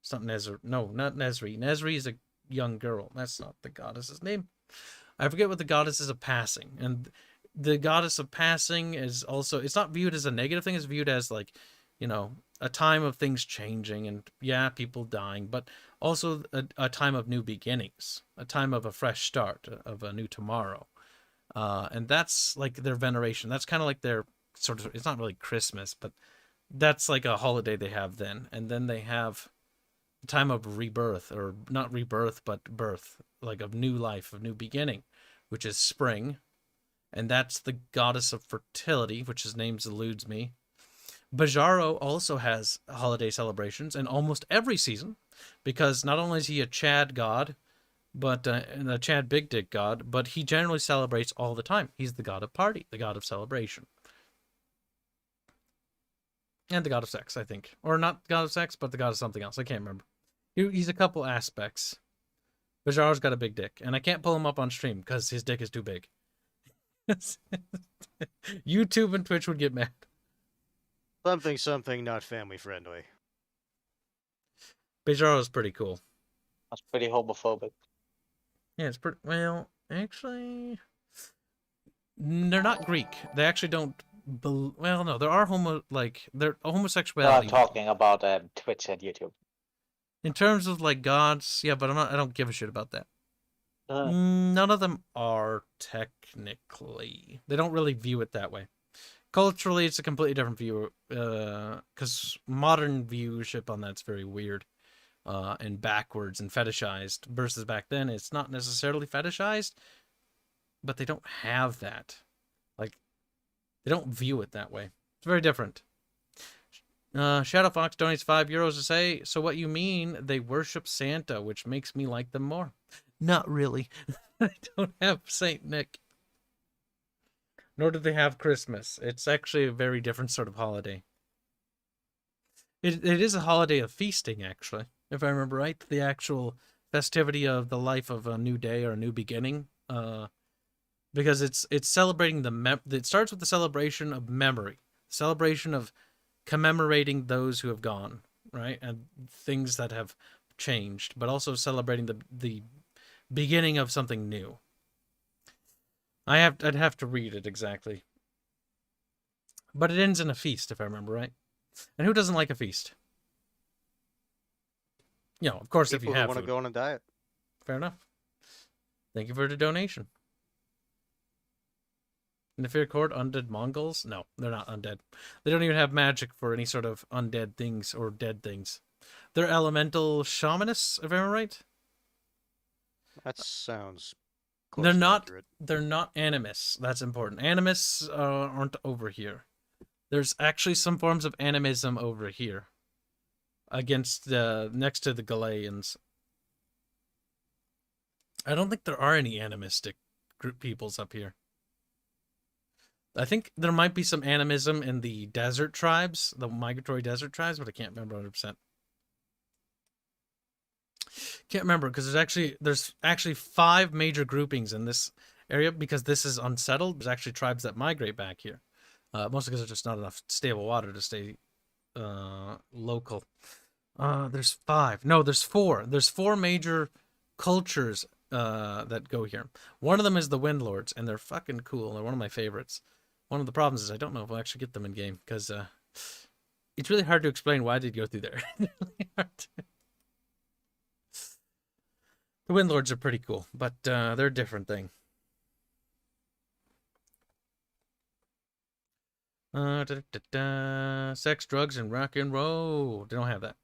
it's not Nezri. No, not Nezri. Nezri is a young girl. That's not the goddess's name. I forget what the goddess is of passing. And The goddess of passing is also, it's not viewed as a negative thing, it's viewed as like, you know, a time of things changing and yeah, people dying, but also a time of new beginnings, a time of a fresh start, of a new tomorrow. And that's like their veneration. That's kind of like their sort of, it's not really Christmas, but that's like a holiday they have then. And then they have the time of rebirth, or not rebirth, but birth, like of new life, of new beginning, which is spring. And that's the goddess of fertility, which his name eludes me. Bajaro also has holiday celebrations in almost every season, because not only is he a Chad god, but a Chad Big Dick god, but he generally celebrates all the time. He's the god of party, the god of celebration. And the god of sex, I think. Or not god of sex, but the god of something else. I can't remember. He's a couple aspects. Bajaro's got a big dick, and I can't pull him up on stream because his dick is too big. YouTube and Twitch would get mad. Something not family friendly. Bajaro's pretty cool. That's pretty homophobic. Yeah, it's pretty, well, actually, they're not Greek. They actually don't, well, no, there are they're No, I'm homosexuality. talking about Twitch and YouTube. In terms of like gods, yeah, but I don't give a shit about that. None of them are technically. They don't really view it that way. Culturally, it's a completely different view, because modern viewership on that's very weird, and backwards and fetishized, versus back then it's not necessarily fetishized, but they don't have that. Like, they don't view it that way. It's very different. Shadow Fox donates €5 to say, so what you mean, they worship Santa, which makes me like them more. Not really. I don't have Saint Nick. Nor do they have Christmas. It's actually a very different sort of holiday. It is a holiday of feasting, actually, if I remember right. The actual festivity of the life of a new day or a new beginning. Because it's celebrating it starts with the celebration of memory. Celebration of commemorating those who have gone, right? And things that have changed, but also celebrating the beginning of something new. I'd have to read it exactly. But it ends in a feast, if I remember right. And who doesn't like a feast? You know, of course, if you People who have want to food. go on a diet. Fair enough. Thank you for the donation. Nefir Court, undead Mongols? No, they're not undead. They don't even have magic for any sort of undead things or dead things. They're elemental shamanists, if I remember right. That sounds They're close to not. accurate. They're not animists. That's important. Animists aren't over here. There's actually some forms of animism over here, against next to the Galayans. I don't think there are any animistic group peoples up here. I think there might be some animism in the desert tribes, the migratory desert tribes, but I can't remember 100%. Can't remember because there's actually 5 major groupings in this area, because this is unsettled. There's actually tribes that migrate back here, mostly because there's just not enough stable water to stay local. There's 5. No, there's 4. There's 4 major cultures that go here. One of them is the Windlords, and they're fucking cool. They're one of my favorites. One of the problems is I don't know if we'll actually get them in game, because it's really hard to explain why they'd go through there. Really hard to... The Windlords are pretty cool, but they're a different thing. Sex, drugs, and rock and roll. They don't have that.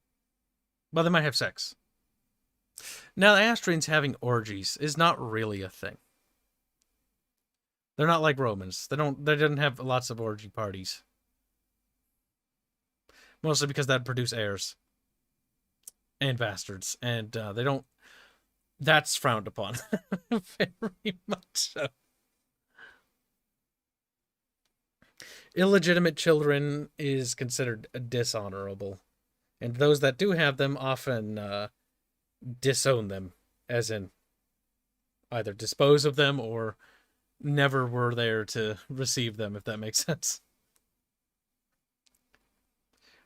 Well, they might have sex. Now, the Astrians having orgies is not really a thing. They're not like Romans. They didn't have lots of orgy parties. Mostly because that'd produce heirs. And bastards. And they don't... That's frowned upon. Very much so. Illegitimate children is considered dishonorable. And those that do have them often disown them. As in, either dispose of them or never were there to receive them, if that makes sense.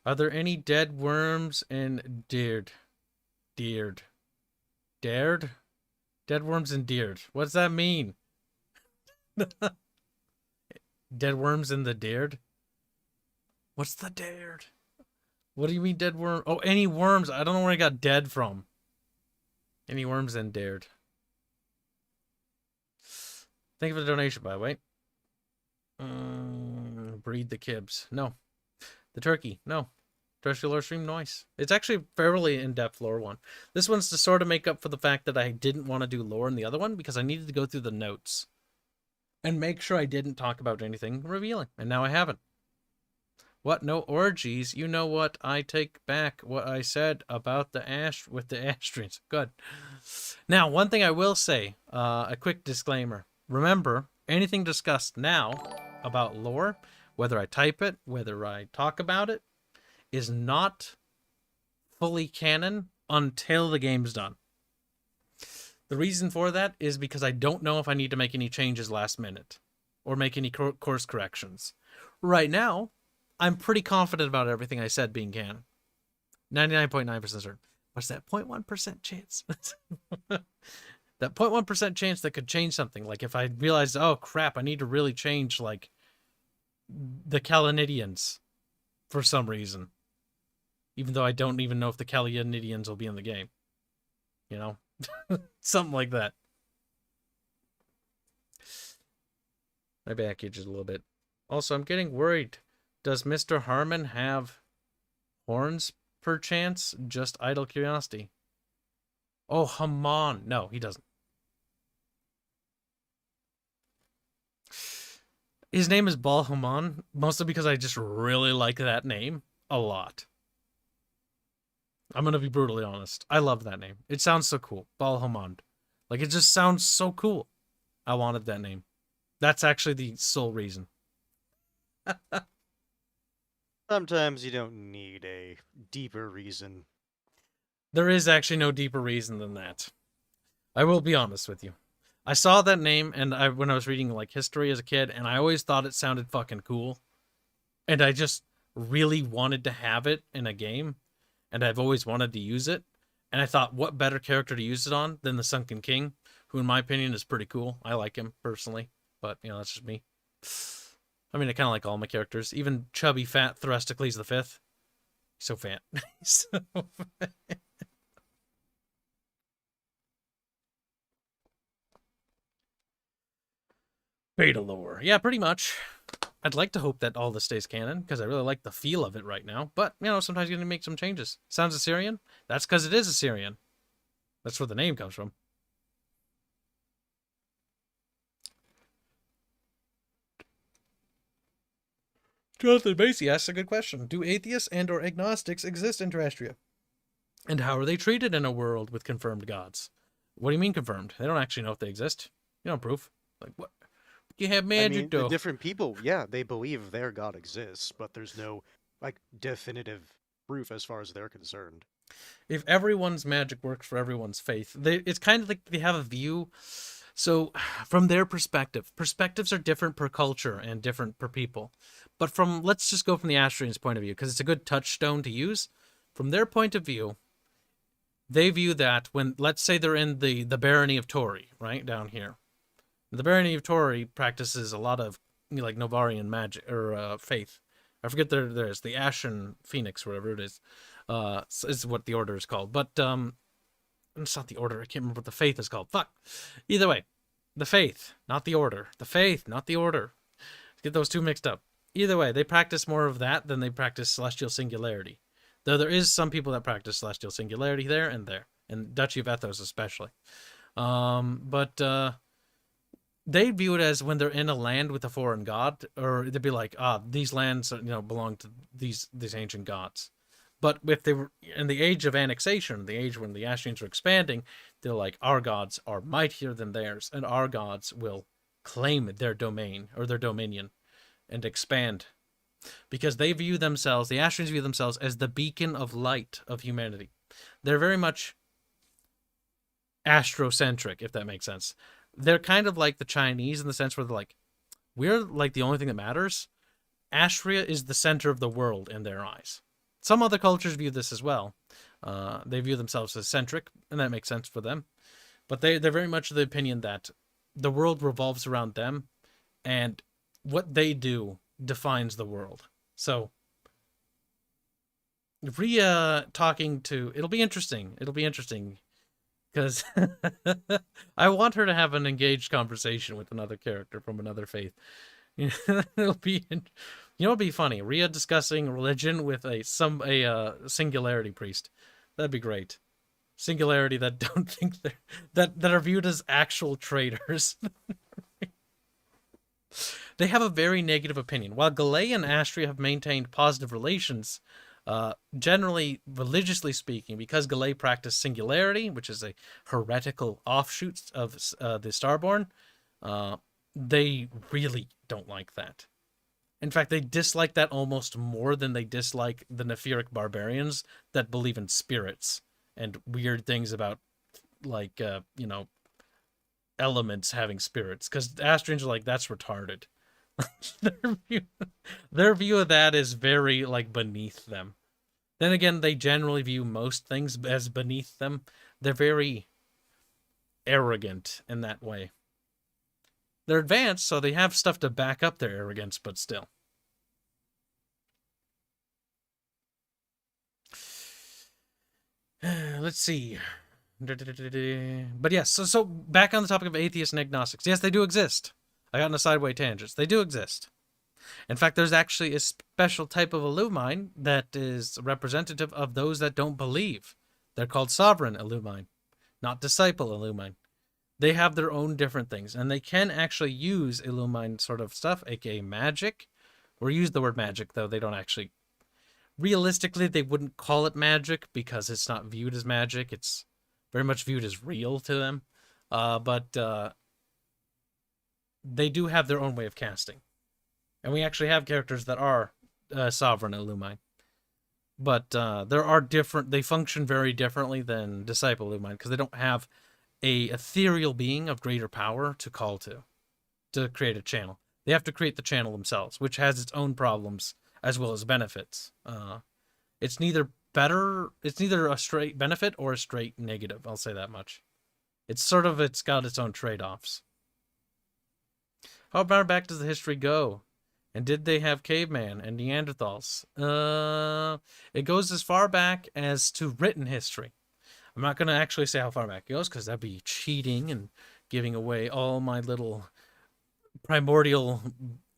Are there any dead worms in Deard? Dead worms in Deard. What's that mean? Dead worms in the dared? What's the dared? What do you mean dead worm? Oh, any worms. I don't know where I got dead from. Any worms in dared. Thank you for the donation, by the way. Breed the Kibs. No. The turkey. No. Terrestrial lore stream. Nice. It's actually a fairly in-depth lore one. This one's to sort of make up for the fact that I didn't want to do lore in the other one because I needed to go through the notes and make sure I didn't talk about anything revealing. And now I haven't. What? No orgies? You know what? I take back what I said about the with the Astrians. Good. Now, one thing I will say, a quick disclaimer. Remember, anything discussed now about lore, whether I type it, whether I talk about it, is not fully canon until the game's done. The reason for that is because I don't know if I need to make any changes last minute or make any course corrections. Right now, I'm pretty confident about everything I said being canon. 99.9% certain. What's that 0.1% chance? That 0.1% chance that could change something. Like if I realized, oh crap, I need to really change like the Kalanidians for some reason. Even though I don't even know if the Kalanidians will be in the game. You know? Something like that. My back itches a little bit. Also, I'm getting worried. Does Mr. Harmon have horns, perchance? Just idle curiosity. Oh, Haman. No, he doesn't. His name is Bal Haman, mostly because I just really like that name a lot. I'm going to be brutally honest. I love that name. It sounds so cool. Bal Haman. Like, it just sounds so cool. I wanted that name. That's actually the sole reason. Sometimes you don't need a deeper reason. There is actually no deeper reason than that. I will be honest with you. I saw that name and when I was reading like history as a kid, and I always thought it sounded fucking cool. And I just really wanted to have it in a game, and I've always wanted to use it. And I thought, what better character to use it on than the Sunken King, who in my opinion is pretty cool. I like him personally, but you know, that's just me. I mean, I kind of like all my characters, even chubby, fat Therestocles the Fifth. He's so fat. He's so fat. Beta lore. Yeah, pretty much. I'd like to hope that all this stays canon, because I really like the feel of it right now. But, you know, sometimes you're going to make some changes. Sounds Assyrian? That's because it is Assyrian. That's where the name comes from. Jonathan Macy asks a good question. Do atheists and or agnostics exist in Terrestria? And how are they treated in a world with confirmed gods? What do you mean confirmed? They don't actually know if they exist. You don't proof. Like, what? You have magic, I mean, though. the different people, yeah, they believe their god exists, but there's no, like, definitive proof as far as they're concerned. If everyone's magic works for everyone's faith, it's kind of like they have a view. So, from their perspective, perspectives are different per culture and different per people. But let's just go from the Astrians' point of view, because it's a good touchstone to use. From their point of view, they view that when, let's say they're in the barony of Tori, right, down here. The barony of Tori practices a lot of, you know, like, Novarian magic, or faith. I forget there's the Ashen Phoenix, whatever it is. Is what the order is called. But, it's not the order. I can't remember what the faith is called. Fuck. Either way, the faith, not the order. The faith, not the order. Get those two mixed up. Either way, they practice more of that than they practice celestial singularity. Though there is some people that practice celestial singularity there, and Duchy of Ethos especially. But they view it as when they're in a land with a foreign god, or they'd be like, these lands, you know, belong to these ancient gods. But if they were in the age of annexation, the age when the Ashians were expanding, they're like, our gods are mightier than theirs, and our gods will claim their domain or their dominion and expand. Because they view themselves, the Ashians view themselves as the beacon of light of humanity. They're very much astrocentric, if that makes sense. They're kind of like the Chinese in the sense where they're like, we're like the only thing that matters. Astria is the center of the world in their eyes. Some other cultures view this as well. They view themselves as centric, and that makes sense for them. But they're very much of the opinion that the world revolves around them, and what they do defines the world. So Rhea talking to, it'll be interesting. It'll be interesting because I want her to have an engaged conversation with another character from another faith. It'll be, it'd be funny. Rhea discussing religion with a singularity priest. That'd be great. Singularity that don't think that are viewed as actual traitors. They have a very negative opinion. While Galay and Astria have maintained positive relations, generally, religiously speaking, because Galay practiced singularity, which is a heretical offshoot of the Starborn, they really don't like that. In fact, they dislike that almost more than they dislike the Nephiric barbarians that believe in spirits and weird things about, like, elements having spirits. Because Astrians are like, that's retarded. their view of that is very, like, beneath them. Then again, they generally view most things as beneath them. They're very arrogant in that way. They're advanced, so they have stuff to back up their arrogance, but still. Let's see. But yes, so back on the topic of atheists and agnostics. Yes, they do exist. I got in a sideway tangent. They do exist. In fact, there's actually a special type of Illumine that is representative of those that don't believe. They're called Sovereign Illumine, not Disciple Illumine. They have their own different things, and they can actually use Illumine sort of stuff, aka magic. Or use the word magic, though they don't actually... Realistically, they wouldn't call it magic because it's not viewed as magic. It's very much viewed as real to them. But they do have their own way of casting. And we actually have characters that are Sovereign Illumine. But there are different... They function very differently than Disciple Illumine because they don't have a ethereal being of greater power to call to create a channel. They have to create the channel themselves, which has its own problems as well as benefits. It's neither a straight benefit or a straight negative, I'll say that much. It's got its own trade-offs. How far back does the history go? And did they have caveman and Neanderthals? It goes as far back as to written history. I'm not going to actually say how far back it goes, because that'd be cheating and giving away all my little primordial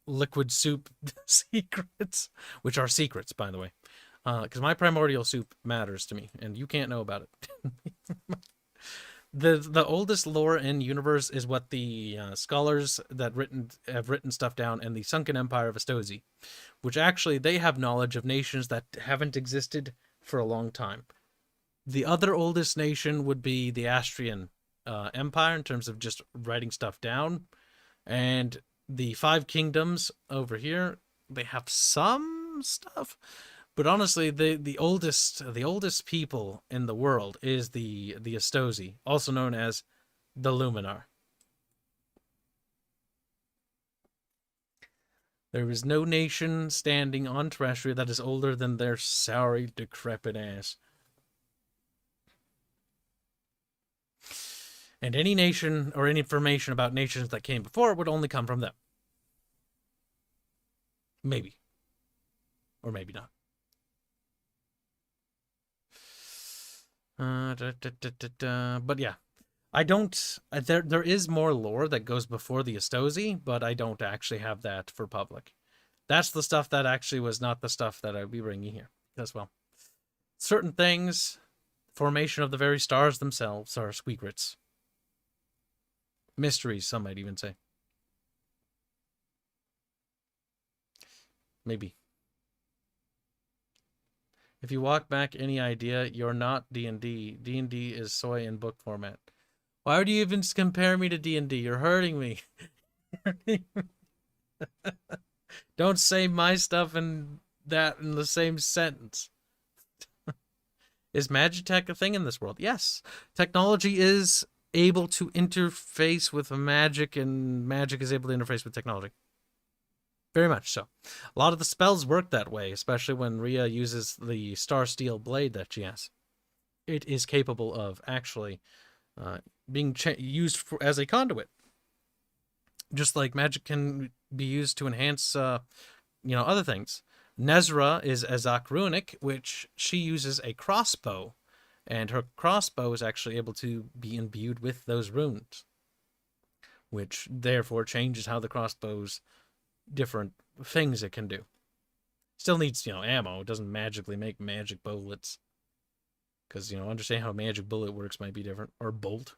liquid soup secrets, which are secrets, by the way. Because my primordial soup matters to me, and you can't know about it. The oldest lore in universe is what the scholars that have written stuff down in the Sunken Empire of Astozi, which actually they have knowledge of nations that haven't existed for a long time. The other oldest nation would be the Astrian Empire in terms of just writing stuff down, and the 5 kingdoms over here, they have some stuff. But honestly, the oldest people in the world is the Astozi, also known as the Luminar. There is no nation standing on Terrestria that is older than their sorry, decrepit ass. And any nation or any information about nations that came before would only come from them. Maybe. Or maybe not. But yeah, I don't... There is more lore that goes before the Astozi, but I don't actually have that for public. That's the stuff that actually was not the stuff that I'd be bringing here. Because, well, certain things, formation of the very stars themselves, are secrets. Mysteries, some might even say. Maybe. If you walk back any idea, you're not D&D. D&D is soy in book format. Why would you even compare me to D&D? You're hurting me. Don't say my stuff and that in the same sentence. Is Magitech a thing in this world? Yes. Technology is able to interface with magic, and magic is able to interface with technology. Very much so. A lot of the spells work that way, especially when Rhea uses the Star Steel blade that she has. It is capable of actually being used as a conduit. Just like magic can be used to enhance, other things. Nezra is Azak Runic, which she uses a crossbow, and her crossbow is actually able to be imbued with those runes, which therefore changes how the crossbow's different things it can do. Still needs, ammo. It doesn't magically make magic bullets. Because, understanding how a magic bullet works might be different. Or bolt.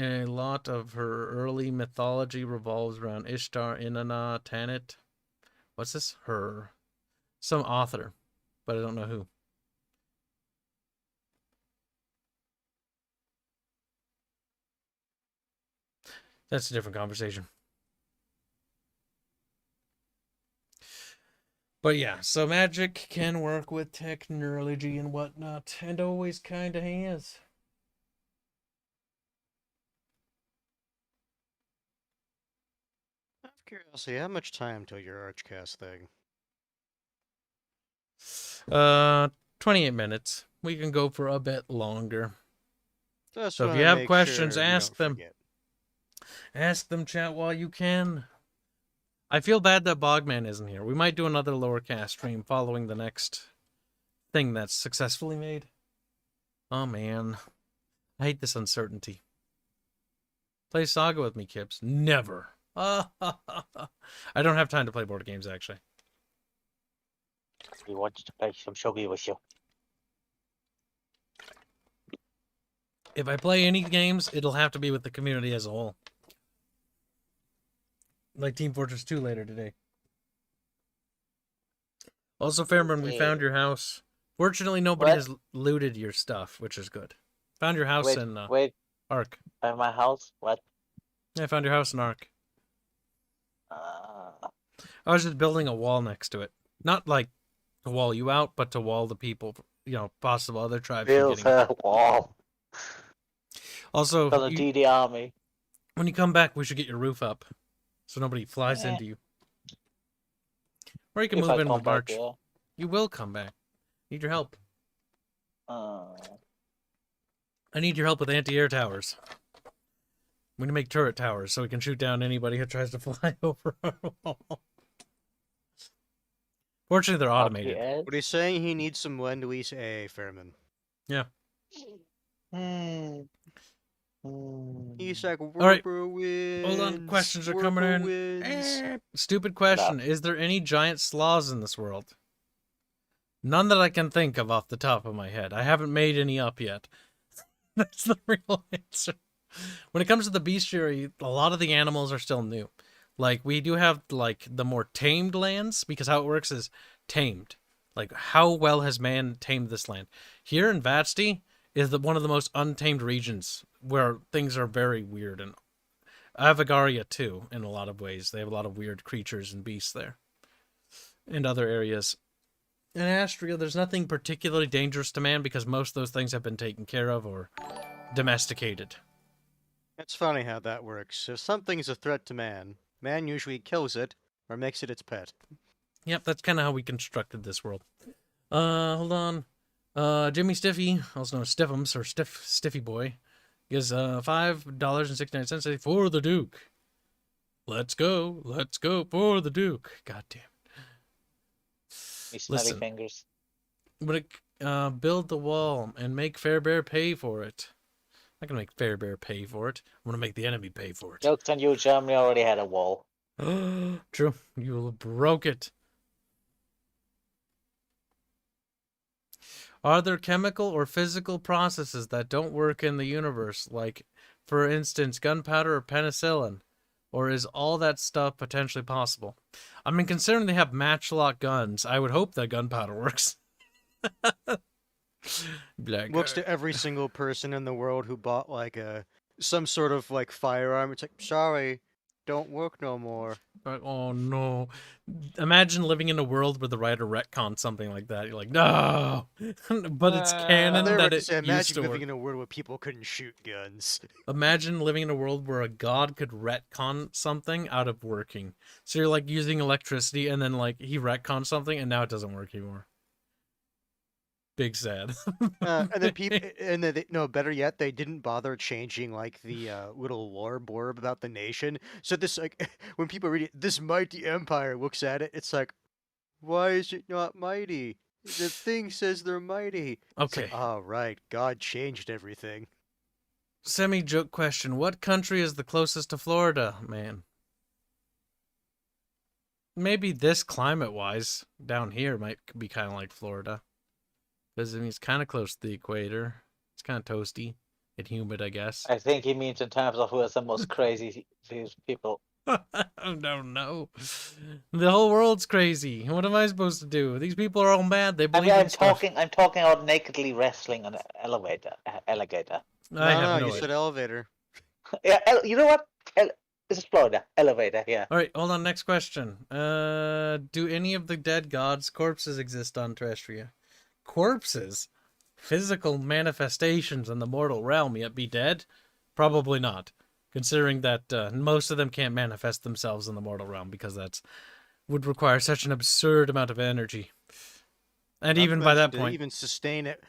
A lot of her early mythology revolves around Ishtar, Inanna, Tanit. What's this? Some author, but I don't know who. That's a different conversation. But yeah, so magic can work with technology and whatnot, and always kind of has. Out of curiosity, how much time till your Archcast thing? 28 minutes. We can go for a bit longer. Just So if wanna you have make questions, sure you ask don't them. forget. Ask them, chat, while you can. I feel bad that Bogman isn't here. We might do another lower cast stream following the next thing that's successfully made. Oh, man. I hate this uncertainty. Play Saga with me, Kibs. Never. I don't have time to play board games, actually. We wanted to play some shogi with you. If I play any games, it'll have to be with the community as a whole. Like Team Fortress 2 later today. Also, Fairburn, we found your house. Fortunately, nobody has looted your stuff, which is good. Found your house in Ark. By my house? What? Yeah, I found your house in Ark. I was just building a wall next to it. Not like to wall you out, but to wall the people, possible other tribes. Build a wall. Also, Gonna DDR me. When you come back, we should get your roof up, so nobody flies into you. Or you can move in with March. Yeah. You will come back. Need your help. I need your help with anti-air towers. We need to make turret towers so we can shoot down anybody who tries to fly over our wall. Fortunately, they're automated. What he's saying, he needs some Lend-Lease A, Fairman. Yeah. He's like, all right. Wins, hold on, questions are coming in. Stupid question. Is there any giant sloths in this world? None that I can think of off the top of my head. I haven't made any up yet. That's the real answer. When it comes to the bestiary, a lot of the animals are still new. Like, we do have, like, the more tamed lands, because how it works is tamed. Like, how well has man tamed this land? Here in Vatsty is one of the most untamed regions where things are very weird. And Avagaria, too, in a lot of ways. They have a lot of weird creatures and beasts there. And other areas. In Astria, there's nothing particularly dangerous to man because most of those things have been taken care of or domesticated. It's funny how that works. If something's a threat to man, man usually kills it or makes it its pet. Yep, that's kind of how we constructed this world. Hold on. Jimmy Stiffy, also known as Stiffums, or Stiffy Boy, gives $5.69 for the Duke. Let's go for the Duke. God damn it. Listen, fingers. But build the wall and make Fairbear pay for it. I'm not gonna make Fairbear pay for it. I'm gonna make the enemy pay for it. Joke's on you, Germany already had a wall. True, you broke it. Are there chemical or physical processes that don't work in the universe? Like, for instance, gunpowder or penicillin? Or is all that stuff potentially possible? I mean, considering they have matchlock guns, I would hope that gunpowder works. Looks to every single person in the world who bought, like, some sort of, like, firearm. It's like, sorry, don't work no more. Like, oh no. Imagine living in a world where the writer retcons something like that. You're like, no! But it's canon that it used to living work. in a world where people couldn't shoot guns. Imagine living in a world where a god could retcon something out of working. So you're like using electricity and then like he retcons something and now it doesn't work anymore. Big sad. And then people, and then no, better yet, they didn't bother changing like the little lore blurb about the nation. So this like when people read it, this mighty empire looks at it, it's like, why is it not mighty? The thing says they're mighty. It's like, Okay. oh right, God changed everything. Semi-joke question. What country is the closest to Florida, man? Maybe this climate-wise down here might be kind of like Florida. Because, I mean, it's kind of close to the equator. It's kind of toasty and humid, I guess. I think he means in terms of who is the most crazy these people. I don't know. The whole world's crazy. What am I supposed to do? These people are all mad. They I believe mean, in stuff. I'm talking about nakedly wrestling an alligator. I have no, no you idea. said elevator. Yeah, you know what? This is Florida. Elevator, yeah. All right, hold on. Next question. Do any of the dead gods' corpses exist on Terrestria? Corpses? Physical manifestations in the mortal realm yet be dead? Probably not. Considering that most of them can't manifest themselves in the mortal realm because that would require such an absurd amount of energy. And Not even to by that mention to point, even sustain it,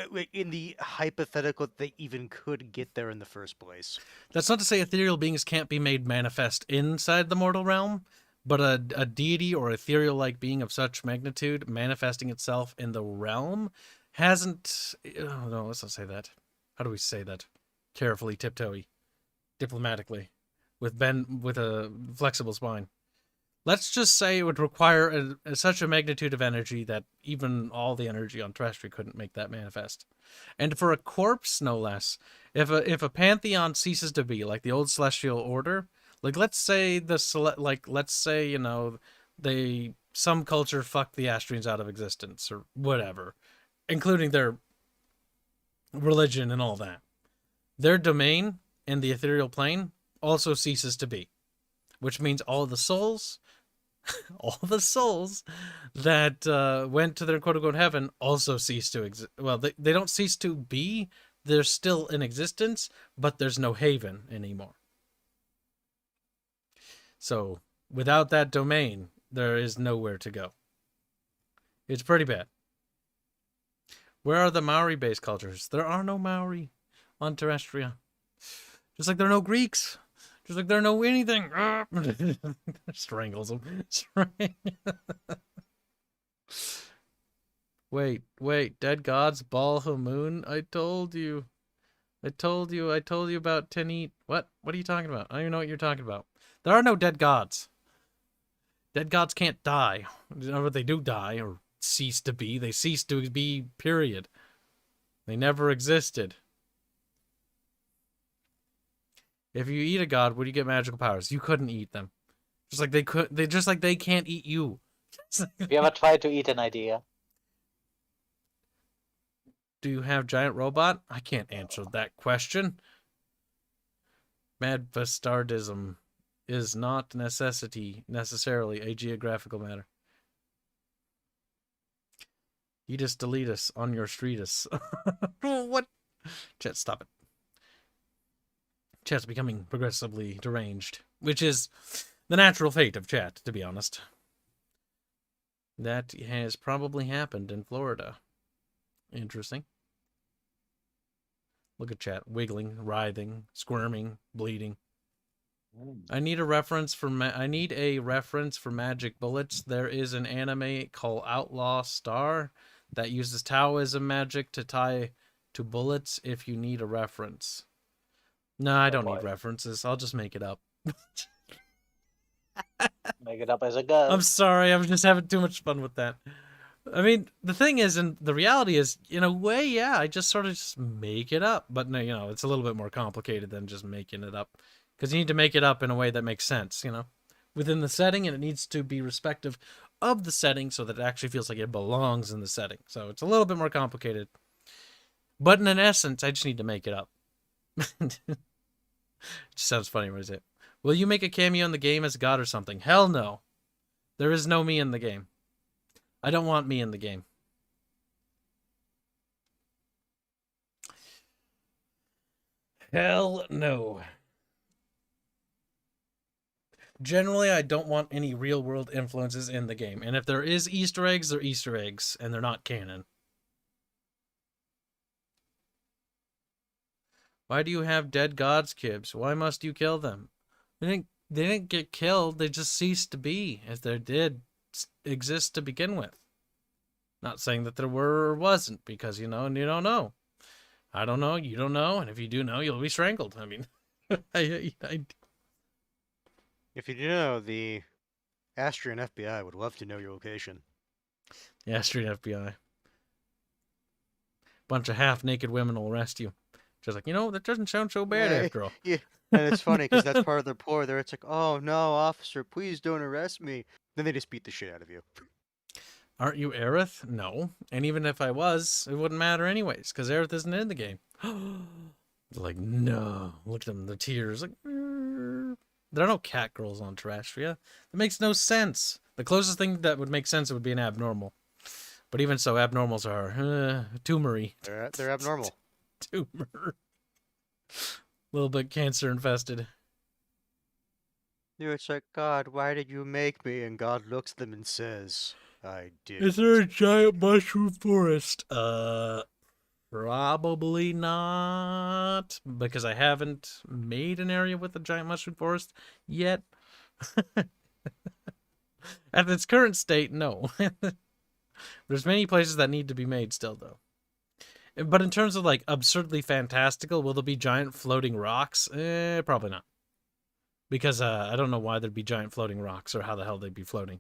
like, in the hypothetical that they even could get there in the first place. that's not to say ethereal beings can't be made manifest inside the mortal realm, but a deity or ethereal-like being of such magnitude manifesting itself in the realm hasn't... Oh, no, let's not say that. How do we say that? Carefully, tiptoey, diplomatically, with a flexible spine. Let's just say it would require such a magnitude of energy that even all the energy on Terrestria couldn't make that manifest. And for a corpse, no less, if a pantheon ceases to be, like the old celestial order, like let's say you know, some culture fucked the Astrians out of existence or whatever, including their religion and all that. Their domain in the ethereal plane also ceases to be, which means all the souls that went to their quote-unquote heaven also cease to exist. Well, they don't cease to be. They're still in existence, but there's no haven anymore. So, without that domain, there is nowhere to go. It's pretty bad. Where are the Maori-based cultures? There are no Maori on Terrestria. Just like there are no Greeks. Just like there are no anything. Strangles him. Wait. Dead gods, Baal Moon. I told you about Tenit. What? What are you talking about? I don't even know what you're talking about. There are no dead gods. Dead gods can't die. Or they do die or cease to be. They cease to be, period. They never existed. If you eat a god, would you get magical powers? You couldn't eat them. Just like they can't eat you. Have you ever tried to eat an idea? Do you have giant robot? I can't answer that question. Mad bastardism is not necessarily a geographical matter. You just delete us on your streetus. What? Chat, stop it. Chat's becoming progressively deranged, which is the natural fate of chat, to be honest. That has probably happened in Florida. Interesting. Look at chat, wiggling, writhing, squirming, bleeding. I need a reference for magic bullets. There is an anime called Outlaw Star that uses Taoism magic to tie to bullets if you need a reference. No, I don't need references. I'll just make it up. Make it up as a go. I'm sorry, I'm just having too much fun with that. I mean, the thing is, and the reality is, in a way, yeah, I just sort of just make it up. But, no, you know, it's a little bit more complicated than just making it up. Because you need to make it up in a way that makes sense, you know, within the setting, and it needs to be respective of the setting so that it actually feels like it belongs in the setting. So it's a little bit more complicated. But in essence, I just need to make it up. It just sounds funny when I say it. Will you make a cameo in the game as a god or something? Hell no. There is no me in the game. I don't want me in the game. Hell no. Generally, I don't want any real-world influences in the game. And if there is Easter eggs, they're Easter eggs, and they're not canon. Why do you have dead gods, Kibs? Why must you kill them? They didn't get killed. They just ceased to be, as they did exist to begin with. Not saying that there were or wasn't, because you know and you don't know. I don't know, you don't know, and if you do know, you'll be strangled. I mean, If you do know, the Astrian FBI would love to know your location. the Astrian FBI. Bunch of half-naked women will arrest you. Just like, that doesn't sound so bad Right. after all. Yeah, and it's funny because that's part of their ploy. There, it's like, oh no, officer, please don't arrest me. Then they just beat the shit out of you. Aren't you Aerith? No. And even if I was, it wouldn't matter anyways, because Aerith isn't in the game. They're like, no. Look at them, the tears. Like, there are no cat girls on Terrastria. That makes no sense. The closest thing that would make sense would be an abnormal. But even so, abnormals are tumory. They're abnormal. Tumor. A little bit cancer infested. It's like, God, why did you make me? And God looks at them and says, I did. Is there a giant mushroom forest? Probably not, because I haven't made an area with a giant mushroom forest yet. At its current state, no. There's many places that need to be made still, though. But in terms of, like, absurdly fantastical, will there be giant floating rocks? Probably not. Because I don't know why there'd be giant floating rocks, or how the hell they'd be floating.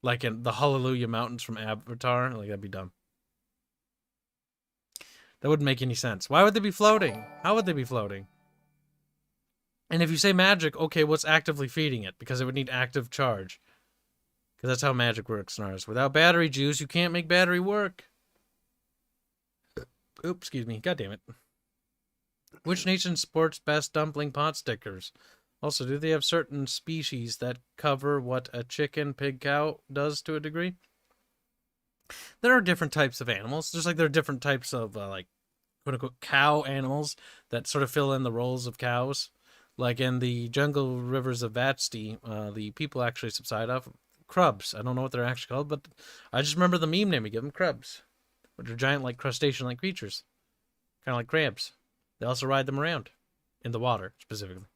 Like in the Hallelujah Mountains from Avatar, like, that'd be dumb. That wouldn't make any sense. Why would they be floating? How would they be floating? And if you say magic, okay, what's actively feeding it? Because it would need active charge. Because that's how magic works, Nars. Without battery juice, you can't make battery work. Oops, excuse me. God damn it. Which nation sports best dumpling pot stickers? Also, do they have certain species that cover what a chicken, pig, cow does to a degree? There are different types of animals. Just like there are different types of, like, quote-unquote, cow animals that sort of fill in the roles of cows. Like in the jungle rivers of Vatsti, the people actually subside off crubs. I don't know what they're actually called, but I just remember the meme name. We give them crubs, which are giant, like, crustacean-like creatures. Kind of like crabs. They also ride them around. In the water, specifically.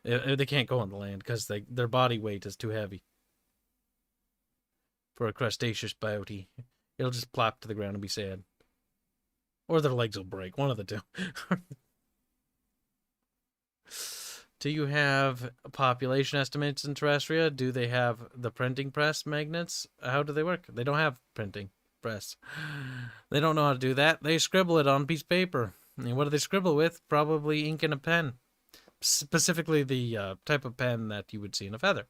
They can't go on the land because their body weight is too heavy for a crustaceous beauty. It'll just plop to the ground and be sad. Or their legs will break. One of the two. Do you have population estimates in Terrestria? Do they have the printing press magnets? How do they work? They don't have printing press. They don't know how to do that. They scribble it on a piece of paper. And what do they scribble with? Probably ink and a pen. Specifically the type of pen that you would see in a feather.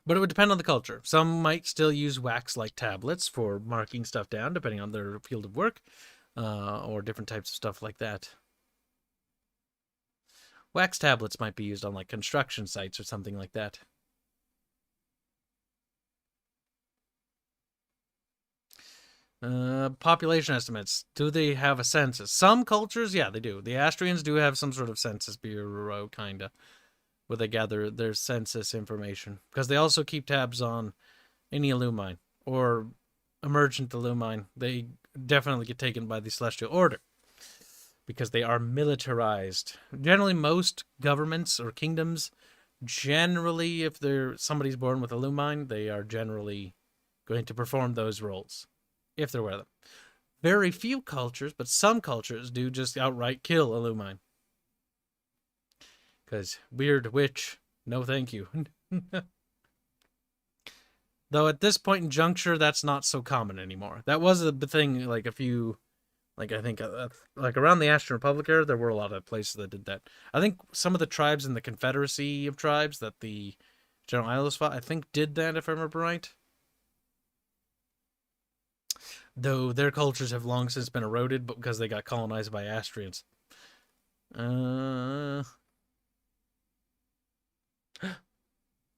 But it would depend on the culture. Some might still use wax-like tablets for marking stuff down, depending on their field of work, or different types of stuff like that. Wax tablets might be used on, like, construction sites or something like that. Population estimates. Do they have a census? Some cultures, yeah, they do. The Astrians do have some sort of census bureau, kinda, where they gather their census information. Because they also keep tabs on any Illumine, or emergent Illumine. They definitely get taken by the Celestial Order, because they are militarized. Generally, most governments or kingdoms, generally, if somebody's born with Illumine, they are generally going to perform those roles. If they're aware of them. Very few cultures, but some cultures do just outright kill Illumine. Because weird witch, no thank you. Though at this point in juncture, that's not so common anymore. That was the thing, like, I think, like, around the Astrian Republic era, there were a lot of places that did that. I think some of the tribes in the Confederacy of Tribes that the General Ilos fought, I think, did that, if I remember right. Though their cultures have long since been eroded because they got colonized by Astrians.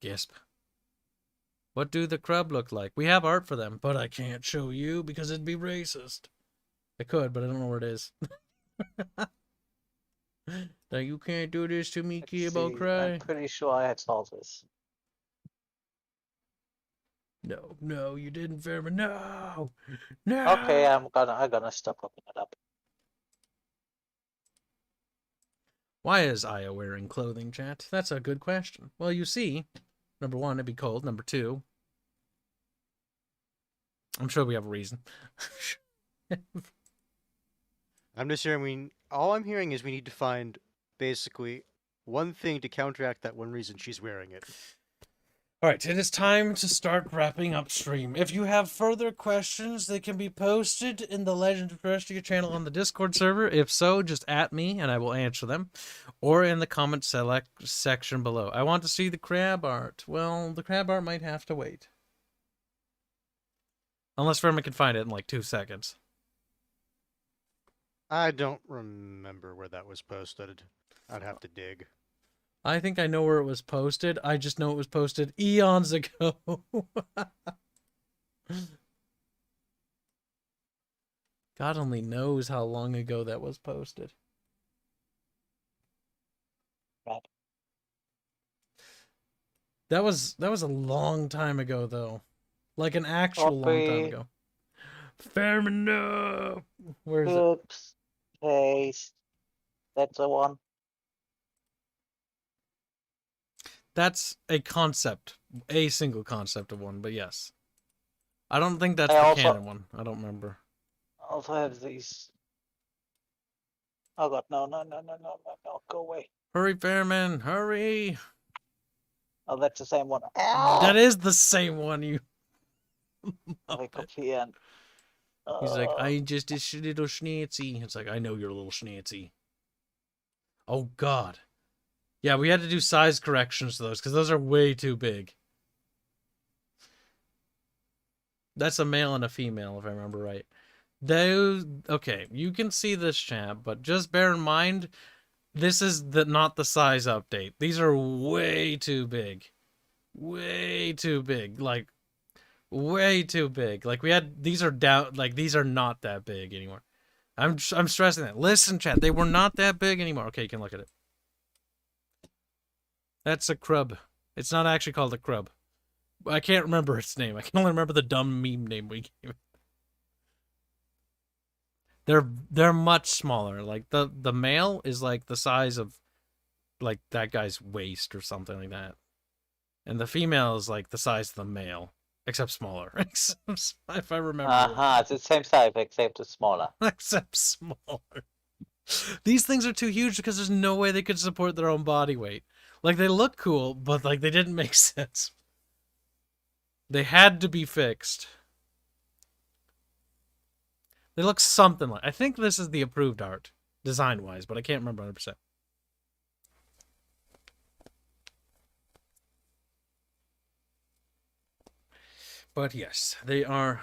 Gasp. What do the crab look like? We have art for them, but I can't show you because it'd be racist. I could, but I don't know where it is. Now you can't do this to me, Kib, I'll cry. I'm pretty sure I had saw this. No, you didn't, Fairman. No, no. Okay, I'm gonna stop looking it up. Why is Aya wearing clothing, chat? That's a good question. Well, you see, number one, it'd be cold. Number two, I'm sure we have a reason. I'm just hearing all I'm hearing is we need to find basically one thing to counteract that one reason she's wearing it. All right, it is time to start wrapping up stream. If you have further questions, they can be posted in the Legend of Terrestria channel on the Discord server. If so, just at me and I will answer them, or in the comment section below. I want to see the crab art. Well, the crab art might have to wait. Unless Vermin can find it in like 2 seconds. I don't remember where that was posted. I'd have to dig. I think I know where it was posted. I just know it was posted eons ago. God only knows how long ago that was posted. Right. That was a long time ago, though. Like an actual long time ago. Fairman, no! Where is it? Oops. Paste. That's the one. That's a concept. A single concept of one, but yes. I don't think that's I the also- canon one. I don't remember. Also have these. Oh god, no, go away. Hurry, Fairman, hurry! Oh, that's the same one. Ow! That is the same one, you... Okay, kopieren. He's like, I just a little schnitzy. It's like, I know you're a little schnitzy. Oh, God. Yeah, we had to do size corrections to those, because those are way too big. That's a male and a female, if I remember right. Those, okay, you can see this, chat, but just bear in mind, this is not the size update. These are way too big. Way too big. Like, way too big. Like, we had, these are down, like, these are not that big anymore. I'm stressing that. Listen, chat, they were not that big anymore. Okay, you can look at it. That's a crub. It's not actually called a crub. I can't remember its name. I can only remember the dumb meme name we gave it. They're much smaller. Like the male is like the size of like that guy's waist or something like that. And the female is like the size of the male, except smaller. If I remember. It's the same size except it's smaller. Except smaller. These things are too huge because there's no way they could support their own body weight. Like, they look cool, but like they didn't make sense. They had to be fixed. They look something like... I think this is the approved art, design-wise, but I can't remember 100%. But yes, they are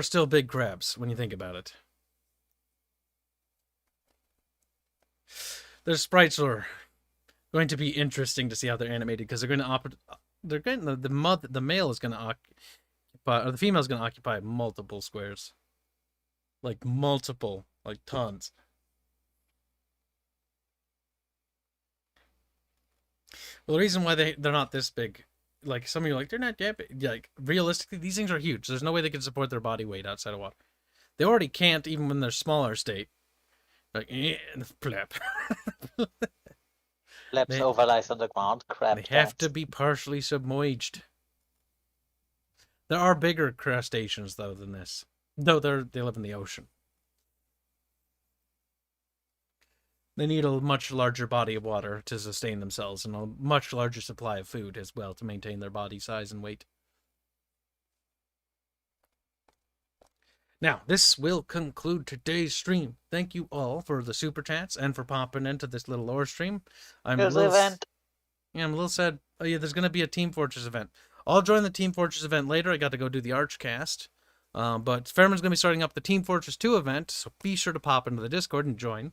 still big crabs when you think about it. Their sprites are going to be interesting to see how they're animated because they're going to the male is going to occupy, or the female is going to occupy multiple squares. Like multiple, like tons. Well, the reason why they're not this big, like some of you are like, they're not that big. Like, realistically, these things are huge. There's no way they can support their body weight outside of water. They already can't even when they're smaller state. Like, plep. Flaps overlies on the ground. Crab. They have to be partially submerged. There are bigger crustaceans though than this. Though they live in the ocean. They need a much larger body of water to sustain themselves and a much larger supply of food as well to maintain their body size and weight. Now, this will conclude today's stream. Thank you all for the super chats and for popping into this little lore stream. I'm a little sad. Oh yeah, there's going to be a Team Fortress event. I'll join the Team Fortress event later. I got to go do the Archcast. But Fairman's going to be starting up the Team Fortress 2 event, so be sure to pop into the Discord and join.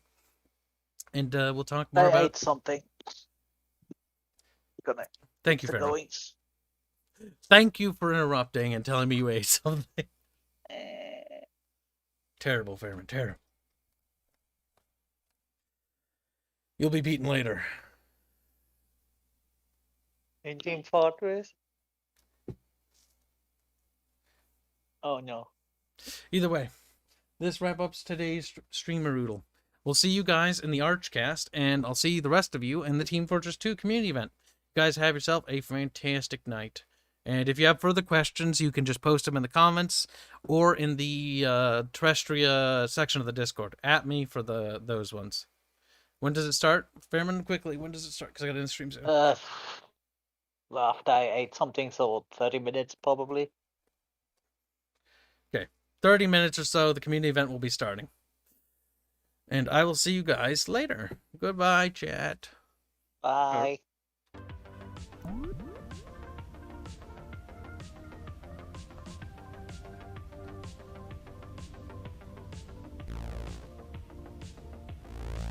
And we'll talk more about... I ate something. Thank you, Fairman. Thank you for interrupting and telling me you ate something. Terrible, Fairman, terrible. You'll be beaten later. In Team Fortress? Oh no. Either way, this wraps up today's streameroodle. We'll see you guys in the Archcast, and I'll see the rest of you in the Team Fortress 2 community event. You guys have yourself a fantastic night. And if you have further questions, you can just post them in the comments or in the Terrestria section of the Discord. At me for those ones. When does it start? Fairman, quickly, when does it start? Because I got in stream soon. After I ate something, so 30 minutes probably. Okay, 30 minutes or so, the community event will be starting. And I will see you guys later. Goodbye, chat. Bye.